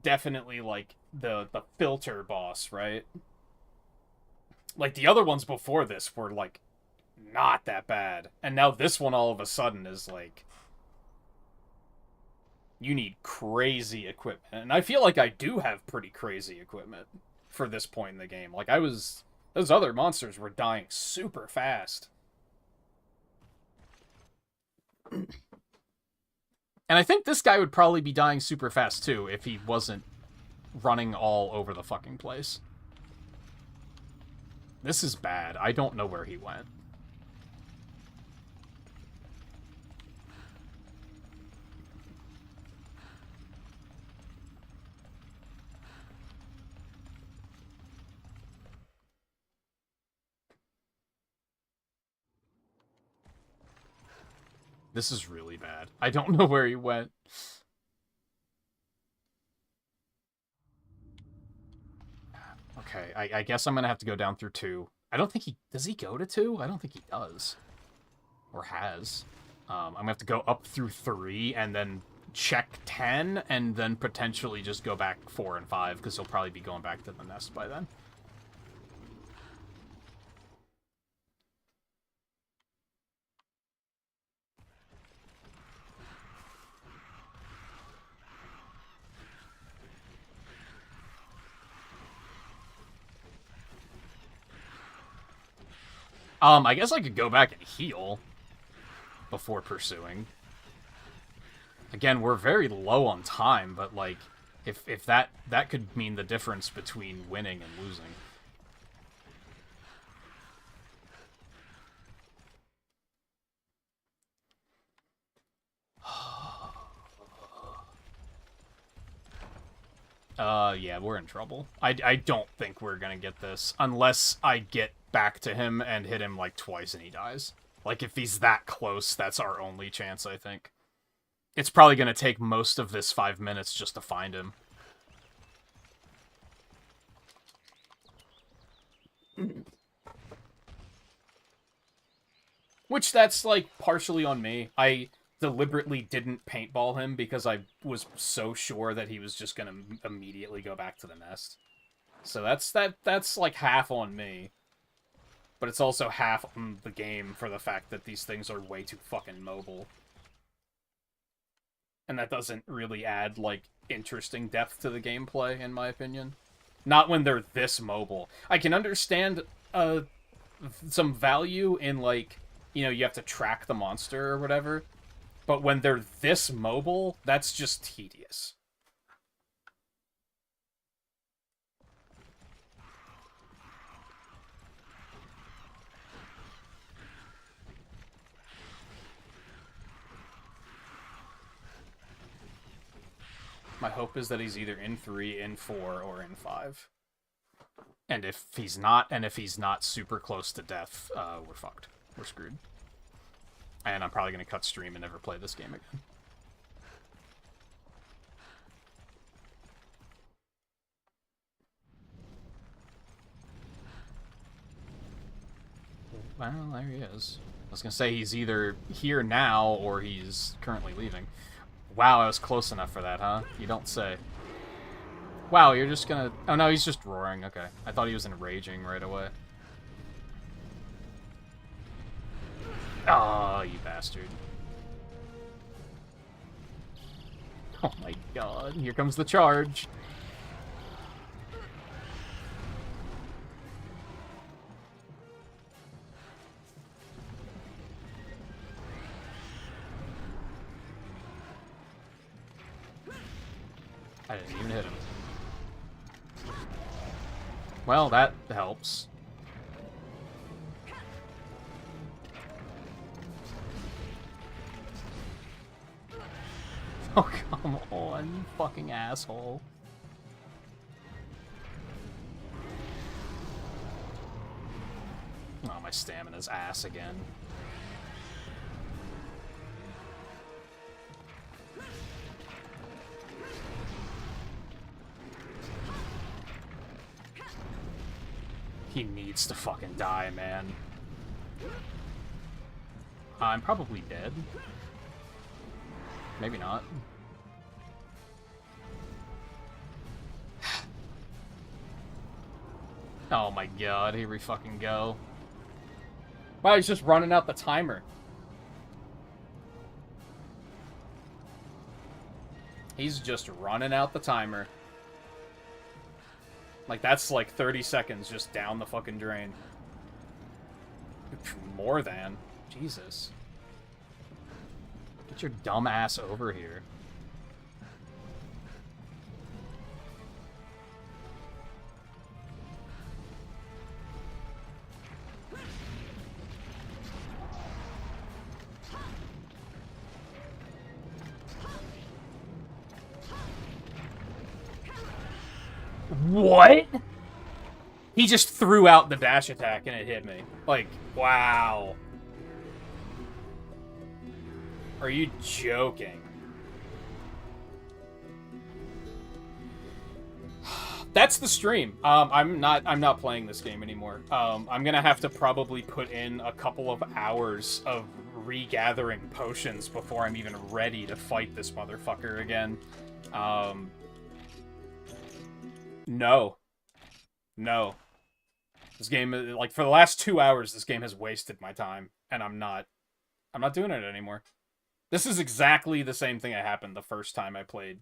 definitely like the filter boss, right? Like the other ones before this were like not that bad. And now this one all of a sudden is like you need crazy equipment. And I feel like I do have pretty crazy equipment for this point in the game. Like those other monsters were dying super fast. And I think this guy would probably be dying super fast, too, if he wasn't running all over the fucking place. This is bad. I don't know where he went. This is really bad. I don't know where he went. Okay, I guess I'm gonna have to go down through 2. I don't think he... Does he go to 2? I don't think he does. Or has. I'm gonna have to go up through 3, and then check 10, and then potentially just go back 4 and 5, because he'll probably be going back to the nest by then. I guess I could go back and heal before pursuing. Again, we're very low on time, but, like, If that could mean the difference between winning and losing. Yeah, we're in trouble. I don't think we're gonna get this unless I get back to him and hit him like twice and he dies. Like, if he's that close, that's our only chance, I think. It's probably gonna take most of this 5 minutes just to find him. Which, that's, like, partially on me. I deliberately didn't paintball him because I was so sure that he was just gonna immediately go back to the nest. So that's like half on me. But it's also half on the game for the fact that these things are way too fucking mobile. And that doesn't really add, like, interesting depth to the gameplay, in my opinion. Not when they're this mobile. I can understand some value in, like, you know, you have to track the monster or whatever. But when they're this mobile, that's just tedious. My hope is that he's either in 3, in 4, or in 5. And if he's not super close to death, we're fucked. We're screwed. And I'm probably going to cut stream and never play this game again. Well, there he is. I was going to say he's either here now or he's currently leaving. Wow, I was close enough for that, huh? You don't say. Wow, you're just gonna... Oh, no, he's just roaring. Okay. I thought he was enraging right away. Oh, you bastard. Oh my god. Here comes the charge. I didn't even hit him. Well, that helps. Oh, come on, you fucking asshole. Oh, my stamina's ass again. He needs to fucking die, man. I'm probably dead. Maybe not. Oh my god, here we fucking go. Wow, he's just running out the timer. He's just running out the timer. Like, that's like 30 seconds just down the fucking drain. More than. Jesus. Get your dumb ass over here. What? He just threw out the dash attack and it hit me. Like, wow. Are you joking? That's the stream. I'm not playing this game anymore. I'm gonna have to probably put in a couple of hours of regathering potions before I'm even ready to fight this motherfucker again. No. No. This game, like, for the last 2 hours, this game has wasted my time, and I'm not doing it anymore. This is exactly the same thing that happened the first time I played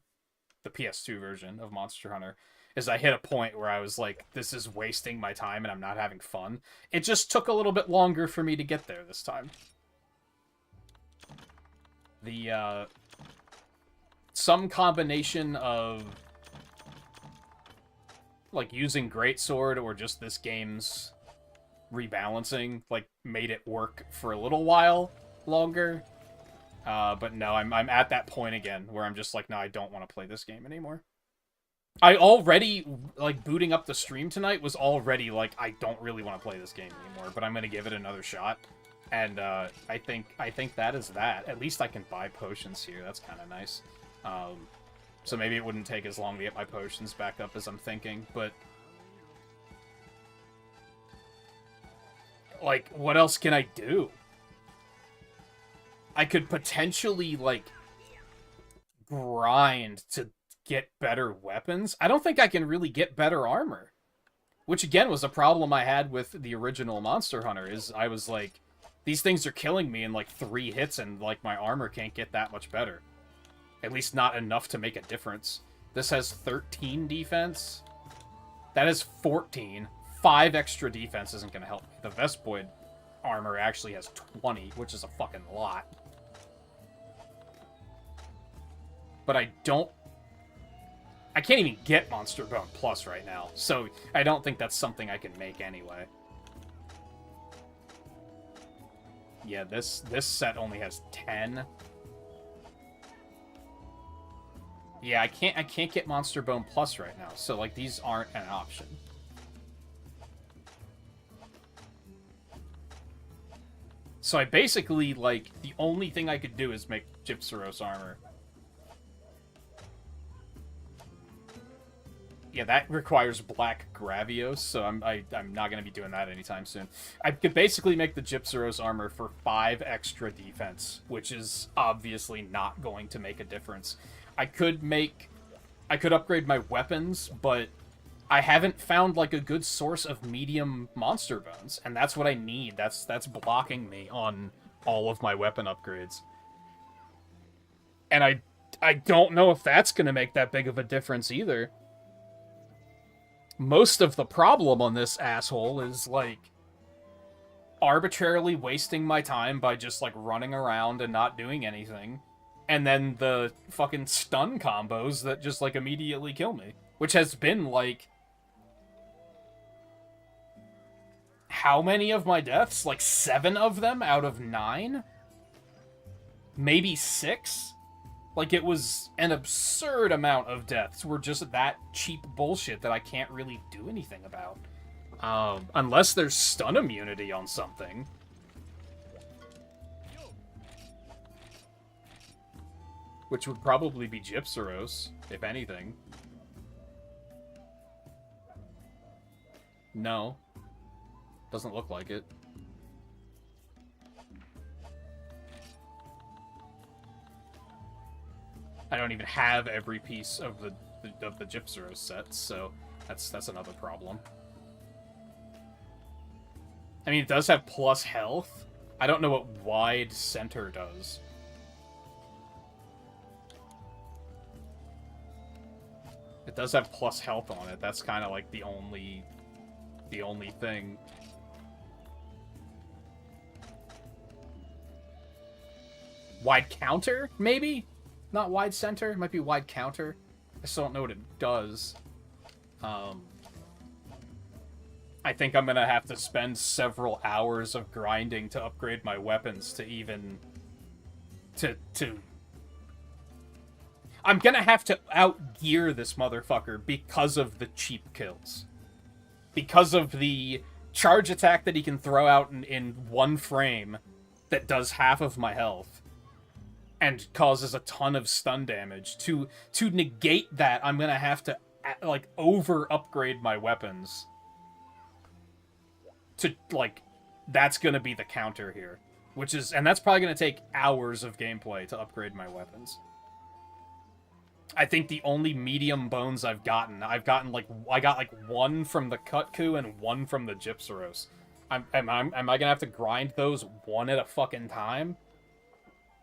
the PS2 version of Monster Hunter, is I hit a point where I was like, this is wasting my time and I'm not having fun. It just took a little bit longer for me to get there this time. Some combination of like, using Greatsword or just this game's rebalancing, like, made it work for a little while longer. But no, I'm at that point again where I'm just like, no, I don't want to play this game anymore. I already, like, booting up the stream tonight was already like, I don't really want to play this game anymore, but I'm gonna give it another shot. And I think that is that. At least I can buy potions here. That's kind of nice. So maybe it wouldn't take as long to get my potions back up as I'm thinking, but like, what else can I do? I could potentially, like, grind to get better weapons. I don't think I can really get better armor. Which, again, was a problem I had with the original Monster Hunter, is I was like, these things are killing me in, like, 3 hits, and, like, my armor can't get that much better. At least not enough to make a difference. This has 13 defense. That is 14. 5 extra defense isn't going to help me. The Vespoid armor actually has 20, which is a fucking lot. But I can't even get Monster Bone Plus right now, so I don't think that's something I can make anyway. Yeah, this set only has 10. Yeah, I can't get Monster Bone Plus right now, so, like, these aren't an option. So I basically, like, the only thing I could do is make Gypsyros armor. Yeah, that requires Black Gravios, so I'm not going to be doing that anytime soon. I could basically make the Gypsyros armor for 5 extra defense, which is obviously not going to make a difference. I could upgrade my weapons, but I haven't found, like, a good source of medium monster bones, and that's what I need. That's blocking me on all of my weapon upgrades. And I don't know if that's going to make that big of a difference either. Most of the problem on this asshole is, like, arbitrarily wasting my time by just, like, running around and not doing anything. And then the fucking stun combos that just, like, immediately kill me. Which has been, like, how many of my deaths? Like, 7 of them out of 9? Maybe 6? Like, it was an absurd amount of deaths were just that cheap bullshit that I can't really do anything about. Unless there's stun immunity on something. Which would probably be Gypsyros, if anything. No. Doesn't look like it. I don't even have every piece of the Gypsyros set, so that's another problem. I mean, it does have plus health. I don't know what wide center does. It does have plus health on it. That's kind of like the only thing. Wide counter, maybe? Not wide center. It might be wide counter. I still don't know what it does. I think I'm gonna have to spend several hours of grinding to upgrade my weapons to even... I'm gonna have to outgear this motherfucker because of the cheap kills. Because of the charge attack that he can throw out in 1 frame that does half of my health. And causes a ton of stun damage. To negate that, I'm gonna have to, like, over-upgrade my weapons. To, like, that's gonna be the counter here. And that's probably gonna take hours of gameplay to upgrade my weapons. I think the only medium bones I got, like, 1 from the Kutku and 1 from the Gypsyros. Am I gonna have to grind those 1 at a fucking time?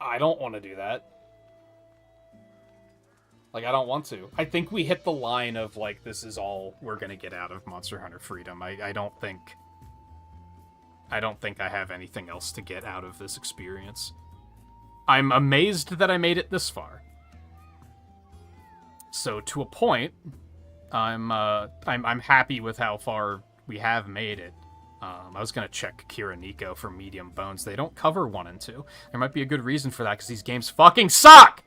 I don't want to do that. Like, I don't want to. I think we hit the line of, like, this is all we're gonna get out of Monster Hunter Freedom. I don't think I have anything else to get out of this experience. I'm amazed that I made it this far. So, to a point, I'm happy with how far we have made it. I was gonna check Kira Nico for medium bones. They don't cover 1 and 2. There might be a good reason for that, because these games fucking suck!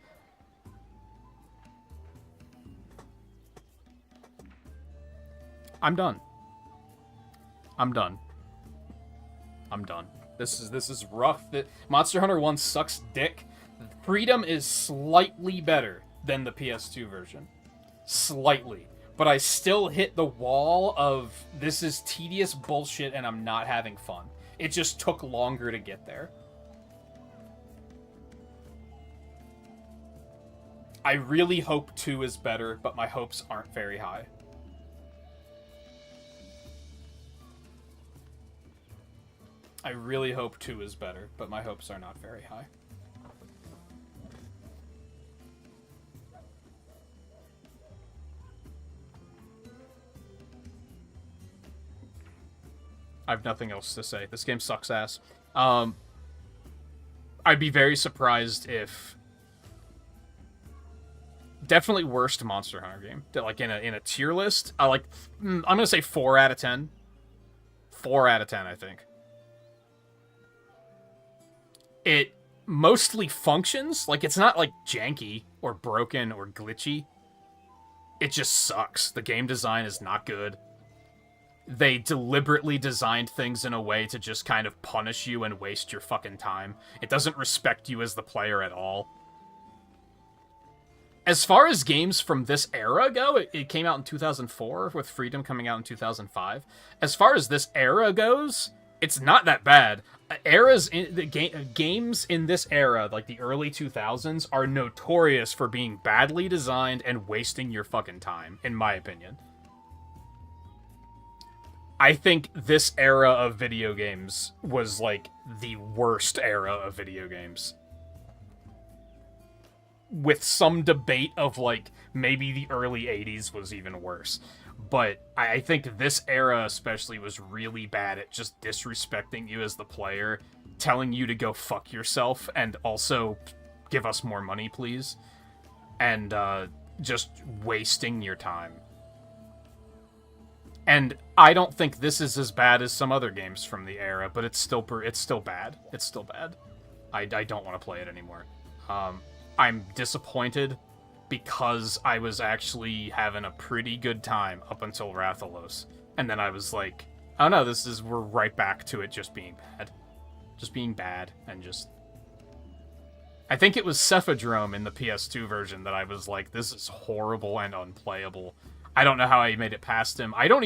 I'm done. I'm done. I'm done. This is rough. Monster Hunter 1 sucks dick. Freedom is slightly better than the PS2 version. Slightly. But I still hit the wall of, this is tedious bullshit and I'm not having fun. It just took longer to get there. I really hope 2 is better, but my hopes aren't very high. I really hope 2 is better, but my hopes are not very high. I have nothing else to say. This game sucks ass. I'd be very surprised if... Definitely worst Monster Hunter game. Like, in a tier list, I'm gonna say 4 out of 10. 4 out of 10, I think. It mostly functions. Like, it's not, like, janky or broken or glitchy. It just sucks. The game design is not good. They deliberately designed things in a way to just kind of punish you and waste your fucking time. It doesn't respect you as the player at all. As far as games from this era go, it came out in 2004, with Freedom coming out in 2005. As far as this era goes, it's not that bad. Games in this era, like the early 2000s, are notorious for being badly designed and wasting your fucking time, in my opinion. I think this era of video games was, like, the worst era of video games. With some debate of, like, maybe the early 80s was even worse. But I think this era especially was really bad at just disrespecting you as the player, telling you to go fuck yourself, and also give us more money, please. And just wasting your time. And I don't think this is as bad as some other games from the era, but it's still bad. It's still bad. I don't want to play it anymore. I'm disappointed because I was actually having a pretty good time up until Rathalos. And then I was like, oh no, we're right back to it just being bad. Just being bad, and just... I think it was Cephadrome in the PS2 version that I was like, this is horrible and unplayable. I don't know how I made it past him. I don't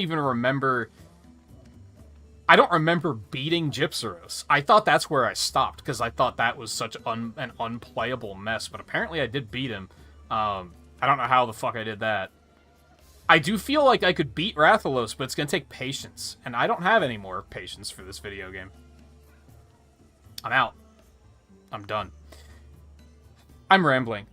remember beating Gypsaros. I thought that's where I stopped, because I thought that was such an unplayable mess, but apparently I did beat him. I don't know how the fuck I did that. I do feel like I could beat Rathalos, but it's gonna take patience, and I don't have any more patience for this video game. I'm out. I'm done. I'm rambling.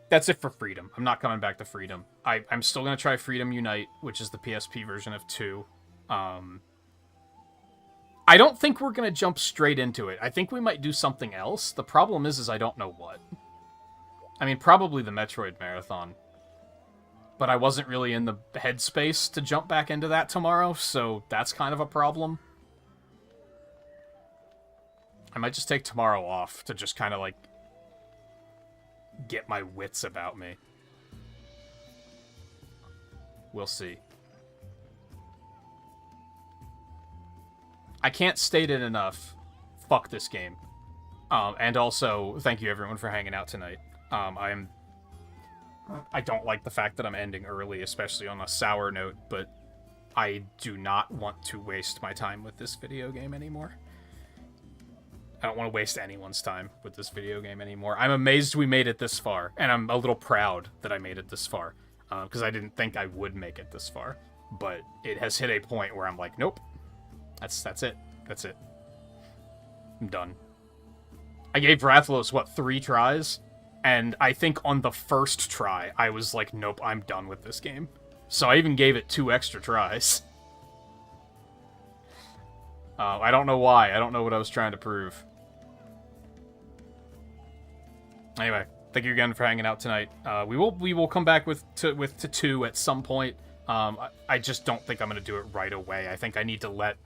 That's it for Freedom. I'm not coming back to Freedom. I'm still going to try Freedom Unite, which is the PSP version of 2. I don't think we're going to jump straight into it. I think we might do something else. The problem is I don't know what. I mean, probably the Metroid Marathon. But I wasn't really in the headspace to jump back into that tomorrow, so that's kind of a problem. I might just take tomorrow off to just kind of, like, get my wits about me. We'll see. I can't state it enough. Fuck this game. And also, thank you everyone for hanging out tonight. I don't like the fact that I'm ending early, especially on a sour note, but I do not want to waste my time with this video game anymore. I don't want to waste anyone's time with this video game anymore. I'm amazed we made it this far, and I'm a little proud that I made it this far, because I didn't think I would make it this far. But it has hit a point where I'm like, nope, that's it. That's it. I'm done. I gave Rathalos, 3 tries? And I think on the first try, I was like, nope, I'm done with this game. So I even gave it 2 extra tries. I don't know why. I don't know what I was trying to prove. Anyway, Thank you again for hanging out tonight. We will come back with 2 at some point. I just don't think I'm gonna do it right away. I think I need to let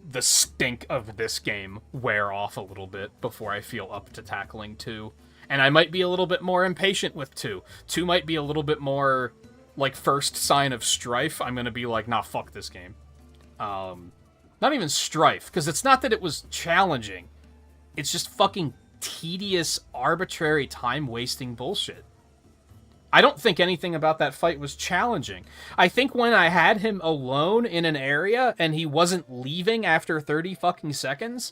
the stink of this game wear off a little bit before I feel up to tackling 2. And I might be a little bit more impatient with 2. 2 might be a little bit more like first sign of strife. I'm gonna be like, nah, fuck this game. Not even strife, because it's not that it was challenging. It's just fucking tedious, arbitrary, time-wasting bullshit. I don't think anything about that fight was challenging. I think when I had him alone in an area and he wasn't leaving after 30 fucking seconds,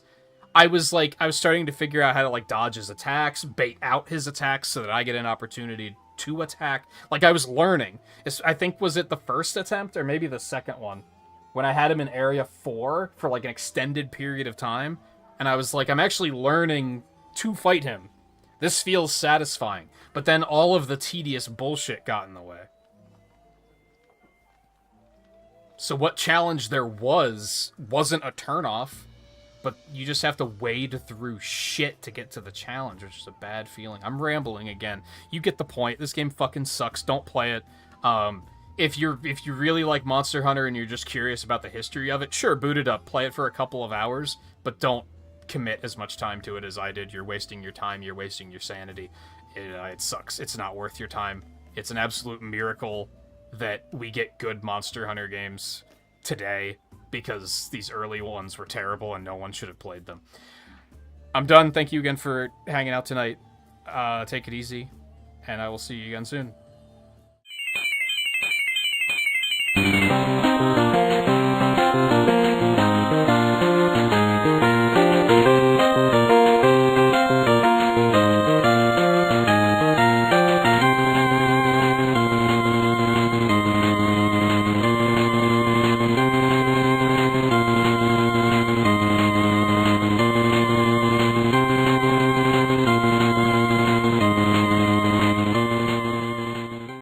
I was starting to figure out how to, like, dodge his attacks, bait out his attacks so that I get an opportunity to attack. Like, I was learning. I think, was it the first attempt or maybe the second one? When I had him in Area 4 for, like, an extended period of time, and I was like, I'm actually learning to fight him. This feels satisfying. But then all of the tedious bullshit got in the way. So what challenge there wasn't a turnoff, but you just have to wade through shit to get to the challenge, which is a bad feeling. I'm rambling again. You get the point. This game fucking sucks. Don't play it. If you really like Monster Hunter and you're just curious about the history of it, sure, boot it up. Play it for a couple of hours, but don't commit as much time to it as I did. You're wasting your time. You're wasting your sanity. It sucks. It's not worth your time. It's an absolute miracle that we get good Monster Hunter games today, because these early ones were terrible and no one should have played them. I'm done. Thank you again for hanging out tonight. Take it easy, and I will see you again soon.